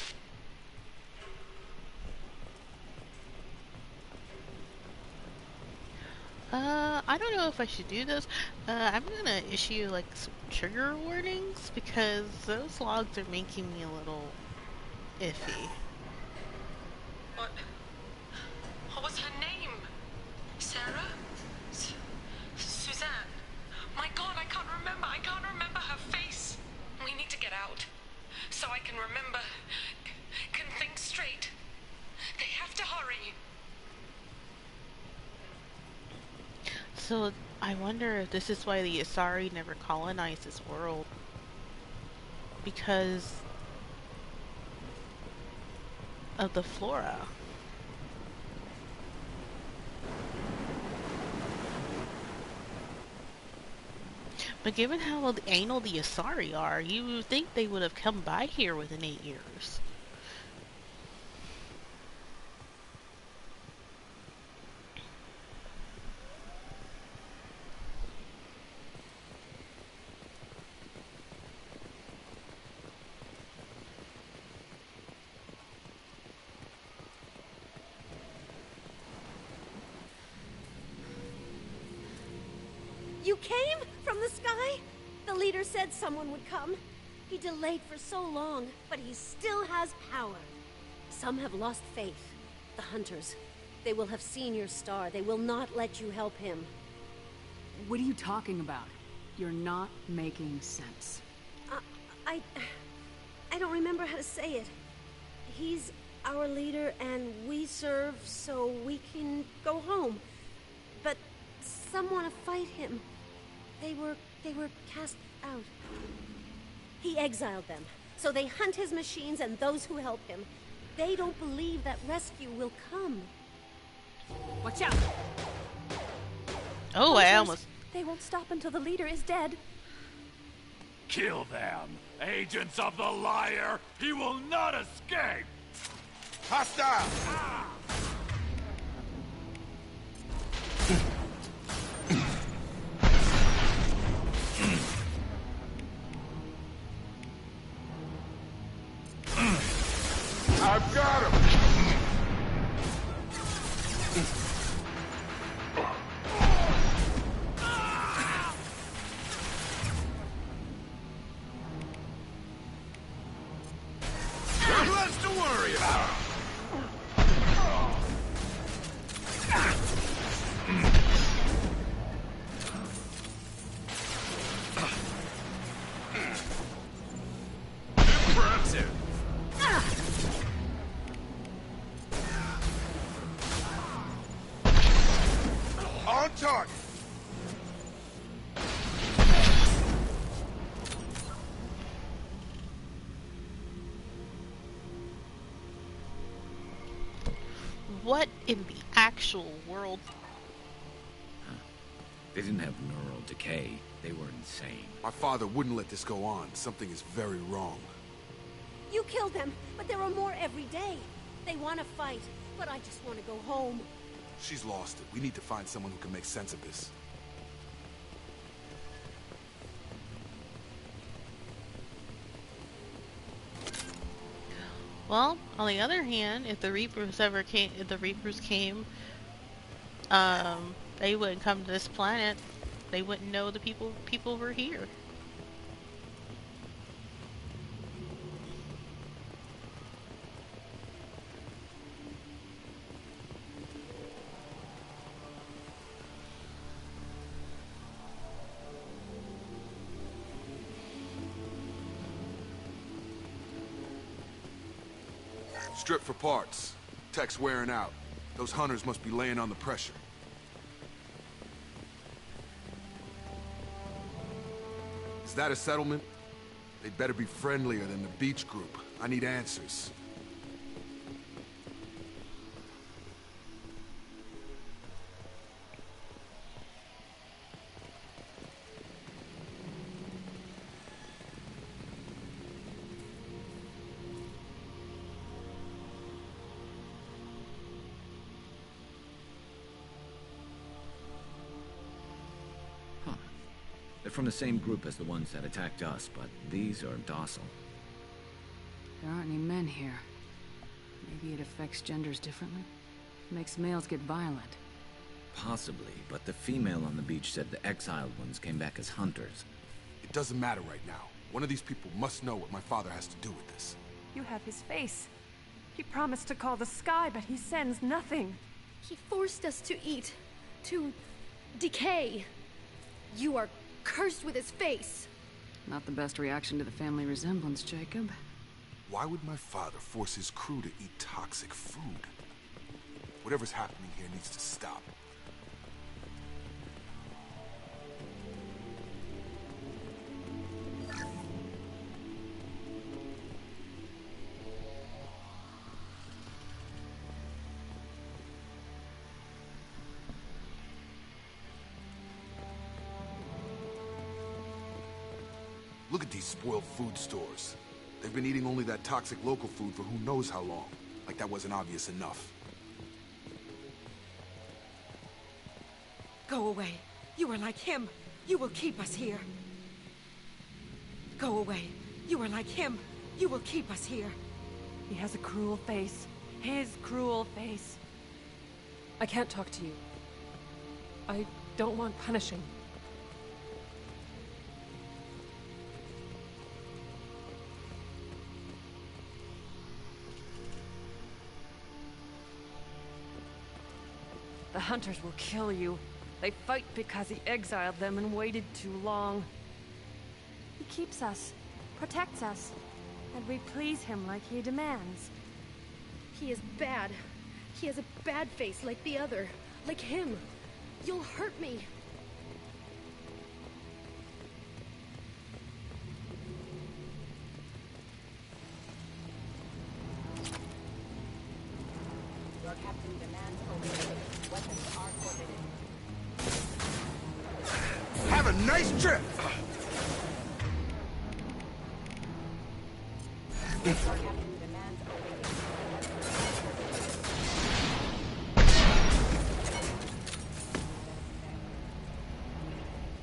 I don't know if I should do this. I'm gonna issue like some trigger warnings because those logs are making me a little iffy. What was her name? Sarah? Suzanne? My God, I can't remember. I can't remember her face. We need to get out so I can remember, can think straight. So I wonder if this is why the Asari never colonized this world. Because of the flora. But given how anal the Asari are, you would think they would have come by here within 8 years. You came from the sky? The leader said someone would come. He delayed for so long, but he still has power. Some have lost faith. The hunters. They will have seen your star. They will not let you help him. What are you talking about? You're not making sense. I don't remember how to say it. He's our leader and we serve so we can go home. But some want to fight him. They were cast out. He exiled them, so they hunt his machines and those who help him. They don't believe that rescue will come. Watch out! Oh, I almost... They won't stop until the leader is dead. Kill them! Agents of the liar! He will not escape! Hostile! I've got him! There's less to worry about! Impressive! On target! What in the actual world? They didn't have neural decay. They were insane. My father wouldn't let this go on. Something is very wrong. You killed them, but there are more every day. They want to fight, but I just want to go home. She's lost it. We need to find someone who can make sense of this. Well, on the other hand, if the Reapers came, they wouldn't come to this planet. They wouldn't know the people were here. Strip for parts. Tech's wearing out. Those hunters must be laying on the pressure. Is that a settlement? They'd better be friendlier than the beach group. I need answers. They're from the same group as the ones that attacked us, but these are docile. There aren't any men here. Maybe it affects genders differently? Makes males get violent. Possibly, but the female on the beach said the exiled ones came back as hunters. It doesn't matter right now. One of these people must know what my father has to do with this. You have his face. He promised to call the sky, but he sends nothing. He forced us to eat, to decay. You are cursed with his face. Not the best reaction to the family resemblance, Jacob. Why would my father force his crew to eat toxic food? Whatever's happening here needs to stop. Look at these spoiled food stores. They've been eating only that toxic local food for who knows how long. Like that wasn't obvious enough. Go away. You are like him. You will keep us here. Go away. You are like him. You will keep us here. He has a cruel face. His cruel face. I can't talk to you. I don't want punishing. The hunters will kill you. They fight because he exiled them and waited too long. He keeps us, protects us, and we please him like he demands. He is bad. He has a bad face like the other. Like him. You'll hurt me. Your captain demands overload. Weapons are forbidden. Have a nice trip! Your captain demands overload.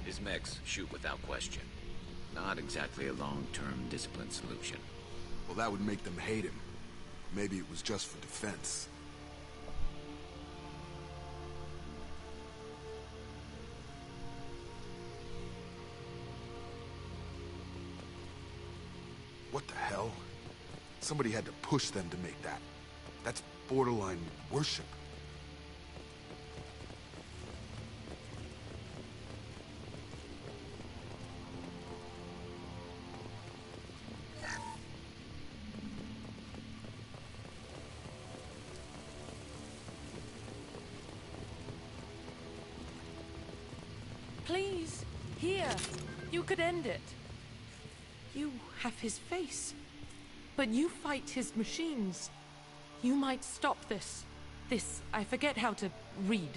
His mechs shoot without question. Not exactly a long-term discipline solution. Well, that would make them hate him. Maybe it was just for defense. What the hell? Somebody had to push them to make that. That's borderline worship. Please, here. You could end it. You have his face. But you fight his machines. You might stop this. This, I forget how to read.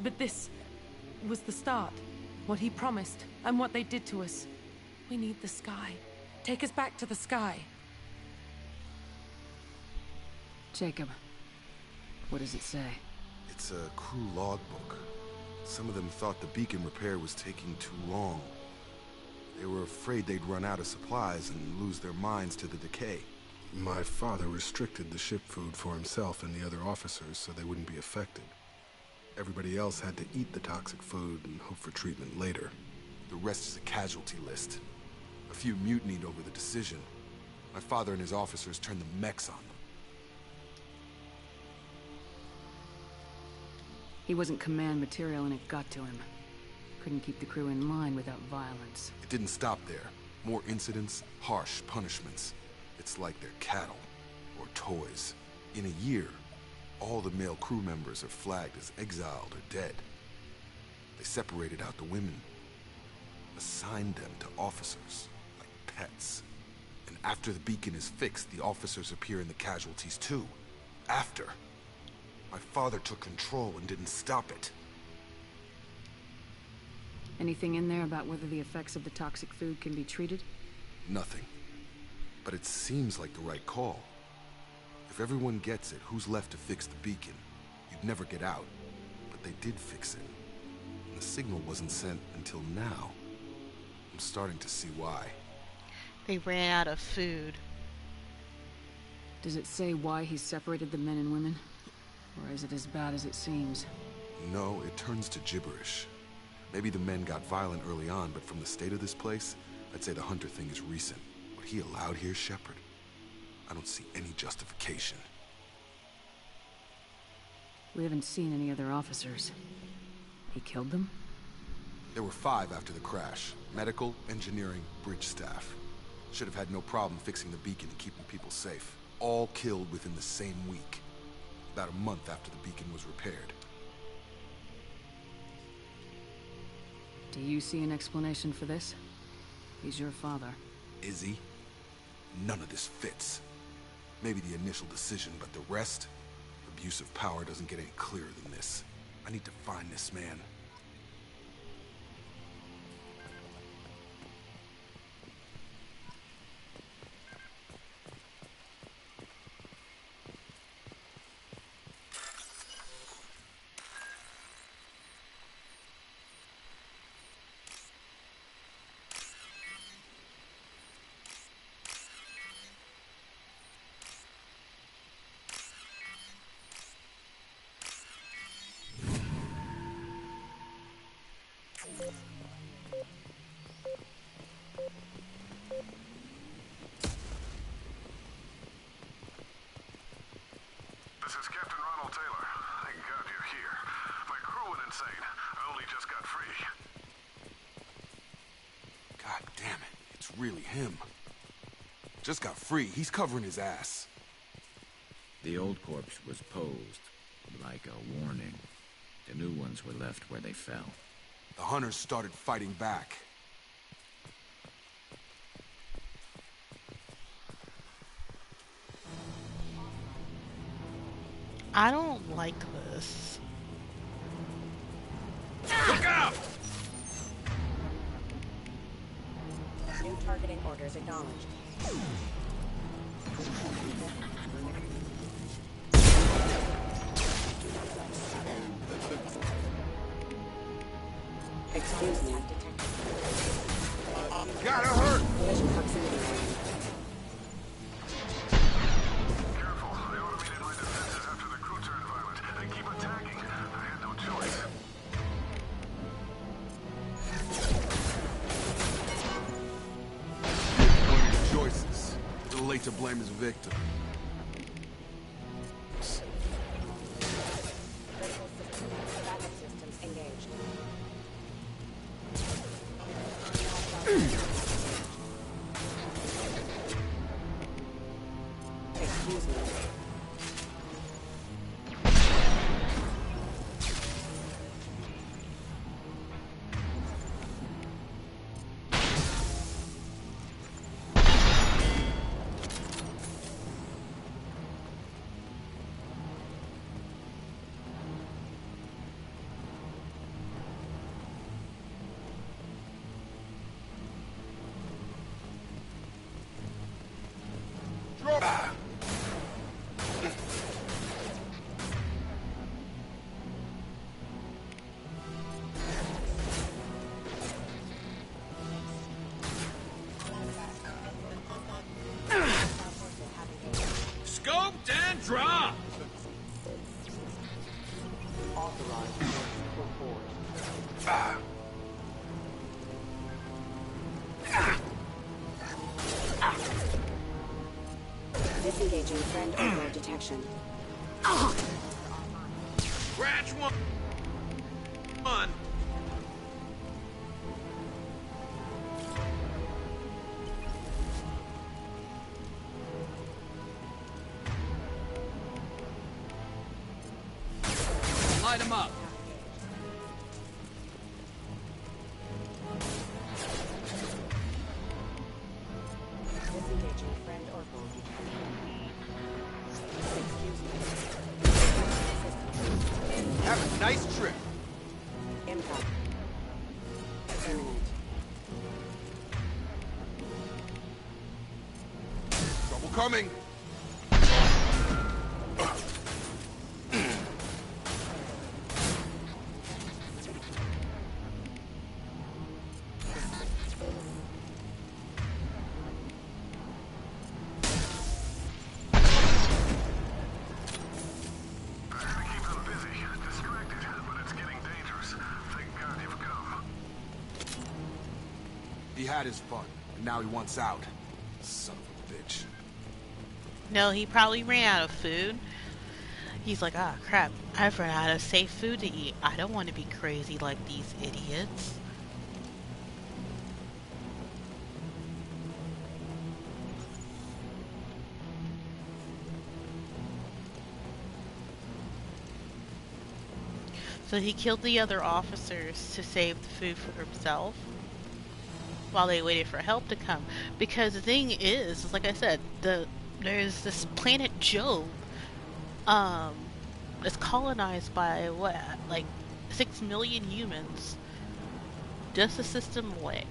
But this was the start. What he promised, and what they did to us. We need the sky. Take us back to the sky. Jacob, what does it say? It's a crew logbook. Some of them thought the beacon repair was taking too long. They were afraid they'd run out of supplies and lose their minds to the decay. My father restricted the ship food for himself and the other officers so they wouldn't be affected. Everybody else had to eat the toxic food and hope for treatment later. The rest is a casualty list. A few mutinied over the decision. My father and his officers turned the mechs on them. He wasn't command material and it got to him. Couldn't keep the crew in line without violence. It didn't stop there. More incidents, harsh punishments. It's like they're cattle, or toys. In a year, all the male crew members are flagged as exiled or dead. They separated out the women, assigned them to officers, like pets. And after the beacon is fixed, the officers appear in the casualties too. After. My father took control and didn't stop it. Anything in there about whether the effects of the toxic food can be treated? Nothing. But it seems like the right call. If everyone gets it, who's left to fix the beacon? You'd never get out. But they did fix it. And the signal wasn't sent until now. I'm starting to see why. They ran out of food. Does it say why he separated the men and women? Or is it as bad as it seems? No, it turns to gibberish. Maybe the men got violent early on, but from the state of this place, I'd say the Hunter thing is recent. What he allowed here, Shepard, I don't see any justification. We haven't seen any other officers. He killed them? There were 5 after the crash. Medical, engineering, bridge staff. Should have had no problem fixing the beacon and keeping people safe. All killed within the same week. About a month after the beacon was repaired. Do you see an explanation for this? He's your father. Is he? None of this fits. Maybe the initial decision, but the rest? Abuse of power doesn't get any clearer than this. I need to find this man. This is Captain Ronald Taylor. Thank God you're here. My crew went insane. I only just got free. God damn it, it's really him. Just got free, he's covering his ass. The old corpse was posed, like a warning. The new ones were left where they fell. The hunters started fighting back. I don't like this. Look out! New targeting orders acknowledged. Excuse me. Gotta hurt! Collision proximity. Careful, they automated my defenses after the crew turned violent. They keep attacking. I had no choice. One of the choices. Too late to blame his victim. Backup systems engaged. Excuse me. Scoped and dropped! Disengaging friend or foe detection. Scratch one! One! Light him up! Disengaging friend or foe detection. Excuse me. Have a nice trip. Impact. Imminent. Trouble coming. He had his fun, and now he wants out. Son of a bitch. No, he probably ran out of food. He's like, ah, crap, I've run out of safe food to eat. I don't want to be crazy like these idiots. So he killed the other officers to save the food for himself while they waited for help to come. Because the thing is, like I said, there's this planet Job that's colonized by what, like 6 million humans, just a system away.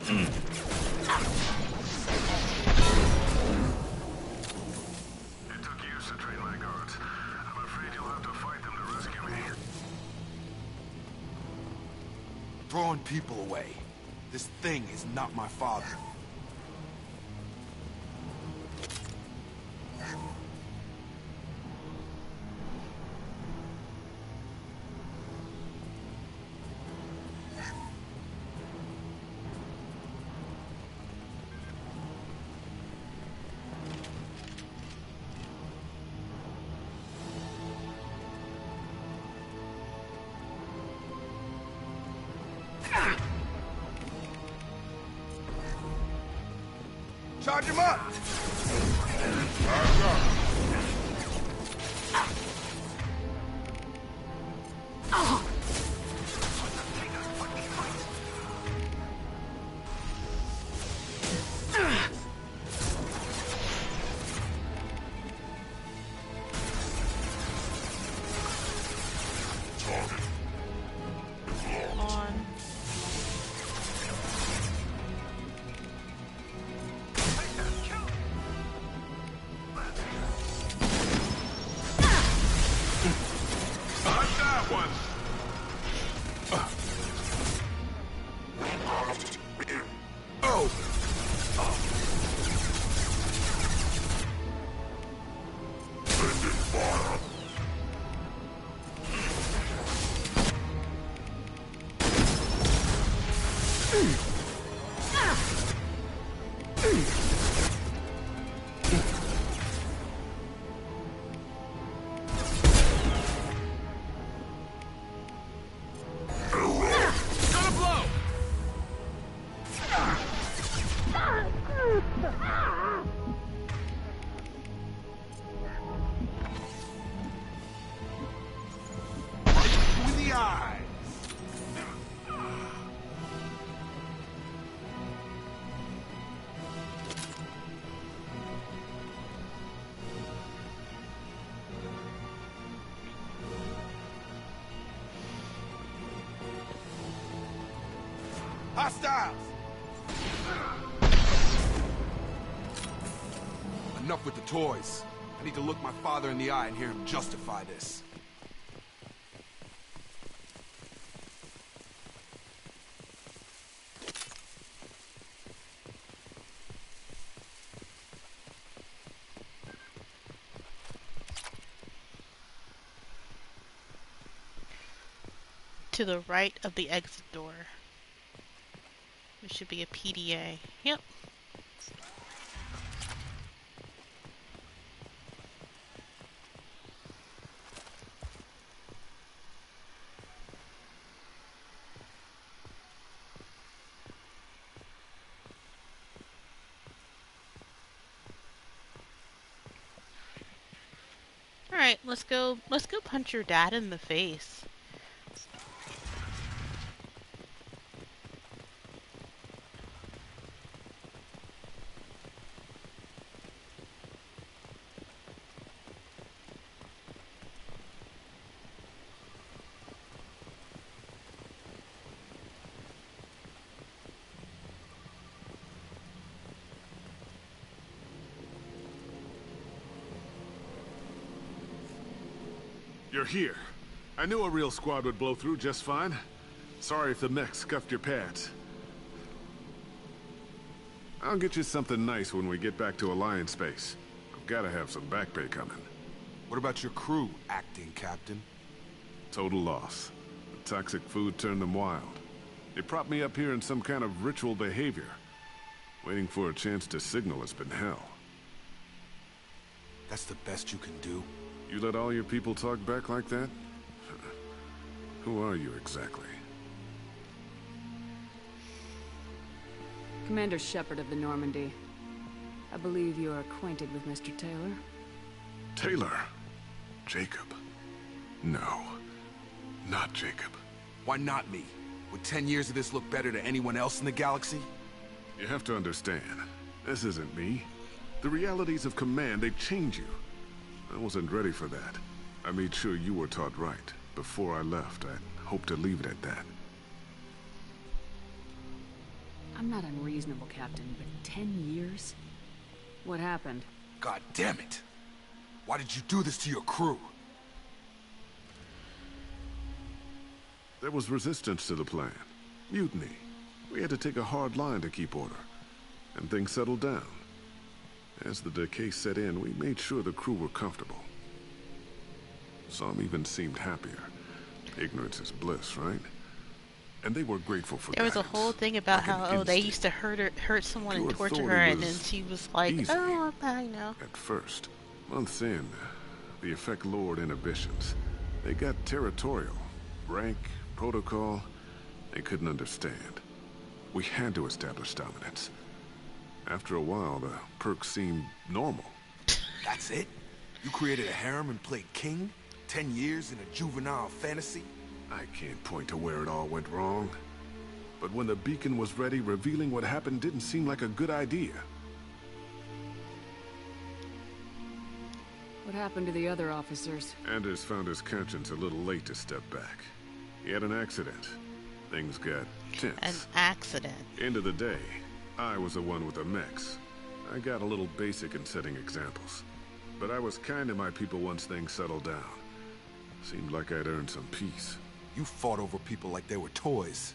It took years to train my guards. I'm afraid you'll have to fight them to rescue me. Throwing people away. This thing is not my father. Charge him up! Hostiles! Enough with the toys. I need to look my father in the eye and hear him justify this. To the right of the exit door. There should be a PDA. Yep. Alright, let's go punch your dad in the face. You're here. I knew a real squad would blow through just fine. Sorry if the mech scuffed your pads. I'll get you something nice when we get back to Alliance space. I've gotta have some back pay coming. What about your crew, acting captain? Total loss. The toxic food turned them wild. They propped me up here in some kind of ritual behavior. Waiting for a chance to signal has been hell. That's the best you can do? You let all your people talk back like that? Who are you exactly? Commander Shepard of the Normandy. I believe you are acquainted with Mr. Taylor. Taylor? Jacob? No. Not Jacob. Why not me? Would 10 years of this look better to anyone else in the galaxy? You have to understand, this isn't me. The realities of command, they change you. I wasn't ready for that. I made sure you were taught right. Before I left, I hoped to leave it at that. I'm not unreasonable, Captain, but 10 years? What happened? God damn it! Why did you do this to your crew? There was resistance to the plan. Mutiny. We had to take a hard line to keep order. And things settled down. As the decay set in, we made sure the crew were comfortable. Some even seemed happier. Ignorance is bliss, right? And they were grateful for There was a whole thing about how, they used to hurt someone and torture her, and then she was like, oh, I'm fine now. At first, months in, the effect lowered inhibitions. They got territorial. Rank, protocol, they couldn't understand. We had to establish dominance. After a while, the perks seemed normal. That's it? You created a harem and played king? 10 years in a juvenile fantasy? I can't point to where it all went wrong. But when the beacon was ready, revealing what happened didn't seem like a good idea. What happened to the other officers? Anders found his conscience a little late to step back. He had an accident. Things got tense. An accident. End of the day, I was the one with the mechs. I got a little basic in setting examples. But I was kind to my people once things settled down. Seemed like I'd earned some peace. You fought over people like they were toys.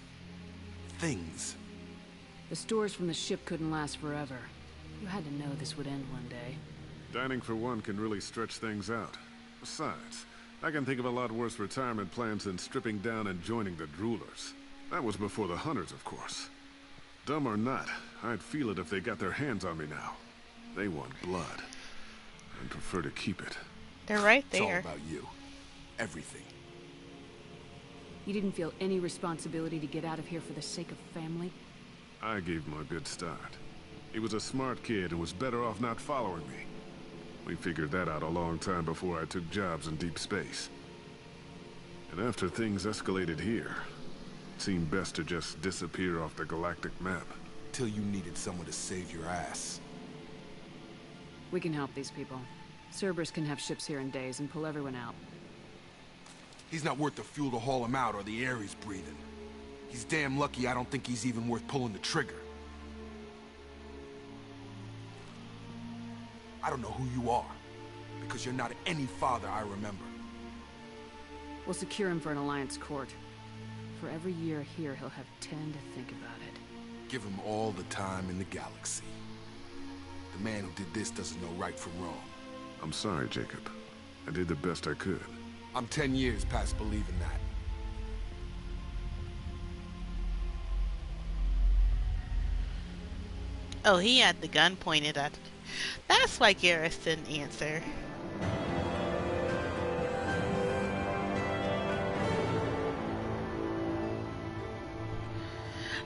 Things. The stores from the ship couldn't last forever. You had to know this would end one day. Dining for one can really stretch things out. Besides, I can think of a lot worse retirement plans than stripping down and joining the Droolers. That was before the Hunters, of course. Dumb or not, I'd feel it if they got their hands on me now. They want blood. I'd prefer to keep it. They're right there. It's all about you. Everything. You didn't feel any responsibility to get out of here for the sake of family? I gave him a good start. He was a smart kid and was better off not following me. We figured that out a long time before I took jobs in deep space. And after things escalated here, it seemed best to just disappear off the galactic map. Till you needed someone to save your ass. We can help these people. Cerberus can have ships here in days and pull everyone out. He's not worth the fuel to haul him out or the air he's breathing. He's damn lucky I don't think he's even worth pulling the trigger. I don't know who you are, because you're not any father I remember. We'll secure him for an Alliance court. For every year here, he'll have 10 to think about it. Give him all the time in the galaxy. The man who did this doesn't know right from wrong. I'm sorry, Jacob. I did the best I could. I'm 10 years past believing that. Oh, he had the gun pointed at... That's why Garrus didn't answer.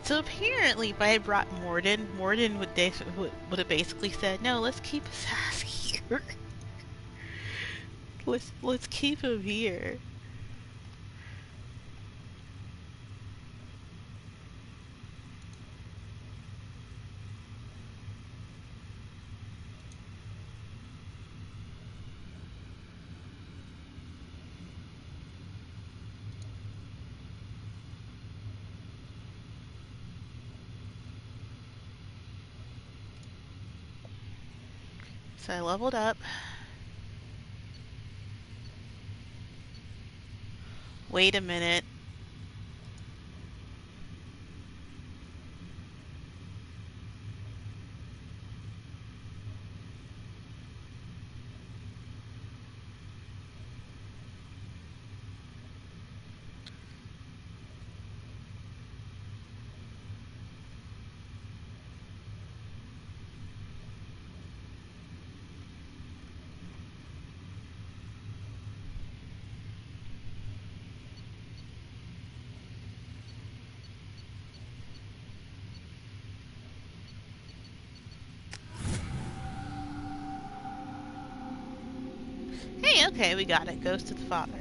So apparently, if I had brought Mordin, Mordin would have basically said, "No, let's keep his ass here. let's keep him here." So I leveled up. Wait a minute. Hey, okay, we got it. Goes to the father.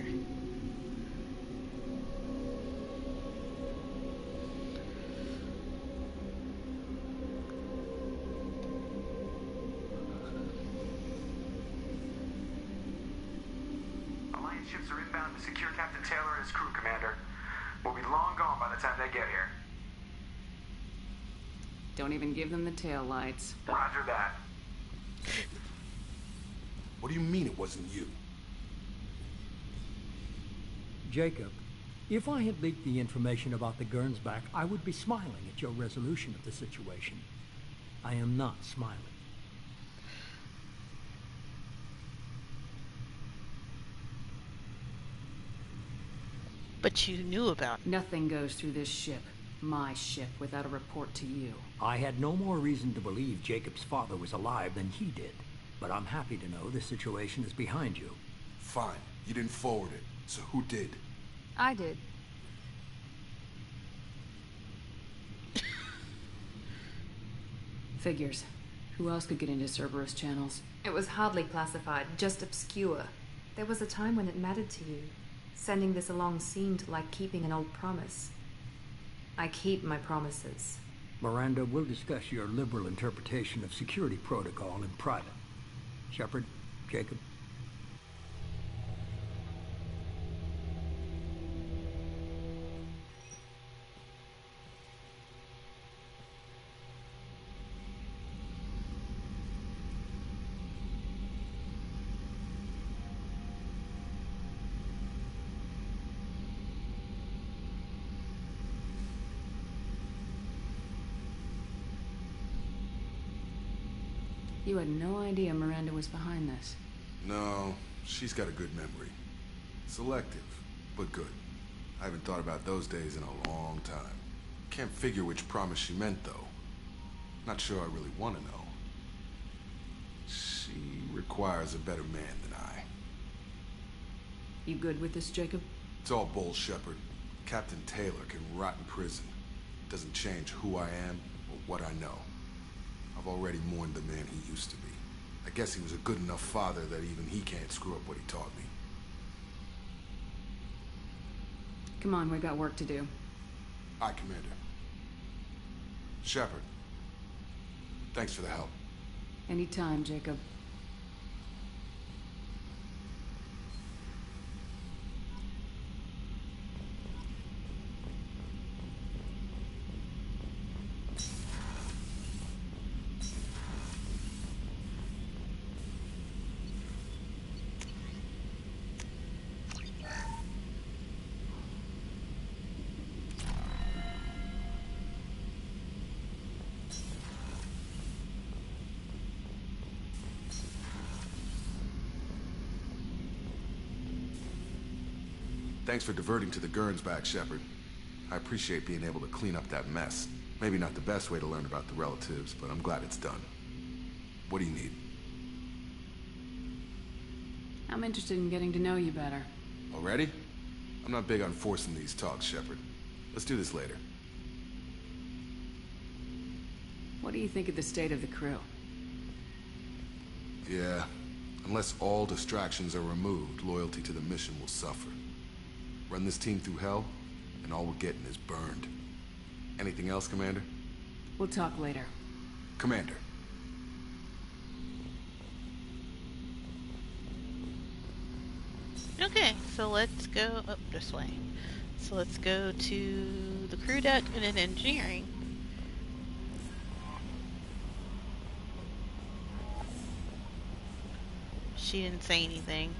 Alliance ships are inbound to secure Captain Taylor and his crew, Commander. We'll be long gone by the time they get here. Don't even give them the tail lights. Roger that. What do you mean it wasn't you? Jacob, if I had leaked the information about the Gernsback, I would be smiling at your resolution of the situation. I am not smiling. But you knew about it. Nothing goes through this ship, my ship, without a report to you. I had no more reason to believe Jacob's father was alive than he did. But I'm happy to know the situation is behind you. Fine. You didn't forward it. So who did? I did. Figures. Who else could get into Cerberus channels? It was hardly classified, just obscure. There was a time when it mattered to you. Sending this along seemed like keeping an old promise. I keep my promises. Miranda, we'll discuss your liberal interpretation of security protocol in private. Shepard, Jacob. You had no idea Miranda was behind this. No, she's got a good memory. Selective, but good. I haven't thought about those days in a long time. Can't figure which promise she meant, though. Not sure I really want to know. She requires a better man than I. You good with this, Jacob? It's all bull, Shepard. Captain Taylor can rot in prison. Doesn't change who I am or what I know. I've already mourned the man he used to be. I guess he was a good enough father that even he can't screw up what he taught me. Come on, we got work to do. Aye, Commander. Shepard. Thanks for the help. Anytime, Jacob. Thanks for diverting to the Gernsback, Shepard. I appreciate being able to clean up that mess. Maybe not the best way to learn about the relatives, but I'm glad it's done. What do you need? I'm interested in getting to know you better. Already? I'm not big on forcing these talks, Shepard. Let's do this later. What do you think of the state of the crew? Yeah. Unless all distractions are removed, loyalty to the mission will suffer. Run this team through hell, and all we're getting is burned. Anything else, Commander? We'll talk later. Commander. Okay, so let's go up this way. So let's go to the crew deck and then engineering. She didn't say anything.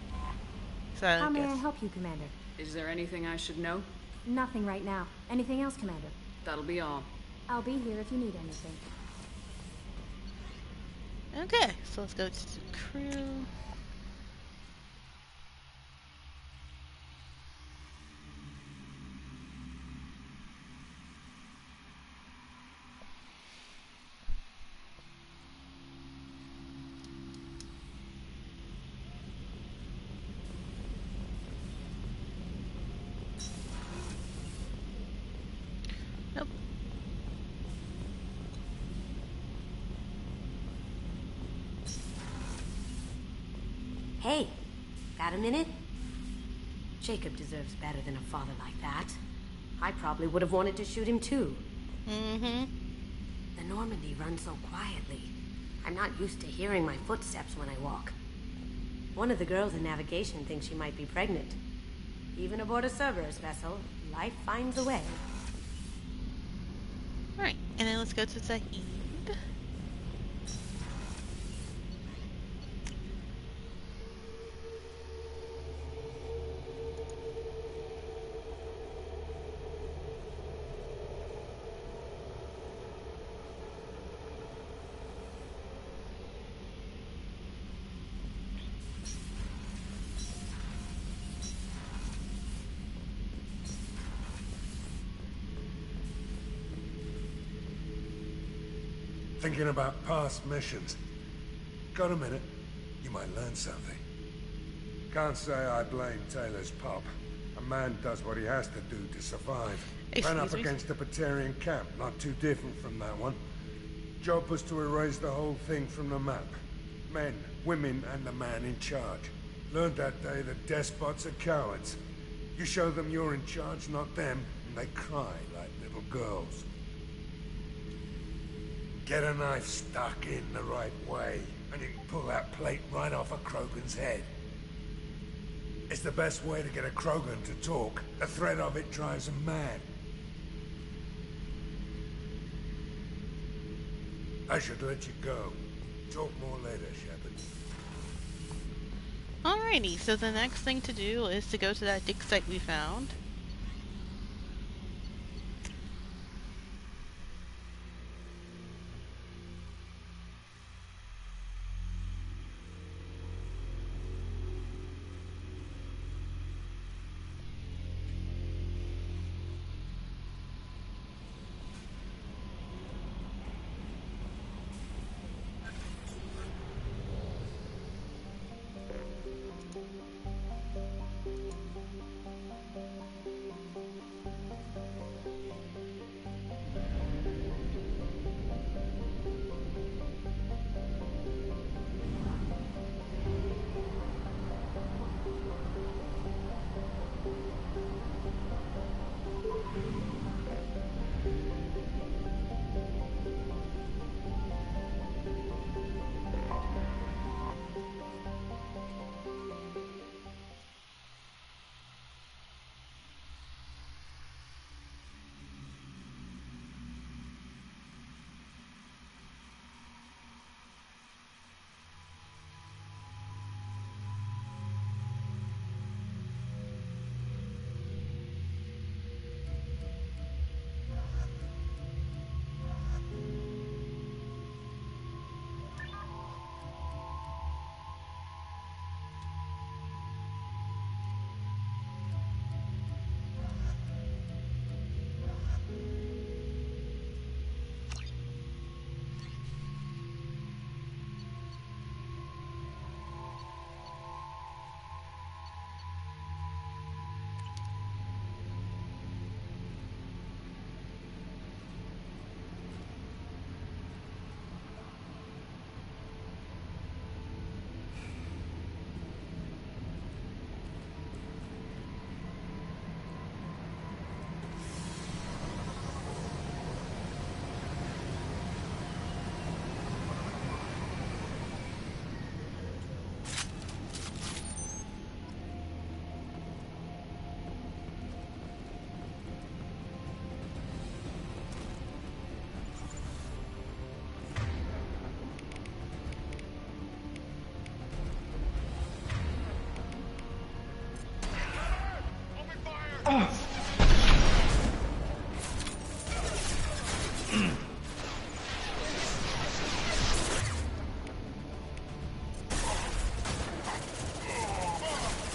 So How may I help you, Commander? Is there anything I should know? Nothing right now. Anything else, Commander? That'll be all. I'll be here if you need anything. Okay, so let's go to the crew. Nope. Hey, got a minute? Jacob deserves better than a father like that. I probably would have wanted to shoot him too. Mm-hmm. The Normandy runs so quietly. I'm not used to hearing my footsteps when I walk. One of the girls in navigation thinks she might be pregnant. Even aboard a Cerberus vessel, life finds a way. Right. And then let's go to Zahid. Thinking about past missions. Got a minute? You might learn something. Can't say I blame Taylor's pop. A man does what he has to do to survive. Ran up against a Batarian camp, not too different from that one. Job was to erase the whole thing from the map. Men, women, and the man in charge. Learned that day that despots are cowards. You show them you're in charge, not them, and they cry like little girls. Get a knife stuck in the right way, and you can pull that plate right off a Krogan's head. It's the best way to get a Krogan to talk. The threat of it drives them mad. I should let you go. Talk more later, Shepard. Alrighty, so the next thing to do is to go to that dig site we found.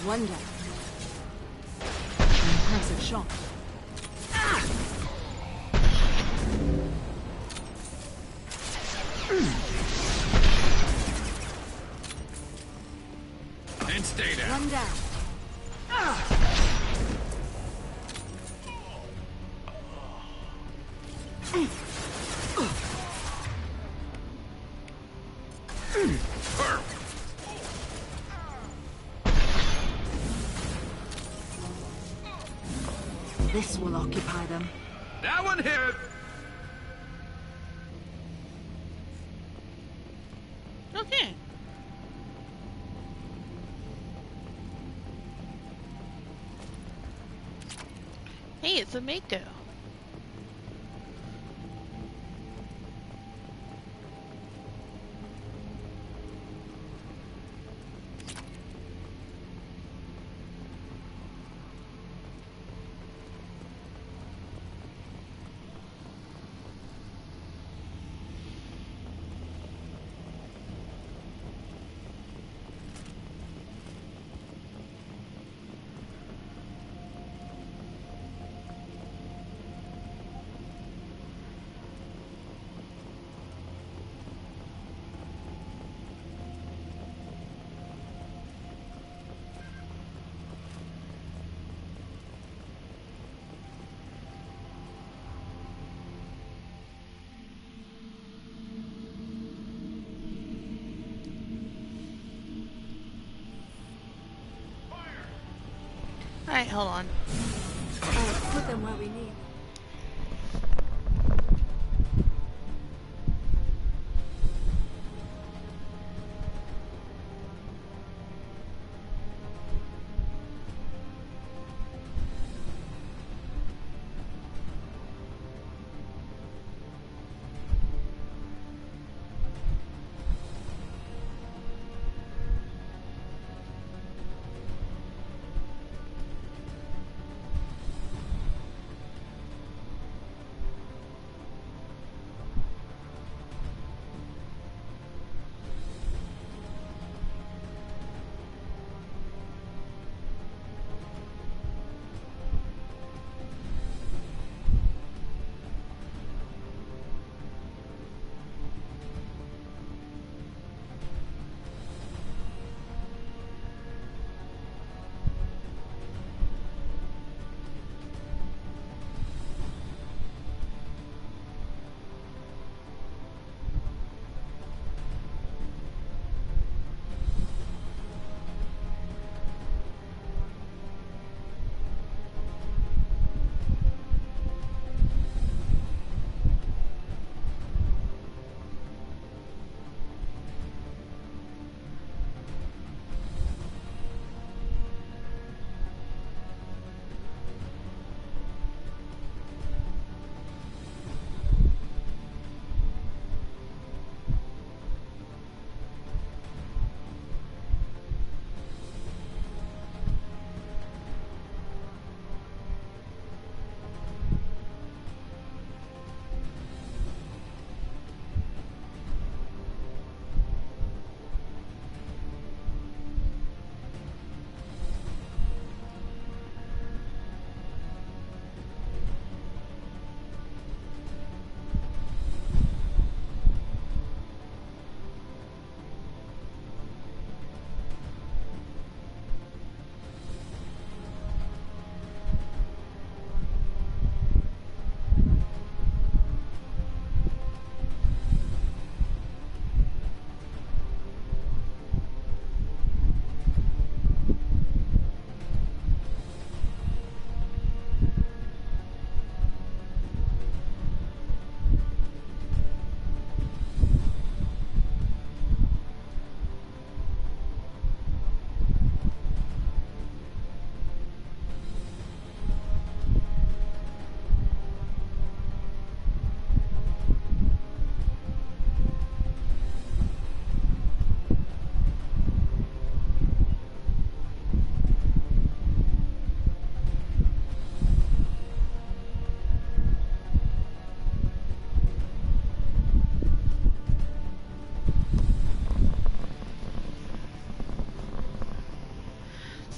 One down. Impressive shot. And stay down. One down. This will occupy them. That one hit! Okay. Hey, it's a Mako. Alright, hold on. Put them where we need.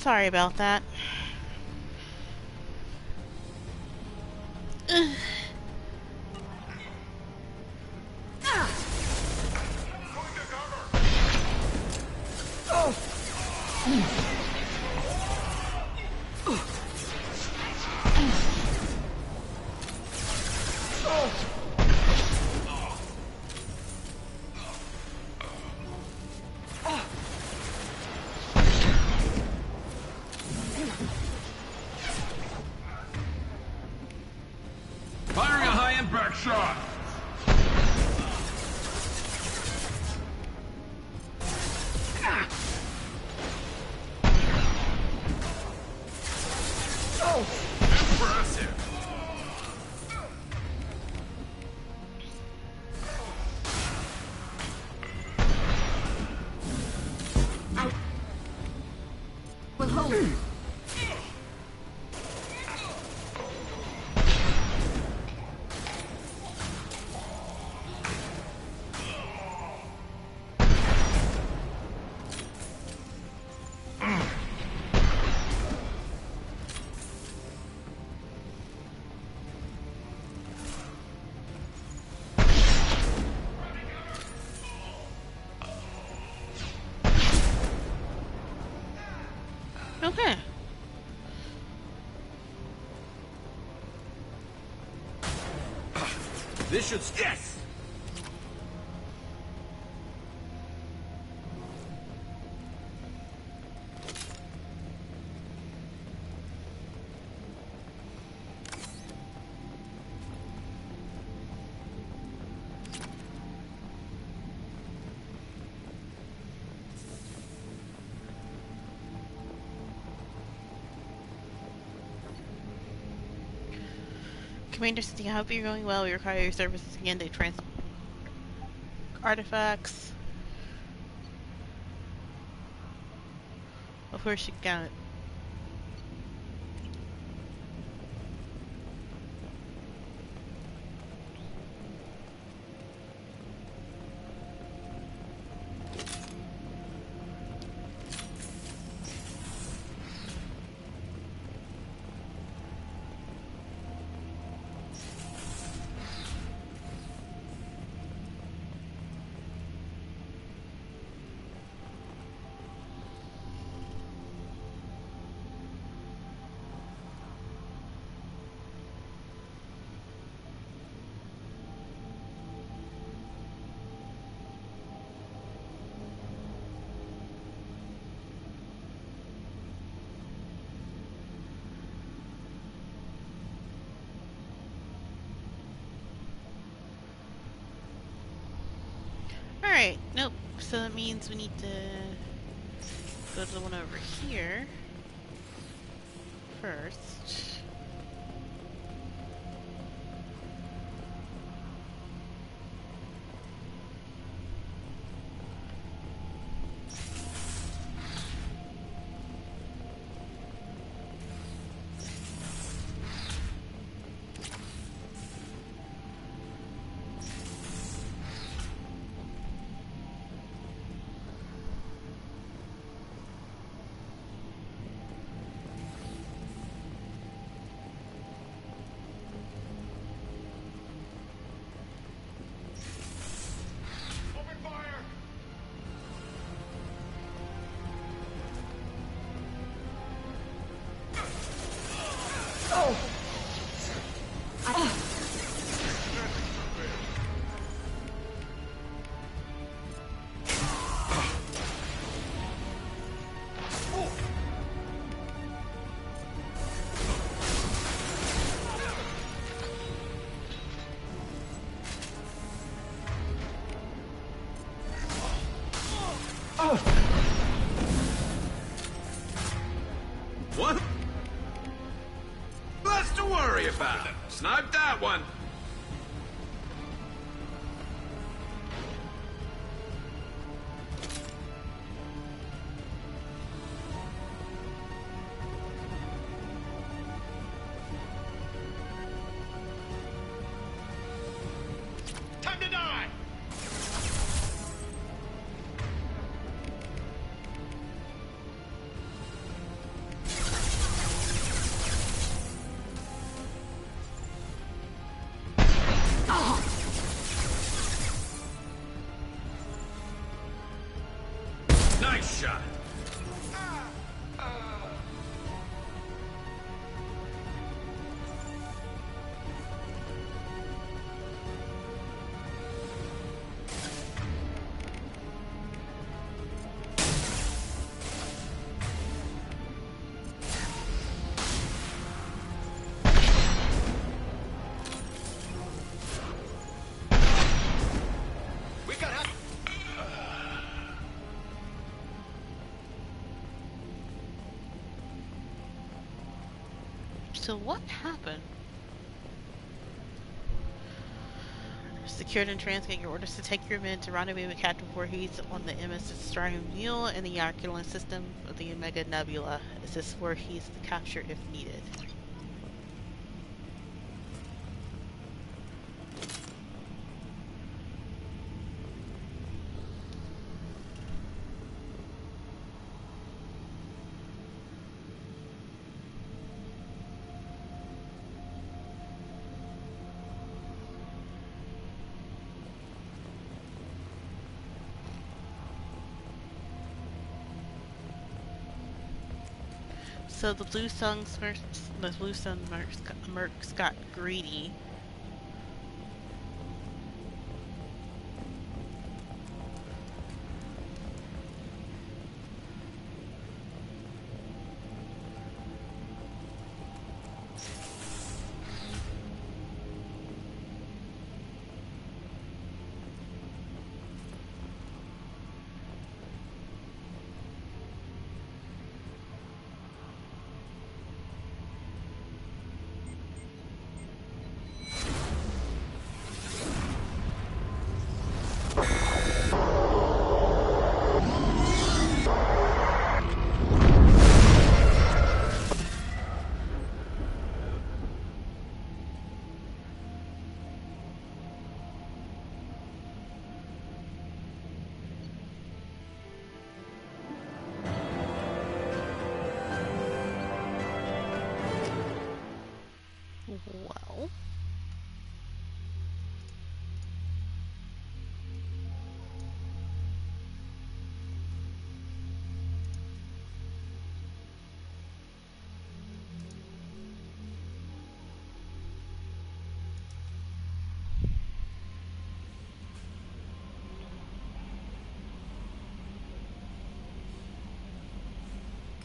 Sorry about that. Firing a high-impact shot! Impressive! We'll hold. Okay. This should... Yes! Commander City, I hope you're going well. We require your services again to transport artifacts. Of course you got it. Alright, nope. So that means we need to go to the one over here first. What? Less to worry about. Sniped that one. Time to die! Nice shot. We got help! So what happened? Secured and transmit your orders to take your men to rendezvous with Captain Voorhees on the MS Strium Mule and the Arculent system of the Omega Nebula. Assist Voorhees to capture if needed. So the Blue Sun mercs got greedy.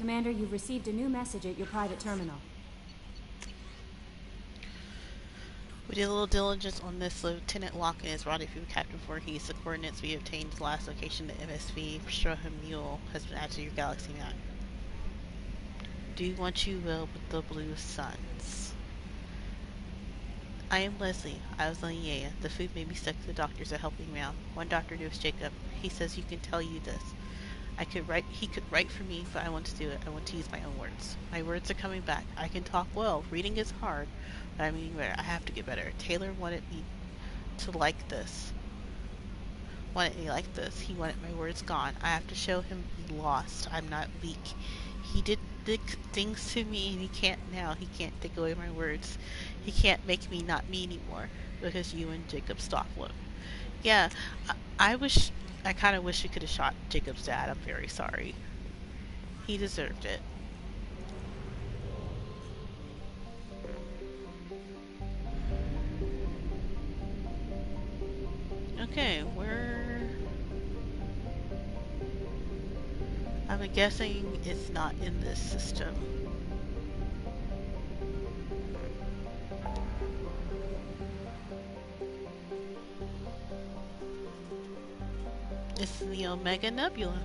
Commander, you've received a new message at your private terminal. We did a little diligence on this. Lieutenant Locken is rendezvous Captain Voorhees. The coordinates we obtained, the last location, the MSV Stroheim Mule, has been added to your galaxy map. Do what you will with the Blue Suns. I am Leslie. I was on Yea. The food made me sick. The doctors are helping me out. One doctor knows Jacob. He says you can tell you this. He could write for me, but I want to do it. I want to use my own words. My words are coming back. I can talk well. Reading is hard, but I'm getting better. I have to get better. Taylor wanted me to like this. He wanted my words gone. I have to show him he lost. I'm not weak. He did things to me, and he can't now. He can't take away my words. He can't make me not me anymore because you and Jacob Stocklow. Yeah, I kind of wish we could have shot Jacob's dad. I'm very sorry. He deserved it. Okay, I'm guessing it's not in this system. It's the Omega Nebula.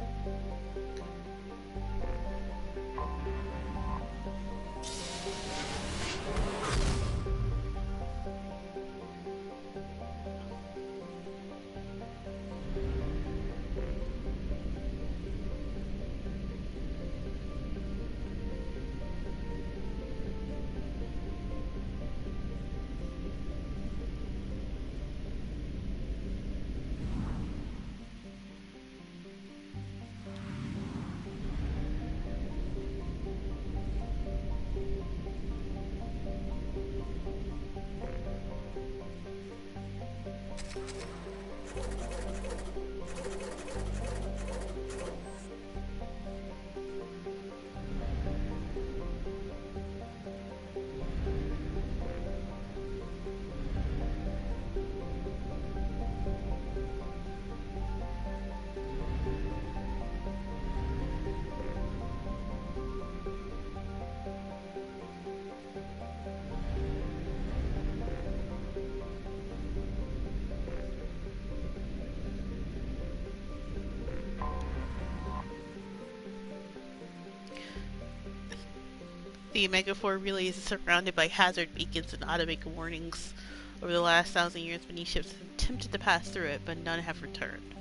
The Omega-4 relay is surrounded by hazard beacons and automatic warnings. Over the last 1,000 years, many ships have attempted to pass through it, but none have returned.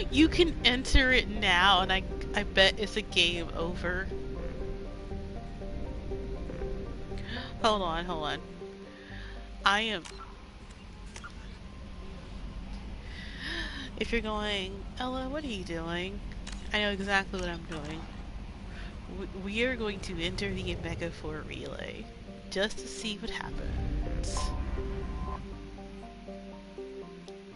You can enter it now, and I bet it's a game over. Hold on. I am... If you're going, Ella, what are you doing? I know exactly what I'm doing. We are going to enter the Omega-4 relay, just to see what happens.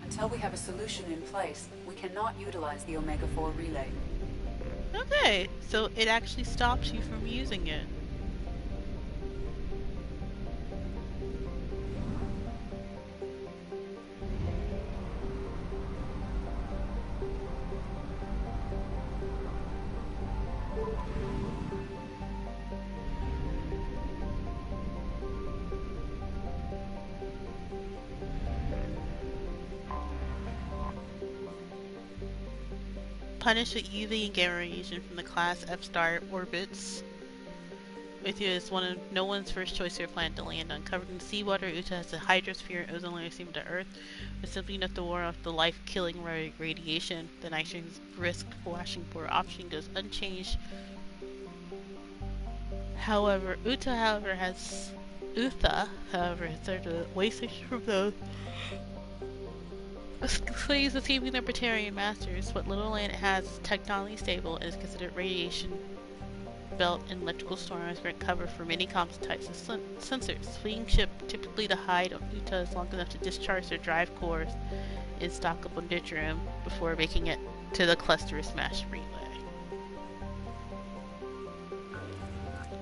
Until we have a solution in place, we cannot utilize the Omega-4 relay. Okay, so it actually stops you from using it. Punished with UV and gamma radiation from the class F-star orbits. With you is no one's first choice of your planet to land on. Covered in seawater, Uta has a hydrosphere and ozone layer similar to Earth, with simply enough to ward off the life-killing radiation. The nitrogen's brisk flashing for option goes unchanged. However, Uta has served a way station from those slaves escaping their Praetorian masters. What little land it has is technically stable and is considered radiation belt and electrical storms grant cover for many composite types of sensors. Fleeing ship typically to hide on Uta is long enough to discharge their drive cores and stock up on deuterium before making it to the cluster smash relay.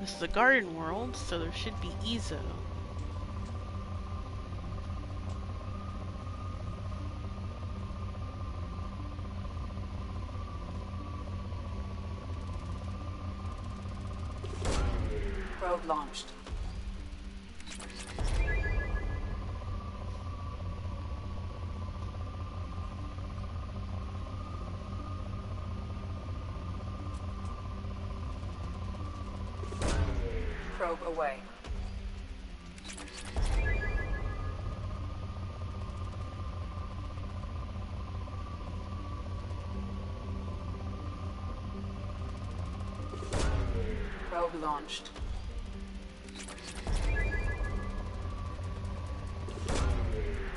This is a garden world, so there should be Ezo. Probe launched. Probe away. Probe launched.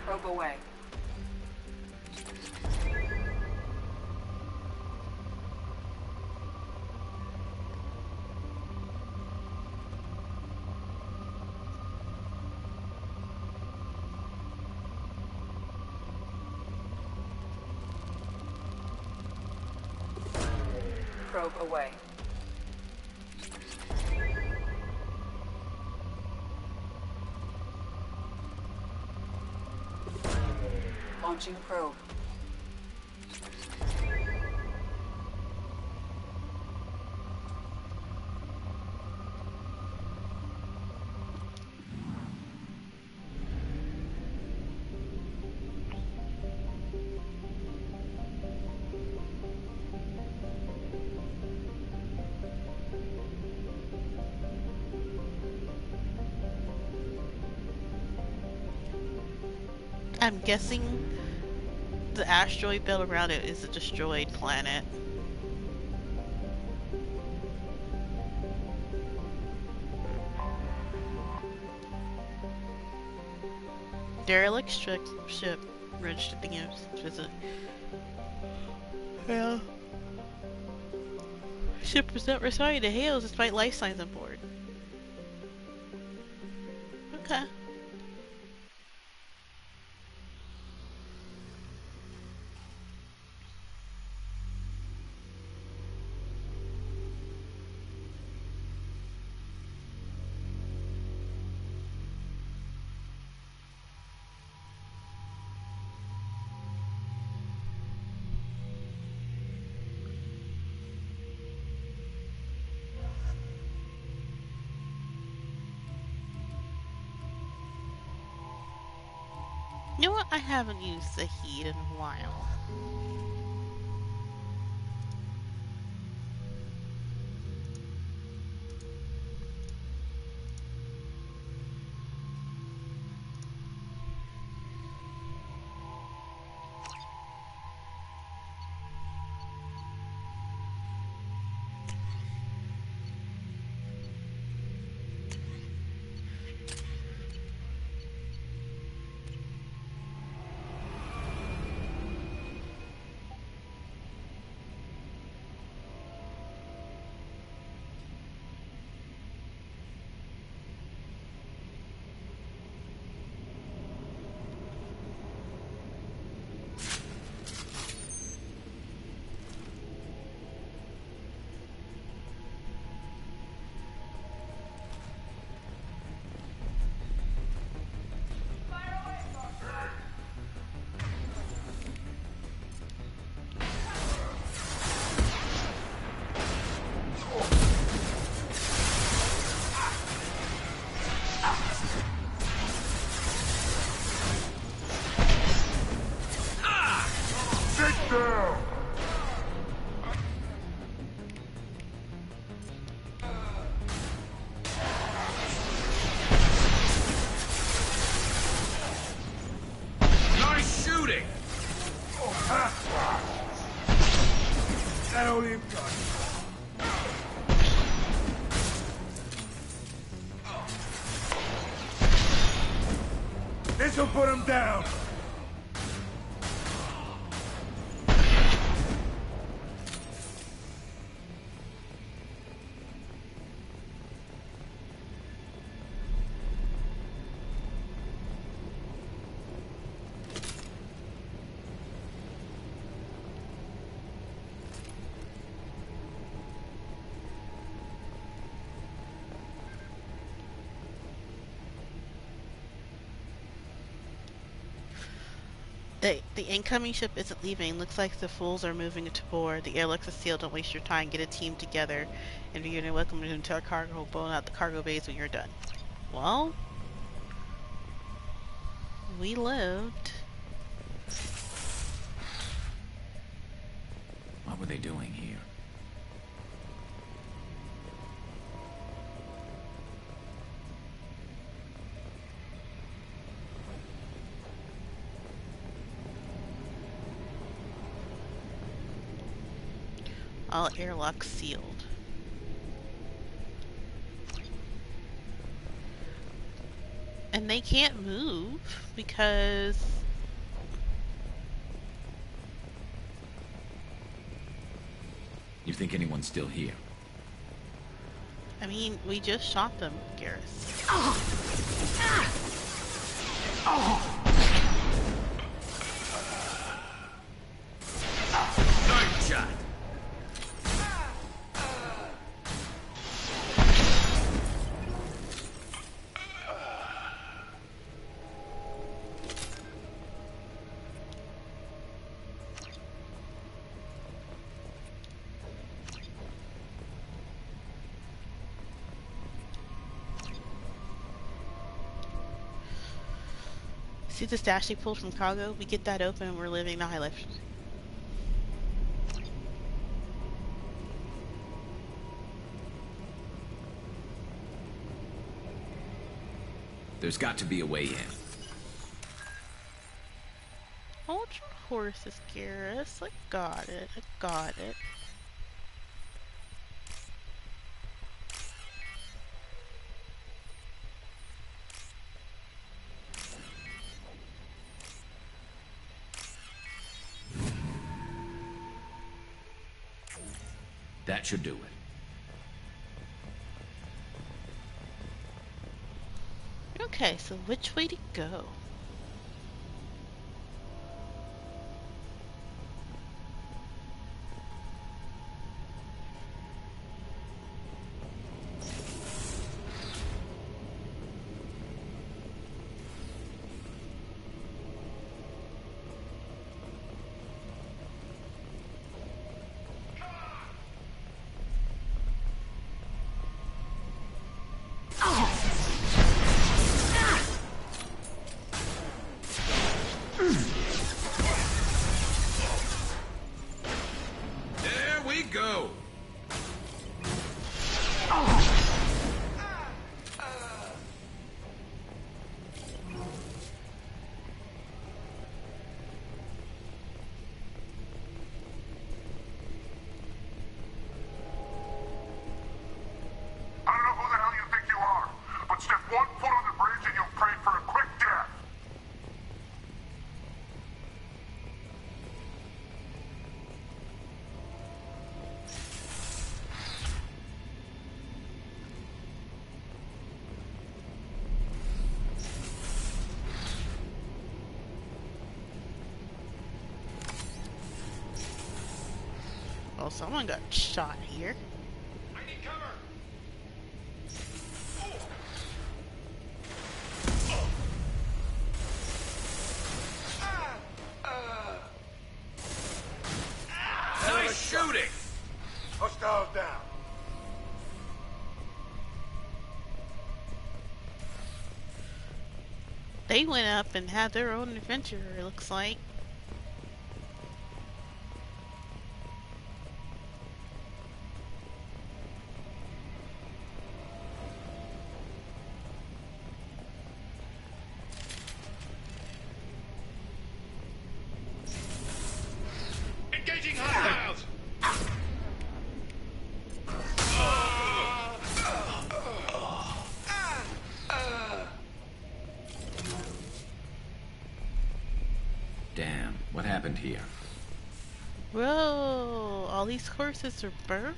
Probe away. Probe away. Launching probe. I'm guessing the asteroid belt around it is a destroyed planet. Derelict ship registered being visit. Yeah. Ship was not responding to hails despite life signs on board. Okay. You know what? I haven't used the heat in a while. Nice shooting! That only got. This'll put him down. The incoming ship isn't leaving. Looks like the fools are moving to board. The airlocks are sealed. Don't waste your time. Get a team together. And you're welcome into our cargo. Blown out the cargo bays when you're done. Well, we lived. What were they doing here? All airlocks sealed. And they can't move because You think anyone's still here? I mean, we just shot them, Garrus. Nice shot! See the stash they pulled from cargo? We get that open and we're living the high life. There's got to be a way in. Hold your horses, Garrus. I got it. I got it. That should do it. Okay, so which way to go? There we go! I don't know who the hell you think you are, but step 1 foot on the bridge and you'll pray for a quick death. Well, someone got shot here. I need cover. Nice shooting! Hostiles down. They went up and had their own adventure, it looks like. Engaging hostiles. Damn, what happened here? Whoa, all these horses are burned.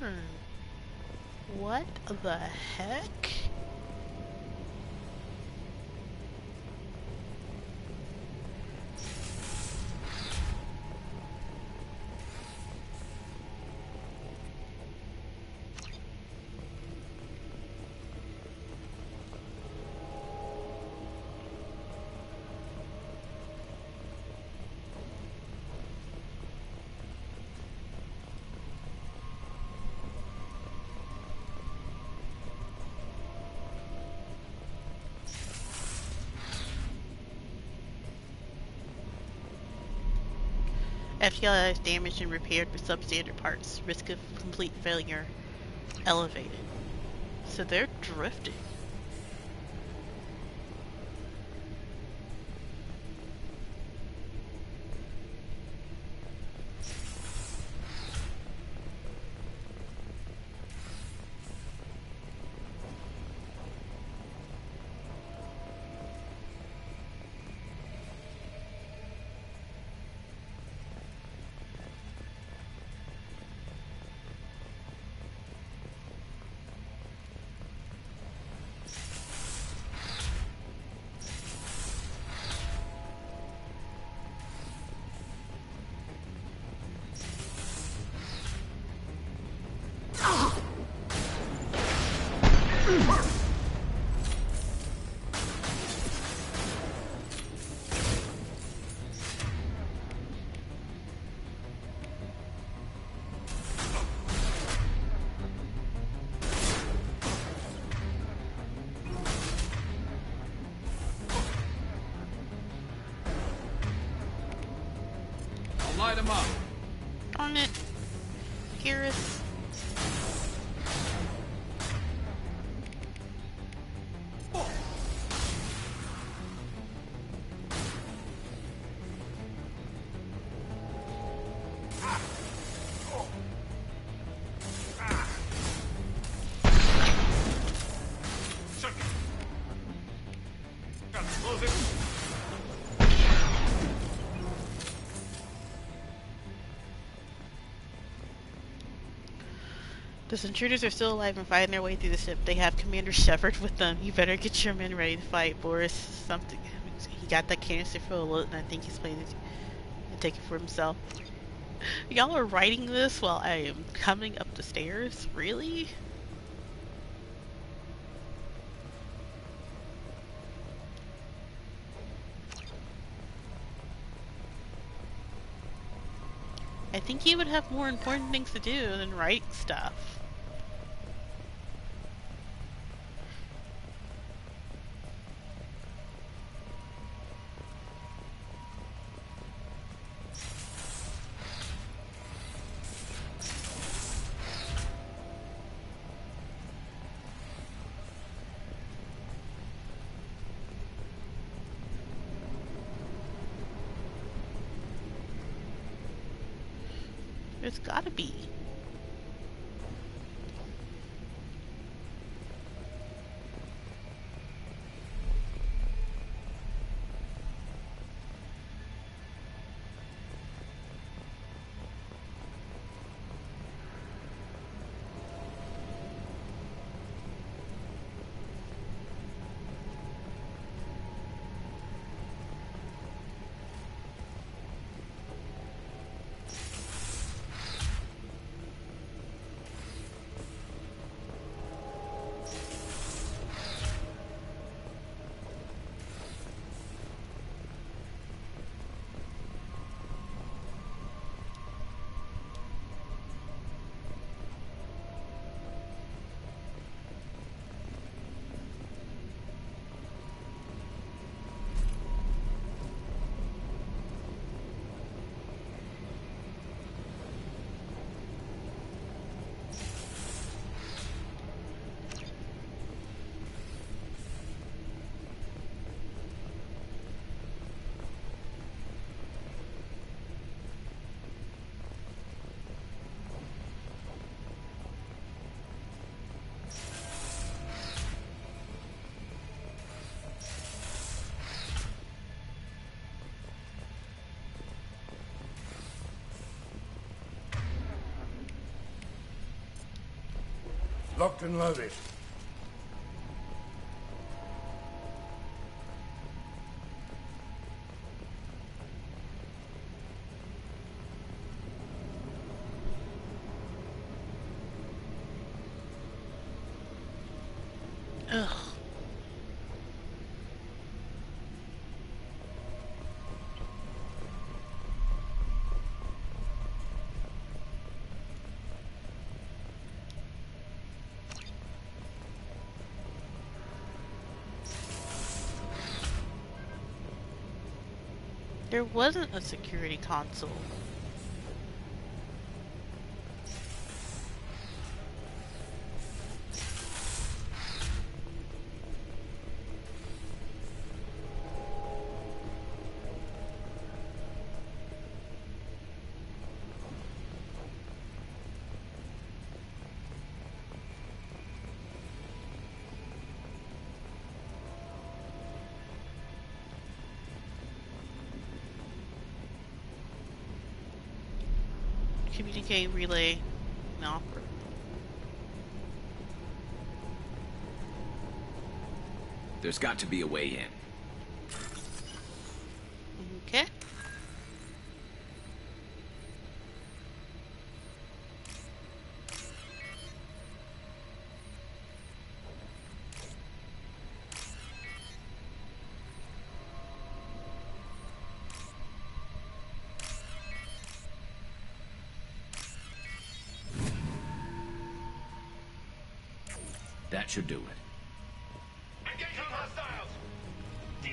What the heck? FTL is damaged and repaired with substandard parts. Risk of complete failure elevated. So they're drifting. Light him up. On it, Garrus. The intruders are still alive and fighting their way through the ship. They have Commander Shepard with them. You better get your men ready to fight, Boris. Something. He got that canister full of loot, and I think he's planning to take it for himself. Y'all are writing this while I am coming up the stairs? Really? I think he would have more important things to do than write stuff. There's gotta be. Locked and loaded. Ugh. There wasn't a security console. communicate relay inoperable. There's got to be a way in. Okay. That should do it. Engage on hostiles! Damn.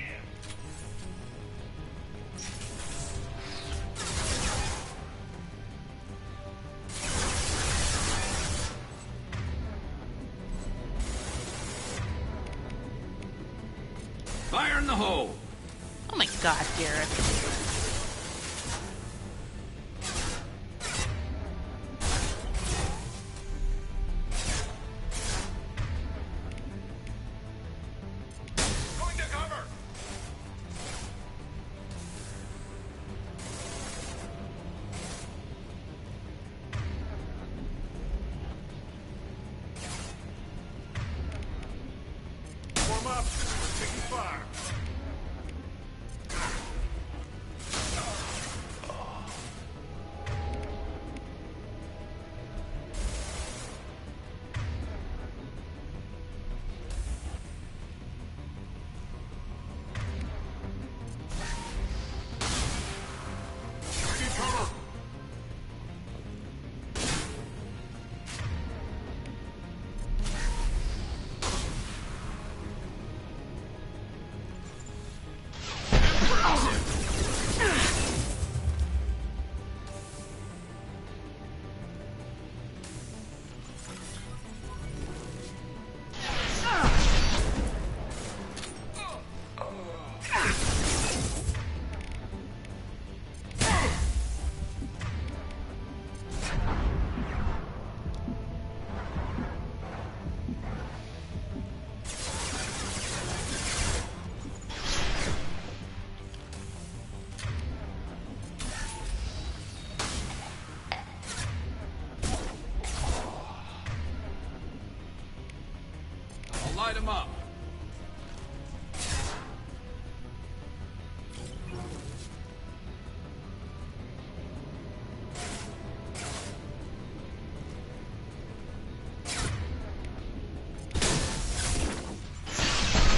Fire in the hole! Oh my god, Garrett. Going to cover! Form up. Taking fire. Taking cover. I'll light him up.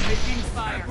Taking fire.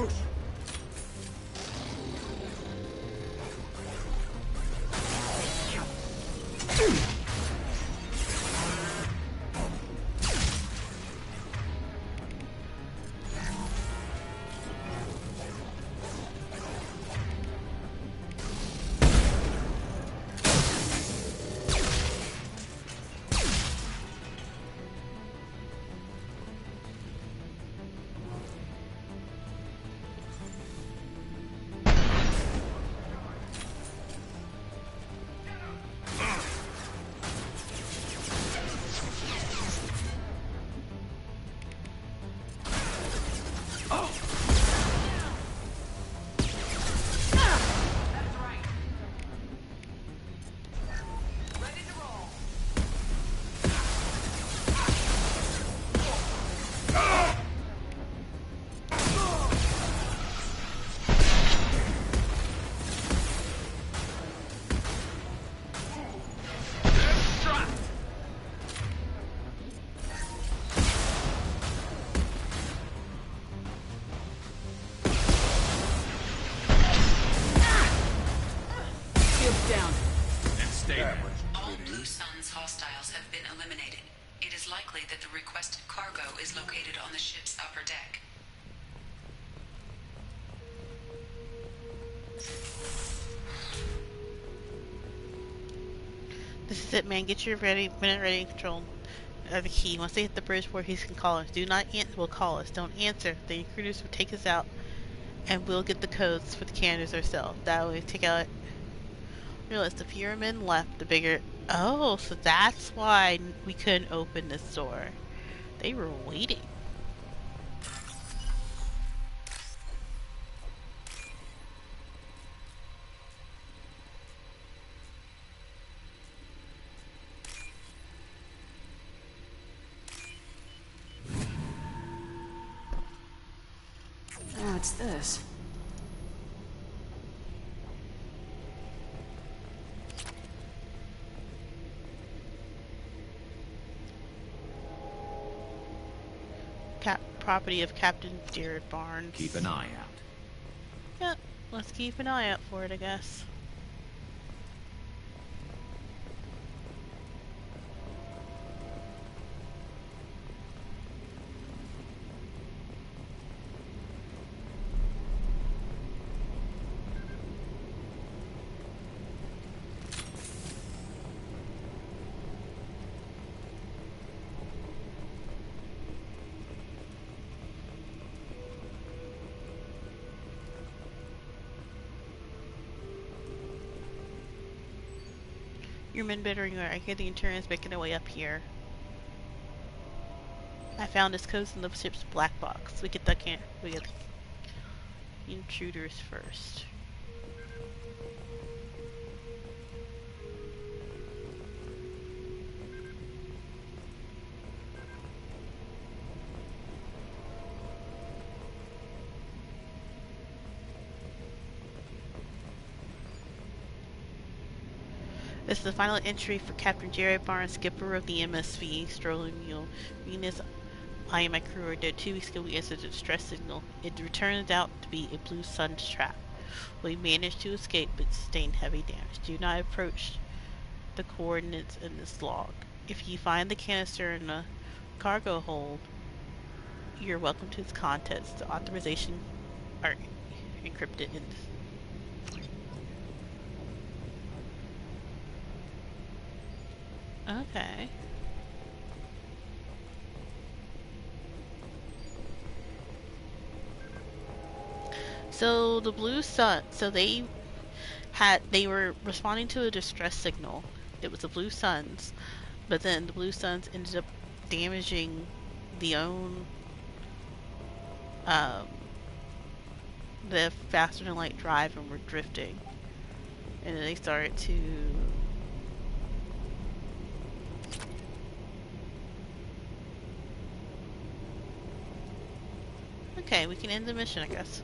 All Blue Sun's hostiles have been eliminated. It is likely that the requested cargo is located on the ship's upper deck. This is it, man. Get your minute ready control. The key. Once they hit the bridge where he can call us. Do not answer. Will call us. Don't answer. The recruiters will take us out, and we'll get the codes for the cannons ourselves. That way, take out. Realize the fewer men left, the bigger. Oh, so that's why we couldn't open this door. They were waiting. What's this? Property of Captain Jared Barnes. Keep an eye out. Yep, let's keep an eye out for it, I guess. Your men better I get the insurance making their way up here. I found this codes in the ship's black box. We get the intruders first. This is the final entry for Captain Jared Barnes, skipper of the MSV Strolling Mule. Venus, I and my crew are dead 2 weeks ago. We answered a distress signal. It turned out to be a Blue Sun's trap. We managed to escape but sustained heavy damage. Do not approach the coordinates in this log. If you find the canister in the cargo hold, you're welcome to its contents. The authorization are encrypted in this. Okay. So the Blue Sun, they were responding to a distress signal. It was the Blue Suns, but then the Blue Suns ended up damaging the faster than light drive and were drifting. And then they started to okay, we can end the mission, I guess.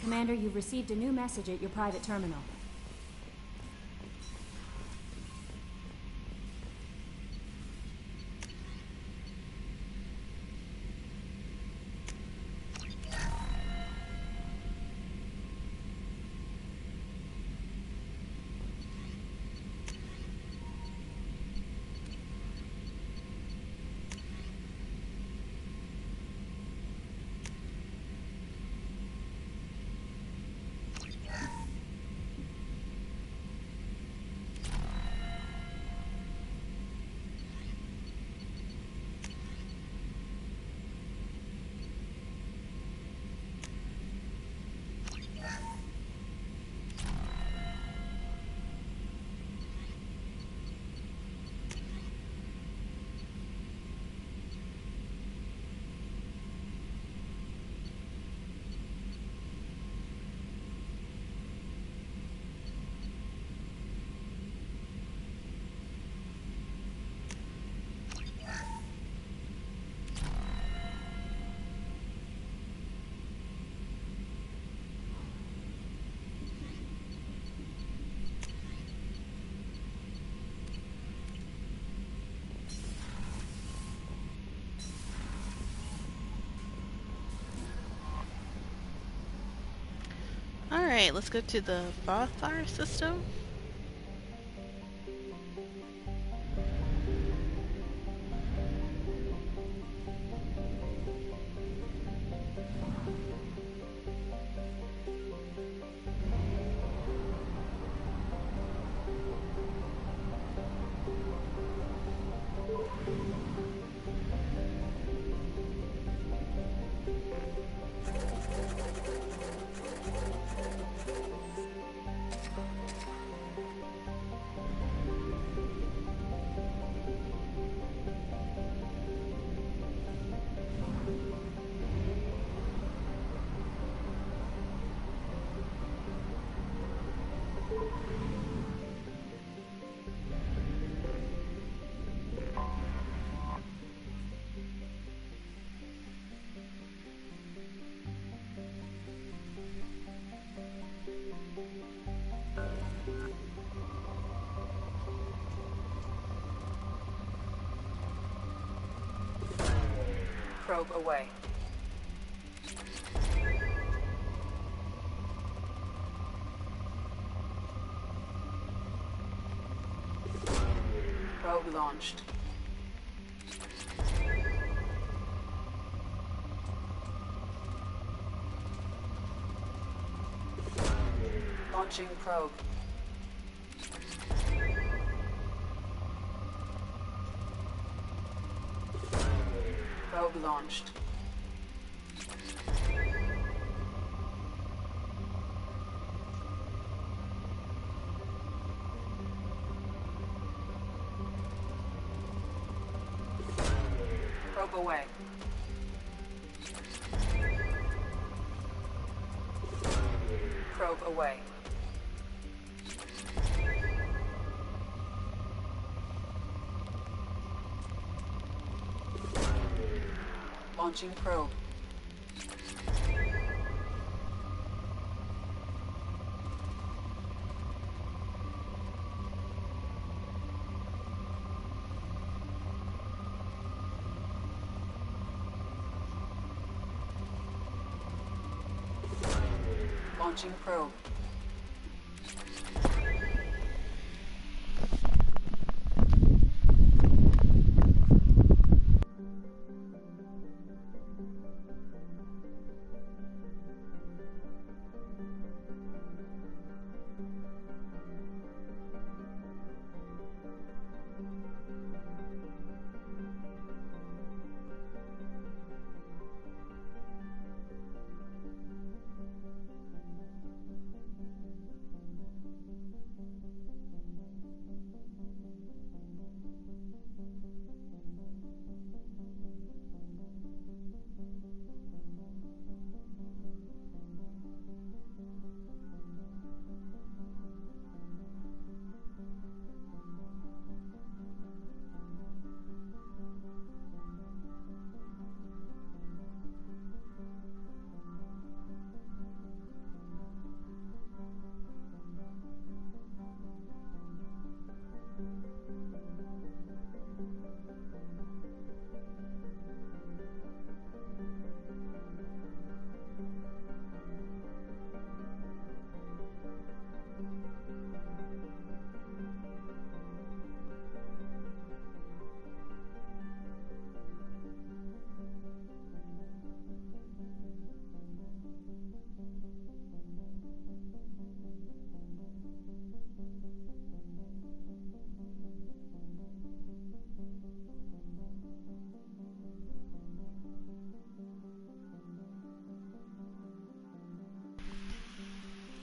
Commander, you've received a new message at your private terminal. Alright, let's go to the Vothar system. Probe away. Probe launched. Launching probe. Probe launched. Probe away. Probe away. Launching probe. Launching probe.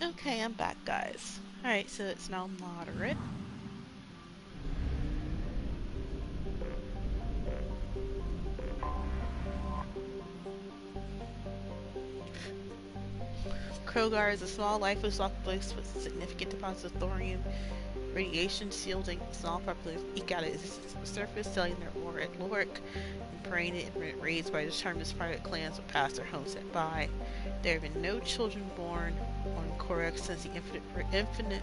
Okay, I'm back, guys. Alright, so it's now moderate. Krogar is a small, lifeless rock place with significant deposits of thorium radiation shielding small populations eke out its surface, selling their ore at Lork, and preying it in raids by determined private clans would pass their homestead by. There have been no children born on Korax since the Infinite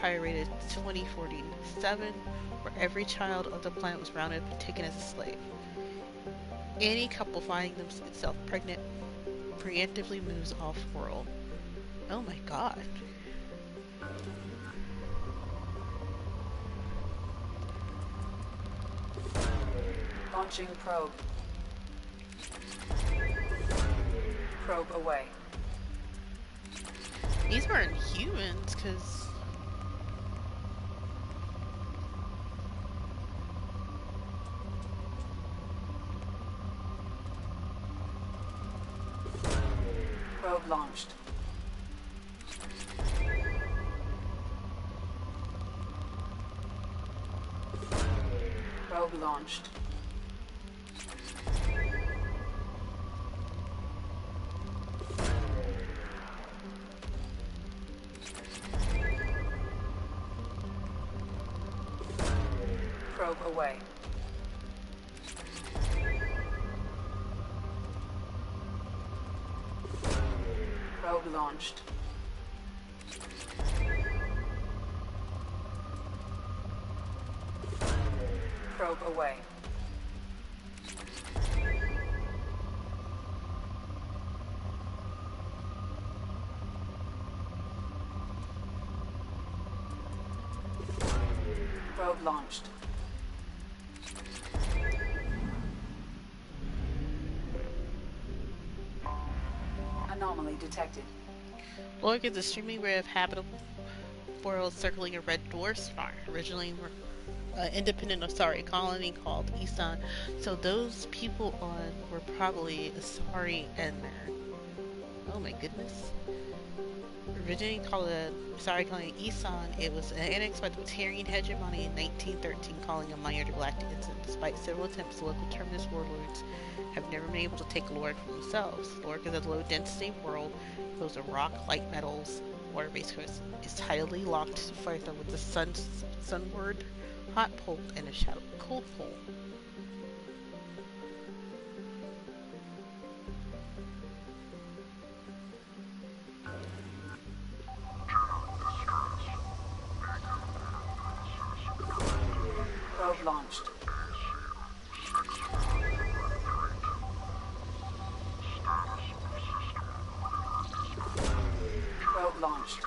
pirated 2047, where every child of the planet was rounded up and taken as a slave. Any couple finding themselves pregnant preemptively moves off-world. Oh my god. Launching probe. Probe away. These weren't humans, because... Probe launched. Probe launched. Probe away. Probe launched. Probe away. Probe launched. Anomaly detected. Lorg is extremely rare of habitable world circling a red dwarf star, originally independent of colony called Isan. So those people on were probably Asari and their, oh my goodness. Originally called a Asari colony Isan, it was annexed by the Batarian hegemony in 1913, calling a minor galactic incident. Despite several attempts, the local terminus warlords have never been able to take Lorg for themselves. Lorg is a low-density world composed of rock, light metals, water-based coast. Is tidally locked to Farther with the sunward hot pole and a shadow cold pole. Probe launched. Probe launched.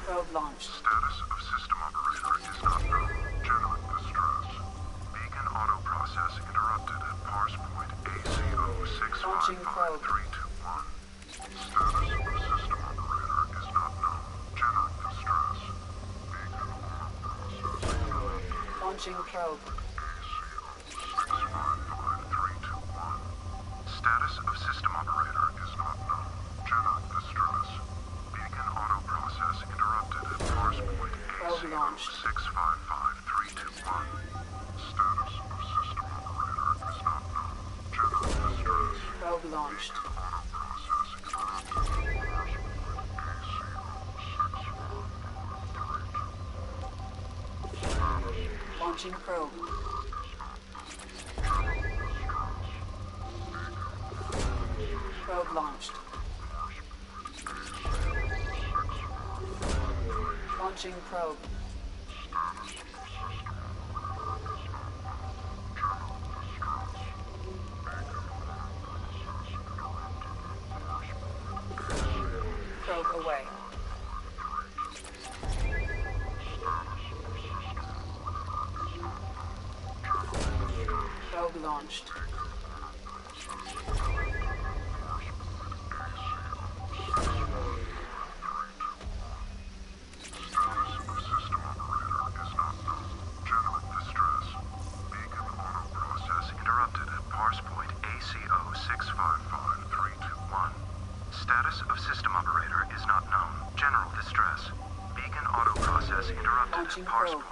Probe launched. Status of system operator is not known. General distress. Beacon auto process interrupted at parse point ACO Launching probe. 655321. Status of system operator is not known. General distress. Beacon auto process interrupted. Launching probe. Status of system operator is not known. General distress. Beacon auto process interrupted at parse point Probe launched. 655321. Status of system operator is not known. General distress. Probe launched. Auto process interrupted at parse point ACO 6553. Launching probe. Probe launched. Launching probe. Probe away. Probe launched. Launching probe.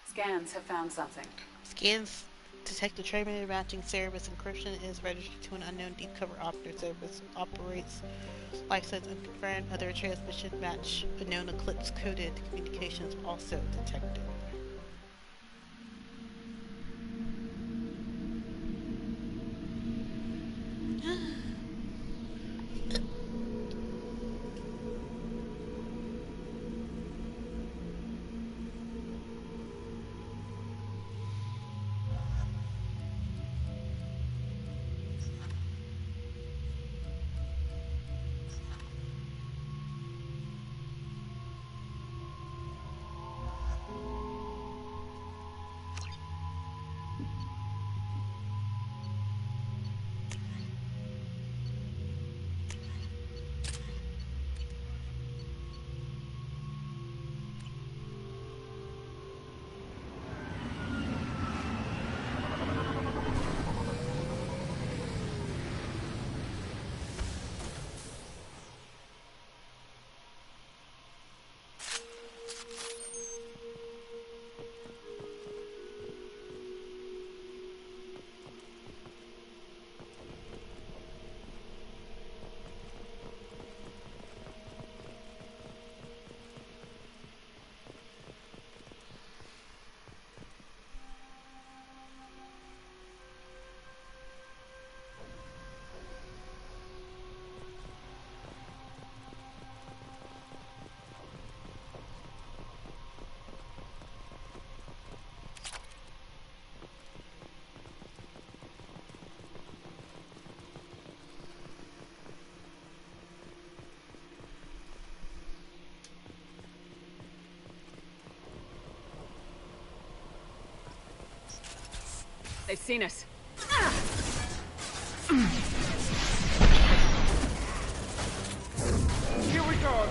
Scans have found something. Scans detect the terminated matching Cerebus encryption is registered to an unknown deep cover operator. Cerebus operates like such unconfirmed other transmission match unknown eclipse coded communications also detected. They've seen us. Here we go!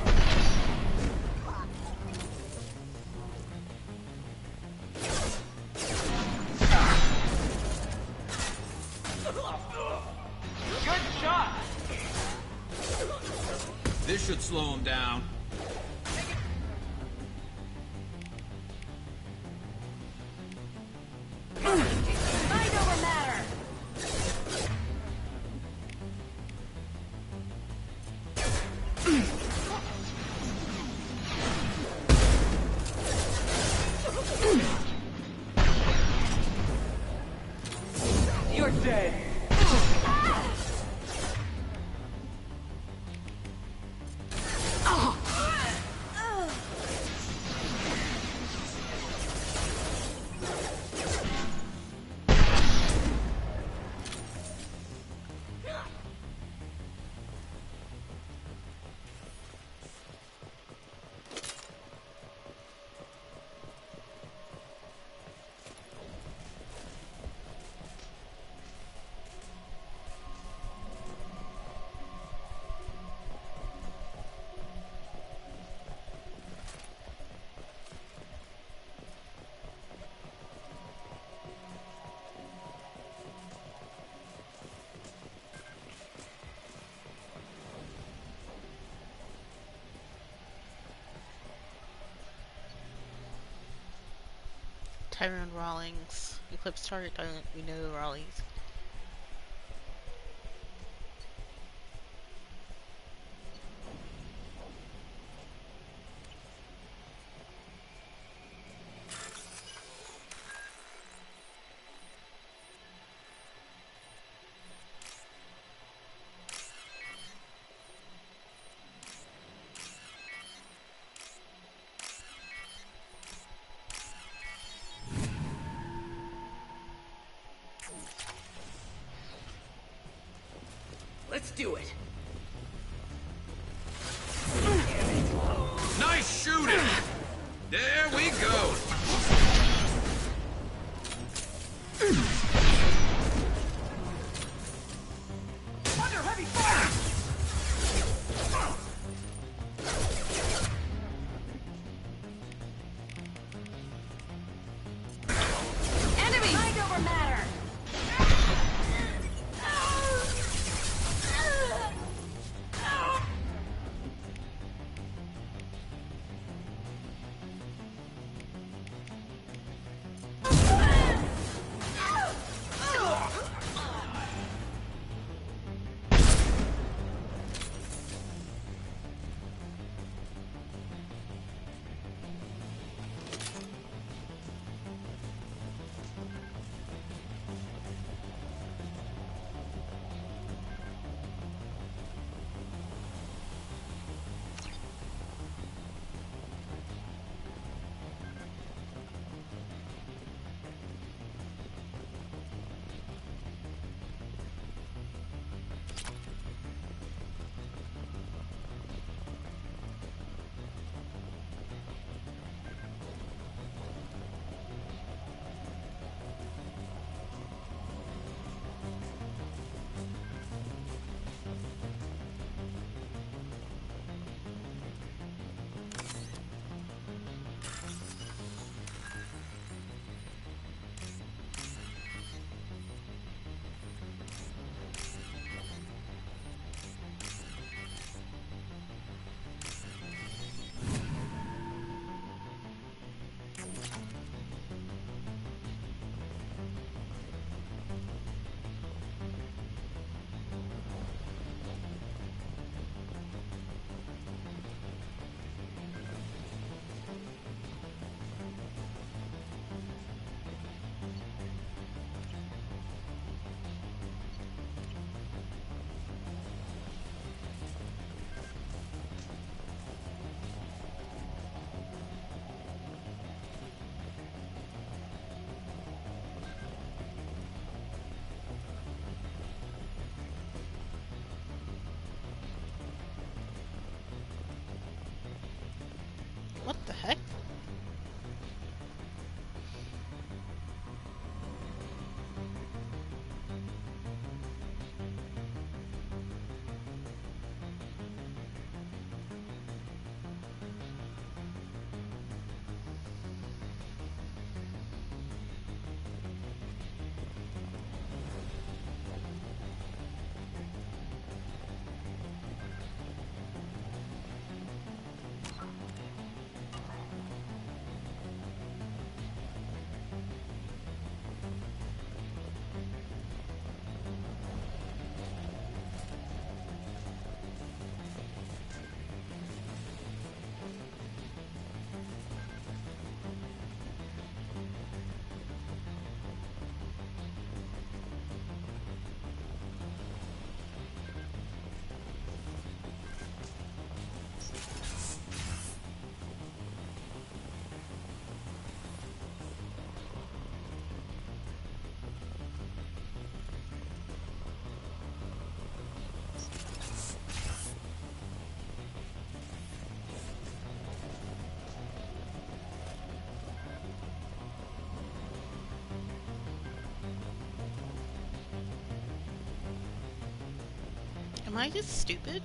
Good shot! This should slow him down. Mind over matter! You're dead! Tyrone Rawlings. Eclipse target target. We know Rawlings. Let's do it! Nice shooting! There we go! Under heavy fire! Enemy! Mind over matter! What the heck? Am I just stupid?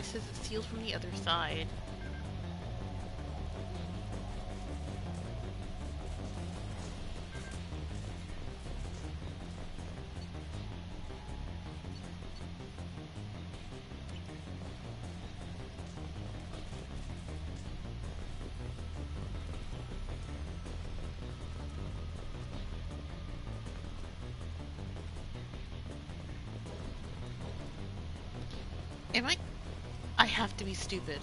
It says it's sealed from the other side. Am I have to be stupid.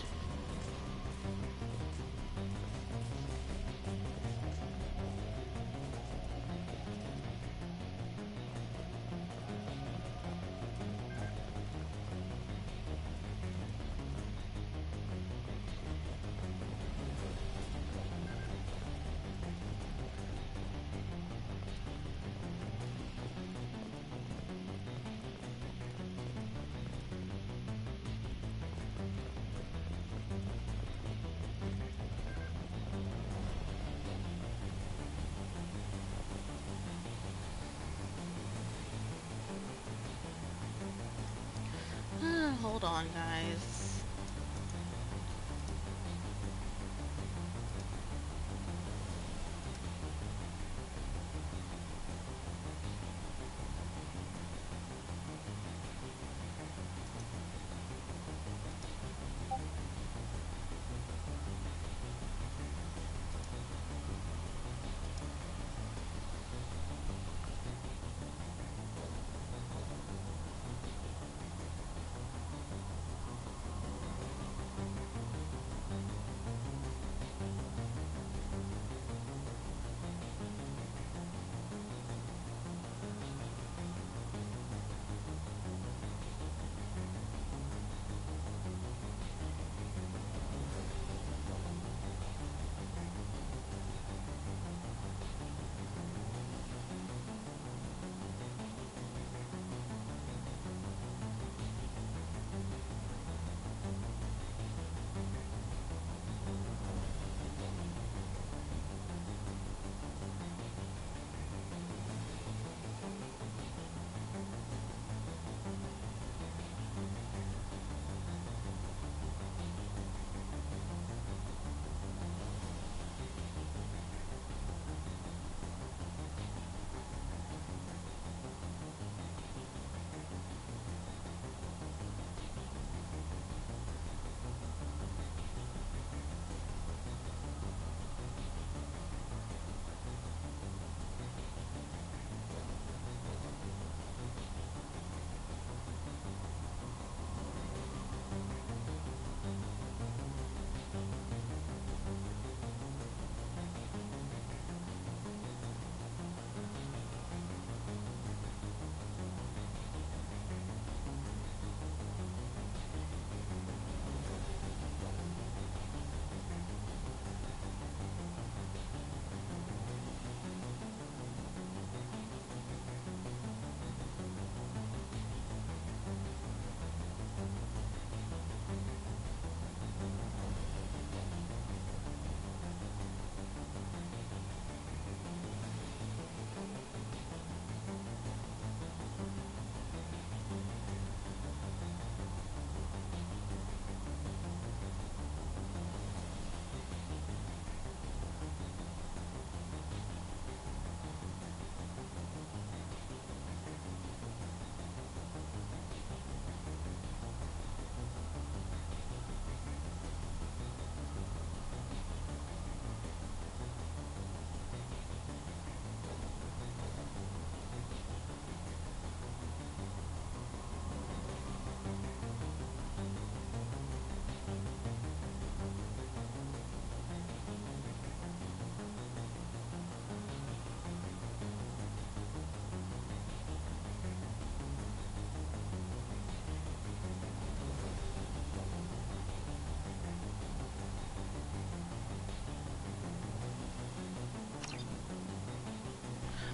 Hold on, guys.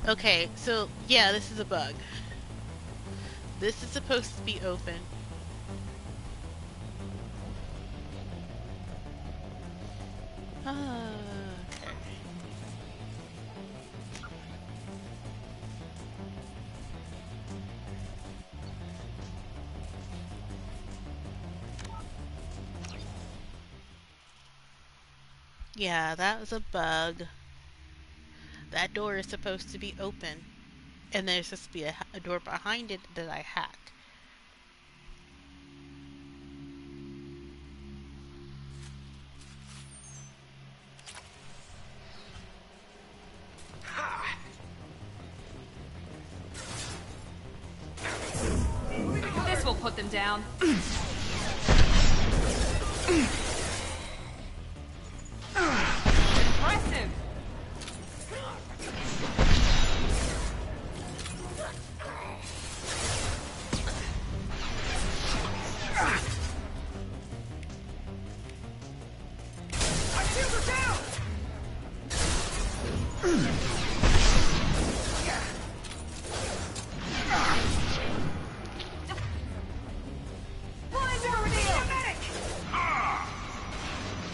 Okay, so yeah, this is a bug. This is supposed to be open. Okay. Yeah, that was a bug. That door is supposed to be open. And there's supposed to be a door behind it that I hacked. This will put them down. Impressive.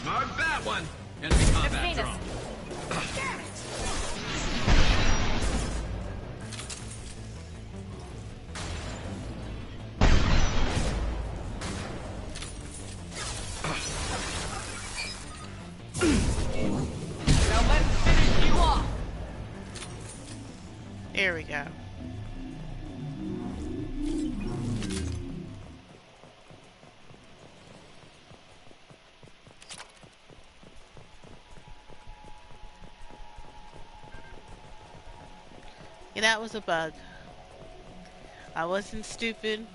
Smart bat one. Enemy combat drone. Now let's finish you off. There we go. Yeah, that was a bug. I wasn't stupid.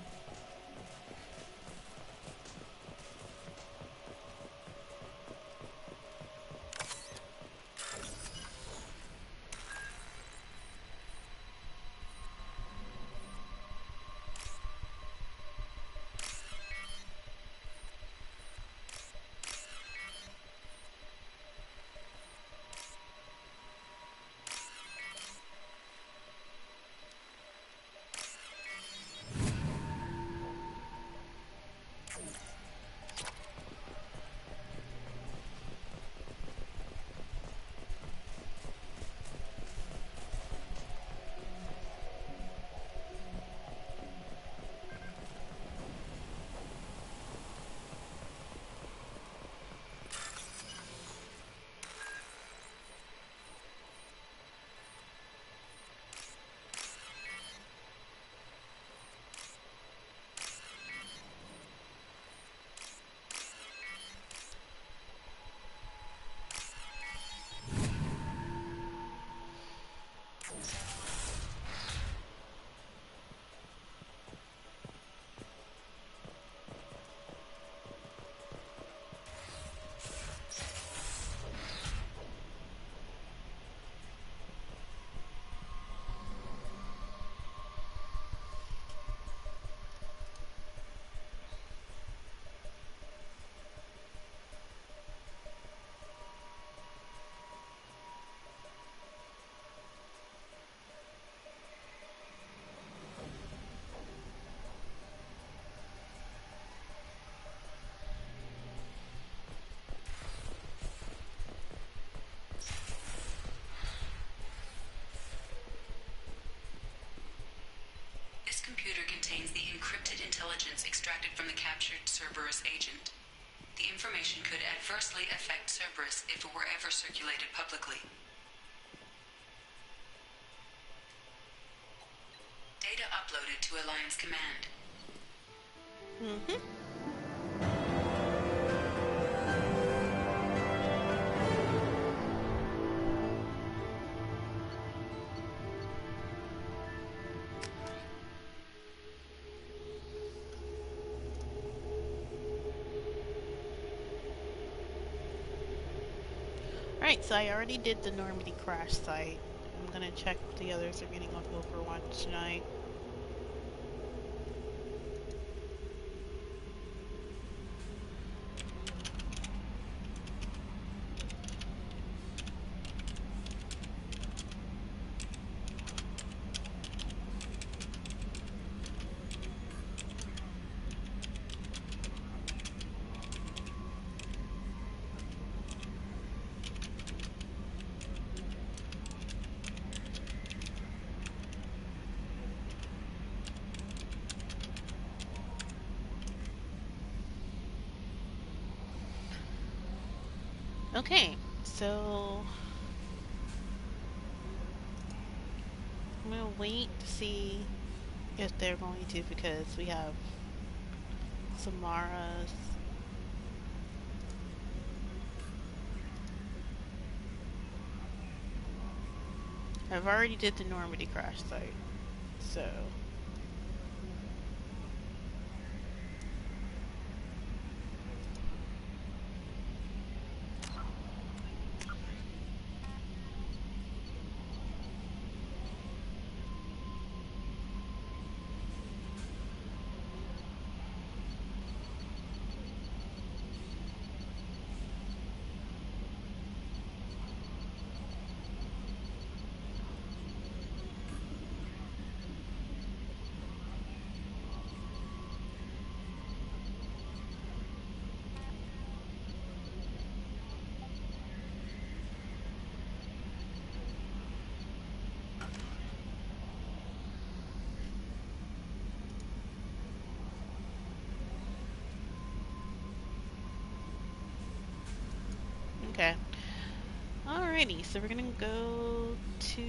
This computer contains the encrypted intelligence extracted from the captured Cerberus agent. The information could adversely affect Cerberus if it were ever circulated publicly. Data uploaded to Alliance Command. Alright, so I already did the Normandy crash site. I'm gonna check what the others are getting on Overwatch tonight. Okay, so I'm gonna wait to see if they're going to, because we have Samara's. I've already did the Normandy crash site, so okay. Alrighty, so we're gonna go to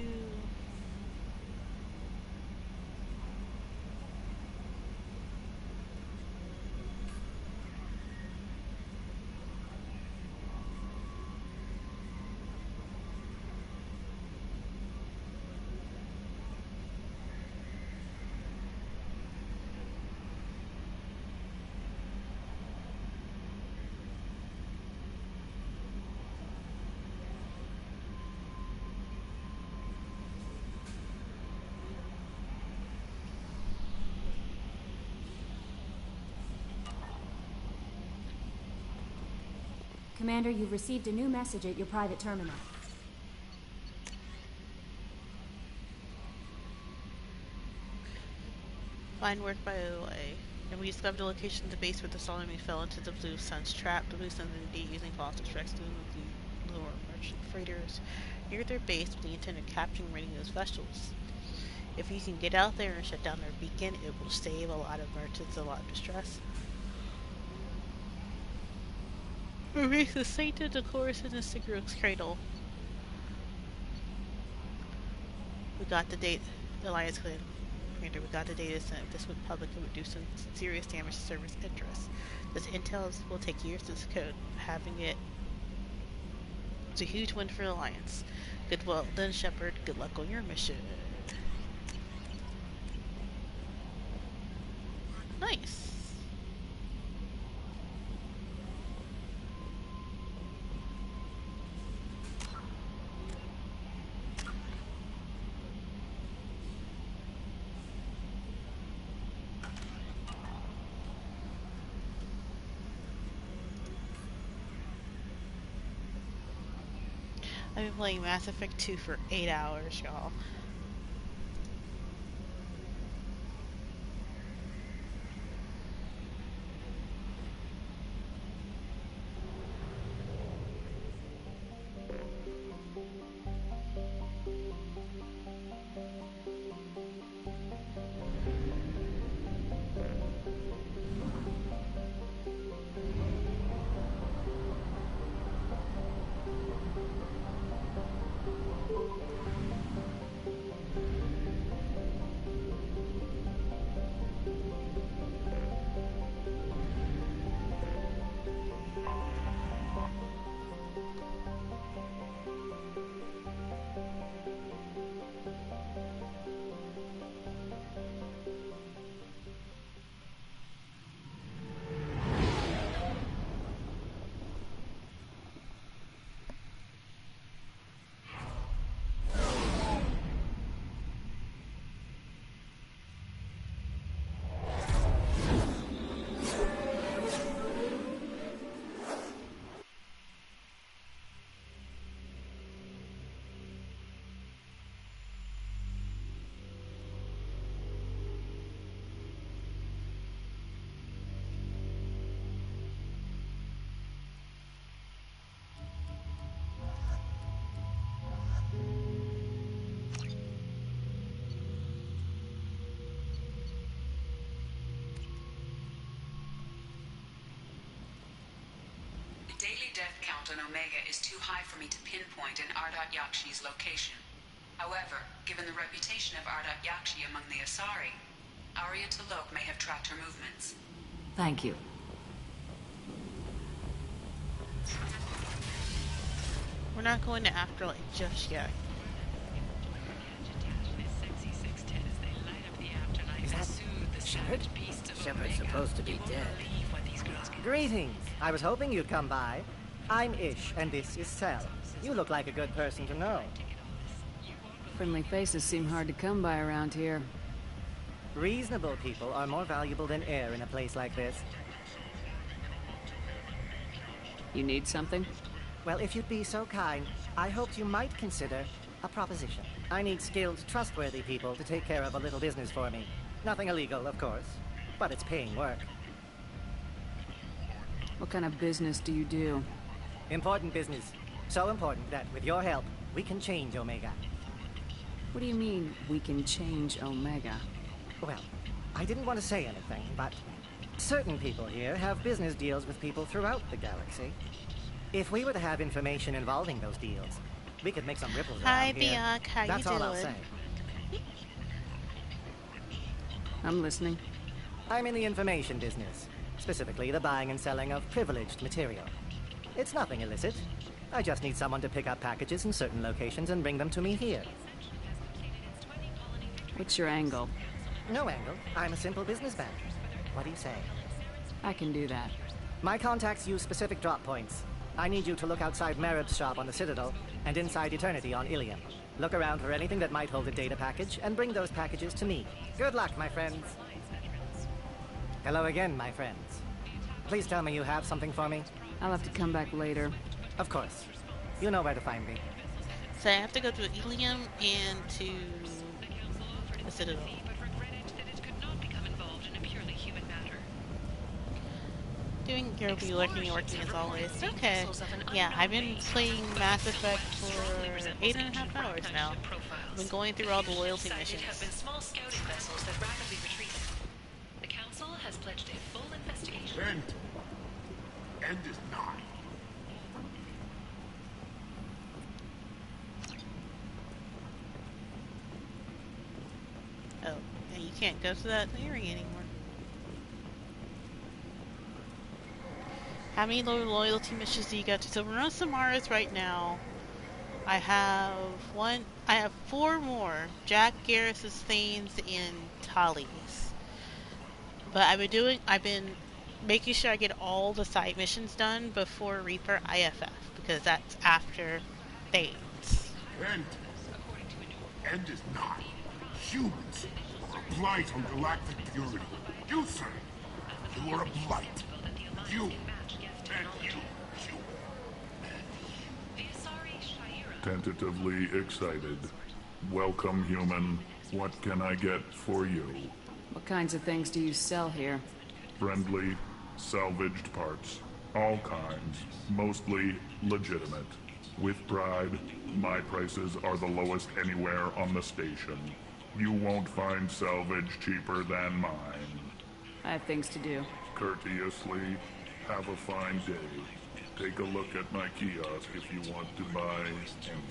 Commander, you've received a new message at your private terminal. Fine work by OA. And we discovered the location of the base where the Solomon fell into the Blue Sun's trap. The Blue Sun is indeed using false extracts to lure merchant freighters near their base with the intent of capturing and raiding those vessels. If you can get out there and shut down their beacon, it will save a lot of merchants a lot of distress. Erase the Sainted, of course, in the Sigur's cradle. We got the date, the Alliance Commander, we got the data sent. If this went public, it would do some serious damage to service interests. This intel will take years to decode. Having it is a huge win for the Alliance. Good well done, Shepard. Good luck on your mission. Nice. I've been playing Mass Effect 2 for 8 hours, y'all. on Omega is too high for me to pinpoint an Ardat Yakshi's location. However, given the reputation of Ardat Yakshi among the Asari, Arya T'Loak may have tracked her movements. Thank you. We're not going to Afterlife just yet. Is that Shepard? Shepard's supposed to be dead. Greetings. I was hoping you'd come by. I'm Ish, and this is Cell. You look like a good person to know. Friendly faces seem hard to come by around here. Reasonable people are more valuable than air in a place like this. You need something? Well, if you'd be so kind, I hoped you might consider a proposition. I need skilled, trustworthy people to take care of a little business for me. Nothing illegal, of course, but it's paying work. What kind of business do you do? Important business. So important that, with your help, we can change Omega. What do you mean, we can change Omega? Well, I didn't want to say anything, but certain people here have business deals with people throughout the galaxy. If we were to have information involving those deals, we could make some ripples around here. Hi, Bianca. How That's you all doing? I'll say. I'm listening. I'm in the information business, specifically the buying and selling of privileged material. It's nothing illicit. I just need someone to pick up packages in certain locations and bring them to me here. What's your angle? No angle. I'm a simple businessman. What do you say? I can do that. My contacts use specific drop points. I need you to look outside Marib's shop on the Citadel and inside Eternity on Ilium. Look around for anything that might hold a data package and bring those packages to me. Good luck, my friends. Hello again, my friends. Please tell me you have something for me. I'll have to come back later. Of course. You know where to find me. So I have to go to Ilium and to the Citadel. Doing you'll be lurking and working as always. Okay. Yeah, I've been playing Mass Effect for 8.5 hours now. I've been going through all the loyalty missions. Have been small scouting vessels that rapidly retreated. The Council has pledged a full investigation. End is nigh. Oh, and you can't go to that area anymore. How many loyalty missions do you got to? So we're on Samara's right now. I have 4 more. Jack, Garrus's, Thane's, and Tali's. But I've been making sure I get all the side missions done before Reaper IFF, because that's after Thane's. End is nigh. Humans are a blight on galactic purity. You, sir, you are a blight. You and you. Tentatively excited. Welcome, human. What can I get for you? What kinds of things do you sell here? Friendly, salvaged parts. All kinds. Mostly legitimate. With pride, my prices are the lowest anywhere on the station. You won't find salvage cheaper than mine. I have things to do. Courteously, have a fine day. Take a look at my kiosk if you want to buy anything.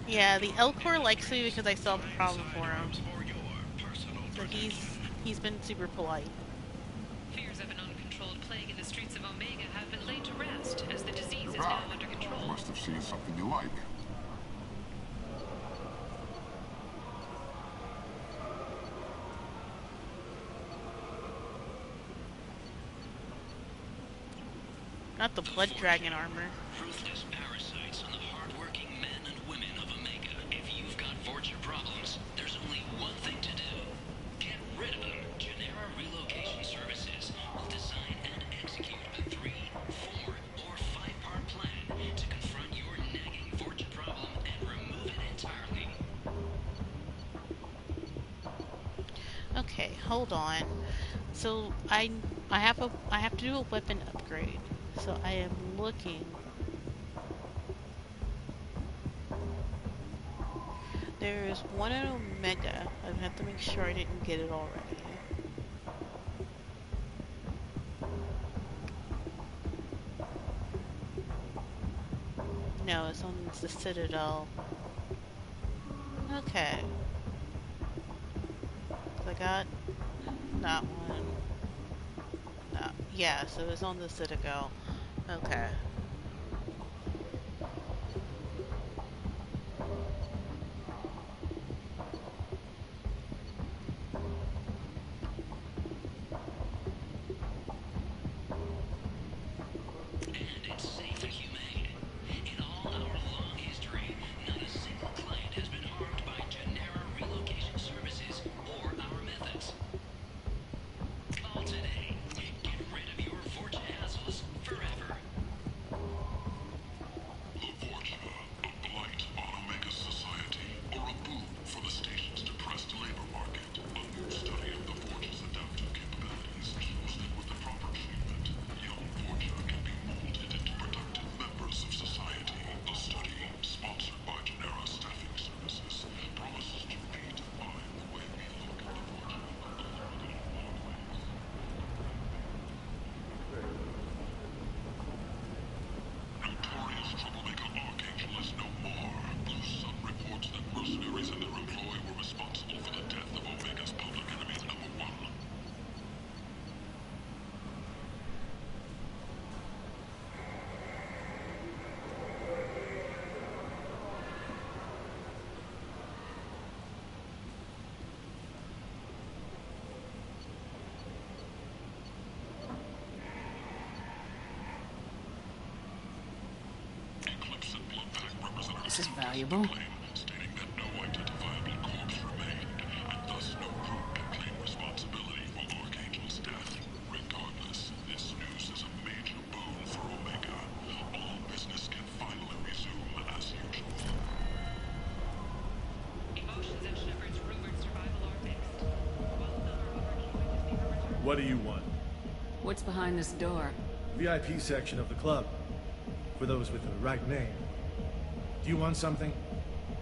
Yeah, the Elcor likes me because I solved the problem for him. So he's been super polite. Fears of an uncontrolled plague in the streets of Omega have been laid to rest as the disease is now under control. Must have seen something you like. Not the blood dragon armor. Ruthless parasites on the hard-working men and women of Omega. If you've got Vorcha problems, there's only one thing to do. Get rid of them. Genera Relocation Services will design and execute a 3, 4, or 5-part plan to confront your nagging Vorcha problem and remove it entirely. Okay, hold on. So I have to do a weapon upgrade. So I am looking. There's one at Omega. I have to make sure I didn't get it already. No, it's on the Citadel. Okay. So I got that one. No. Yeah, so it's on the Citadel. Okay. This is valuable. Stating that no identifiable corpse remained, and thus no group can claim responsibility for Archangel's death. Regardless, this news is a major boon for Omega. All business can finally resume as usual. Emotions at Shepard's rumored survival are mixed. While some are overjoyed to see her return. What do you want? What's behind this door? VIP section of the club. For those with the right name. Do you want something?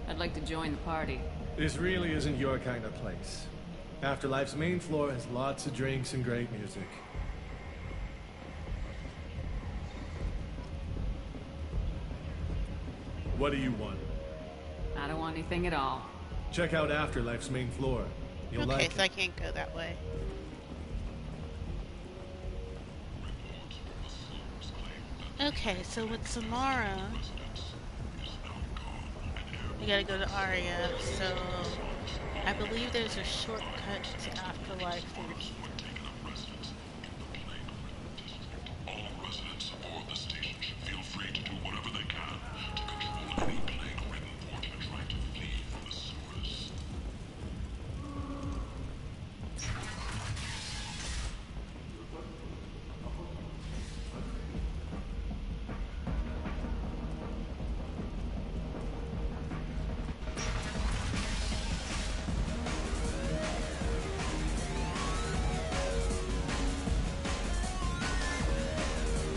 I'd like to join the party. This really isn't your kind of place. Afterlife's main floor has lots of drinks and great music. What do you want? I don't want anything at all. Check out Afterlife's main floor. You'll Okay, like so I can't go that way. Okay, so with Samara, we gotta go to Aria, so I believe there's a shortcut to Afterlife. All residents aboard the station should feel free to do whatever they can to control any plague-ridden Vorta trying to flee from the sewers.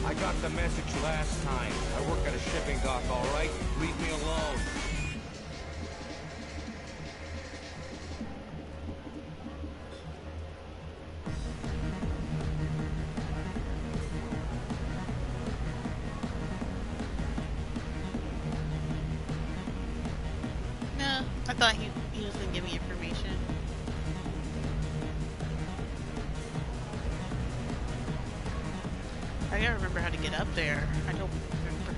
I got the message last time. I work at a shipping dock, all right? Leave me alone. No, I thought he was gonna give me information. I gotta remember how to get up there. I don't remember.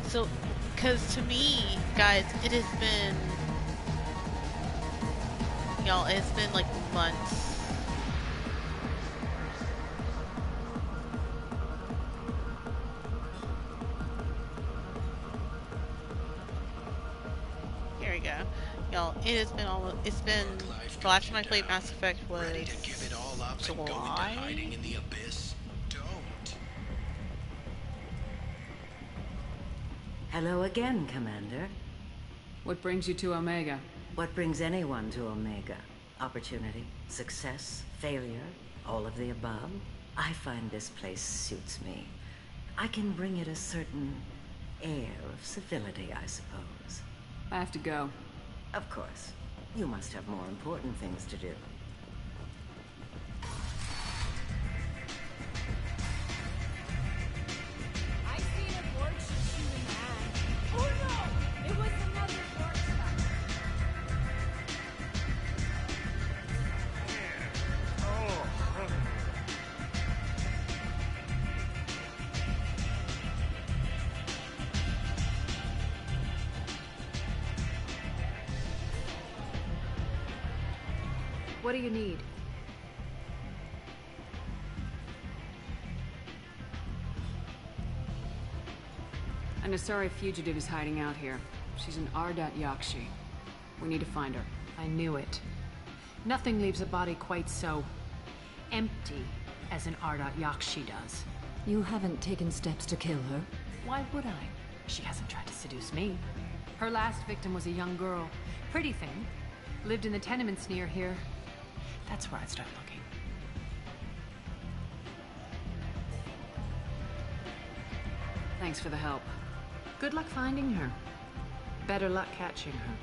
So, because to me, guys, it has been... Y'all, it's been like months. Here we go. Y'all, it has been almost... It's been... The last time I played Mass Effect was... July? Hiding in the abyss? Don't. Hello again, Commander. What brings you to Omega? What brings anyone to Omega? Opportunity, success, failure, all of the above? I find this place suits me. I can bring it a certain air of civility, I suppose. I have to go. Of course. You must have more important things to do. I seen a Borg shooting man. Oh no! It was another Borg stuff. What do you need? An Asari fugitive is hiding out here. She's an Ardat Yakshi. We need to find her. I knew it. Nothing leaves a body quite so empty as an Ardat Yakshi does. You haven't taken steps to kill her? Why would I? She hasn't tried to seduce me. Her last victim was a young girl. Pretty thing. Lived in the tenements near here. That's where I'd start looking. Thanks for the help. Good luck finding her. Better luck catching her.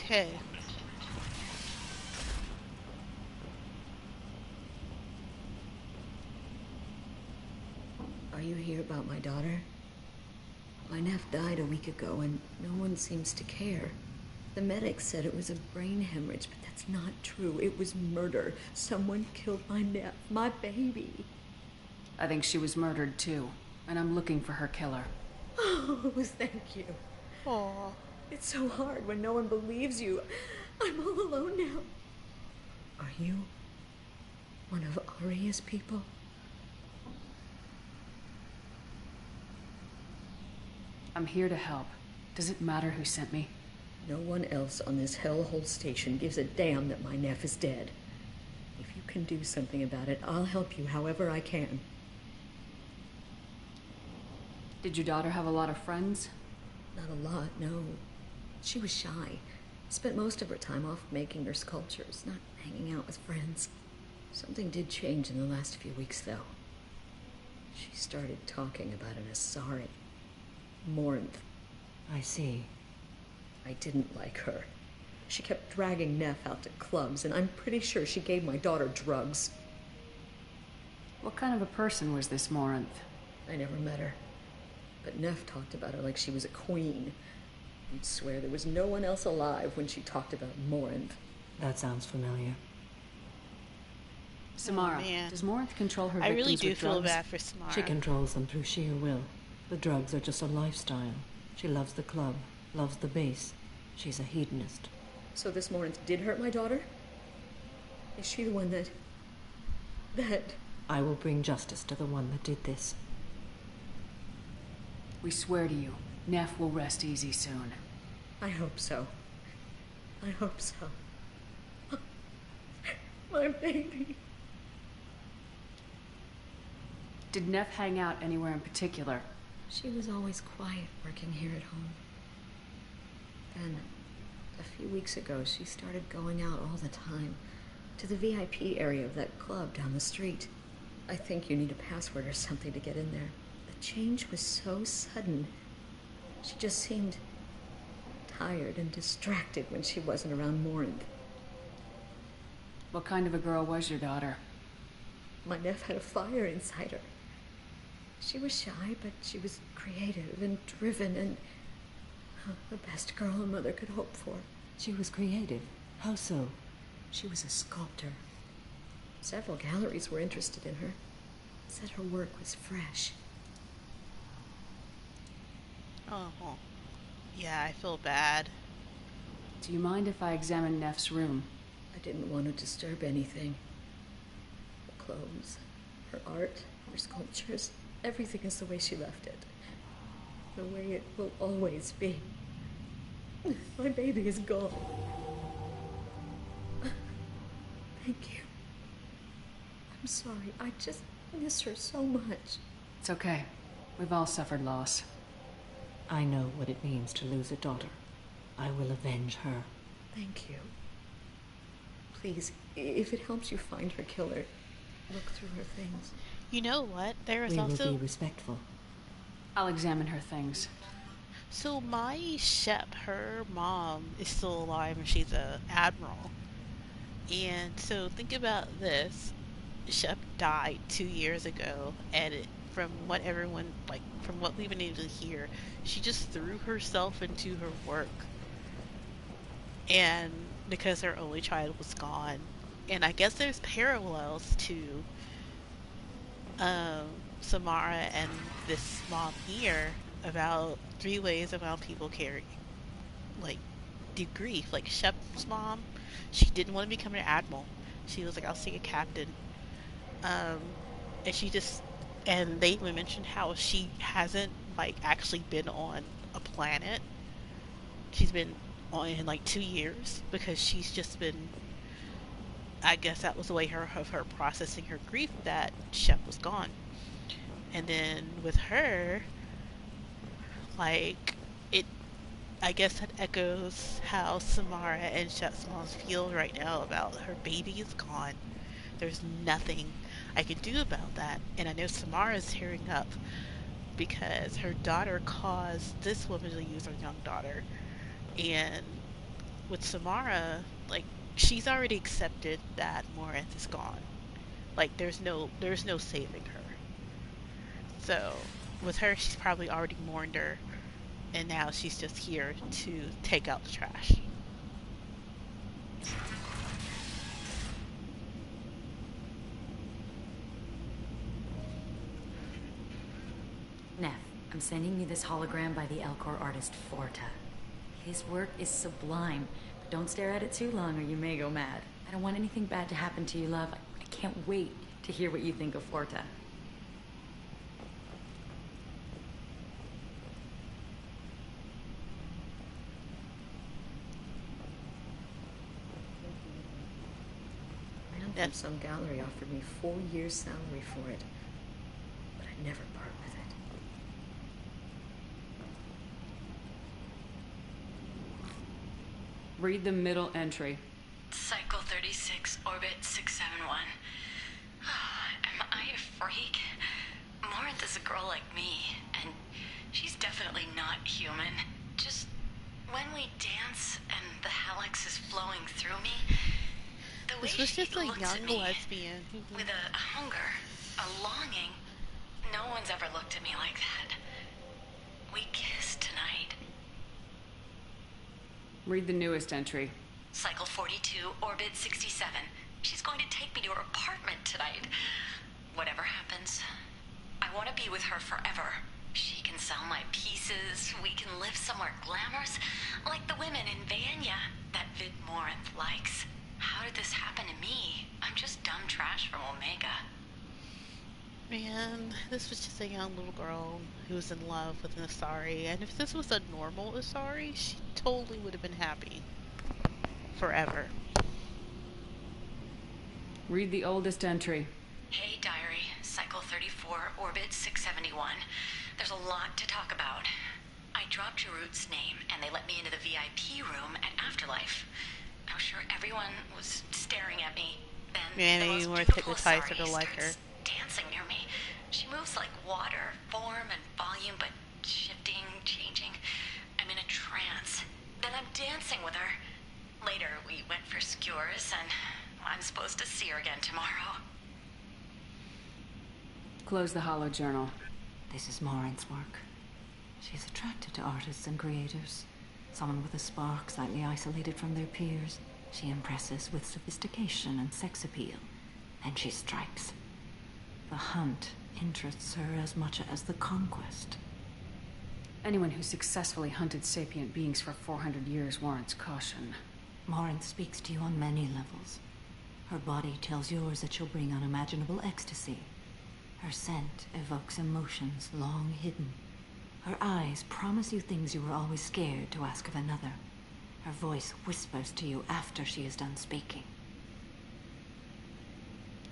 Okay. Are you here about my daughter? My nephew died a week ago and no one seems to care. The medics said it was a brain hemorrhage, but that's not true. It was murder. Someone killed my nephew, my baby. I think she was murdered too, and I'm looking for her killer. Oh, thank you. Aww. It's so hard when no one believes you. I'm all alone now. Are you one of Aria's people? I'm here to help. Does it matter who sent me? No one else on this hellhole station gives a damn that my nephew is dead. If you can do something about it, I'll help you however I can. Did your daughter have a lot of friends? Not a lot, no. She was shy. Spent most of her time off making her sculptures, not hanging out with friends. Something did change in the last few weeks, though. She started talking about an Asari. Morinth. I see. I didn't like her. She kept dragging Neff out to clubs, and I'm pretty sure she gave my daughter drugs. What kind of a person was this Morinth? I never met her. But Neff talked about her like she was a queen. You'd swear there was no one else alive when she talked about Morinth. That sounds familiar. Samara, man. does Morinth control her I victims really do with feel drugs? bad for Samara. She controls them through sheer will. The drugs are just a lifestyle. She loves the club, loves the base. She's a hedonist. So this Morinth did hurt my daughter? Is she the one that... I will bring justice to the one that did this. We swear to you, Neff will rest easy soon. I hope so. I hope so. My baby. Did Neff hang out anywhere in particular? She was always quiet working here at home. Then, a few weeks ago, she started going out all the time. To the VIP area of that club down the street. I think you need a password or something to get in there. The change was so sudden. She just seemed tired and distracted when she wasn't around Morinth. What kind of a girl was your daughter? My nephew had a fire inside her. She was shy, but she was creative and driven and the best girl a mother could hope for. She was creative? How so? She was a sculptor. Several galleries were interested in her. Said her work was fresh. Oh, yeah, I feel bad. Do you mind if I examine Neff's room? I didn't want to disturb anything. Her clothes, her art, her sculptures, everything is the way she left it. The way it will always be. My baby is gone. Thank you. I'm sorry. I just miss her so much. It's okay. We've all suffered loss. I know what it means to lose a daughter. I will avenge her. Thank you. Please, if it helps you find her killer, look through her things. You know what? There is We also... will be respectful. I'll examine her things. So my Shep, her mom is still alive and she's a admiral. And so think about this. Shep died 2 years ago, and from what everyone, like, from what we've been able to hear, she just threw herself into her work. And because her only child was gone. And I guess there's parallels to Samara and this mom here about 3 ways of how people carry, like, do grief. Like Shep's mom, she didn't want to become an admiral. She was like, I'll stay a captain. And she just, and they even mentioned how she hasn't, like, actually been on a planet. She's been on in like 2 years because she's just been, I guess that was the way of her processing her grief that Shep was gone. And then with her, like, it, I guess it echoes how Samara and Shep's moms feel right now about her baby is gone. There's nothing I can do about that. And I know Samara's tearing up because her daughter caused this woman to use her young daughter. And with Samara, like, she's already accepted that Morinth is gone. Like, there's no saving her. So with her, she's probably already mourned her, and now she's just here to take out the trash. Neff, I'm sending you this hologram by the Elcor artist Forta. His work is sublime, but don't stare at it too long or you may go mad. I don't want anything bad to happen to you, love. I can't wait to hear what you think of Forta. And some gallery offered me 4 years' salary for it, but I'd never part with it. Read the middle entry. Cycle 36, orbit 671. Am I a freak? Morinth is a girl like me, and she's definitely not human. Just when we dance and the Hallex is flowing through me, the way This was she just a looks at young me lesbian. with a hunger, a longing. No one's ever looked at me like that. We kissed tonight. Read the newest entry. Cycle 42, orbit 67. She's going to take me to her apartment tonight. Whatever happens, I want to be with her forever. She can sell my pieces. We can live somewhere glamorous, like the women in Vanya that Vid Morinth likes. How did this happen to me? I'm just dumb trash from Omega. Man, this was just a young little girl who was in love with an Asari, and if this was a normal Asari, she totally would have been happy. Forever. Read the oldest entry. Hey, diary. Cycle 34, orbit 671. There's a lot to talk about. I dropped Jarut's name, and they let me into the VIP room at Afterlife. I'm sure everyone was staring at me. Then Yeah, the maybe most you were beautiful hypnotized Asari to like her. starts dancing near me. She moves like water, form and volume, but shifting, changing. I'm in a trance. Then I'm dancing with her. Later, we went for skewers, and I'm supposed to see her again tomorrow. Close the holo journal. This is Morinth's work. She's attracted to artists and creators. Someone with a spark, slightly isolated from their peers. She impresses with sophistication and sex appeal. Then she strikes. The hunt interests her as much as the conquest. Anyone who successfully hunted sapient beings for 400 years warrants caution. Morinth speaks to you on many levels. Her body tells yours that she'll bring unimaginable ecstasy. Her scent evokes emotions long hidden. Her eyes promise you things you were always scared to ask of another. Her voice whispers to you after she is done speaking.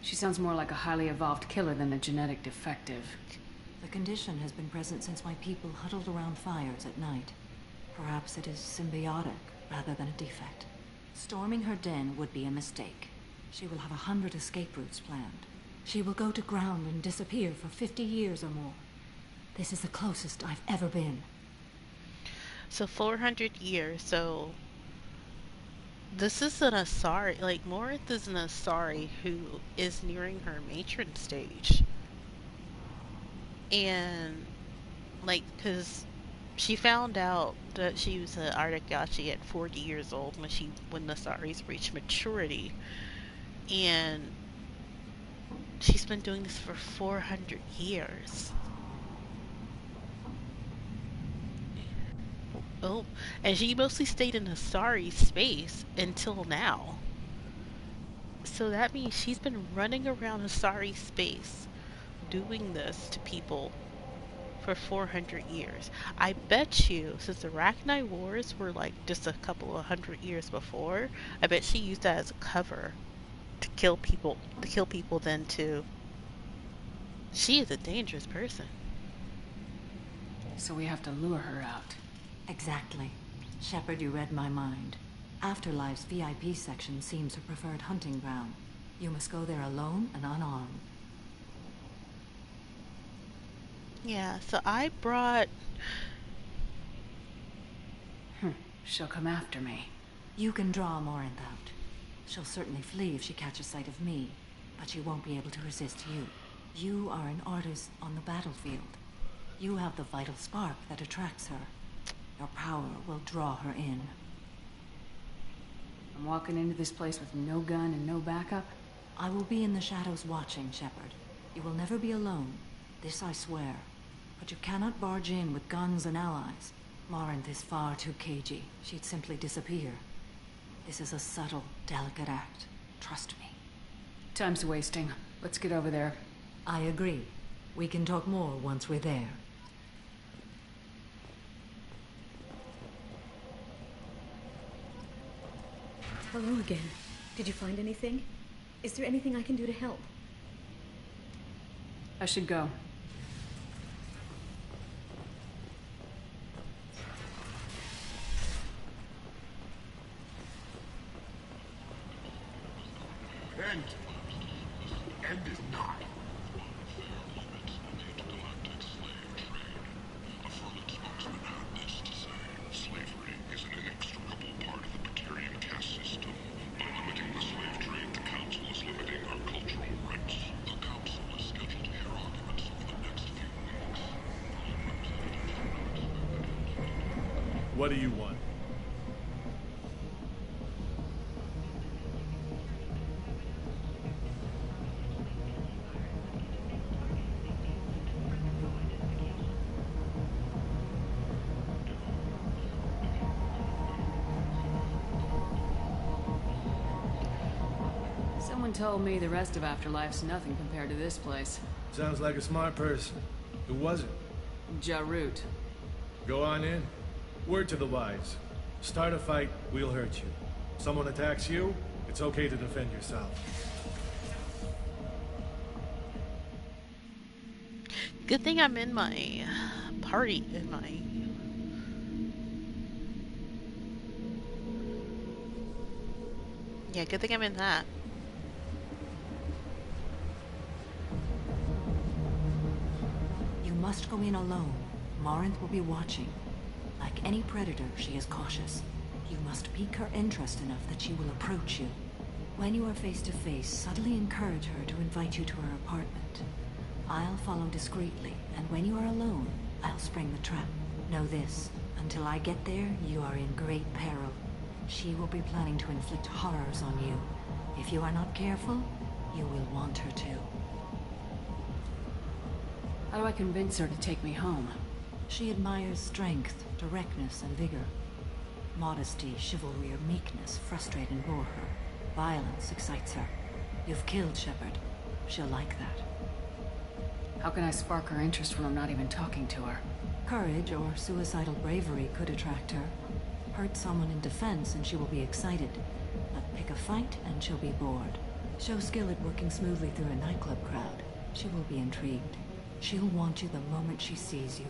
She sounds more like a highly evolved killer than a genetic defective. The condition has been present since my people huddled around fires at night. Perhaps it is symbiotic rather than a defect. Storming her den would be a mistake. She will have 100 escape routes planned. She will go to ground and disappear for 50 years or more. This is the closest I've ever been. So 400 years, so this is an Asari, like Morinth is an Asari who is nearing her matron stage. And, like, because she found out that she was an Artagashi at 40 years old when the Asaris reached maturity. And she's been doing this for 400 years. Oh, and she mostly stayed in Asari space until now. So that means she's been running around Asari space doing this to people for 400 years. I bet you, since the Arachni Wars were like just a couple of 100 years before, I bet she used that as a cover to kill people then too. She is a dangerous person. So we have to lure her out. Exactly. Shepard, you read my mind. Afterlife's VIP section seems her preferred hunting ground. You must go there alone and unarmed. Yeah, so I brought... She'll come after me. You can draw Morinth out. She'll certainly flee if she catches sight of me, but she won't be able to resist you. You are an artist on the battlefield. You have the vital spark that attracts her. Your power will draw her in. I'm walking into this place with no gun and no backup? I will be in the shadows watching, Shepard. You will never be alone. This I swear. But you cannot barge in with guns and allies. Morinth is far too cagey. She'd simply disappear. This is a subtle, delicate act. Trust me. Time's wasting. Let's get over there. I agree. We can talk more once we're there. Hello again. Did you find anything? Is there anything I can do to help? I should go. End is not. Slavery is an inextricable part of the Batarian caste system. By limiting the slave trade, the Council is limiting our cultural rights. The Council is scheduled to hear arguments over the next few weeks. What do you want? Someone told me the rest of Afterlife's nothing compared to this place. Sounds like a smart person. Who was it? Jarut. Go on in. Word to the wise. Start a fight, we'll hurt you. Someone attacks you, it's okay to defend yourself. Good thing I'm in my party, Yeah, good thing I'm in that. You must go in alone. Morinth will be watching. Like any predator, she is cautious. You must pique her interest enough that she will approach you. When you are face to face, subtly encourage her to invite you to her apartment. I'll follow discreetly, and when you are alone, I'll spring the trap. Know this, until I get there, you are in great peril. She will be planning to inflict horrors on you. If you are not careful, you will want her to. How do I convince her to take me home? She admires strength, directness, and vigor. Modesty, chivalry, or meekness frustrate and bore her. Violence excites her. You've killed Shepard. She'll like that. How can I spark her interest when I'm not even talking to her? Courage or suicidal bravery could attract her. Hurt someone in defense and she will be excited. But pick a fight and she'll be bored. Show skill at working smoothly through a nightclub crowd. She will be intrigued. She'll want you the moment she sees you.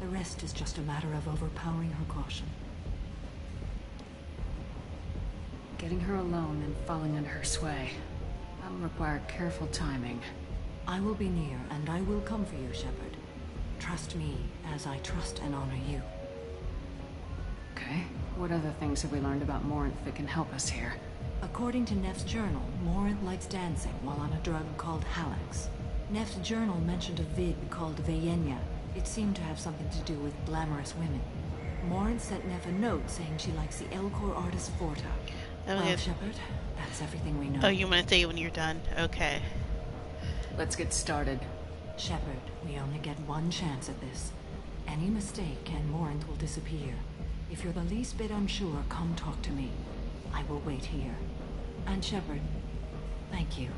The rest is just a matter of overpowering her caution. Getting her alone and falling under her sway. That'll require careful timing. I will be near, and I will come for you, Shepard. Trust me, as I trust and honor you. Okay. What other things have we learned about Morinth that can help us here? According to Neff's journal, Morinth likes dancing while on a drug called Halax. Neff's journal mentioned a vid called Veyenya. It seemed to have something to do with glamorous women. Morinth sent Neff a note saying she likes the Elcor artist Forta. Well, Shepard, that's everything we know. Oh, you want to say when you're done? Okay. Let's get started. Shepard, we only get one chance at this. Any mistake and Morinth will disappear. If you're the least bit unsure, come talk to me. I will wait here. And Shepard, thank you.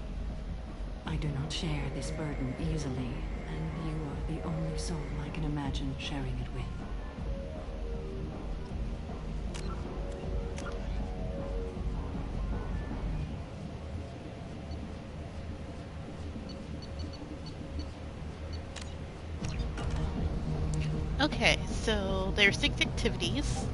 I do not share this burden easily, and you are the only soul I can imagine sharing it with. Okay, so there's 6 activities.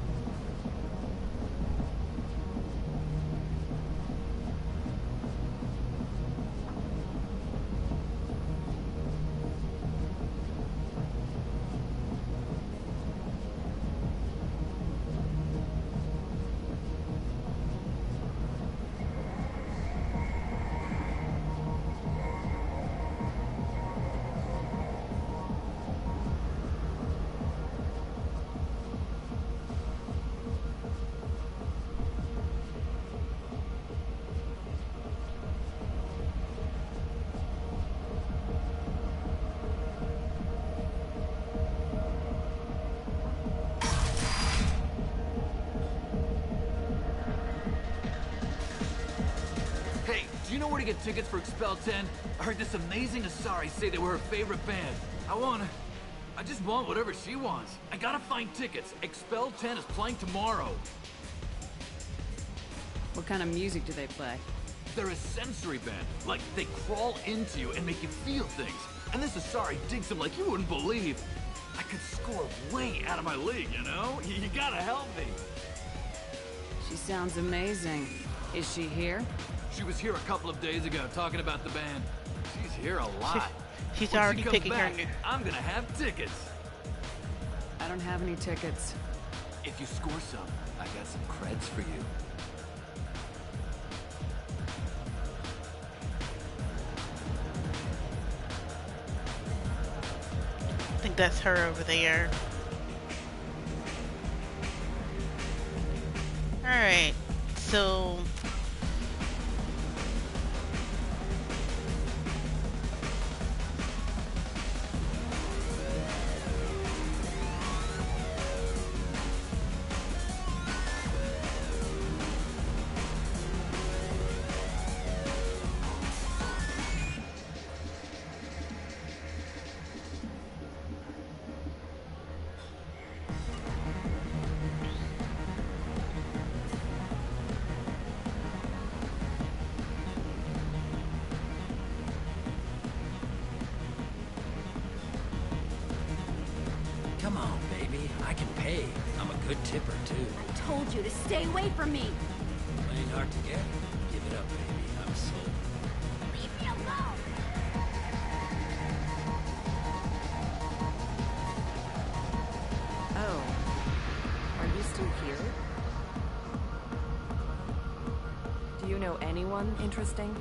Do you know where to get tickets for Expel 10? I heard this amazing Asari say they were her favorite band. I just want whatever she wants. I gotta find tickets. Expel 10 is playing tomorrow. What kind of music do they play? They're a sensory band. Like, they crawl into you and make you feel things. And this Asari digs them like you wouldn't believe. I could score way out of my league, you know? You gotta help me. She sounds amazing. Is she here? She was here a couple of days ago talking about the band. She's here a lot. She's when already she comes picking back, her new... I'm gonna have tickets. I don't have any tickets. If you score some, I got some creds for you. I think that's her over there. Alright, so... Come on, baby. I can pay. I'm a good tipper, too. I told you to stay away from me. Playing hard to get? Give it up, baby. I'm sold. Leave me alone. Oh. Are you still here? Do you know anyone interesting?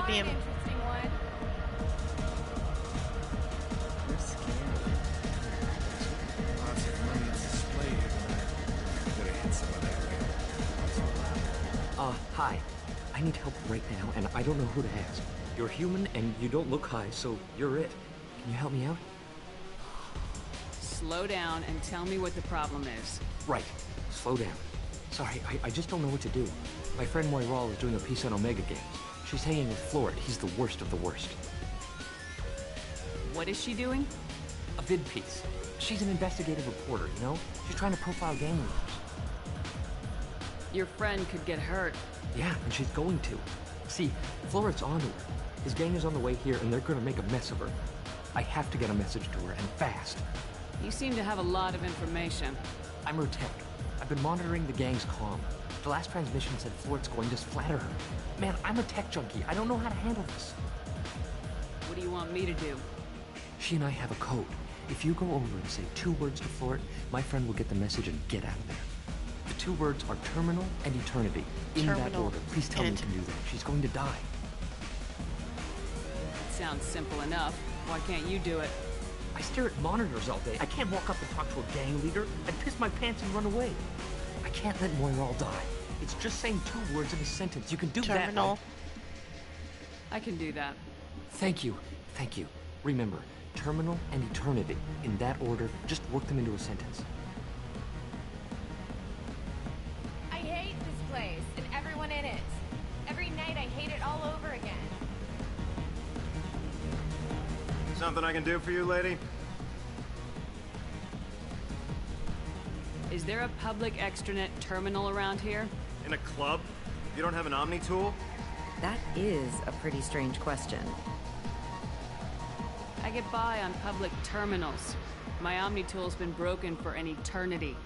You're an interesting one. You're Hi. I need help right now, and I don't know who to ask. You're human, and you don't look high, so you're it. Can you help me out? Slow down and tell me what the problem is. Right. Slow down. Sorry, I just don't know what to do. My friend Moiral is doing a piece on Omega Games. She's hanging with Florid. He's the worst of the worst. What is she doing? A vid piece. She's an investigative reporter, you know? She's trying to profile gang leaders. Your friend could get hurt. Yeah, and she's going to. See, Florid's onto her. His gang is on the way here, and they're gonna make a mess of her. I have to get a message to her, and fast. You seem to have a lot of information. I'm her tech. I've been monitoring the gang's comm. The last transmission said Florid's going to flatter her. Man, I'm a tech junkie. I don't know how to handle this. What do you want me to do? She and I have a code. If you go over and say 2 words to Florid, my friend will get the message and get out of there. The 2 words are terminal and eternity. In that order. Please tell me you can do that. She's going to die. Sounds simple enough. Why can't you do it? I stare at monitors all day. I can't walk up and talk to a gang leader. I'd piss my pants and run away. I can't let Moiral die. It's just saying 2 words in a sentence. You can do that. Right? I can do that. Thank you. Thank you. Remember, terminal and eternity. In that order, just work them into a sentence. I hate this place and everyone in it. Every night I hate it all over again. Something I can do for you, lady? Is there a public extranet terminal around here? In a club? You don't have an Omni tool? That is a pretty strange question. I get by on public terminals. My Omni tool's been broken for an eternity.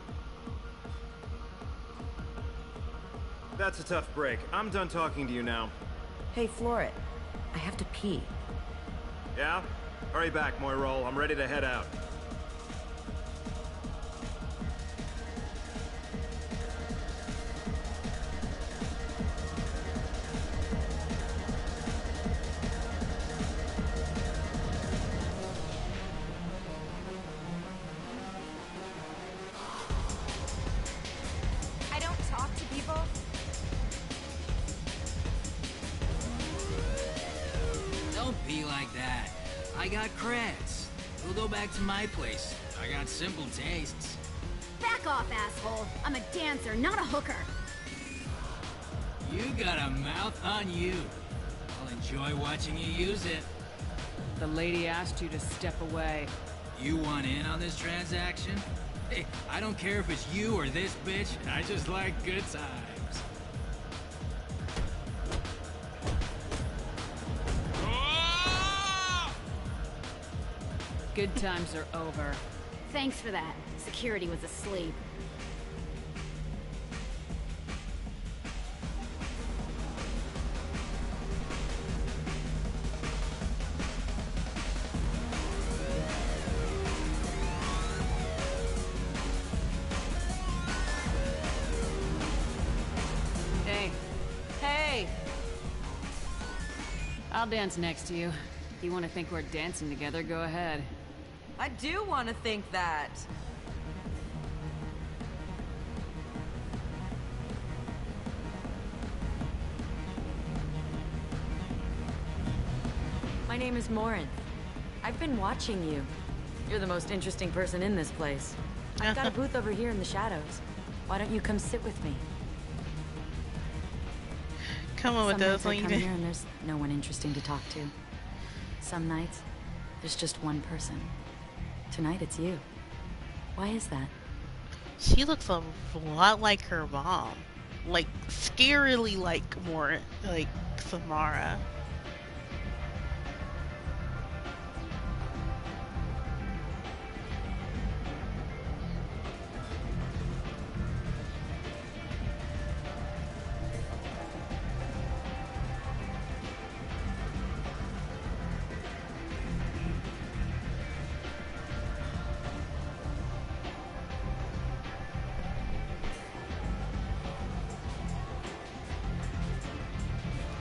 That's a tough break. I'm done talking to you now. Hey, Florid. I have to pee. Yeah? Hurry back, Moiral. I'm ready to head out. I don't talk to people. Don't be like that. I got creds. We'll go back to my place. I got simple tastes. Back off, asshole. I'm a dancer, not a hooker. You got a mouth on you. I'll enjoy watching you use it. The lady asked you to step away. You want in on this transaction? Hey, I don't care if it's you or this bitch. I just like good times. Good times are over. Thanks for that. Security was asleep. Hey. Hey! I'll dance next to you. If you want to think we're dancing together, go ahead. I do want to think that. My name is Morin. I've been watching you. You're the most interesting person in this place. I've got a booth over here in the shadows. Why don't you come sit with me? Come on with those. Some nights I come here and there's no one interesting to talk to. Some nights, there's just one person. Tonight it's you. Why is that? She looks a lot like her mom. Like, scarily like more like Samara.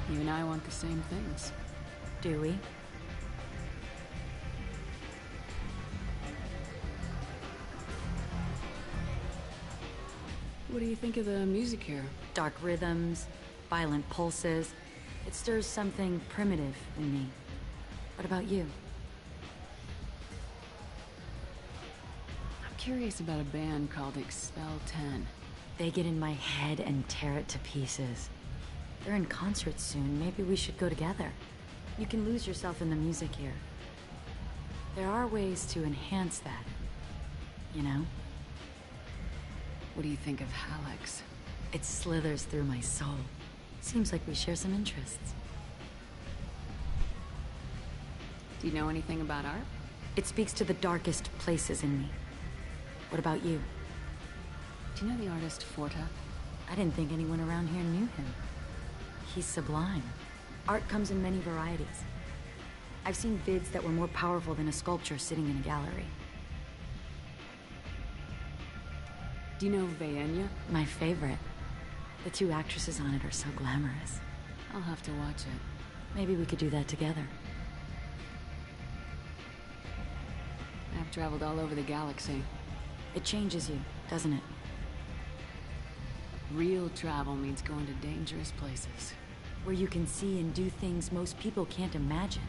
You and I want the same things. Do we? What do you think of the music here? Dark rhythms, violent pulses. It stirs something primitive in me. What about you? I'm curious about a band called Expel 10. They get in my head and tear it to pieces. They're in concert soon. Maybe we should go together. You can lose yourself in the music here. There are ways to enhance that, you know? What do you think of Hallex? It slithers through my soul. Seems like we share some interests. Do you know anything about art? It speaks to the darkest places in me. What about you? Do you know the artist Forta? I didn't think anyone around here knew him. He's sublime. Art comes in many varieties. I've seen vids that were more powerful than a sculpture sitting in a gallery. Do you know Vaenya? My favorite. The two actresses on it are so glamorous. I'll have to watch it. Maybe we could do that together. I've traveled all over the galaxy. It changes you, doesn't it? Real travel means going to dangerous places. Where you can see and do things most people can't imagine.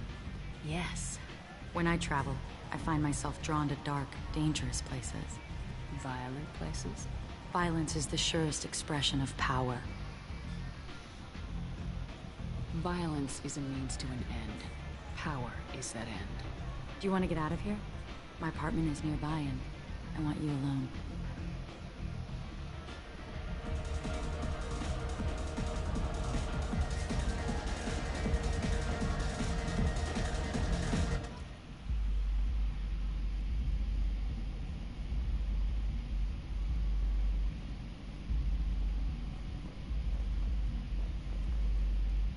Yes. When I travel, I find myself drawn to dark, dangerous places. Violent places? Violence is the surest expression of power. Violence is a means to an end. Power is that end. Do you want to get out of here? My apartment is nearby and I want you alone.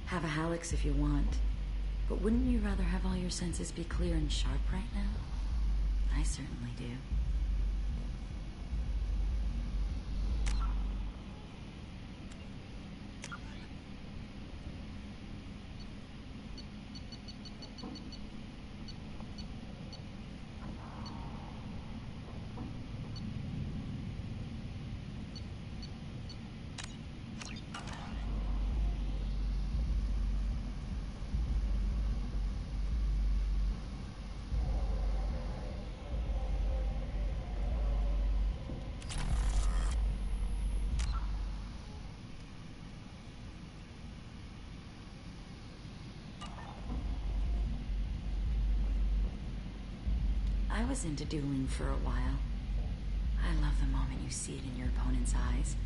Have a Hallex if you want. But wouldn't you rather have all your senses be clear and sharp right now? I certainly do. I was into dueling for a while. I love the moment you see it in your opponent's eyes.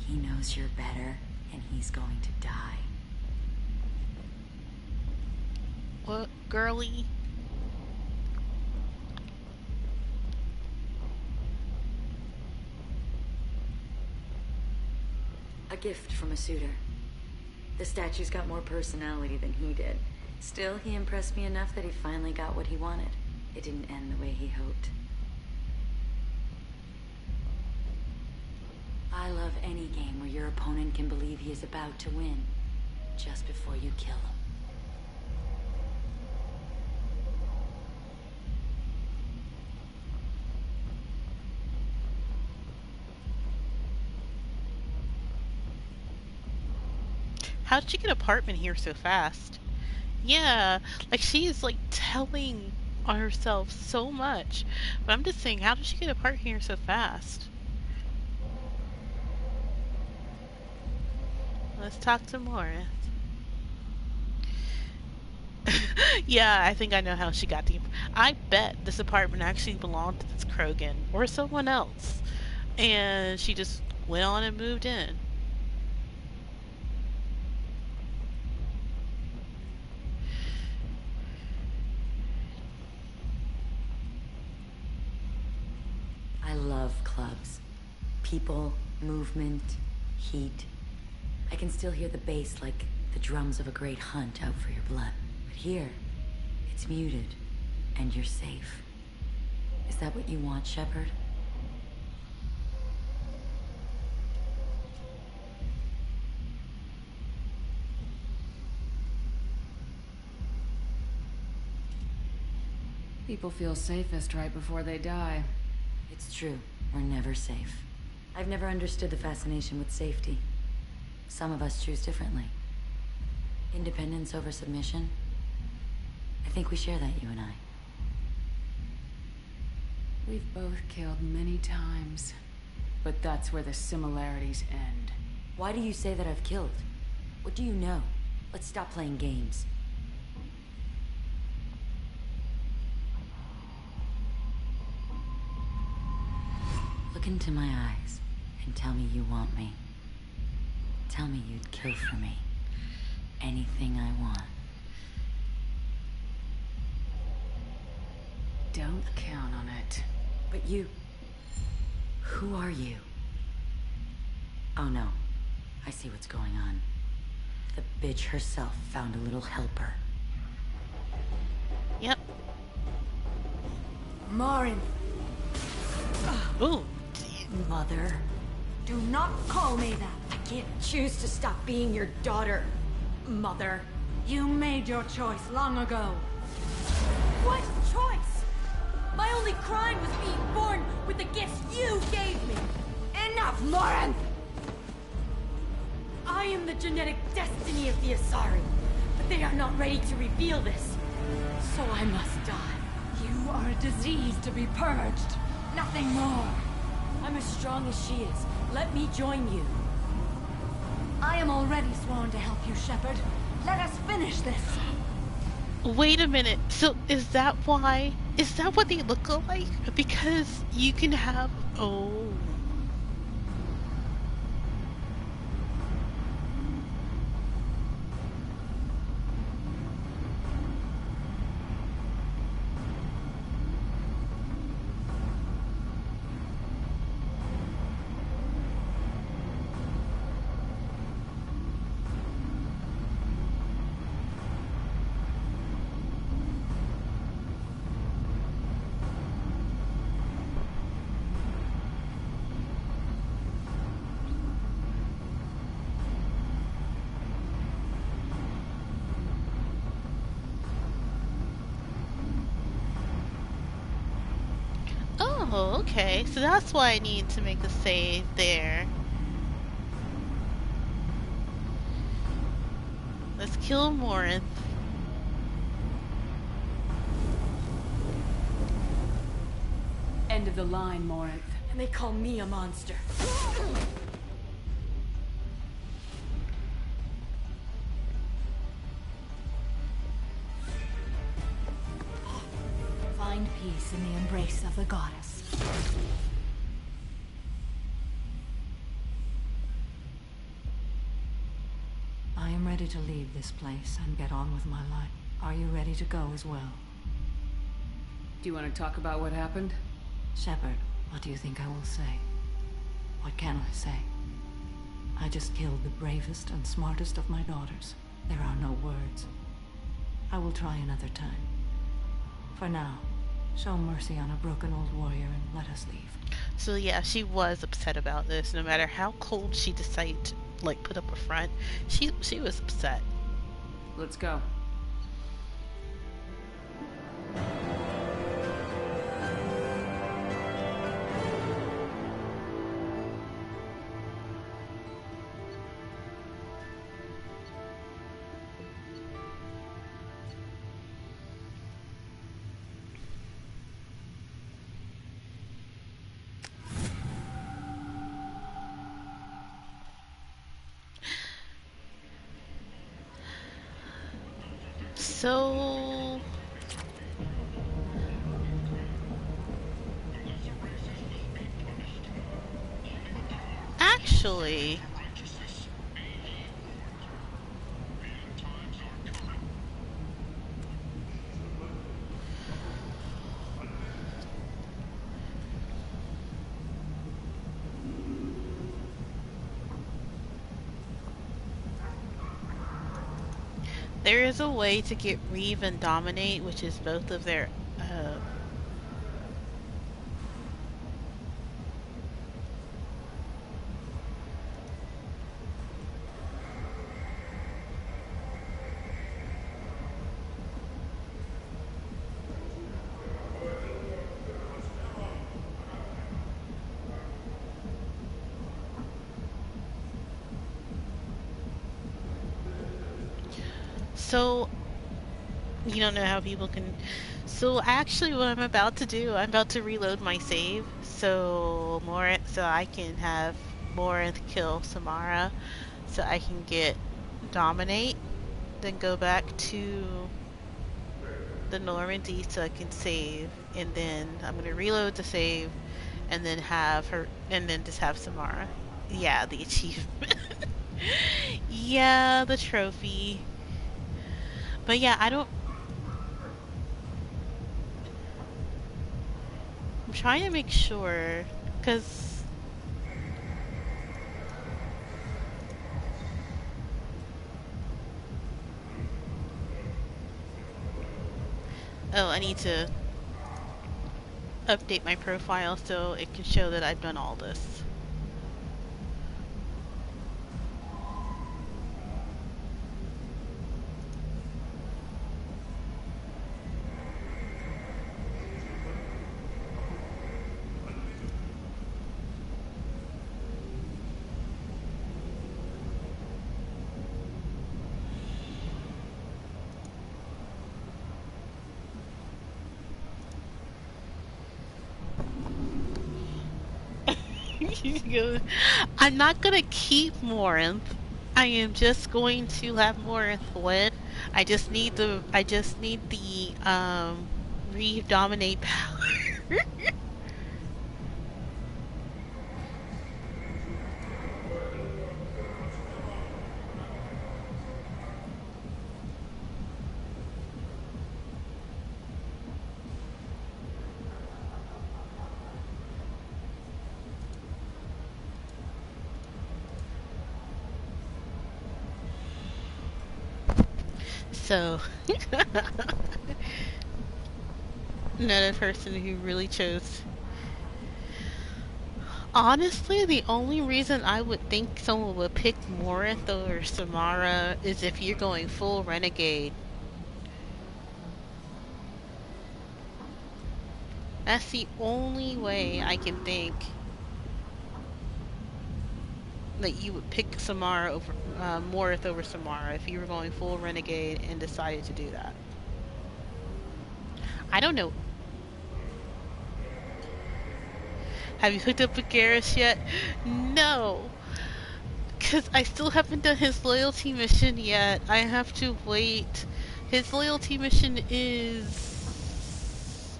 He knows you're better, and he's going to die. What, girly? A gift from a suitor. The statue's got more personality than he did. Still, he impressed me enough that he finally got what he wanted. It didn't end the way he hoped. I love any game where your opponent can believe he is about to win, just before you kill him. How'd she get an apartment here so fast? Yeah, like she's like telling on herself so much. But I'm just saying, how did she get an apartment here so fast? Let's talk some more. Yeah, I think I know how she got the... I bet this apartment actually belonged to this Krogan or someone else. And she just went on and moved in. I love clubs. People, movement, heat. I can still hear the bass like the drums of a great hunt out for your blood. But here, it's muted, and you're safe. Is that what you want, Shepard? People feel safest right before they die. It's true. We're never safe. I've never understood the fascination with safety. Some of us choose differently. Independence over submission. I think we share that, you and I. We've both killed many times, but that's where the similarities end. Why do you say that I've killed? What do you know? Let's stop playing games. Look into my eyes and tell me you want me. Tell me you'd kill for me. Anything I want. Don't count on it. But you... Who are you? Oh no. I see what's going on. The bitch herself found a little helper. Yep. Morin. Ooh. Mother. Do not call me that. I can't choose to stop being your daughter. Mother. You made your choice long ago. What choice? My only crime was being born with the gifts you gave me. Enough, Morin! I am the genetic destiny of the Asari, but they are not ready to reveal this. So I must die. You are a disease to be purged. Nothing more. I'm as strong as she is. Let me join you. I am already sworn to help you, Shepard. Let us finish this. Wait a minute. So is that why? Is that what they look like? Because you can have... Oh. Oh, okay. So that's why I need to make the save there. Let's kill Morinth. End of the line, Morinth. And they call me a monster. Find peace in the embrace of the goddess. I am ready to leave this place and get on with my life. Are you ready to go as well? Do you want to talk about what happened? Shepard, what do you think I will say? What can I say? I just killed the bravest and smartest of my daughters. There are no words. I will try another time. For now, show mercy on a broken old warrior and let us leave. So yeah, she was upset about this. No matter how cold she decided to like put up a front, she was upset. Let's go. So actually, there is a way to get Reeve and Dominate, which is both of their So, you don't know how people can... So actually what I'm about to do, I'm about to reload my save, so I can have Morinth kill Samara, so I can get Dominate, then go back to the Normandy so I can save, and then I'm gonna reload the save, and then have her, and then just have Samara. Yeah, the achievement. Yeah, the trophy. But yeah, I'm trying to make sure, because I need to update my profile so it can show that I've done all this. I'm not gonna keep Morinth. I am just going to have Morinth win. I just need the Reeve Dominate power. So, another person who really chose. Honestly, the only reason I would think someone would pick Morinth or Samara is if you're going full Renegade. That's the only way I can think that you would pick Samara over Morinth over Samara if you were going full Renegade and decided to do that. I don't know. Have you hooked up with Garrus yet? No, because I still haven't done his loyalty mission yet. I have to wait. His loyalty mission is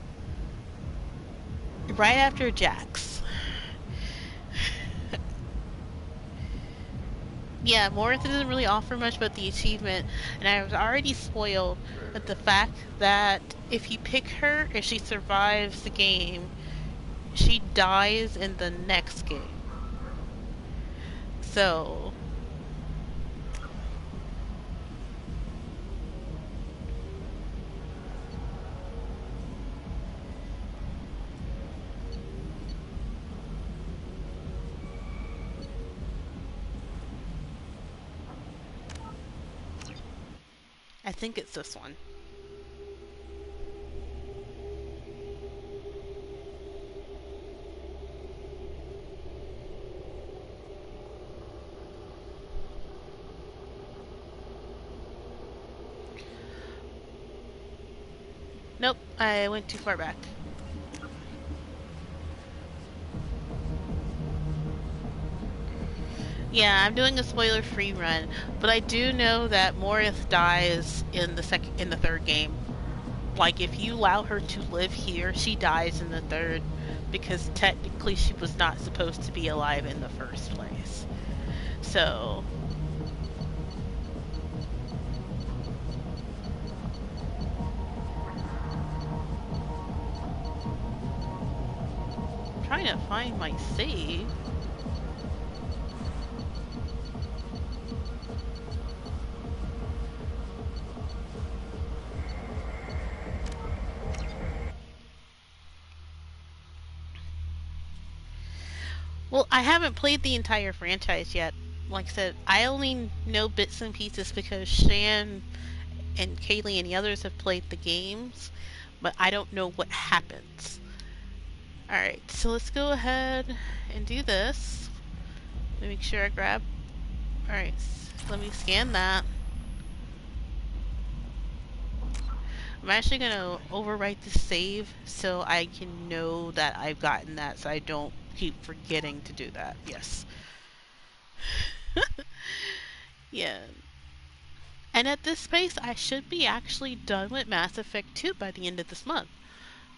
right after Jax. Yeah, Morinth doesn't really offer much but the achievement, and I was already spoiled at the fact that if you pick her, if she survives the game, she dies in the next game. So... I think it's this one. Nope, I went too far back. Yeah, I'm doing a spoiler-free run, but I do know that Morinth dies in the third game. Like, if you allow her to live here, she dies in the third, because technically she was not supposed to be alive in the first place. So... I'm trying to find my save. Well, I haven't played the entire franchise yet. Like I said, I only know bits and pieces because Shan and Kaylee and the others have played the games, but I don't know what happens. Alright, so let's go ahead and do this. Let me make sure I grab... Alright, let me scan that. I'm actually gonna overwrite the save so I can know that I've gotten that, so I don't keep forgetting to do that. Yes. Yeah. And at this pace, I should be actually done with Mass Effect 2 by the end of this month.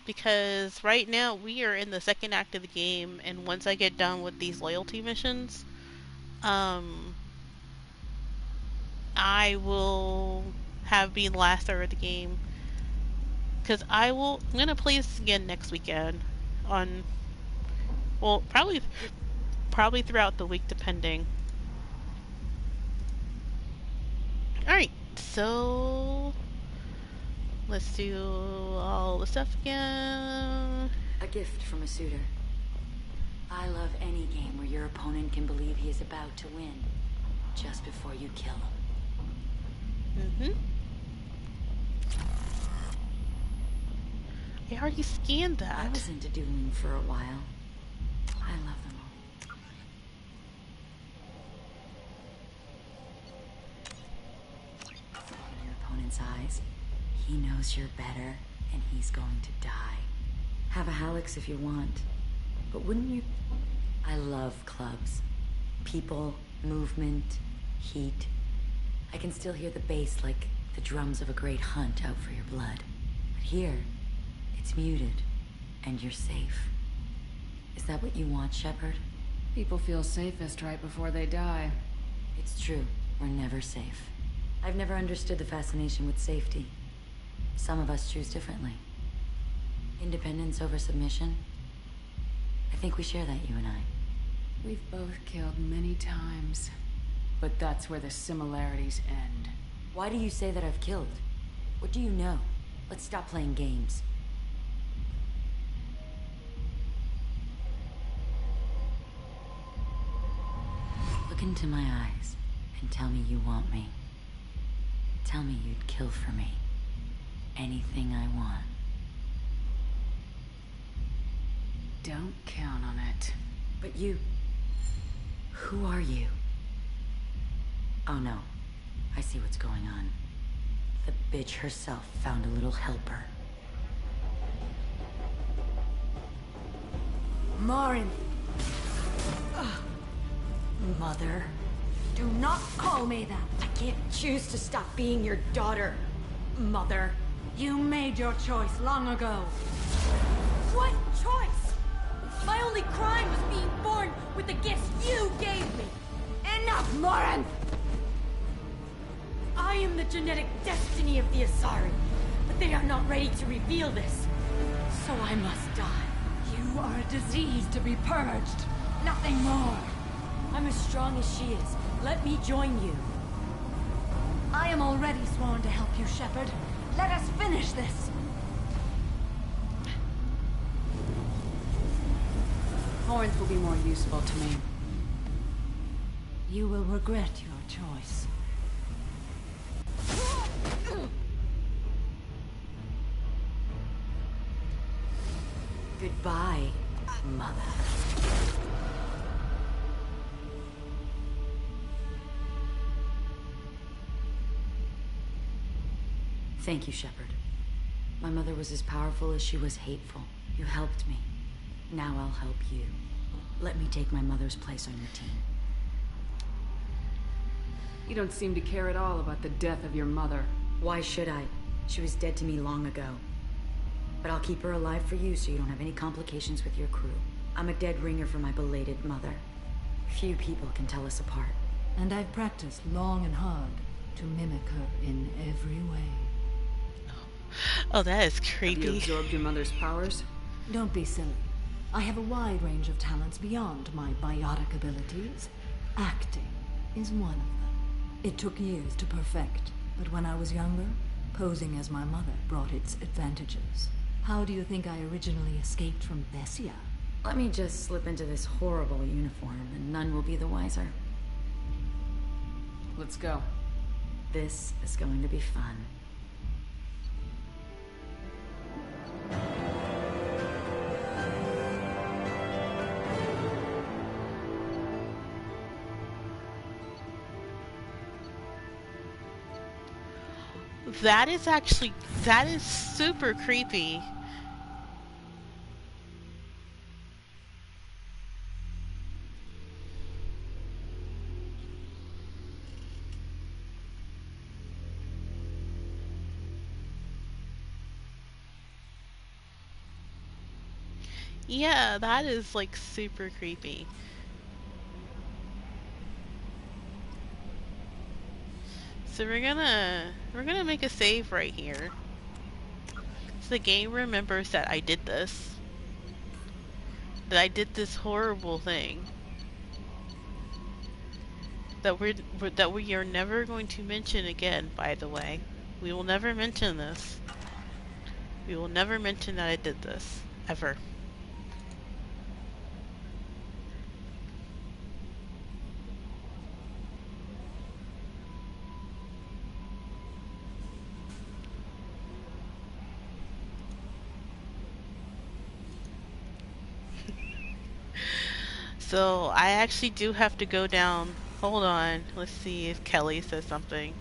Because right now we are in the second act of the game, and once I get done with these loyalty missions, I will have been the last third of the game. Because I'm gonna play this again next weekend. Well, probably throughout the week, depending. Alright, so let's do all the stuff again. A gift from a suitor. I love any game where your opponent can believe he is about to win, just before you kill him. I already scanned that. I was into dueling for a while. I love them all. In your opponent's eyes, he knows you're better, and he's going to die. Have a Hallex if you want, but wouldn't you? I love clubs. People, movement, heat. I can still hear the bass like the drums of a great hunt out for your blood. But here, it's muted, and you're safe. Is that what you want, Shepard? People feel safest right before they die. It's true. We're never safe. I've never understood the fascination with safety. Some of us choose differently. Independence over submission? I think we share that, you and I. We've both killed many times, but that's where the similarities end. Why do you say that I've killed? What do you know? Let's stop playing games. Look into my eyes and tell me you want me. Tell me you'd kill for me. Anything I want. Don't count on it. But you... Who are you? Oh no. I see what's going on. The bitch herself found a little helper. Morinth! Mother. Do not call me that! I can't choose to stop being your daughter, Mother. You made your choice long ago. What choice? My only crime was being born with the gifts you gave me. Enough, Morinth! I am the genetic destiny of the Asari, but they are not ready to reveal this. So I must die. You are a disease to be purged. Nothing more. I'm as strong as she is. Let me join you. I am already sworn to help you, Shepard. Let us finish this. Morinth will be more useful to me. You will regret your choice. Goodbye, Mother. Thank you, Shepard. My mother was as powerful as she was hateful. You helped me. Now I'll help you. Let me take my mother's place on your team. You don't seem to care at all about the death of your mother. Why should I? She was dead to me long ago. But I'll keep her alive for you so you don't have any complications with your crew. I'm a dead ringer for my belated mother. Few people can tell us apart. And I've practiced long and hard to mimic her in every way. Oh, that is creepy. Have you absorbed your mother's powers? Don't be silly. I have a wide range of talents beyond my biotic abilities. Acting is one of them. It took years to perfect, but when I was younger, posing as my mother brought its advantages. How do you think I originally escaped from Thessia? Let me just slip into this horrible uniform, and none will be the wiser. Let's go. This is going to be fun. That is actually, that is super creepy. Yeah, that is like super creepy. So we're gonna make a save right here. So the game remembers that I did this. That I did this horrible thing. That we are never going to mention again, by the way. We will never mention this. We will never mention that I did this. Ever. So, I actually do have to go down. Hold on. Let's see if Kelly says something.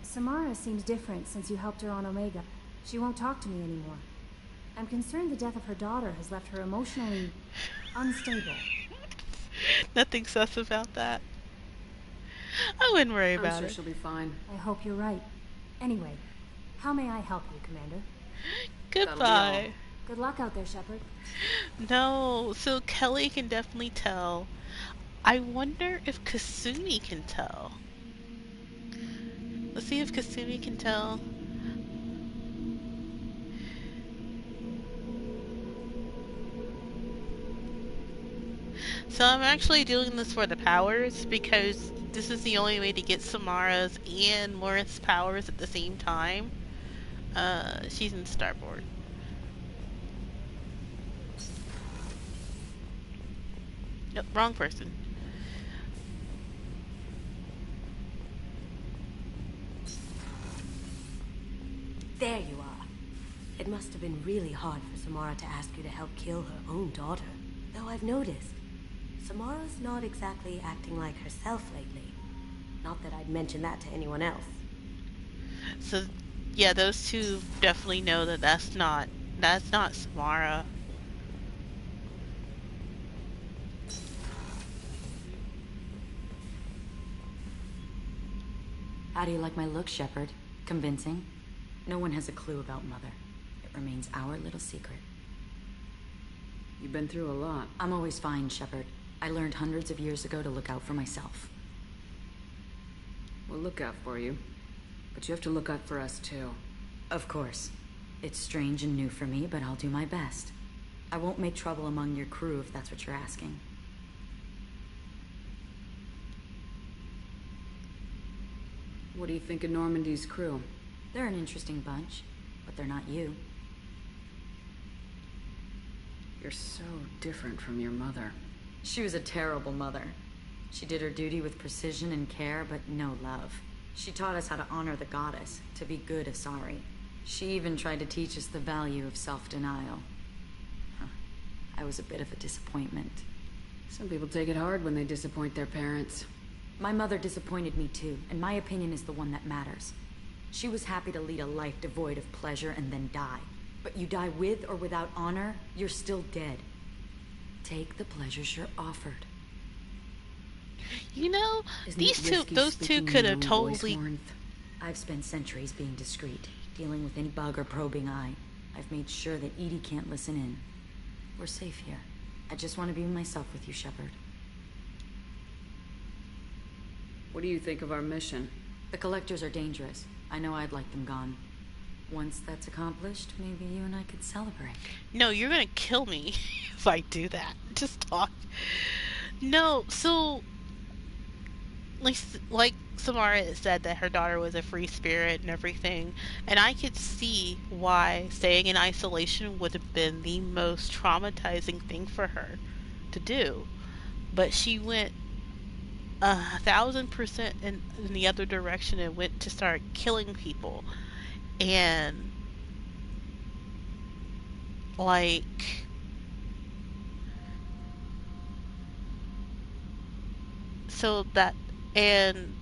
Samara seems different since you helped her on Omega. She won't talk to me anymore. I'm concerned the death of her daughter has left her emotionally unstable. Nothing sus about that. I wouldn't worry about it. I'm sure she'll be fine. I hope you're right. Anyway, how may I help you, Commander? Goodbye. Good luck out there, Shepard. No, so Kelly can definitely tell. I wonder if Kasumi can tell. Let's see if Kasumi can tell. So I'm actually doing this for the powers because this is the only way to get Samara's and Lawrence's powers at the same time. She's in Starboard. Nope, wrong person. There you are. It must have been really hard for Samara to ask you to help kill her own daughter. Though I've noticed, Samara's not exactly acting like herself lately. Not that I'd mention that to anyone else. So, yeah, those two definitely know that that's not Samara. How do you like my look, Shepard? Convincing? No one has a clue about Mother. It remains our little secret. You've been through a lot. I'm always fine, Shepard. I learned hundreds of years ago to look out for myself. We'll look out for you. But you have to look out for us, too. Of course. It's strange and new for me, but I'll do my best. I won't make trouble among your crew if that's what you're asking. What do you think of Normandy's crew? They're an interesting bunch, but they're not you. You're so different from your mother. She was a terrible mother. She did her duty with precision and care, but no love. She taught us how to honor the goddess, to be good Asari. She even tried to teach us the value of self-denial. Huh. I was a bit of a disappointment. Some people take it hard when they disappoint their parents. My mother disappointed me too, and my opinion is the one that matters. She was happy to lead a life devoid of pleasure and then die. But you die with or without honor, you're still dead. Take the pleasures you're offered. You know, those two could have totally... I've spent centuries being discreet, dealing with any bug or probing eye. I've made sure that EDI can't listen in. We're safe here. I just want to be myself with you, Shepard. What do you think of our mission? The Collectors are dangerous. I know I'd like them gone. Once that's accomplished, maybe you and I could celebrate. No, you're gonna kill me if I do that. Just talk. No, so... Like Samara said that her daughter was a free spirit and everything, and I could see why staying in isolation would have been the most traumatizing thing for her to do. But she went 1,000% in the other direction and went to start killing people. And like so that, and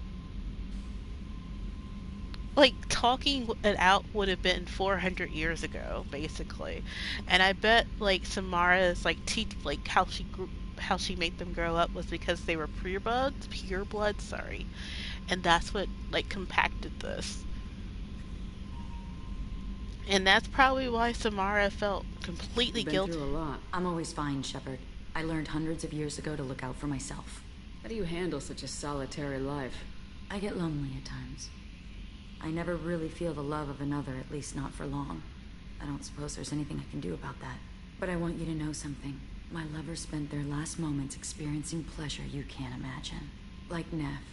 like talking it out would have been 400 years ago, basically. And I bet like Samara's like like how she made them grow up was because they were pure blood, sorry. And that's what like compacted this. And that's probably why Samara felt completely guilty. Been through a lot. I'm always fine, Shepard. I learned hundreds of years ago to look out for myself. How do you handle such a solitary life? I get lonely at times. I never really feel the love of another, at least not for long. I don't suppose there's anything I can do about that. But I want you to know something. My lovers spent their last moments experiencing pleasure you can't imagine. Like Neff.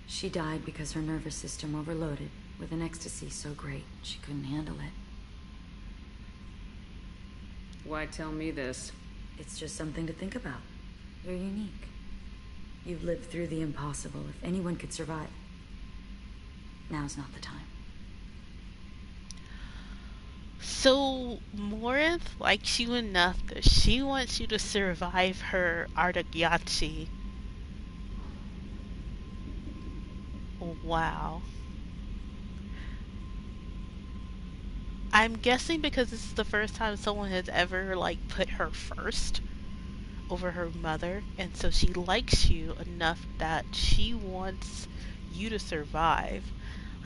She died because her nervous system overloaded with an ecstasy so great she couldn't handle it. Why tell me this? It's just something to think about. You're unique. You've lived through the impossible. If anyone could survive, now's not the time. So Morinth likes you enough that she wants you to survive her Artagyatchi. Wow. I'm guessing because this is the first time someone has ever like put her first over her mother, and so she likes you enough that she wants you to survive.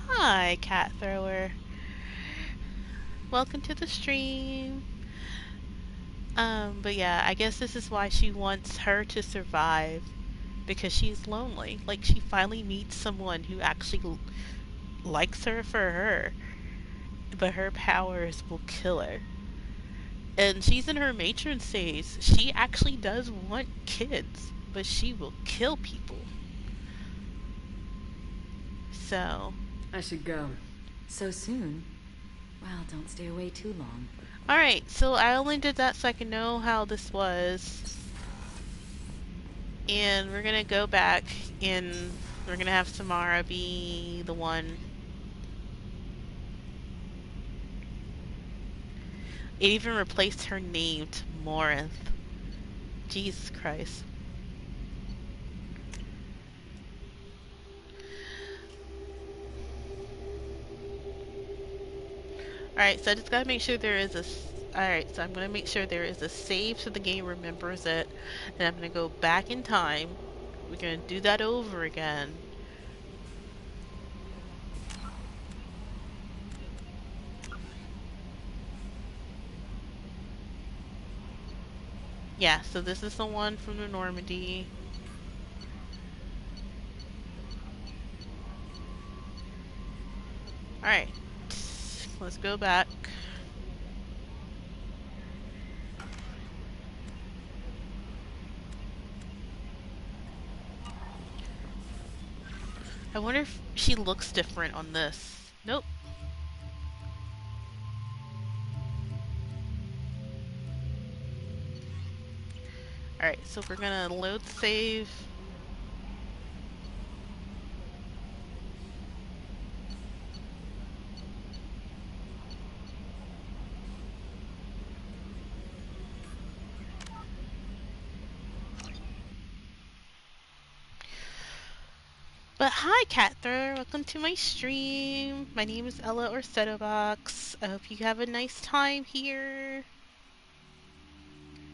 Hi, Cat Thrower. Welcome to the stream. But yeah, I guess this is why she wants her to survive, because she's lonely. Like, she finally meets someone who actually likes her for her, but her powers will kill her. And she's in her matron stage. She actually does want kids, but she will kill people. So I should go. So soon? Well, don't stay away too long. Alright, so I only did that so I can know how this was. And we're gonna go back and we're gonna have Samara be the one. It even replaced her name to Morinth. Jesus Christ. Alright, so I just gotta make sure there is a... Alright, so I'm gonna make sure there is a save so the game remembers it. And I'm gonna go back in time. We're gonna do that over again. Yeah, so this is the one from the Normandy. Alright, let's go back. I wonder if she looks different on this. Nope. Alright, so we're gonna load save. But hi, Cather. Welcome to my stream. My name is Ella or Setobox. I hope you have a nice time here.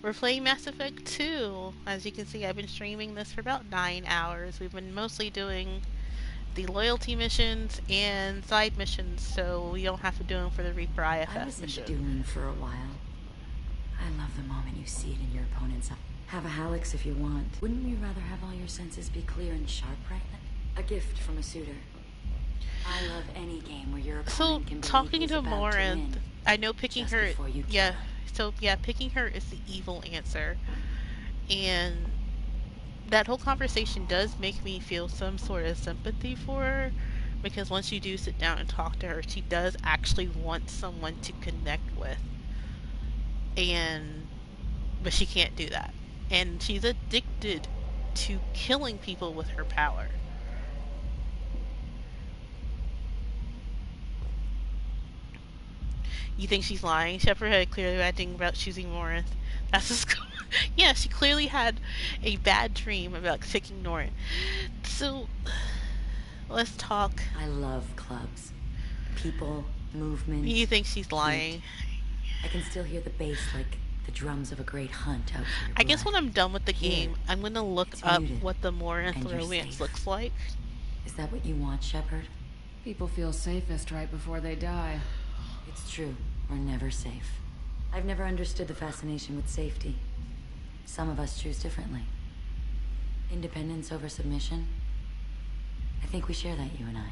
We're playing Mass Effect 2. As you can see, I've been streaming this for about 9 hours. We've been mostly doing the loyalty missions and side missions, so we don't have to do them for the Reaper IFF I was mission. into dueling for a while. I love the moment you see it in your opponent's eye. Have a Halix if you want. Wouldn't you rather have all your senses be clear and sharp right now? A gift from a suitor. I love any game where your opponent can talking to Morinth, I know picking her, picking her is the evil answer, and that whole conversation does make me feel some sort of sympathy for her, because once you do sit down and talk to her, she does actually want someone to connect with, but she can't do that, and she's addicted to killing people with her power. You think she's lying? Shepard had a clearly bad thing about choosing Morinth. That's just... Yeah, she clearly had a bad dream about picking Norrin. So... Let's talk. I love clubs. People, movement. You think she's lying? I can still hear the bass like the drums of a great hunt out here. I guess when I'm done with the game, I'm gonna look up what the Morinth romance looks like. Is that what you want, Shepard? People feel safest right before they die. It's true. We're never safe. I've never understood the fascination with safety. Some of us choose differently. Independence over submission. I think we share that, you and I.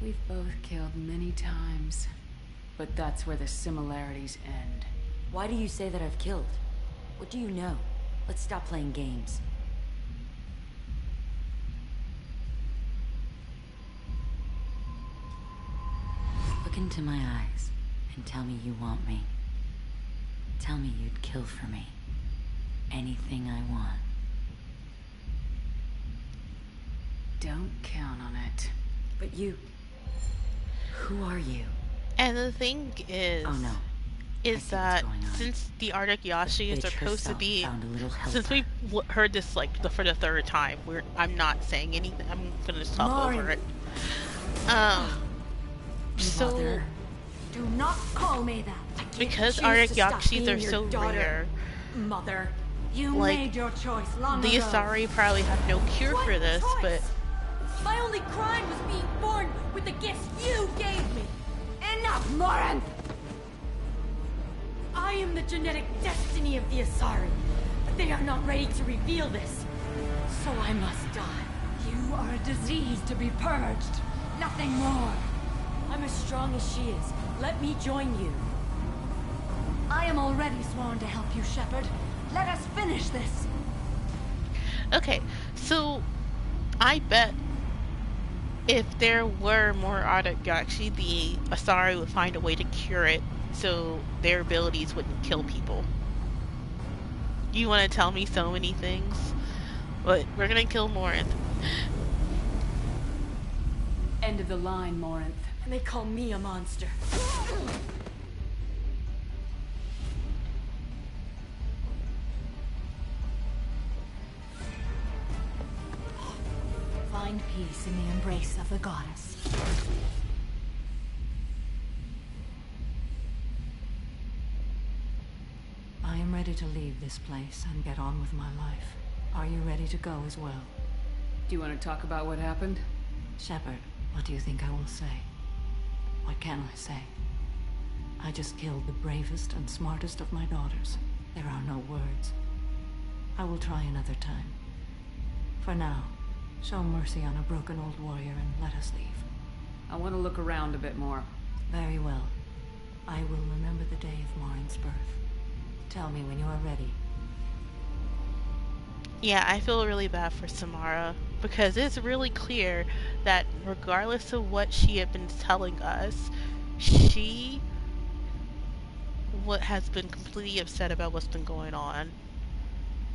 We've both killed many times. But that's where the similarities end. Why do you say that I've killed? What do you know? Let's stop playing games. Look into my eyes and tell me you want me. Tell me you'd kill for me. Anything I want. Don't count on it. But you... Who are you? And the thing is... Oh no. Is that since the Arctic Yashi is supposed to be... Since we heard this like for the third time, I'm not saying anything. I'm gonna just talk over it. So... Mother, do not call me that. Because Arctic Yakshis are so rare... Mother, you like, made your choice long ago. The Asari probably have no cure for this, but... My only crime was being born with the gifts you gave me. Enough, Morinth! I am the genetic destiny of the Asari, but they are not ready to reveal this. So I must die. You are a disease to be purged. Nothing more. I'm as strong as she is. Let me join you. I am already sworn to help you, Shepard. Let us finish this. Okay, so I bet if there were more Arctic Yakshi, the Asari would find a way to cure it so their abilities wouldn't kill people. You want to tell me so many things, but we're gonna kill Morinth. End of the line, Morinth. And they call me a monster. Find peace in the embrace of the goddess. I am ready to leave this place and get on with my life. Are you ready to go as well? Do you want to talk about what happened? Shepard, what do you think I will say? What can I say? I just killed the bravest and smartest of my daughters. There are no words. I will try another time. For now, show mercy on a broken old warrior and let us leave. I want to look around a bit more. Very well. I will remember the day of Morinth's birth. Tell me when you are ready. Yeah, I feel really bad for Samara because it's really clear that regardless of what she had been telling us, she has been completely upset about what's been going on.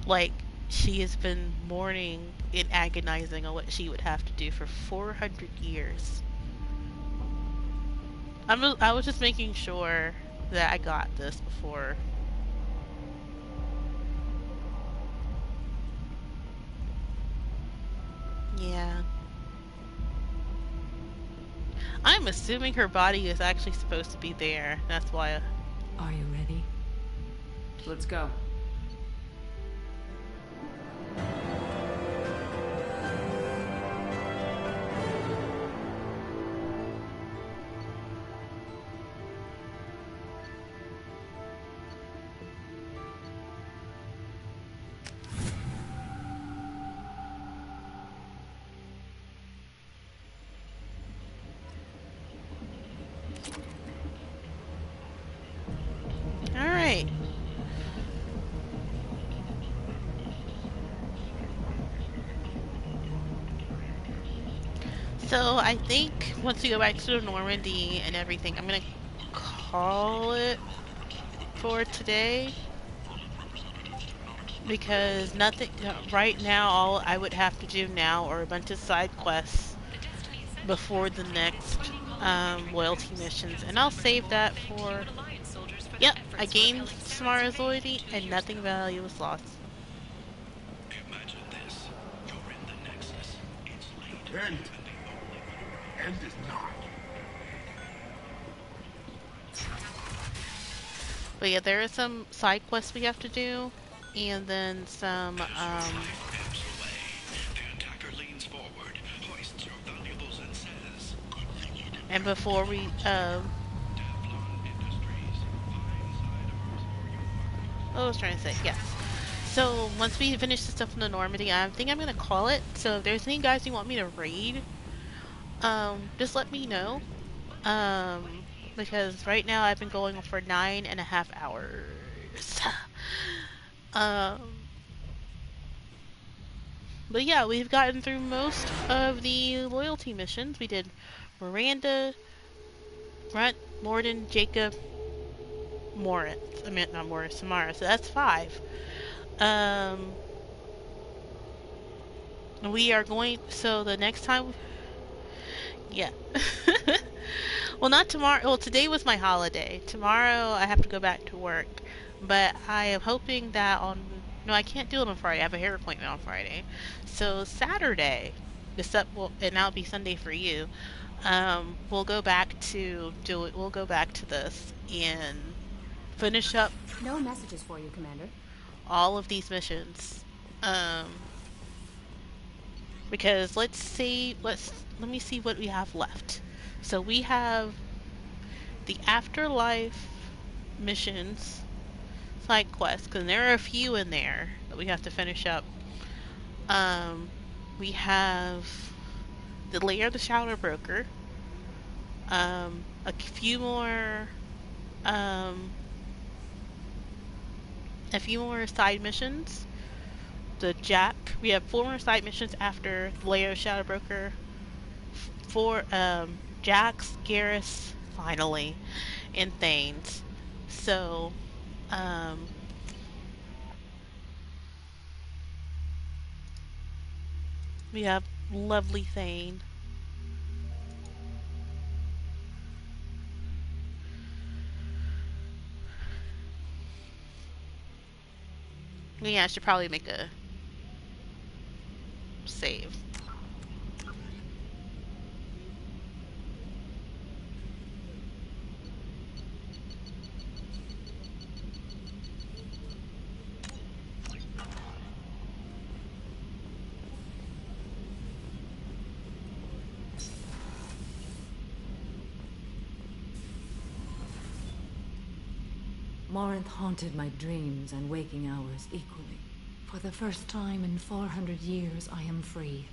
Like, she has been mourning and agonizing on what she would have to do for 400 years. I was just making sure that I got this before. Yeah. I'm assuming her body is actually supposed to be there. That's why. Are you ready? Let's go. Alright. So I think once we go back to Normandy and everything, I'm gonna call it for today. Because nothing, right now, all I would have to do now are a bunch of side quests before the next loyalty missions. And I'll save that for... Yep, I gained Samara's loyalty and nothing of value was lost. Imagine this. You're in the Nexus. It's late. end is not. But yeah, there are some side quests we have to do, and then some, and before we, what I was trying to say, yes. So, once we finish the stuff in the Normandy, I think I'm gonna call it. So, if there's any guys you want me to raid, just let me know. Because right now I've been going for 9.5 hours. But yeah, we've gotten through most of the loyalty missions. We did Miranda, Brent, Mordin, Jacob, Moritz. I meant not Moritz, Samara. So that's 5. We are going. So the next time, yeah. Well, not tomorrow. Well, today was my holiday. Tomorrow I have to go back to work. But I am hoping that on... No, I can't do it on Friday. I have a hair appointment on Friday. So Saturday, and that'll be Sunday for you. We'll go back to do it. We'll go back to this and finish up. No messages for you, Commander. All of these missions. Because let me see what we have left. So we have the Afterlife missions, side quests, because there are a few in there that we have to finish up. We have the Lair of the Shadow Broker, a few more side missions. The Jack, we have 4 more side missions after the Lair of the Shadow Broker. 4 Jax, Garrus, finally, and Thanes. So, we have lovely Thane. Yeah, I should probably make a save. Morinth haunted my dreams and waking hours equally. For the first time in 400 years, I am free.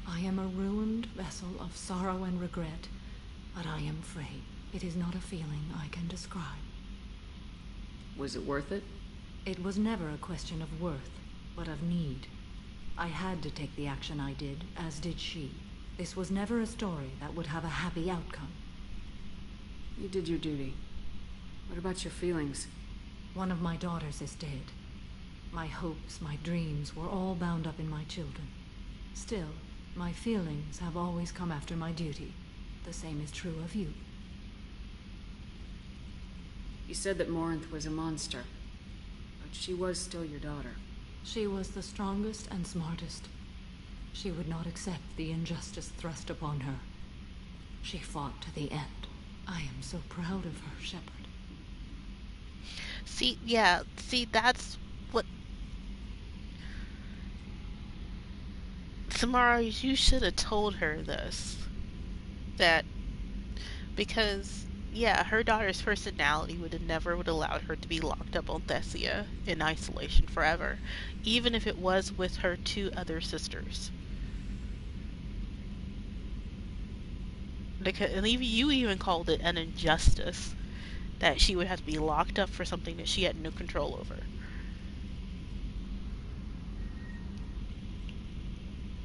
I am a ruined vessel of sorrow and regret, but I am free. It is not a feeling I can describe. Was it worth it? It was never a question of worth, but of need. I had to take the action I did, as did she. This was never a story that would have a happy outcome. You did your duty. What about your feelings? One of my daughters is dead. My hopes, my dreams were all bound up in my children. Still, my feelings have always come after my duty. The same is true of you. You said that Morinth was a monster, but she was still your daughter. She was the strongest and smartest. She would not accept the injustice thrust upon her. She fought to the end. I am so proud of her, Shepard. See, that's what... Samara, you should have told her this. Because, yeah, her daughter's personality would have never allowed her to be locked up on Thessia in isolation forever, even if it was with her 2 other sisters. And you even called it an injustice that she would have to be locked up for something that she had no control over.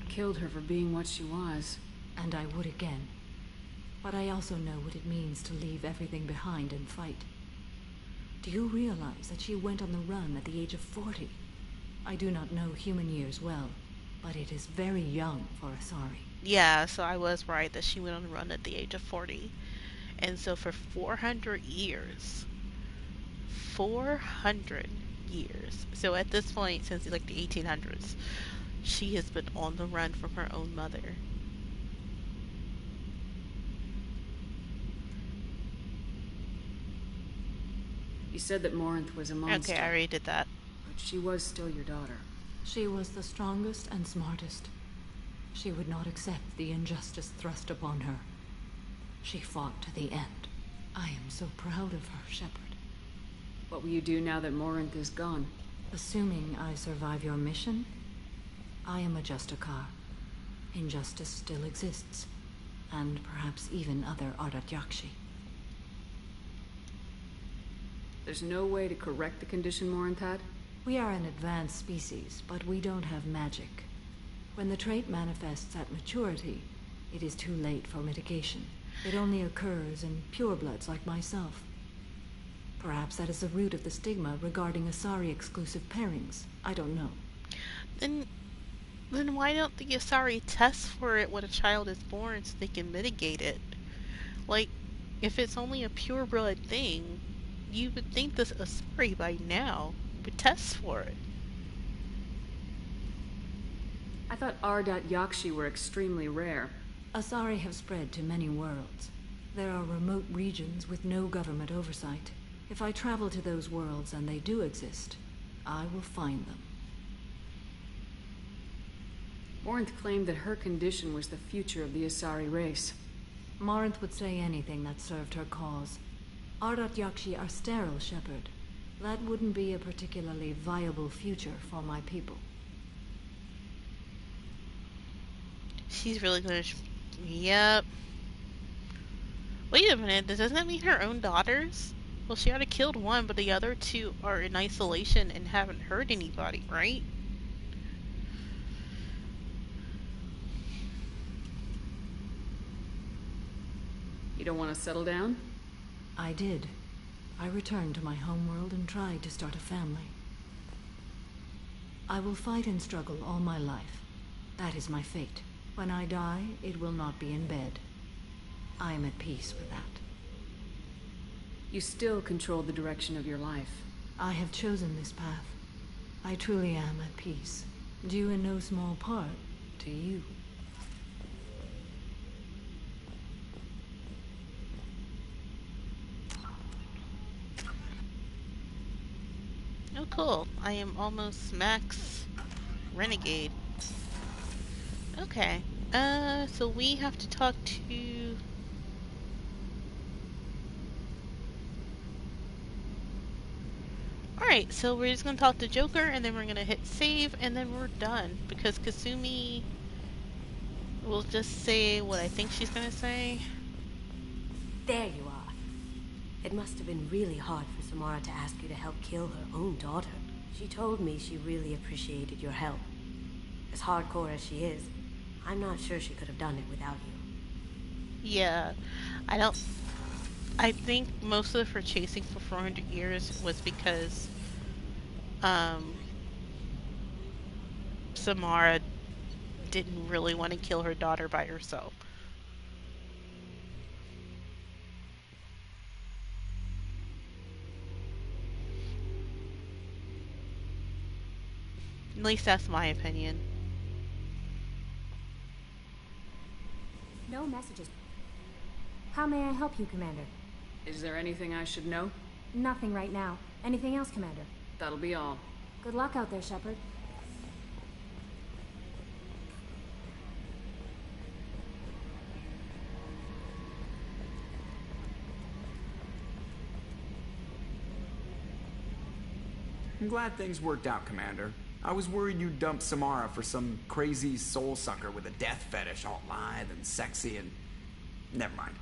Killed her for being what she was. And I would again. But I also know what it means to leave everything behind and fight. Do you realize that she went on the run at the age of 40? I do not know human years well, but it is very young for Asari. Yeah, so I was right that she went on the run at the age of 40. And so for 400 years, 400 years. So at this point, since like the 1800s, she has been on the run from her own mother. You said that Morinth was a monster. Okay, I already did that. But she was still your daughter. She was the strongest and smartest. She would not accept the injustice thrust upon her. She fought to the end. I am so proud of her, Shepard. What will you do now that Morinth is gone? Assuming I survive your mission, I am a Justicar. Injustice still exists, and perhaps even other Ardat Yakshi. There's no way to correct the condition Morinth had? We are an advanced species, but we don't have magic. When the trait manifests at maturity, it is too late for mitigation. It only occurs in purebloods like myself. Perhaps that is the root of the stigma regarding Asari-exclusive pairings. I don't know. Then why don't the Asari test for it when a child is born so they can mitigate it? Like, if it's only a pureblood thing, you would think this Asari by now would test for it. I thought Ardat Yakshi were extremely rare. Asari have spread to many worlds. There are remote regions with no government oversight. If I travel to those worlds and they do exist, I will find them. Morinth claimed that her condition was the future of the Asari race. Morinth would say anything that served her cause. Ardat Yakshi are sterile, Shepard. That wouldn't be a particularly viable future for my people. She's really gonna... Yep. Wait a minute, doesn't that mean her own daughters? Well, she already killed one, but the other two are in isolation and haven't hurt anybody, right? You don't want to settle down? I did. I returned to my homeworld and tried to start a family. I will fight and struggle all my life. That is my fate. When I die, it will not be in bed. I am at peace with that. You still control the direction of your life. I have chosen this path. I truly am at peace, due in no small part to you. Oh, cool. I am almost max renegade. Okay. So we have to talk to... Alright, so we're just gonna talk to Joker, and then we're gonna hit save, and then we're done. Because Kasumi will just say what I think she's gonna say. There you are. It must have been really hard for Samara to ask you to help kill her own daughter. She told me she really appreciated your help. As hardcore as she is, I'm not sure she could have done it without you. Yeah, I think most of her chasing for 400 years was because Samara didn't really want to kill her daughter by herself. At least that's my opinion. No messages. How may I help you, Commander? Is there anything I should know? Nothing right now. Anything else, Commander? That'll be all. Good luck out there, Shepard. I'm glad things worked out, Commander. I was worried you'd dump Samara for some crazy soul sucker with a death fetish, all lithe and sexy and... Never mind.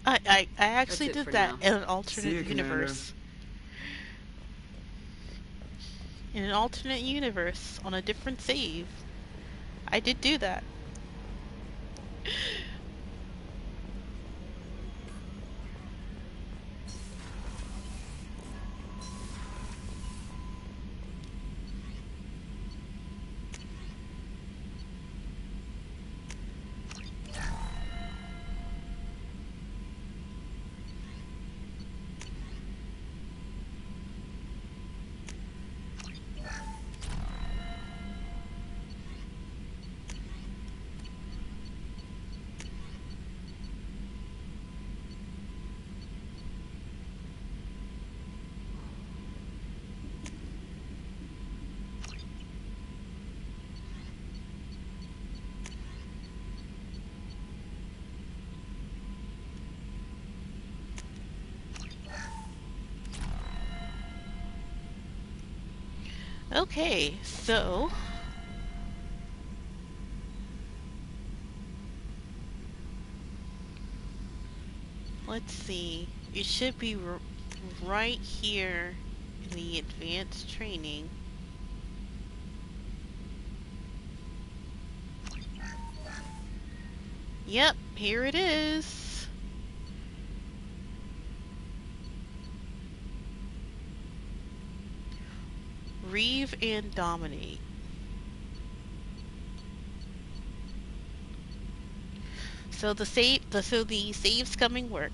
I actually did that now. in an alternate universe. In an alternate universe, on a different save. I did do that. Okay, so let's see. It should be right here in the advanced training. Yep, here it is. Reeve and Dominate. So the save's coming work.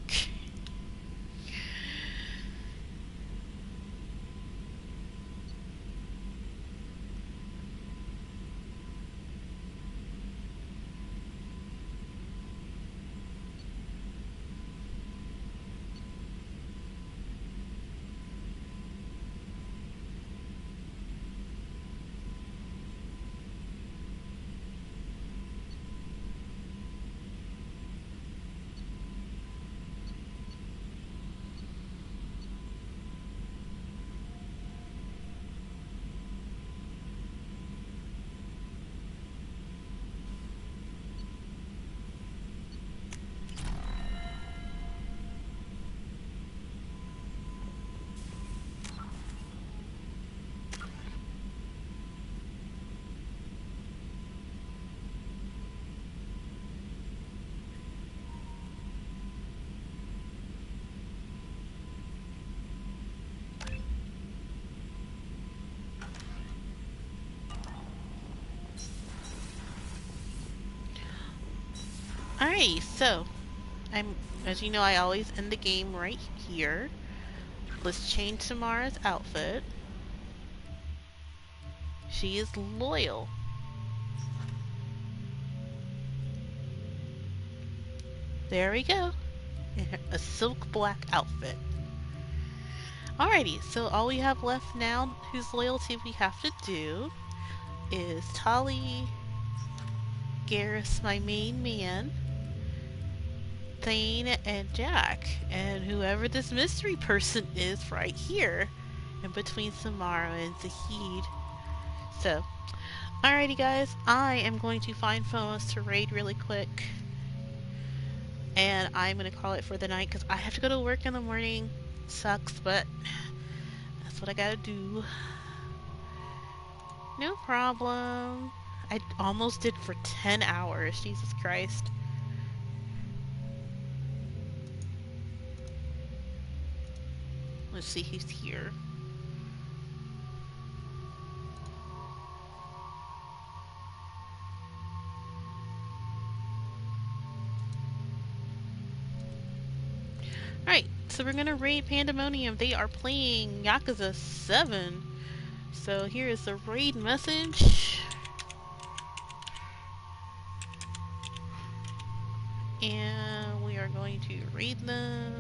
Alright, so as you know, I always end the game right here. Let's change Samara's outfit. She is loyal. There we go. A silk black outfit. Alrighty, so all we have left now, whose loyalty we have to do, is Tali, Garrus, my main man, Thane, and Jack, and whoever this mystery person is right here, in between Samara and Zahid. So, alrighty guys, I am going to find Phobos to raid really quick, and I'm going to call it for the night, because I have to go to work in the morning. Sucks, but that's what I gotta do. No problem. I almost did for 10 hours, Jesus Christ. Let's see who's here. Alright, so we're gonna raid Pandemonium. They are playing Yakuza 7. So here is the raid message. And we are going to raid them.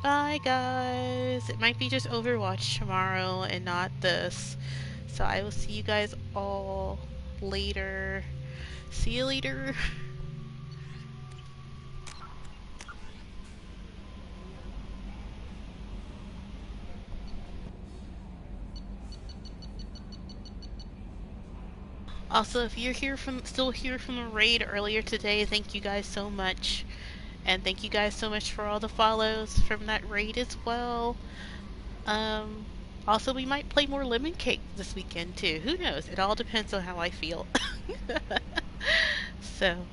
Bye guys. It might be just Overwatch tomorrow and not this. So I will see you guys all later. See you later. Also, if you're still here from the raid earlier today, thank you guys so much. And thank you guys so much for all the follows from that raid as well. Also, we might play more Lemon Cake this weekend too. Who knows? It all depends on how I feel. So,